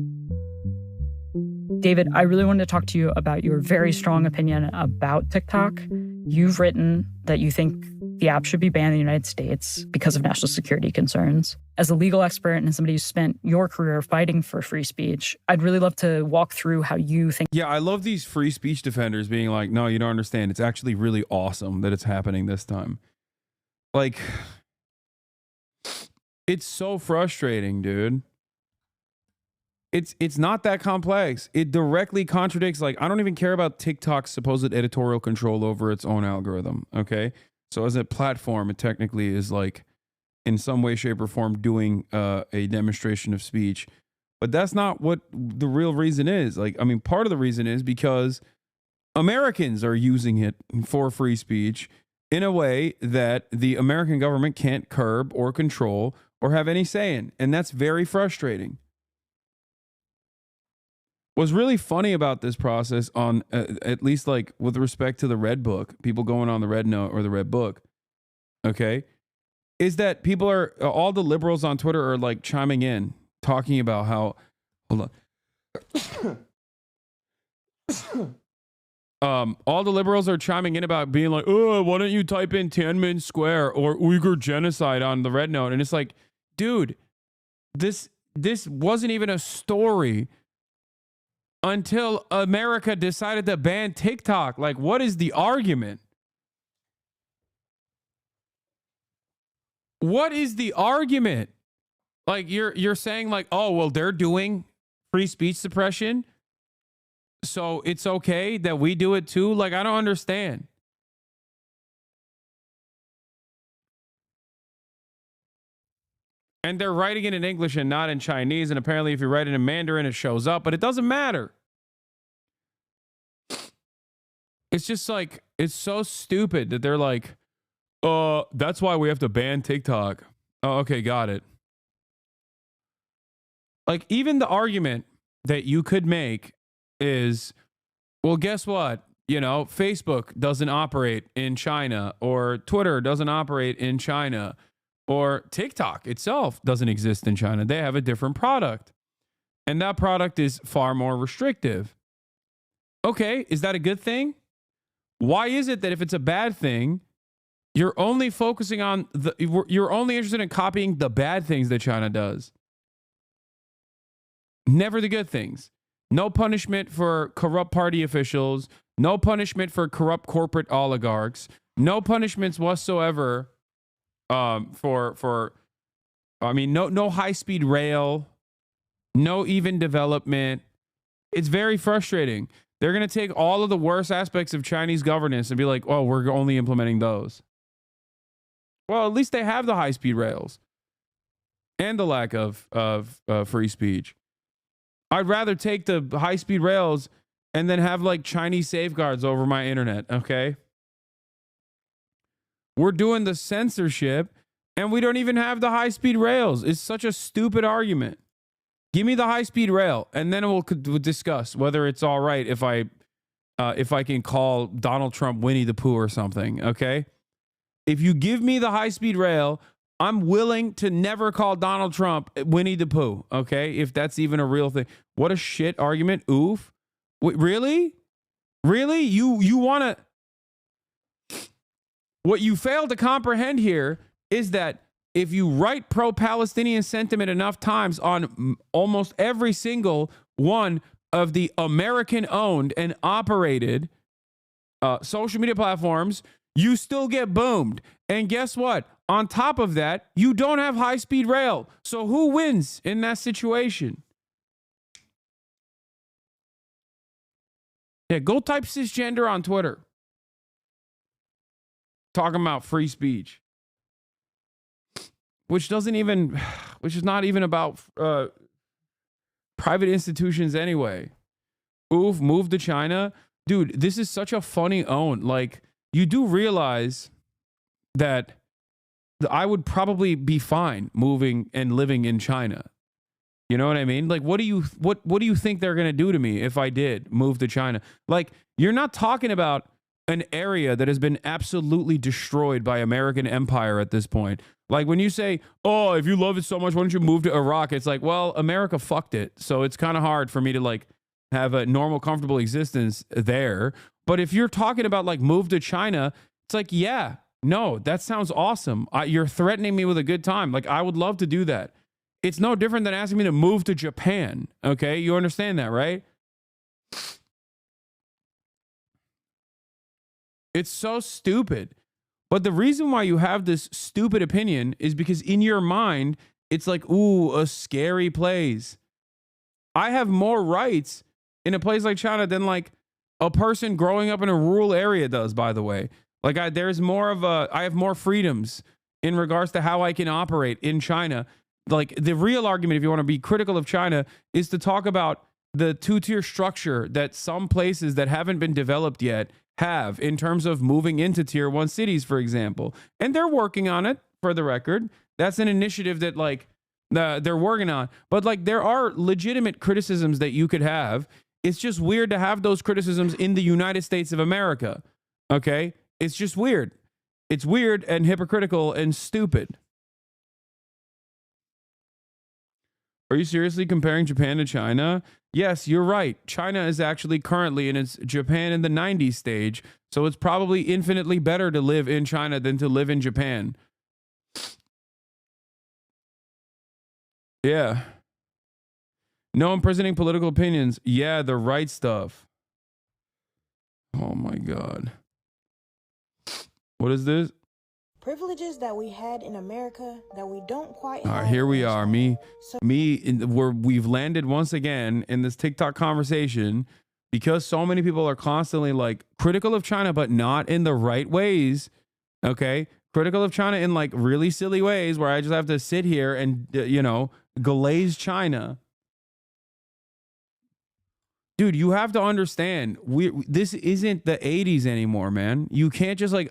David, I really wanted to talk to you about your very strong opinion about TikTok. You've written that you think the app should be banned in the United States because of national security concerns. As a legal expert and somebody who spent your career fighting for free speech, I'd really love to walk through how you think. Yeah, I love these free speech defenders being like, no, you don't understand. It's actually really awesome that it's happening this time. Like, it's so frustrating, dude. It's not that complex. It directly contradicts, like, I don't even care about TikTok's supposed editorial control over its own algorithm, okay? So as a platform, it technically is like, in some way, shape, or form, doing a demonstration of speech. But that's not what the real reason is. Like, I mean, part of the reason is because Americans are using it for free speech in a way that the American government can't curb or control or have any say in. And that's very frustrating. What's really funny about this process, on at least like with respect to the Red Book, people going on the Red Note or the Red Book, okay, is that people are, all the liberals on Twitter are like chiming in, talking about how, hold on. All the liberals are chiming in about being like, oh, why don't you type in Tiananmen Square or Uyghur genocide on the Red Note? And it's like, dude, this wasn't even a story until America decided to ban TikTok. Like, what is the argument? What is the argument? Like, you're saying like, oh, well, they're doing free speech suppression, so it's okay that we do it too? Like, I don't understand. And they're writing it in English and not in Chinese. And apparently if you write it in Mandarin, it shows up, but it doesn't matter. It's just like, It's so stupid that they're like, that's why we have to ban TikTok. Oh, okay, got it. Like, even the argument that you could make is, well, guess what? You know, Facebook doesn't operate in China, or Twitter doesn't operate in China, or TikTok itself doesn't exist in China. They have a different product, and that product is far more restrictive. Okay, is that a good thing? Why is it that if it's a bad thing, you're only focusing on you're only interested in copying the bad things that China does? Never the good things. No punishment for corrupt party officials. No punishment for corrupt corporate oligarchs. No punishments whatsoever no high-speed rail. No even development. It's very frustrating. They're going to take all of the worst aspects of Chinese governance and be like, oh, we're only implementing those. Well, at least they have the high-speed rails and the lack of free speech. I'd rather take the high-speed rails and then have like Chinese safeguards over my internet, okay? We're doing the censorship and we don't even have the high-speed rails. It's such a stupid argument. Give me the high-speed rail and then we'll discuss whether it's all right if I can call Donald Trump Winnie the Pooh or something, okay? If you give me the high-speed rail, I'm willing to never call Donald Trump Winnie the Pooh, okay? If that's even a real thing. What a shit argument. Oof. Wait, really? Really? You want to... What you fail to comprehend here is that if you write pro-Palestinian sentiment enough times on almost every single one of the American-owned and operated social media platforms, you still get boomed. And guess what? On top of that, you don't have high-speed rail. So who wins in that situation? Yeah, go type cisgender on Twitter. Talking about free speech. Which is not even about private institutions anyway. Oof, move to China. Dude, this is such a funny own. Like, you do realize that I would probably be fine moving and living in China. You know what I mean? Like, what do you think they're going to do to me if I did move to China? Like, you're not talking about an area that has been absolutely destroyed by American empire at this point. Like, when you say, oh, if you love it so much, why don't you move to Iraq? It's like, well, America fucked it. So it's kind of hard for me to like have a normal, comfortable existence there. But if you're talking about like move to China, it's like, yeah, no, that sounds awesome. You're threatening me with a good time. Like, I would love to do that. It's no different than asking me to move to Japan. Okay, you understand that, right? It's so stupid. But the reason why you have this stupid opinion is because in your mind, it's like, ooh, a scary place. I have more rights in a place like China than like a person growing up in a rural area does, by the way. Like, I have more freedoms in regards to how I can operate in China. Like, the real argument, if you want to be critical of China, is to talk about the two-tier structure that some places that haven't been developed yet have in terms of moving into tier 1 cities, for example. And they're working on it, for the record. That's an initiative that like they're working on. But like, there are legitimate criticisms that you could have. It's just weird to have those criticisms in the United States of America. Okay? It's just weird. It's weird and hypocritical and stupid. Are you seriously comparing Japan to China? Yes, you're right. China is actually currently in its Japan in the 90s stage, so it's probably infinitely better to live in China than to live in Japan. Yeah. No imprisoning political opinions. Yeah, the right stuff. Oh my God. What is this? Privileges that we had in America that we don't quite All right, have. here we are. We've landed once again in this TikTok conversation because so many people are constantly like critical of China, but not in the right ways. Okay. Critical of China in like really silly ways where I just have to sit here and, glaze China. dude, you have to understand, this isn't the 80s anymore, man. You can't just like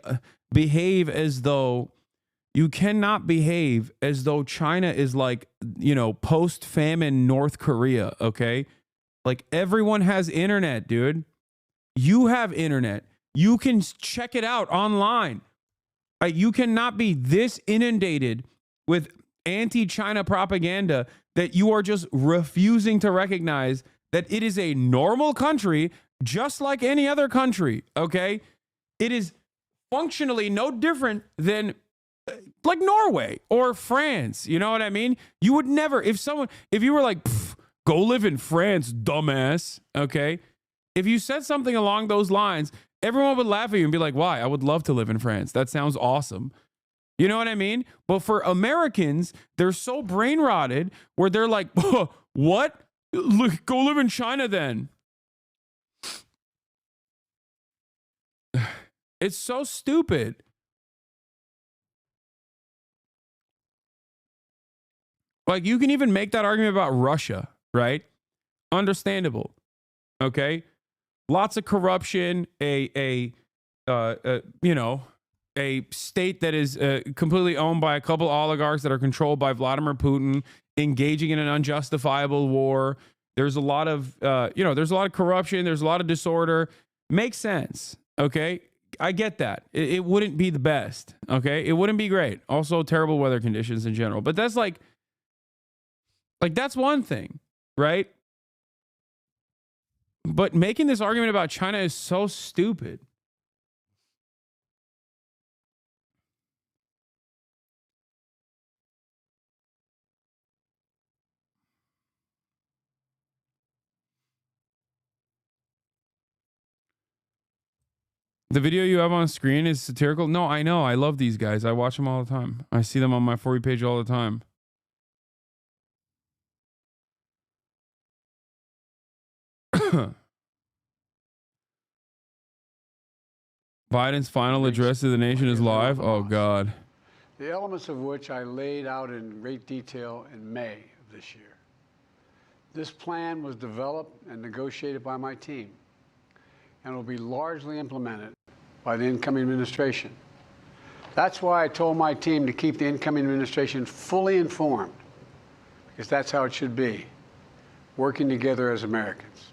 behave as though, you cannot behave as though China is like, you know, post-famine North Korea, okay? Like everyone has internet, dude. You have internet. You can check it out online. You cannot be this inundated with anti-China propaganda that you are just refusing to recognize that it is a normal country just like any other country, okay? It is functionally no different than like Norway or France, you know what I mean? You would never, if you were like, go live in France, dumbass, okay? If you said something along those lines, everyone would laugh at you and be like, why? I would love to live in France. That sounds awesome. You know what I mean? But for Americans, they're so brain rotted where they're like, what? Look, go live in China then. It's so stupid. Like, you can even make that argument about Russia, right? Understandable. Okay? Lots of corruption, you know, a state that is completely owned by a couple oligarchs that are controlled by Vladimir Putin, engaging in an unjustifiable war. There's a lot of, there's a lot of corruption. There's a lot of disorder. Makes sense. Okay. I get that. It wouldn't be the best. Okay. It wouldn't be great. Also terrible weather conditions in general, but that's like that's one thing, right? But making this argument about China is so stupid. The video you have on screen is satirical. No, I know. I love these guys. I watch them all the time. I see them on my For You page all the time. Biden's final address to the nation is live. Oh, God. The elements of which I laid out in great detail in May of this year. This plan was developed and negotiated by my team and will be largely implemented by the incoming administration. That's why I told my team to keep the incoming administration fully informed, because that's how it should be, working together as Americans.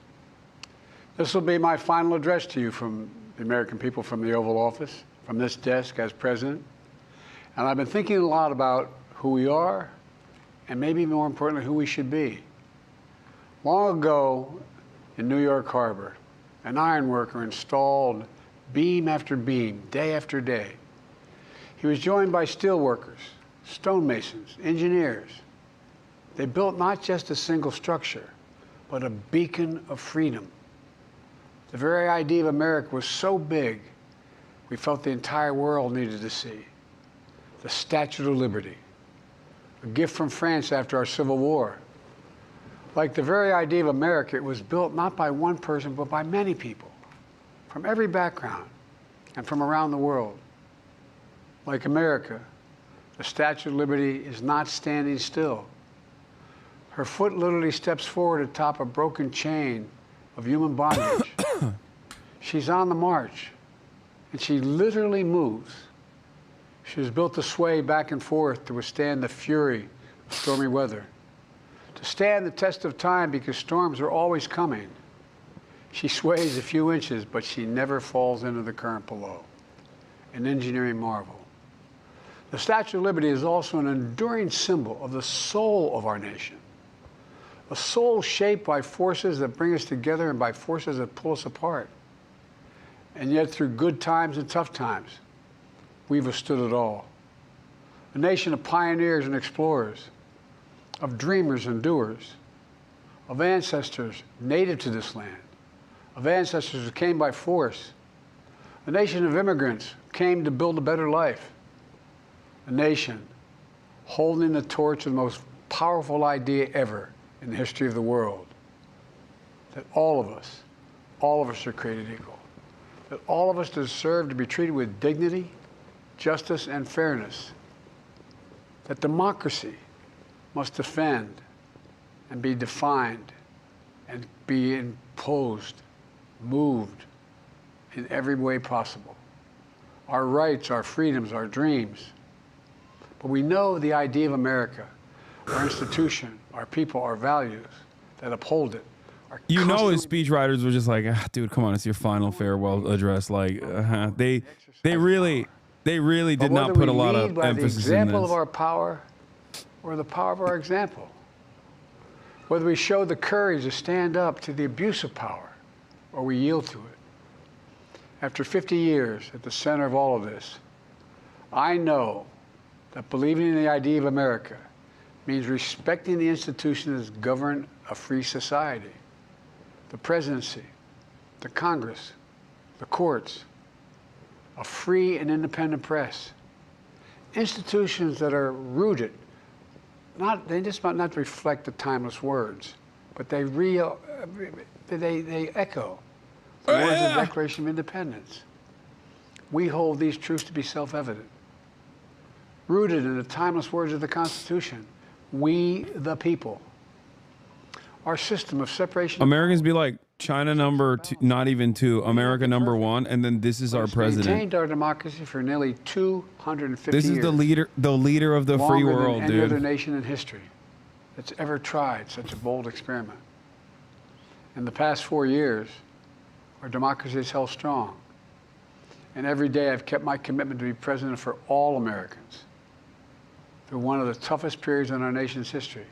This will be my final address to you from the American people, from the Oval Office, from this desk as president. And I've been thinking a lot about who we are and maybe more importantly, who we should be. Long ago in New York Harbor, an iron worker installed beam after beam, day after day. He was joined by steel workers, stonemasons, engineers. They built not just a single structure, but a beacon of freedom. The very idea of America was so big, we felt the entire world needed to see. The Statue of Liberty, a gift from France after our Civil War. Like the very idea of America, it was built not by one person, but by many people, from every background and from around the world. Like America, the Statue of Liberty is not standing still. Her foot literally steps forward atop a broken chain of human bondage. She's on the march, and she literally moves. She was built to sway back and forth to withstand the fury of stormy weather, to stand the test of time because storms are always coming. She sways a few inches, but she never falls into the current below. An engineering marvel. The Statue of Liberty is also an enduring symbol of the soul of our nation. A soul shaped by forces that bring us together and by forces that pull us apart. And yet, through good times and tough times, we've withstood it all. A nation of pioneers and explorers, of dreamers and doers, of ancestors native to this land, of ancestors who came by force, a nation of immigrants who came to build a better life, a nation holding the torch of the most powerful idea ever in the history of the world, that all of us are created equal, that all of us deserve to be treated with dignity, justice, and fairness, that democracy must defend and be defined and be opposed, moved in every way possible. Our rights, our freedoms, our dreams. But we know the idea of America, our institution, our people, our values that uphold it. You know, his speechwriters were just like, ah, dude, come on, it's your final farewell address. Like, they really did not put a lot of emphasis in the example this. of our power or the power of our example. Whether we show the courage to stand up to the abuse of power or we yield to it. After 50 years at the center of all of this, I know that believing in the idea of America means respecting the institutions that govern a free society. The presidency, the Congress, the courts, a free and independent press, institutions that are rooted, they just might not reflect the timeless words, but they echo the words of the Declaration of Independence. We hold these truths to be self-evident. Rooted in the timeless words of the Constitution, we the people. Our system of separation. Americans be like, China number two, not even two, America number one, and then this is our president. Maintained our democracy for nearly 250 This is years. the leader of the free world, than any dude. other nation in history that's ever tried such a bold experiment. In the past 4 years, our democracy has held strong. And every day I've kept my commitment to be president for all Americans through one of the toughest periods in our nation's history.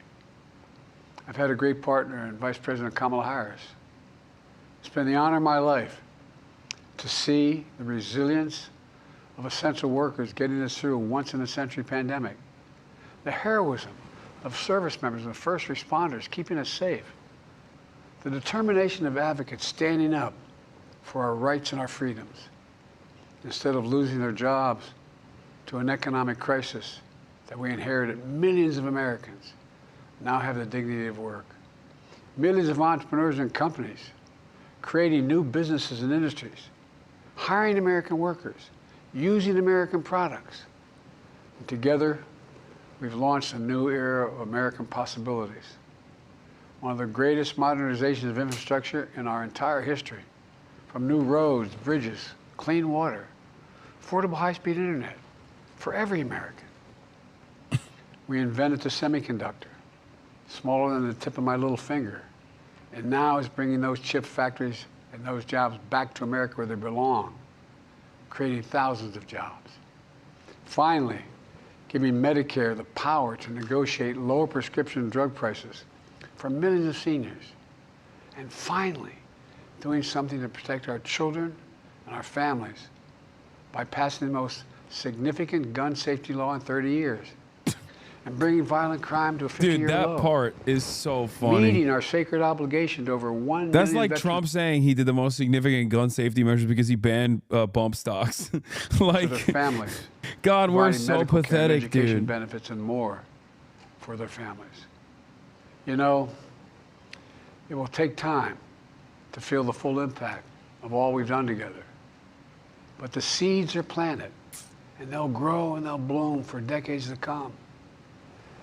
I've had a great partner in Vice President Kamala Harris. It's been the honor of my life to see the resilience of essential workers getting us through a once-in-a-century pandemic, the heroism of service members and first responders keeping us safe, the determination of advocates standing up for our rights and our freedoms instead of losing their jobs to an economic crisis that we inherited. Millions of Americans now have the dignity of work. Millions of entrepreneurs and companies creating new businesses and industries, hiring American workers, using American products. And together, we've launched a new era of American possibilities. One of the greatest modernizations of infrastructure in our entire history, from new roads, bridges, clean water, affordable high-speed internet for every American. We invented the semiconductor, smaller than the tip of my little finger, and now is bringing those chip factories and those jobs back to America where they belong, creating thousands of jobs. Finally, giving Medicare the power to negotiate lower prescription drug prices for millions of seniors. And finally, doing something to protect our children and our families by passing the most significant gun safety law in 30 years. And bringing violent crime to a 50-year low. Dude, that part is so funny. Meeting our sacred obligation to over 1 That's million like veterans. Trump saying he did the most significant gun safety measures because he banned bump stocks. Like, to their families. God, we're providing so medical care and pathetic, education dude. benefits and more for their families. You know, it will take time to feel the full impact of all we've done together. But the seeds are planted, and they'll grow and they'll bloom for decades to come.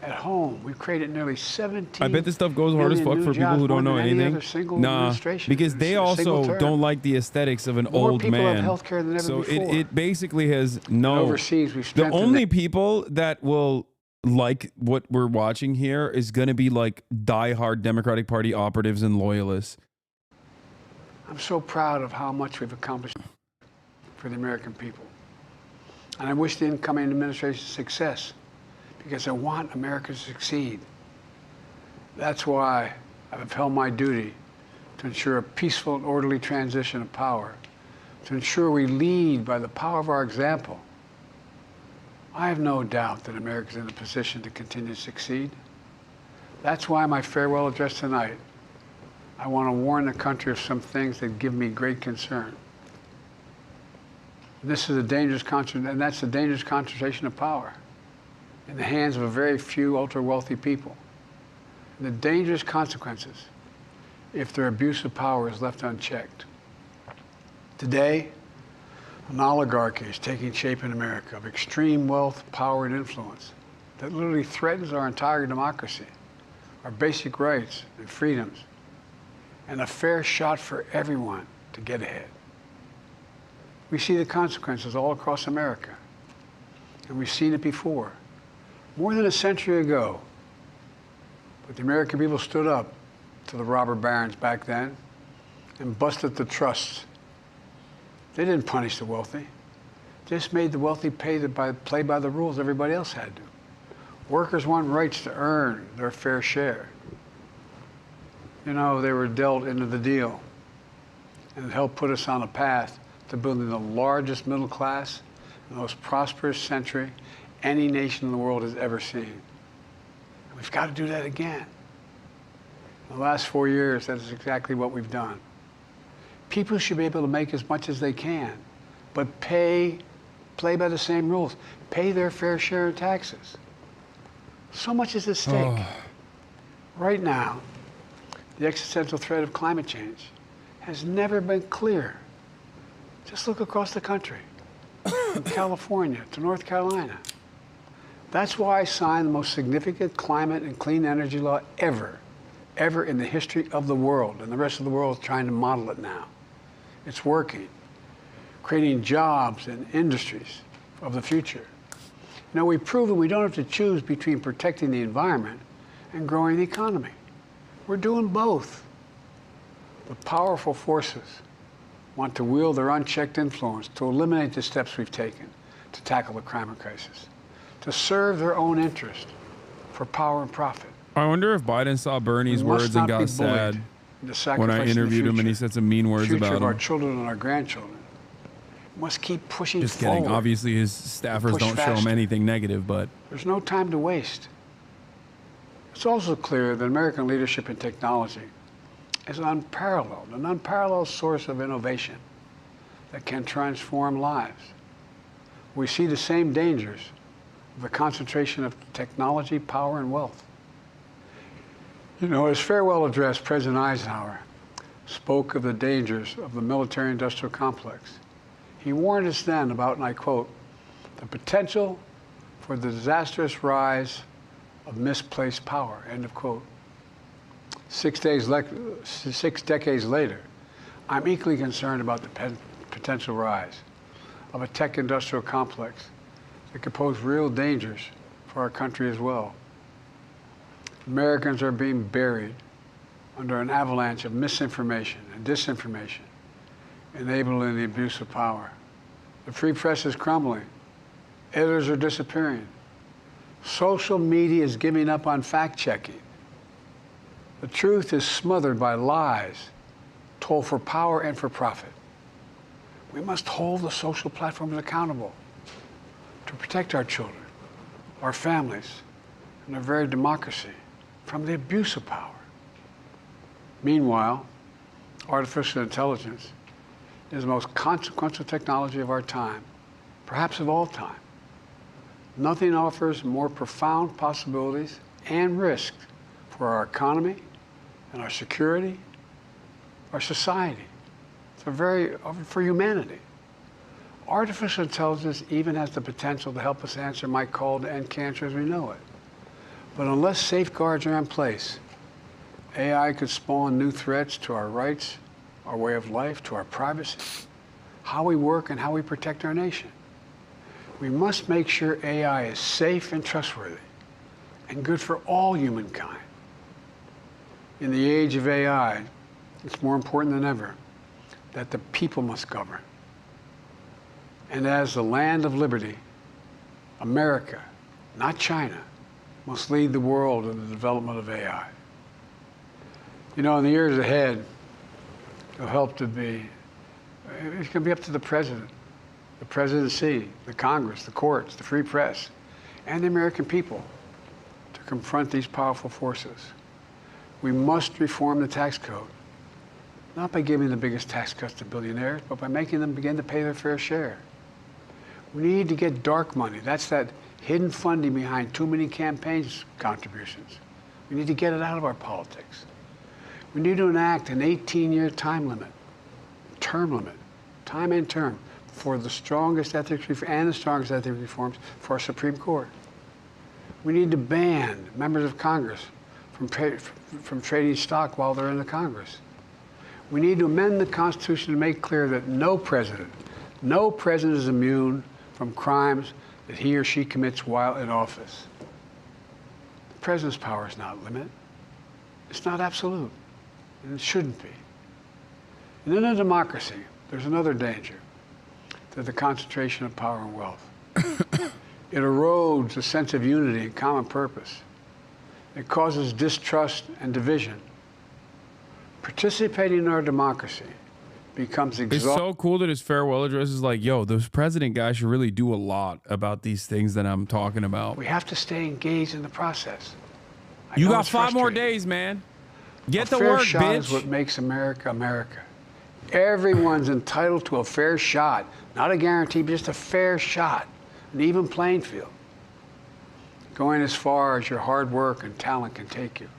At home, we've created nearly 17 I bet this stuff goes hard as fuck for people who don't know anything. Nah, because they also don't like the aesthetics of an old people man. have healthcare than ever so before. it basically has no. Overseas, we've the strengthened only people that will like what we're watching here is going to be like diehard Democratic Party operatives and loyalists. I'm so proud of how much we've accomplished for the American people. And I wish the incoming administration success, because I want America to succeed. That's why I've upheld my duty to ensure a peaceful and orderly transition of power, to ensure we lead by the power of our example. I have no doubt that America is in a position to continue to succeed. That's why my farewell address tonight, I want to warn the country of some things that give me great concern. This is a dangerous that's a dangerous concentration of power in the hands of a very few ultra-wealthy people. And the dangerous consequences if their abuse of power is left unchecked. Today, an oligarchy is taking shape in America of extreme wealth, power, and influence that literally threatens our entire democracy, our basic rights and freedoms. and a fair shot for everyone to get ahead. We see the consequences all across America, and we've seen it before, more than a century ago. But the American people stood up to the robber barons back then and busted the trusts. They didn't punish the wealthy. Just made the wealthy play by the rules everybody else had to. Workers want rights to earn their fair share. You know, they were dealt into the deal, and it helped put us on a path to building the largest middle class, the most prosperous century any nation in the world has ever seen. And we've got to do that again. In the last 4 years, that is exactly what we've done. People should be able to make as much as they can, but play by the same rules, pay their fair share of taxes. So much is at stake. Right now, the existential threat of climate change has never been clearer. Just look across the country, from California to North Carolina. That's why I signed the most significant climate and clean energy law ever in the history of the world, and the rest of the world is trying to model it now. It's working, creating jobs and industries of the future. Now, we've proven we don't have to choose between protecting the environment and growing the economy. We're doing both. The powerful forces want to wield their unchecked influence to eliminate the steps we've taken to tackle the climate crisis, to serve their own interest for power and profit. I wonder if Biden saw Bernie's words and got sad when I interviewed him and he said some mean words about of our him. children and our grandchildren. We must keep pushing Just forward. kidding. Obviously, his staffers don't show him anything negative, but there's no time to waste. It's also clear that American leadership in technology is an unparalleled source of innovation that can transform lives. We see the same dangers of the concentration of technology, power, and wealth. You know, his farewell address, President Eisenhower spoke of the dangers of the military-industrial complex. He warned us then about, and I quote, the potential for the disastrous rise of misplaced power, end of quote. 6 decades later, I'm equally concerned about the potential rise of a tech-industrial complex that could pose real dangers for our country as well. Americans are being buried under an avalanche of misinformation and disinformation, enabling the abuse of power. The free press is crumbling. Editors are disappearing. Social media is giving up on fact-checking. The truth is smothered by lies told for power and for profit. We must hold the social platforms accountable to protect our children, our families, and our very democracy from the abuse of power. Meanwhile, artificial intelligence is the most consequential technology of our time, perhaps of all time. Nothing offers more profound possibilities and risk for our economy and our security, our society, for humanity. Artificial intelligence even has the potential to help us answer my call to end cancer as we know it. But unless safeguards are in place, AI could spawn new threats to our rights, our way of life, to our privacy, how we work and how we protect our nation. We must make sure AI is safe and trustworthy and good for all humankind. In the age of AI, it's more important than ever that the people must govern. And as the land of liberty, America, not China, must lead the world in the development of AI. You know, in the years ahead, it'll help to be, it's going to be up to the president, the presidency, the Congress, the courts, the free press, and the American people to confront these powerful forces. We must reform the tax code, not by giving the biggest tax cuts to billionaires, but by making them begin to pay their fair share. We need to get dark money. That's that hidden funding behind too many campaigns contributions. We need to get it out of our politics. We need to enact an 18-year time and term, for the strongest ethics reforms for our Supreme Court. We need to ban members of Congress from trading stock while they're in the Congress. We need to amend the Constitution to make clear that no president is immune from crimes that he or she commits while in office. The president's power is not limited. It's not absolute, and it shouldn't be. And in a democracy, there's another danger to the concentration of power and wealth. It erodes a sense of unity and common purpose. It causes distrust and division. Participating in our democracy becomes It's so cool that his farewell address is like, yo, this president guy should really do a lot about these things that I'm talking about. We have to stay engaged in the process. You got 5 more days, man. Get to fair work, shot bitch. is what makes America America. Everyone's entitled to a fair shot. Not a guarantee, but just a fair shot. An even playing field. Going as far as your hard work and talent can take you.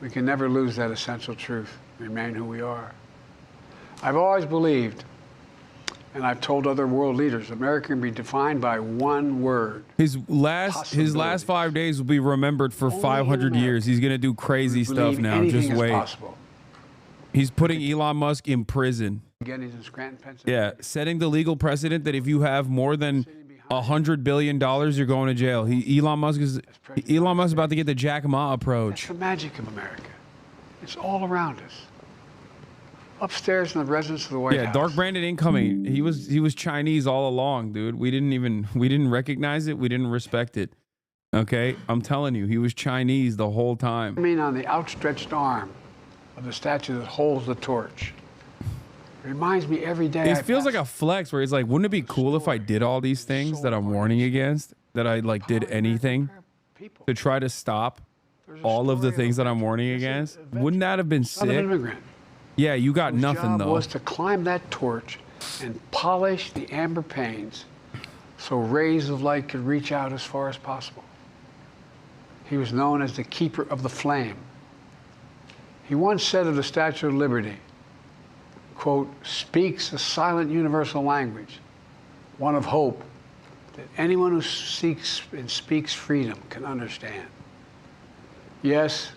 We can never lose that essential truth. Remain who we are. I've always believed, and I've told other world leaders, America can be defined by one word. His last 5 days will be remembered for 500 years. He's gonna do crazy stuff now. Just wait. Possible. He's putting Elon Musk in prison. Again, he's in Scranton, Pennsylvania. Yeah, setting the legal precedent that if you have more than $100 billion, you're going to jail. Elon Musk is about to get the Jack Ma approach. It's the magic of America. It's all around us. Upstairs in the residence of the White House. Yeah, Dark Brandon incoming. He was Chinese all along, dude. We didn't recognize it. We didn't respect it. Okay, I'm telling you, he was Chinese the whole time. I mean, on the outstretched arm of the statue that holds the torch. It reminds me every day. It feels like a flex where he's like, wouldn't it be cool if I did all these things that I'm warning against? That I like did anything to try to stop all of the things that I'm warning against? Wouldn't that have been Son of an sick? immigrant. Yeah, you got Whose nothing job though. was to climb that torch and polish the amber panes so rays of light could reach out as far as possible. He was known as the keeper of the flame. He once said of the Statue of Liberty, quote, speaks a silent universal language, one of hope that anyone who seeks and speaks freedom can understand. Yes,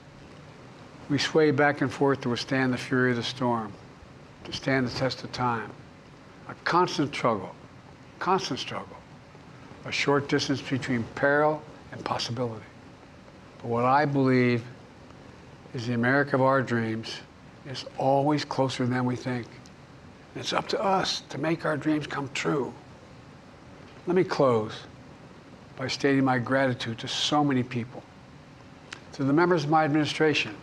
we sway back and forth to withstand the fury of the storm, to stand the test of time. A constant struggle, a short distance between peril and possibility. But what I believe is the America of our dreams is always closer than we think. It's up to us to make our dreams come true. Let me close by stating my gratitude to so many people, to the members of my administration,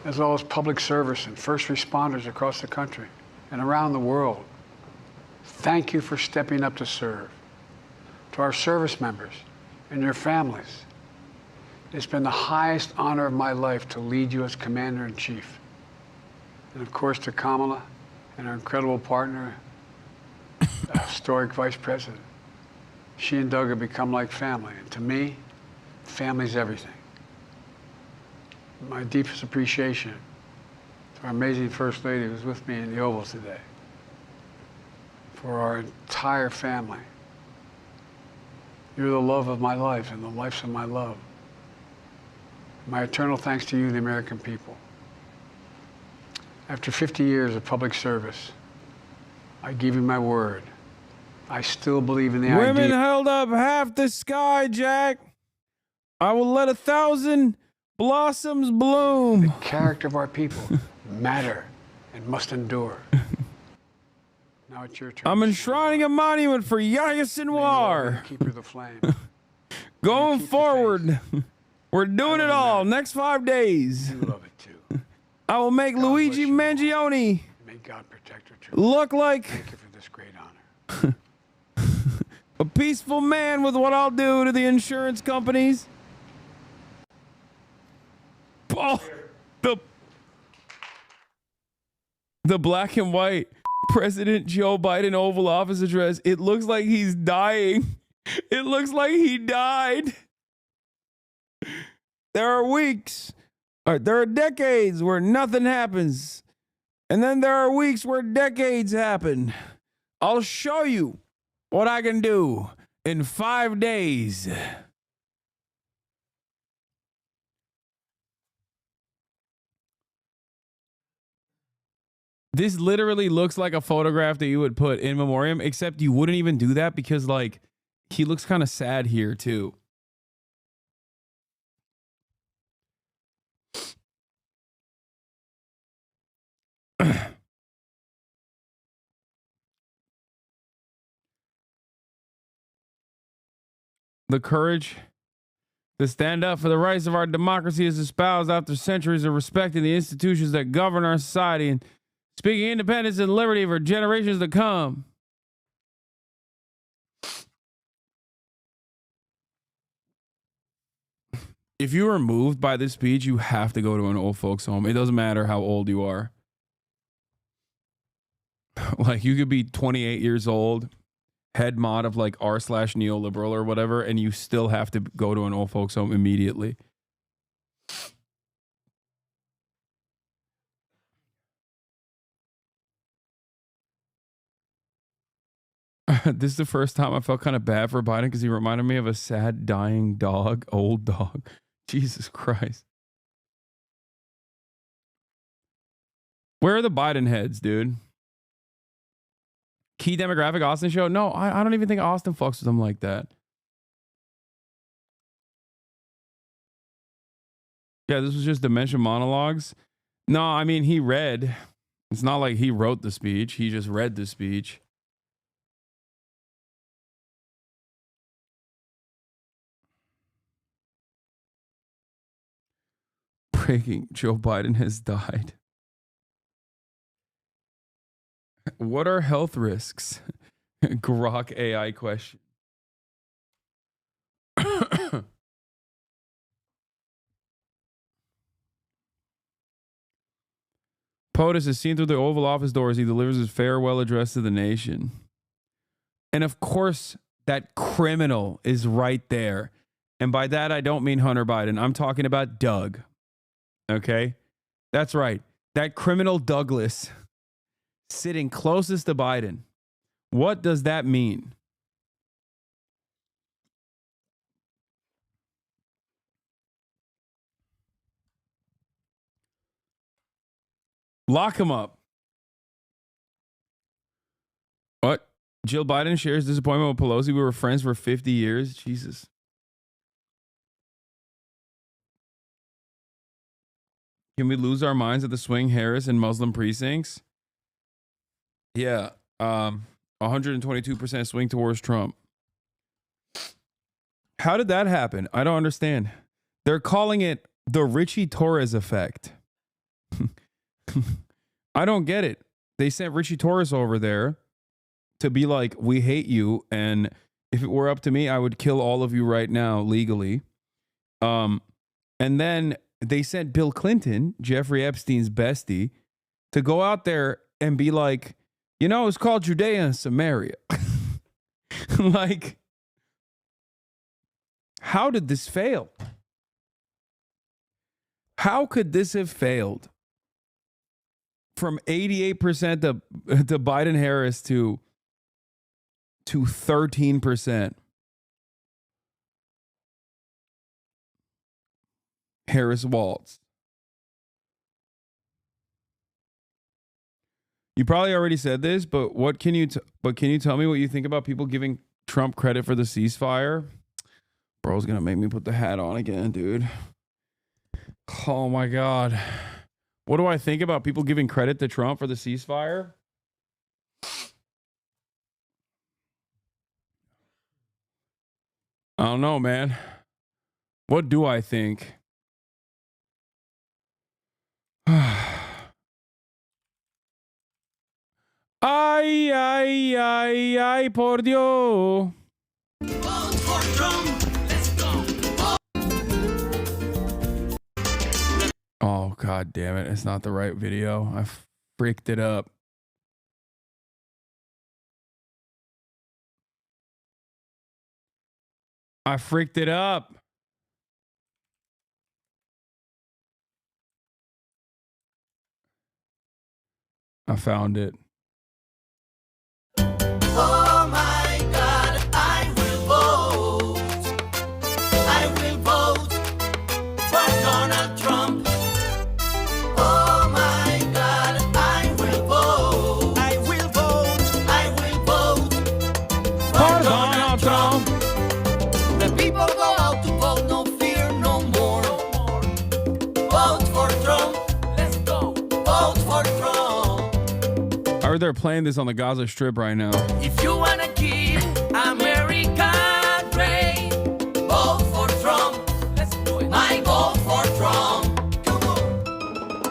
as well as public service and first responders across the country and around the world. Thank you for stepping up to serve. To our service members and your families, it's been the highest honor of my life to lead you as Commander-in-Chief. And of course to Kamala and our incredible partner, historic Vice President. She and Doug have become like family, and to me, family's everything. My deepest appreciation to our amazing First Lady who's with me in the Oval today, for our entire family. You're the love of my life and the lives of my love. My eternal thanks to you, the American people. After 50 years of public service, I give you my word. I still believe in the Women idea. held up half the sky, Jack. I will let 1,000 blossoms bloom. The character of our people matter and must endure. Now it's your turn. I'm enshrining a monument for Yahya Sinwar. Keeper of the flame. Going forward, we're doing it all. Next 5 days. You love it too. I will make Luigi Mangione May God protect her. look like Thank you for this great honor. a peaceful man with what I'll do to the insurance companies. Oh, the black and white President Joe Biden Oval Office address. It looks like he's dying. It looks like he died. There are weeks, or there are decades where nothing happens. And then there are weeks where decades happen. I'll show you what I can do in 5 days. This literally looks like a photograph that you would put in memoriam, except you wouldn't even do that because, like, he looks kind of sad here, too. The courage to stand up for the rights of our democracy is espoused after centuries of respecting the institutions that govern our society and speaking independence and liberty for generations to come. If you are moved by this speech, you have to go to an old folks home. It doesn't matter how old you are. Like, you could be 28 years old, head mod of like r/neoliberal or whatever, and you still have to go to an old folks home immediately. This is the first time I felt kind of bad for Biden because he reminded me of a sad dying dog, old dog. Jesus Christ. Where are the Biden heads, dude? Key demographic Austin show? No, I don't even think Austin fucks with them like that. Yeah, this was just Dementia Monologues. No, I mean, he read. It's not like he wrote the speech. He just read the speech. Breaking, Joe Biden has died. What are health risks? Grok AI question. POTUS is seen through the Oval Office doors. He delivers his farewell address to the nation. And of course, that criminal is right there. And by that, I don't mean Hunter Biden. I'm talking about Doug. Okay? That's right. That criminal Douglas sitting closest to Biden. What does that mean? Lock him up. What? Jill Biden shares disappointment with Pelosi. We were friends for 50 years. Jesus. Can we lose our minds at the swing Harris and Muslim precincts? Yeah. 122% swing towards Trump. How did that happen? I don't understand. They're calling it the Richie Torres effect. I don't get it. They sent Richie Torres over there to be like, we hate you, and if it were up to me, I would kill all of you right now legally. And then they sent Bill Clinton, Jeffrey Epstein's bestie, to go out there and be like, you know, it's called Judea and Samaria. Like, how did this fail? How could this have failed? From 88% to Biden Harris to 13%. Harris Waltz. You probably already said this, but can you tell me what you think about people giving Trump credit for the ceasefire? Bro's gonna make me put the hat on again, dude. Oh my God. What do I think about people giving credit to Trump for the ceasefire? I don't know, man. What do I think? Ay, ay, ay, ay, por Dios. Oh, God damn it. It's not the right video. I freaked it up. I freaked it up. I found it. Oh my God, I will vote. I will vote for Donald Trump. Oh my God, I will vote. heard they're playing this on the Gaza Strip right now. If you wanna keep America great, vote for Trump. Let's do it. I vote for Trump. Come on.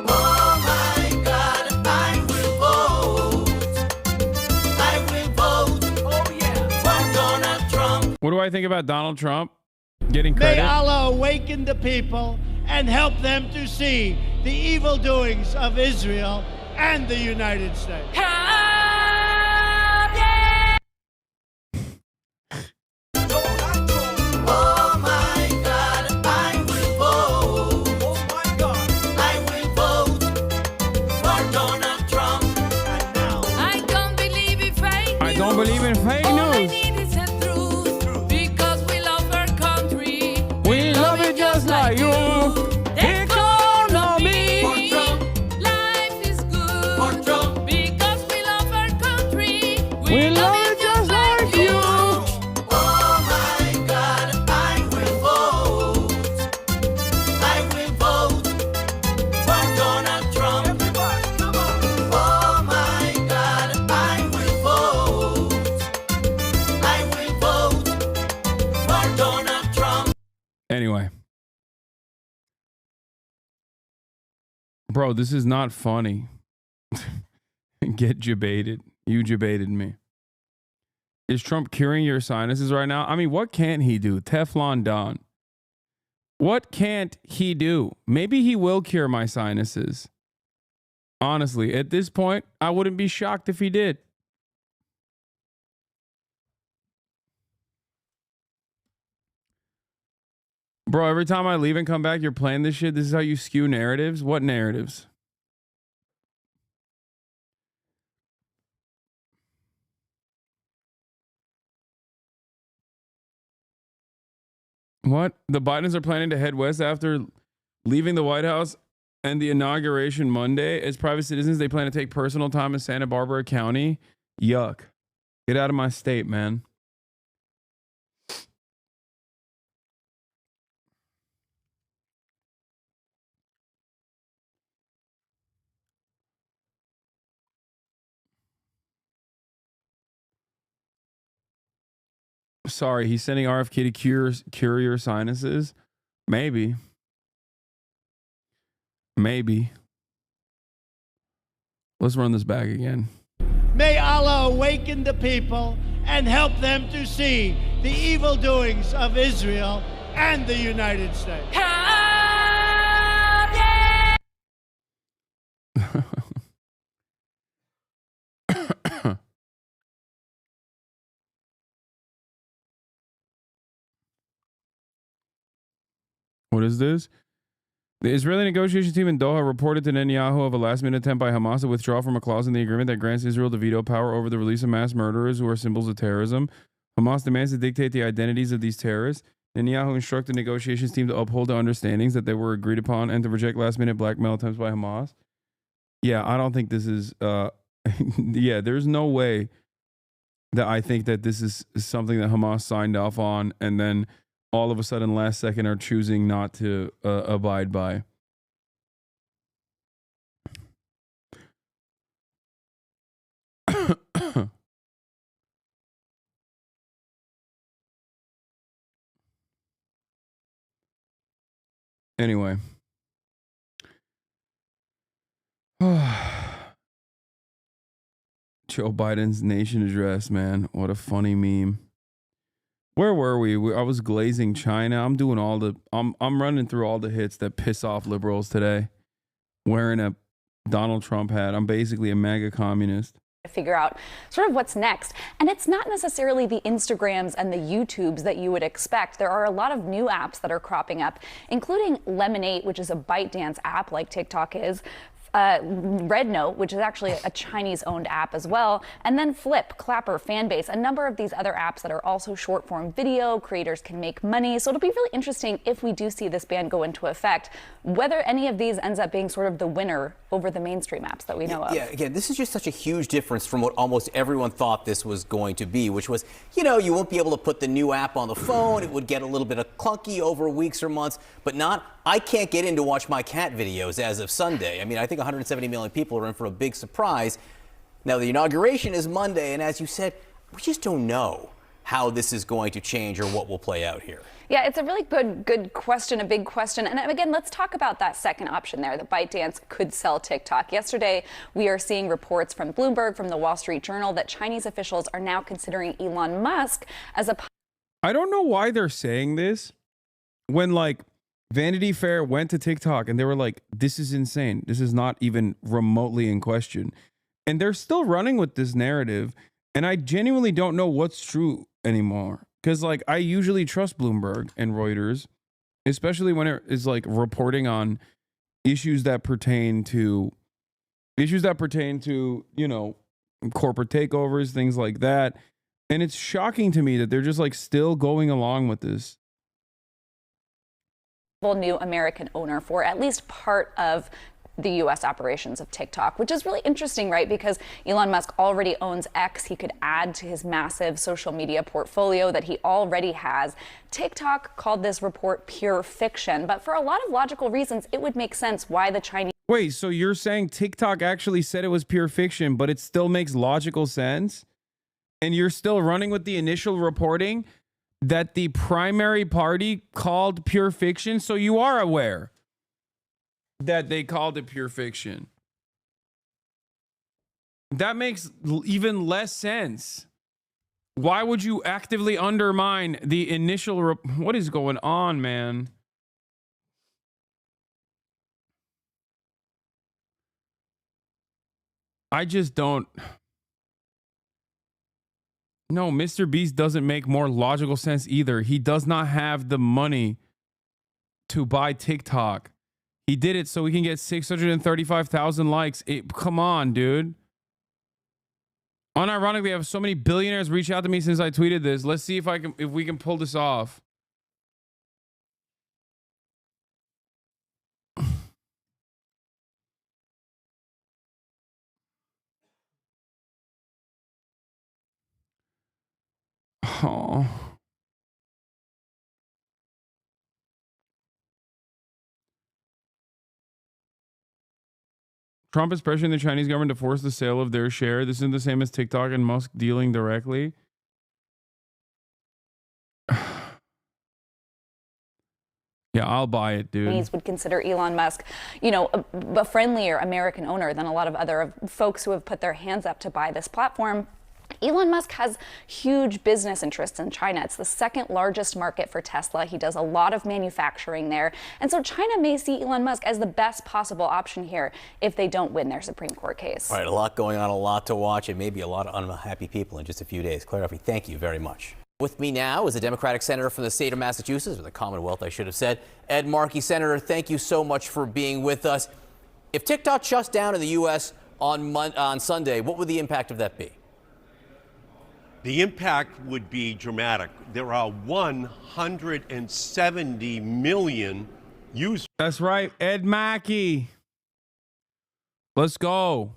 Oh my God, I will vote. Oh yeah, for Donald Trump. What do I think about Donald Trump getting credit? May Allah awaken the people and help them to see the evil doings of Israel and the United States. Oh my God, I will vote. Oh my God, I will vote for Donald Trump. I don't believe in fake news. I don't believe in fake All I news. need is the truth, because we love our country. We love it just like you. Economy. For Trump, life is good. For Trump, because we love our country. We love it just like you. Oh my God, I will vote. I will vote for Donald Trump. Everybody, come on. Oh my God, I will vote. I will vote for Donald Trump. Anyway. Bro, this is not funny. Get jebaited. You jebaited me. Is Trump curing your sinuses right now? I mean, what can't he do? Teflon Don. What can't he do? Maybe he will cure my sinuses. Honestly, at this point, I wouldn't be shocked if he did. Bro, every time I leave and come back, you're playing this shit. This is how you skew narratives? What narratives? What? The Bidens are planning to head west after leaving the White House and the inauguration Monday. As private citizens, they plan to take personal time in Santa Barbara County. Yuck. Get out of my state, man. Sorry, he's sending RFK to cure your sinuses? Maybe. Maybe. Let's run this back again. May Allah awaken the people and help them to see the evil doings of Israel and the United States. What is this? The Israeli negotiation team in Doha reported to Netanyahu of a last-minute attempt by Hamas to withdraw from a clause in the agreement that grants Israel the veto power over the release of mass murderers who are symbols of terrorism. Hamas demands to dictate the identities of these terrorists. Netanyahu instructed the negotiations team to uphold the understandings that they were agreed upon and to reject last-minute blackmail attempts by Hamas. Yeah, I don't think this is... yeah, there's no way that I think that this is something that Hamas signed off on and then all of a sudden last second are choosing not to abide by. Anyway. Joe Biden's nation address, man. What a funny meme. Where were we? I was glazing China. I'm doing all the I'm running through all the hits that piss off liberals today. Wearing a Donald Trump hat. I'm basically a MAGA communist. To figure out sort of what's next. And it's not necessarily the Instagrams and the YouTubes that you would expect. There are a lot of new apps that are cropping up, including Lemonade, which is a ByteDance app like TikTok is. Red Note, which is actually a Chinese-owned app as well, and then Flip, Clapper, Fanbase, a number of these other apps that are also short-form video. Creators can make money. So it'll be really interesting if we do see this ban go into effect, whether any of these ends up being sort of the winner over the mainstream apps that we know of. Yeah, again, this is just such a huge difference from what almost everyone thought this was going to be, which was, you know, you won't be able to put the new app on the phone. It would get a little bit of clunky over weeks or months, but not. I can't get in to watch my cat videos as of Sunday. I mean, I think 170 million people are in for a big surprise. Now, the inauguration is Monday, and as you said, we just don't know how this is going to change or what will play out here. Yeah, it's a really good question, a big question. And again, let's talk about that second option there, that ByteDance could sell TikTok. Yesterday, we are seeing reports from Bloomberg, from the Wall Street Journal, that Chinese officials are now considering Elon Musk as a... I don't know why they're saying this when, like, Vanity Fair went to TikTok and they were like, this is insane. This is not even remotely in question. And they're still running with this narrative. And I genuinely don't know what's true anymore. Because, like, I usually trust Bloomberg and Reuters, especially when it is, like, reporting on issues that pertain to, you know, corporate takeovers, things like that. And it's shocking to me that they're just, like, still going along with this. New American owner for at least part of the U.S. operations of TikTok, which is really interesting, right? Because Elon Musk already owns X. He could add to his massive social media portfolio that he already has. TikTok called this report pure fiction, but for a lot of logical reasons, it would make sense why the Chinese... Wait, so you're saying TikTok actually said it was pure fiction, but it still makes logical sense? And you're still running with the initial reporting that the primary party called pure fiction? So you are aware that they called it pure fiction. That makes even less sense. Why would you actively undermine the initial what is going on, man? I just don't. No, Mr. Beast doesn't make more logical sense either. He does not have the money to buy TikTok. He did it so he can get 635,000 likes. Come on, dude. Unironically, I have so many billionaires reach out to me since I tweeted this. Let's see if we can pull this off. Oh. Trump is pressuring the Chinese government to force the sale of their share. This isn't the same as TikTok and Musk dealing directly. Yeah, I'll buy it, dude. Would consider Elon Musk, you know, a friendlier American owner than a lot of other folks who have put their hands up to buy this platform. Elon Musk has huge business interests in China. It's the second largest market for Tesla. He does a lot of manufacturing there. And so China may see Elon Musk as the best possible option here if they don't win their Supreme Court case. All right, a lot going on, a lot to watch, and maybe a lot of unhappy people in just a few days. Claire Duffy, thank you very much. With me now is a Democratic senator from the state of Massachusetts, or the Commonwealth, I should have said, Ed Markey. Senator, thank you so much for being with us. If TikTok shuts down in the U.S. on Sunday, what would the impact of that be? The impact would be dramatic. There are 170 million users. That's right, Ed Mackey. Let's go.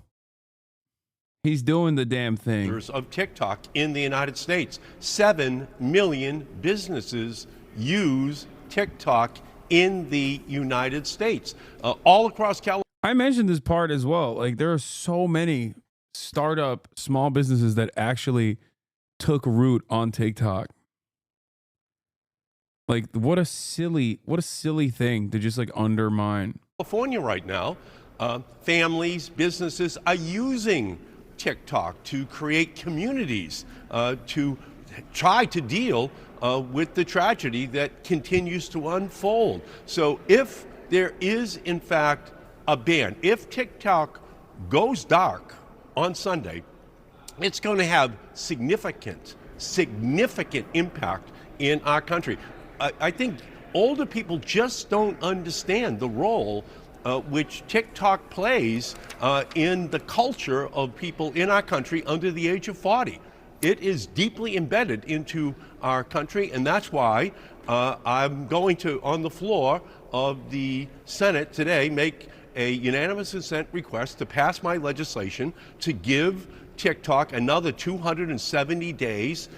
He's doing the damn thing. Of TikTok in the United States. 7 million businesses use TikTok in the United States, all across California. I mentioned this part as well. Like, there are so many startup small businesses that actually took root on TikTok. Like, what a silly thing to just like undermine. California right now, families, businesses are using TikTok to create communities, to try to deal with the tragedy that continues to unfold. So if there is in fact a ban, if TikTok goes dark on Sunday, it's going to have significant impact in our country. I think older people just don't understand the role which TikTok plays in the culture of people in our country under the age of 40. It is deeply embedded into our country, and that's why I'm going to, on the floor of the Senate today, make a unanimous consent request to pass my legislation to give TikTok another 270 days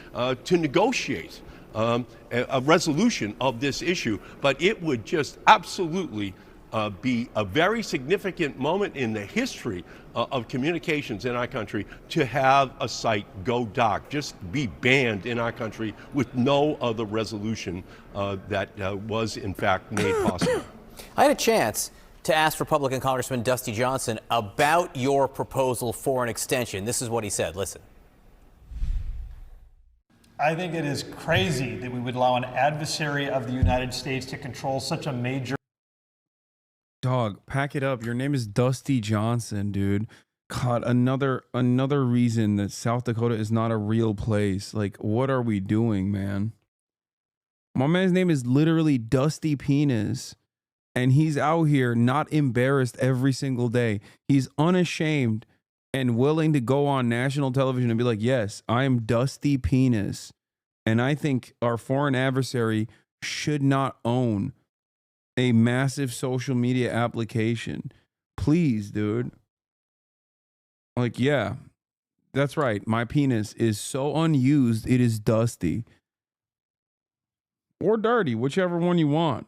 to negotiate a resolution of this issue. But it would just absolutely be a very significant moment in the history of communications in our country to have a site go dark, just be banned in our country with no other resolution that was in fact made possible. I had a chance to ask Republican Congressman Dusty Johnson about your proposal for an extension. This is what he said. Listen. I think it is crazy that we would allow an adversary of the United States to control such a major. Dog, pack it up. Your name is Dusty Johnson, dude. God, another reason that South Dakota is not a real place. Like, what are we doing, man? My man's name is literally Dusty Penis, and he's out here not embarrassed every single day. He's unashamed and willing to go on national television and be like, yes, I am Dusty Penis. And I think our foreign adversary should not own a massive social media application. Please, dude. Like, yeah, that's right. My penis is so unused, it is dusty. Or dirty, whichever one you want.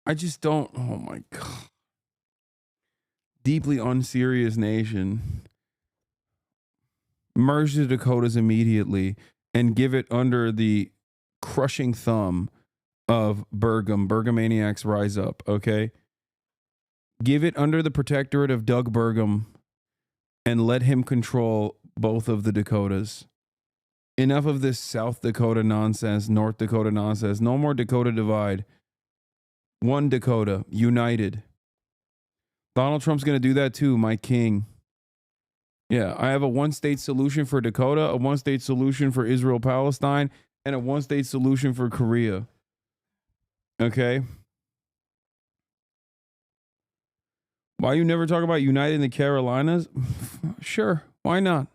I just don't, oh my God. Deeply unserious nation. Merge the Dakotas immediately and give it under the crushing thumb of Burgum. Burgomaniacs rise up, okay? Give it under the protectorate of Doug Burgum and let him control both of the Dakotas. Enough of this South Dakota nonsense, North Dakota nonsense. No more Dakota divide. One Dakota, united. Donald Trump's going to do that too, my king. Yeah, I have a one-state solution for Dakota, a one-state solution for Israel-Palestine, and a one-state solution for Korea. Okay? Why you never talk about uniting the Carolinas? Sure, why not?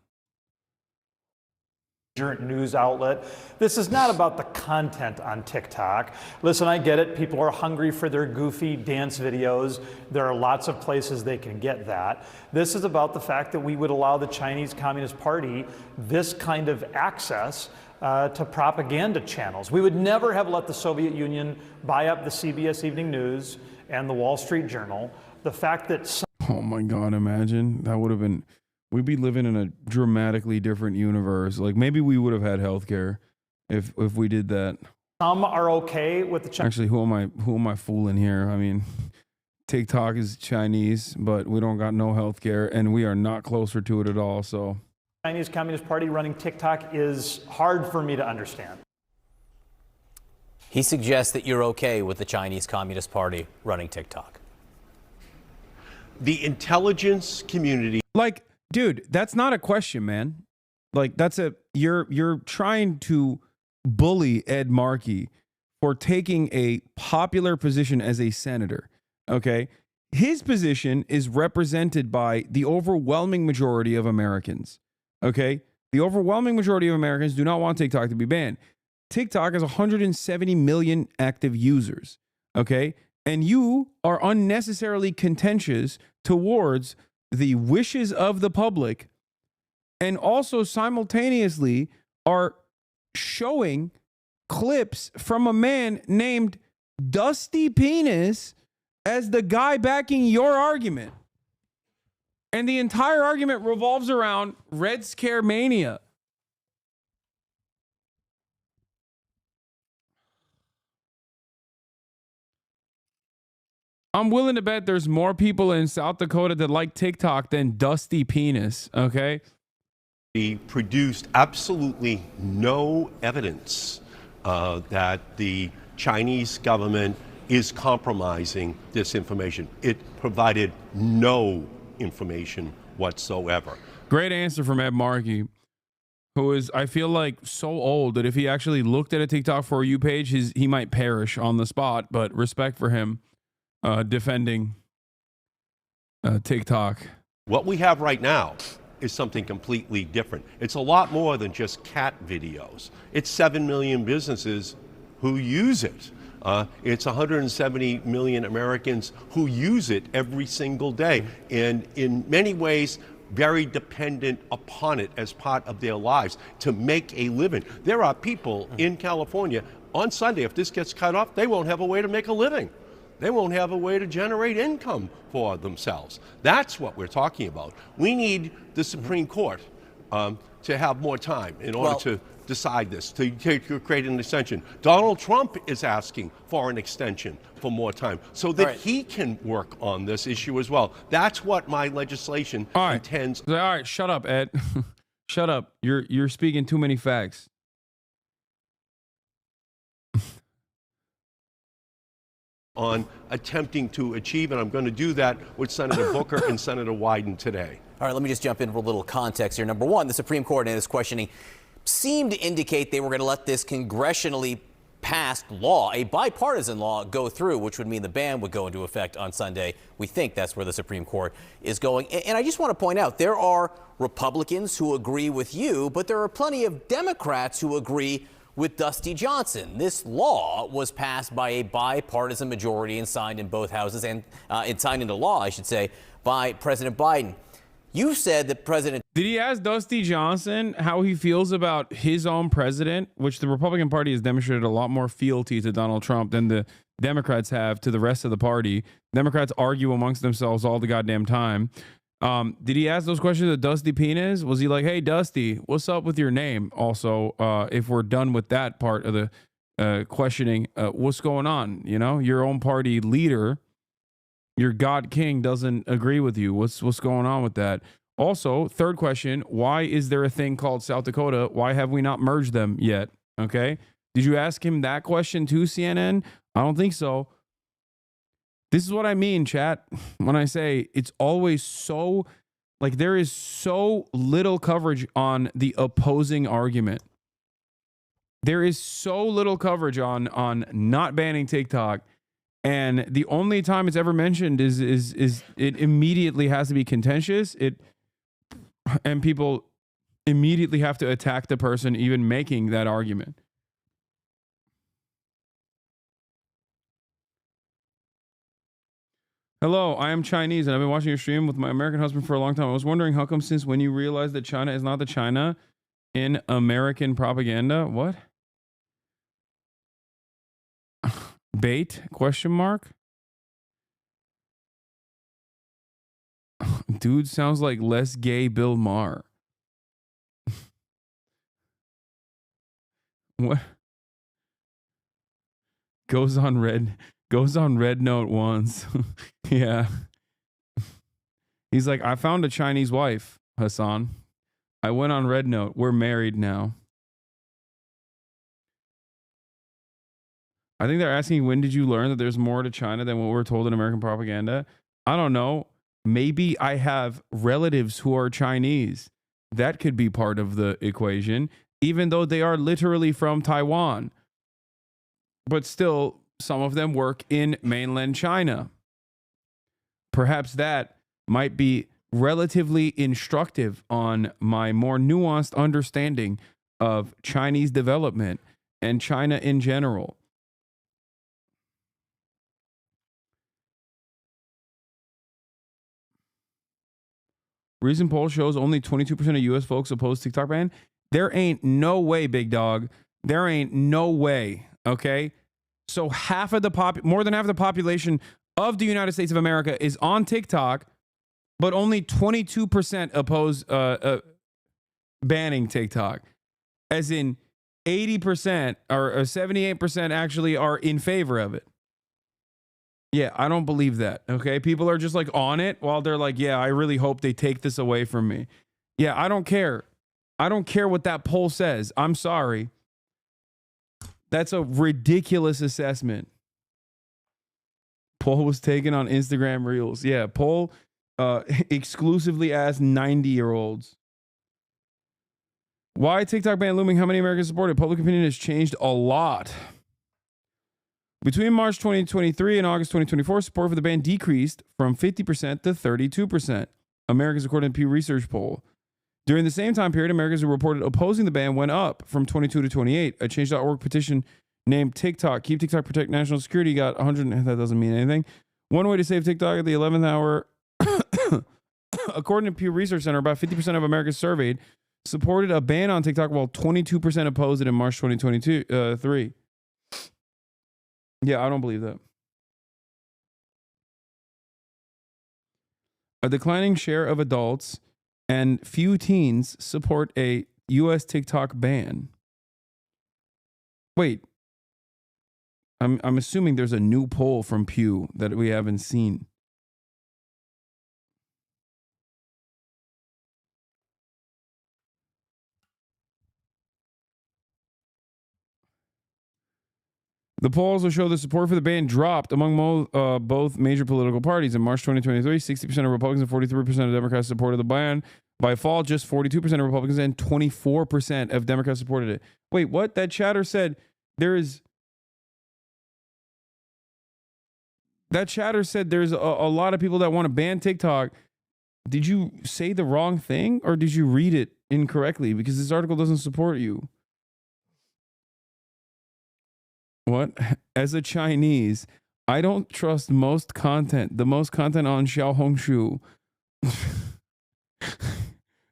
News outlet. This is not about the content on TikTok. Listen, I get it. People are hungry for their goofy dance videos. There are lots of places they can get that. This is about the fact that we would allow the Chinese Communist Party this kind of access to propaganda channels. We would never have let the Soviet Union buy up the CBS Evening News and the Wall Street Journal. The fact that oh my God, imagine that would have been. We'd be living in a dramatically different universe. Like maybe we would have had healthcare if we did that. some are okay with the Chinese. Actually, who am I fooling here? I mean, TikTok is Chinese, but we don't got no healthcare, and we are not closer to it at all. So, Chinese Communist Party running TikTok is hard for me to understand. He suggests that you're okay with the Chinese Communist Party running TikTok. The intelligence community. Like, dude, that's not a question, man. Like, you're trying to bully Ed Markey for taking a popular position as a senator. Okay. His position is represented by the overwhelming majority of Americans. Okay. The overwhelming majority of Americans do not want TikTok to be banned. TikTok has 170 million active users. Okay. And you are unnecessarily contentious towards the wishes of the public, and also simultaneously are showing clips from a man named Dusty Penis as the guy backing your argument. And the entire argument revolves around Red Scare Mania. I'm willing to bet there's more people in South Dakota that like TikTok than Dusty Penis, okay? He produced absolutely no evidence that the Chinese government is compromising this information. It provided no information whatsoever. Great answer from Ed Markey, who is, I feel like, so old that if he actually looked at a TikTok For You page, he might perish on the spot, but respect for him. Defending TikTok. What we have right now is something completely different. It's a lot more than just cat videos. It's 7 million businesses who use it. It's 170 million Americans who use it every single day. And in many ways, very dependent upon it as part of their lives to make a living. There are people in California on Sunday, if this gets cut off, they won't have a way to make a living. They won't have a way to generate income for themselves. That's what we're talking about. We need the Supreme Court to have more time in order to decide this, to create an extension. Donald Trump is asking for an extension for more time so that he can work on this issue as well. That's what my legislation intends. All right, shut up, Ed. Shut up. You're speaking too many facts. On attempting to achieve, and I'm going to do that with Senator Booker and Senator Wyden today. All right, let me just jump in for a little context here. Number one, the Supreme Court in its questioning seemed to indicate they were going to let this congressionally passed law, a bipartisan law, go through, which would mean the ban would go into effect on Sunday. We think that's where the Supreme Court is going. And I just want to point out, there are Republicans who agree with you, but there are plenty of Democrats who agree with Dusty Johnson. This law was passed by a bipartisan majority and signed in both houses, and it's signed into law, I should say, by President Biden. You said that President... Did he ask Dusty Johnson how he feels about his own president, which the Republican Party has demonstrated a lot more fealty to Donald Trump than the Democrats have to the rest of the party. Democrats argue amongst themselves all the goddamn time. Did he ask those questions to Dusty Penis? Was he like, hey, Dusty, what's up with your name? Also, if we're done with that part of the questioning, what's going on? You know, your own party leader, your God King, doesn't agree with you. What's going on with that? Also, third question, why is there a thing called South Dakota? Why have we not merged them yet? Okay. Did you ask him that question to CNN? I don't think so. This is what I mean, chat, when I say it's always so, like, there is so little coverage on the opposing argument. There is so little coverage on not banning TikTok. And the only time it's ever mentioned is it immediately has to be contentious. And people immediately have to attack the person even making that argument. Hello, I am Chinese and I've been watching your stream with my American husband for a long time. I was wondering how come since when you realized that China is not the China in American propaganda? What? Bait? Question mark? Dude sounds like less gay Bill Maher. What? Goes on red note once. Yeah. He's like, I found a Chinese wife, Hasan. I went on red note. We're married now. I think they're asking, when did you learn that there's more to China than what we're told in American propaganda? I don't know. Maybe I have relatives who are Chinese. That could be part of the equation, even though they are literally from Taiwan. But still, some of them work in mainland China. Perhaps that might be relatively instructive on my more nuanced understanding of Chinese development and China in general. Recent poll shows only 22% of U.S. folks oppose TikTok ban. There ain't no way, big dog. There ain't no way. Okay. So more than half of the population of the United States of America is on TikTok, but only 22% oppose banning TikTok. As in 80% or 78% actually are in favor of it. Yeah, I don't believe that. Okay. People are just like on it while they're like, yeah, I really hope they take this away from me. Yeah, I don't care. I don't care what that poll says. I'm sorry. That's a ridiculous assessment. Poll was taken on Instagram Reels. Yeah, poll exclusively asked 90-year-olds. Why TikTok ban looming? How many Americans support it? Public opinion has changed a lot. Between March 2023 and August 2024, support for the ban decreased from 50% to 32%. Americans, according to Pew Research poll. During the same time period, Americans who reported opposing the ban went up from 22 to 28. A Change.org petition named TikTok, Keep TikTok, Protect National Security, got 100. That doesn't mean anything. One way to save TikTok at the 11th hour According to Pew Research Center, about 50% of Americans surveyed supported a ban on TikTok, while 22% opposed it in March 2022. 3. Yeah, I don't believe that. A declining share of adults and few teens support a U.S. TikTok ban. Wait, I'm assuming there's a new poll from Pew that we haven't seen. The polls will show the support for the ban dropped among both major political parties. In March 2023, 60% of Republicans and 43% of Democrats supported the ban. By fall, just 42% of Republicans and 24% of Democrats supported it. Wait, what? That chatter said there's a lot of people that want to ban TikTok. Did you say the wrong thing or did you read it incorrectly? Because this article doesn't support you. What? As a Chinese, I don't trust the most content on Xiaohongshu.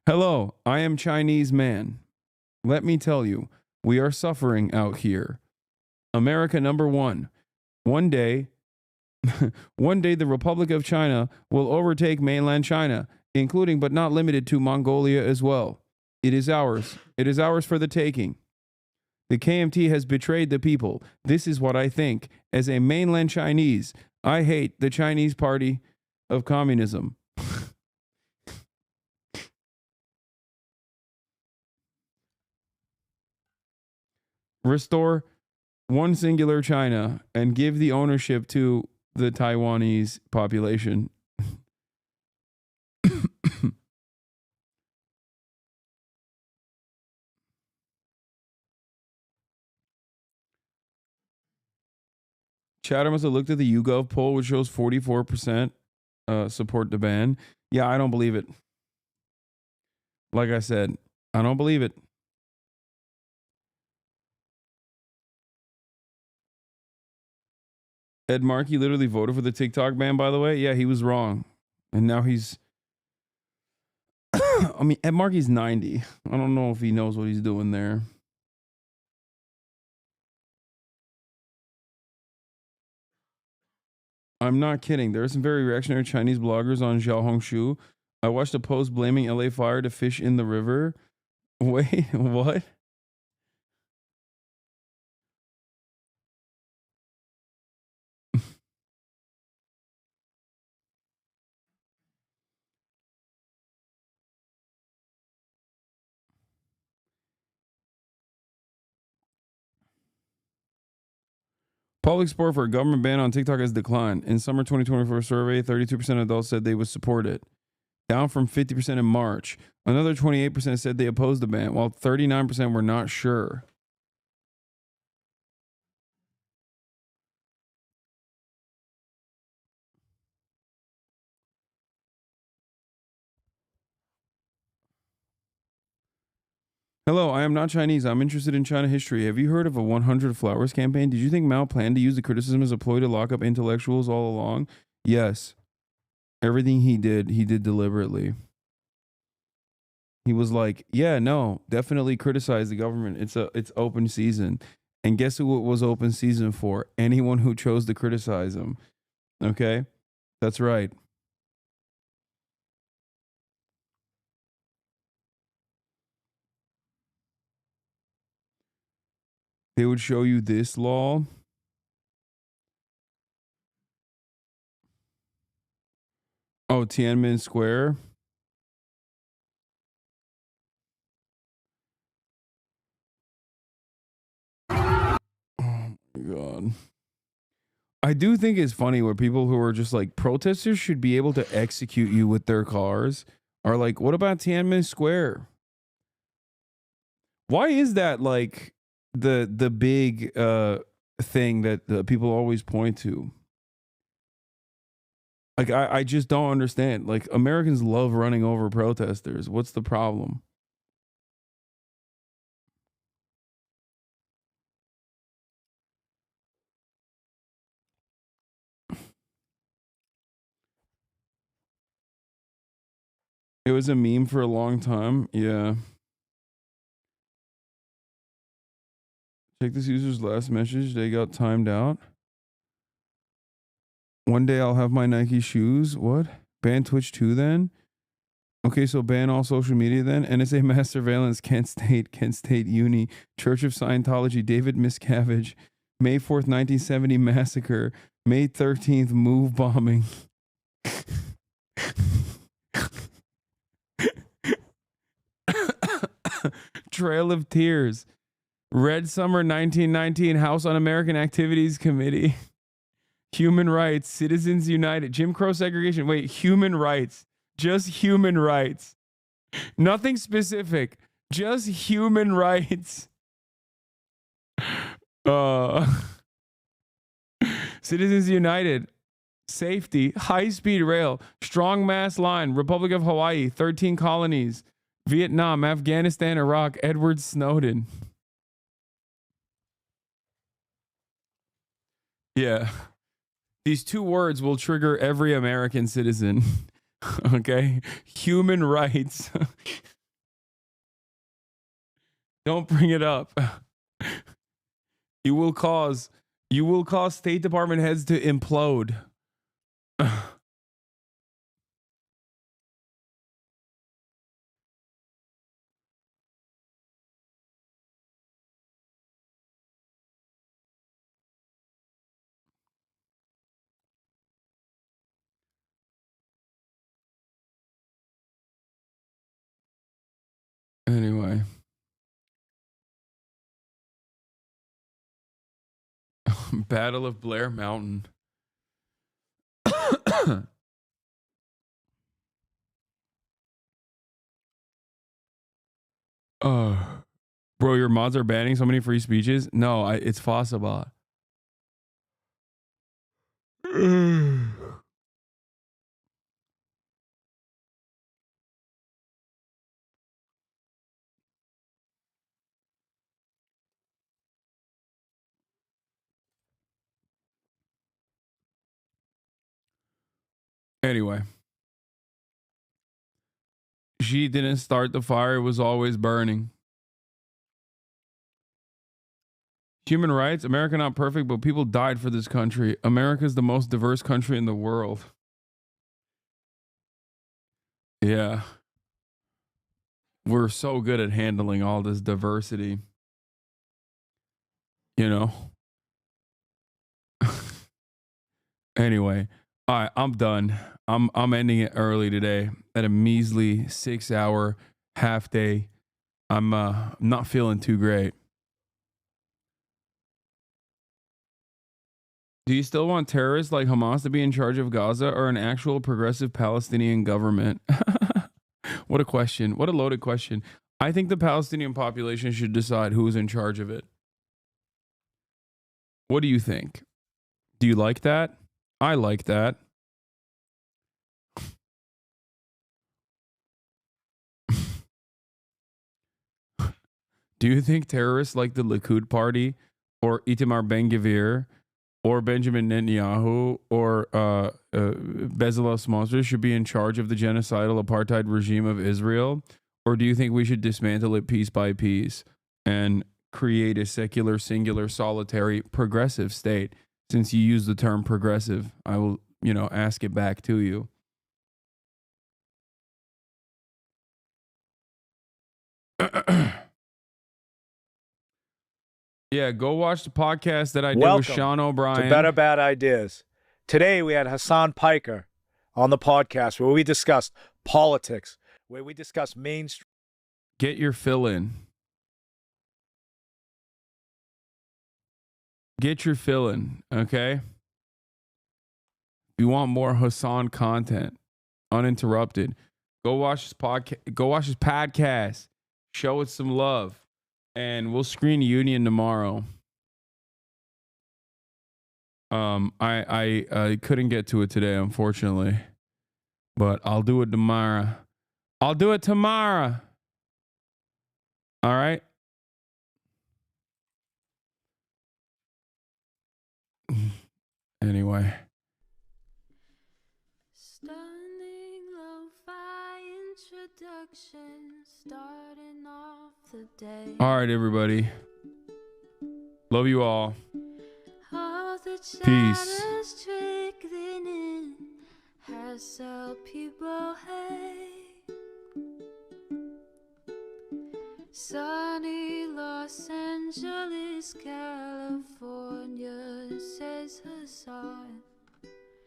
Hello, I am Chinese man. Let me tell you, we are suffering out here. America number one. One day, the Republic of China will overtake mainland China, including but not limited to Mongolia as well. It is ours. It is ours for the taking. The KMT has betrayed the people. This is what I think. As a mainland Chinese, I hate the Chinese Party of Communism. Restore one singular China and give the ownership to the Taiwanese population. Chatham must have looked at the YouGov poll, which shows 44% support the ban. Yeah, I don't believe it. Like I said, I don't believe it. Ed Markey literally voted for the TikTok ban, by the way. Yeah, he was wrong. And now he's... I mean, Ed Markey's 90. I don't know if he knows what he's doing there. I'm not kidding. There are some very reactionary Chinese bloggers on Xiaohongshu. I watched a post blaming LA Fire to fish in the river. Wait, what? Public support for a government ban on TikTok has declined. In summer 2024 survey, 32% of adults said they would support it, down from 50% in March. Another 28% said they opposed the ban, while 39% were not sure. Hello, I am not Chinese. I'm interested in China history. Have you heard of a 100 Flowers campaign? Did you think Mao planned to use the criticism as a ploy to lock up intellectuals all along? Yes. Everything he did deliberately. He was like, yeah, no, definitely criticize the government. It's open season. And guess who it was open season for? Anyone who chose to criticize him. Okay? That's right. They would show you this law. Oh, Tiananmen Square. Oh my God. I do think it's funny where people who are just like protesters should be able to execute you with their cars are like, what about Tiananmen Square? Why is that like the big thing that people always point to? Like, I just don't understand. Like, Americans love running over protesters. What's the problem? It was a meme for a long time. Yeah. Check this user's last message. They got timed out. One day I'll have my Nike shoes. What? Ban Twitch too then? Okay, so ban all social media then? NSA mass surveillance, Kent State Uni, Church of Scientology, David Miscavige, May 4th, 1970 massacre, May 13th move bombing. Trail of Tears, Red Summer 1919, House Un-American Activities Committee, Human Rights, Citizens United, Jim Crow segregation. Wait, human rights. Just human rights. Nothing specific. Just human rights. Citizens United. Safety. High-speed rail. Strong mass line. Republic of Hawaii. 13 colonies. Vietnam. Afghanistan. Iraq. Edward Snowden. Yeah. These two words will trigger every American citizen. Okay? Human rights. Don't bring it up. You will cause State Department heads to implode. Anyway. Battle of Blair Mountain. Bro, your mods are banning so many free speeches? No, it's Fossabot. Anyway. She didn't start the fire, it was always burning. Human rights, America not perfect, but people died for this country. America is the most diverse country in the world. Yeah. We're so good at handling all this diversity. You know? Anyway, all right, I'm done. I'm ending it early today at a measly 6-hour half day. I'm not feeling too great. Do you still want terrorists like Hamas to be in charge of Gaza or an actual progressive Palestinian government? What a question. What a loaded question. I think the Palestinian population should decide who's in charge of it. What do you think? Do you like that? I like that. Do you think terrorists like the Likud party or Itamar Ben-Gvir or Benjamin Netanyahu or Bezalel Smotrich should be in charge of the genocidal apartheid regime of Israel? Or do you think we should dismantle it piece by piece and create a secular, singular, solitary, progressive state? Since you use the term progressive, I will, ask it back to you. Yeah, go watch the podcast that I did with Sean O'Brien. To Better Bad Ideas. Today we had HasanPiker on the podcast where we discussed politics, where we discussed mainstream. Get your fill in. Get your fill in, okay? If you want more Hasan content, uninterrupted, go watch his podcast. Go watch his podcast. Show it some love. And we'll screen Union tomorrow. I couldn't get to it today, unfortunately. But I'll do it tomorrow. I'll do it tomorrow. All right? Anyway. Stunning lo-fi introduction, starting off the day. All right, everybody. Love you all. All the Peace. chatters trickling in has helped people hate. Sunny Los Angeles, California, says Hasan.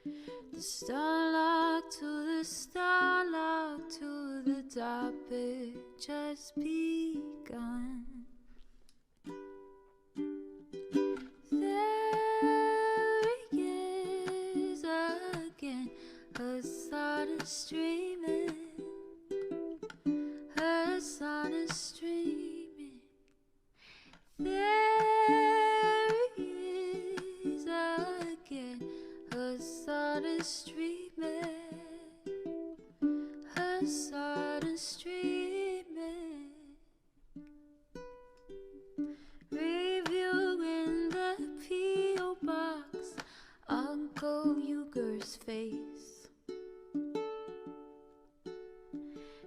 The starlock to the starlock to the topic just begun. There he is again, Hasan is streaming. Hasan is streaming. There he is again, Hasan is streaming. Hasan is streaming. Reviewing the P.O. box, Uncle Uyghur's face.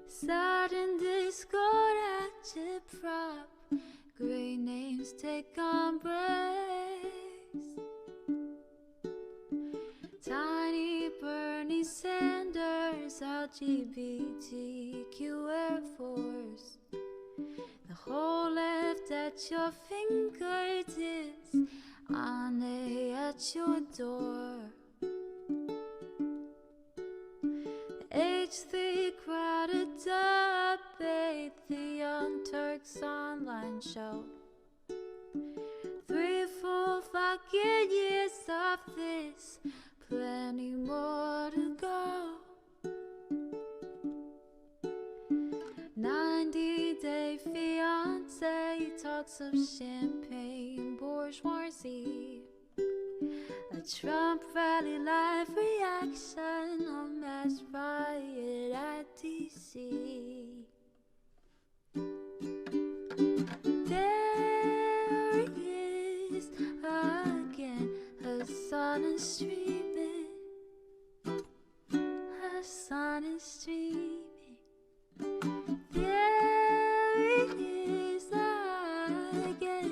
Sudden Discord agitprop, great names take embrace. Tiny Bernie Sanders, LGBTQ Air Force. The whole left at your fingertips, on at your door. H3 crowded debate, the Young Turks online show. 3 full fucking years of this, plenty more to go. 90-day fiance talks of champagne bourgeoisie. A Trump rally live reaction, a mass riot at DC. There he is again, Hasan is streaming. Hasan is streaming. There he is again,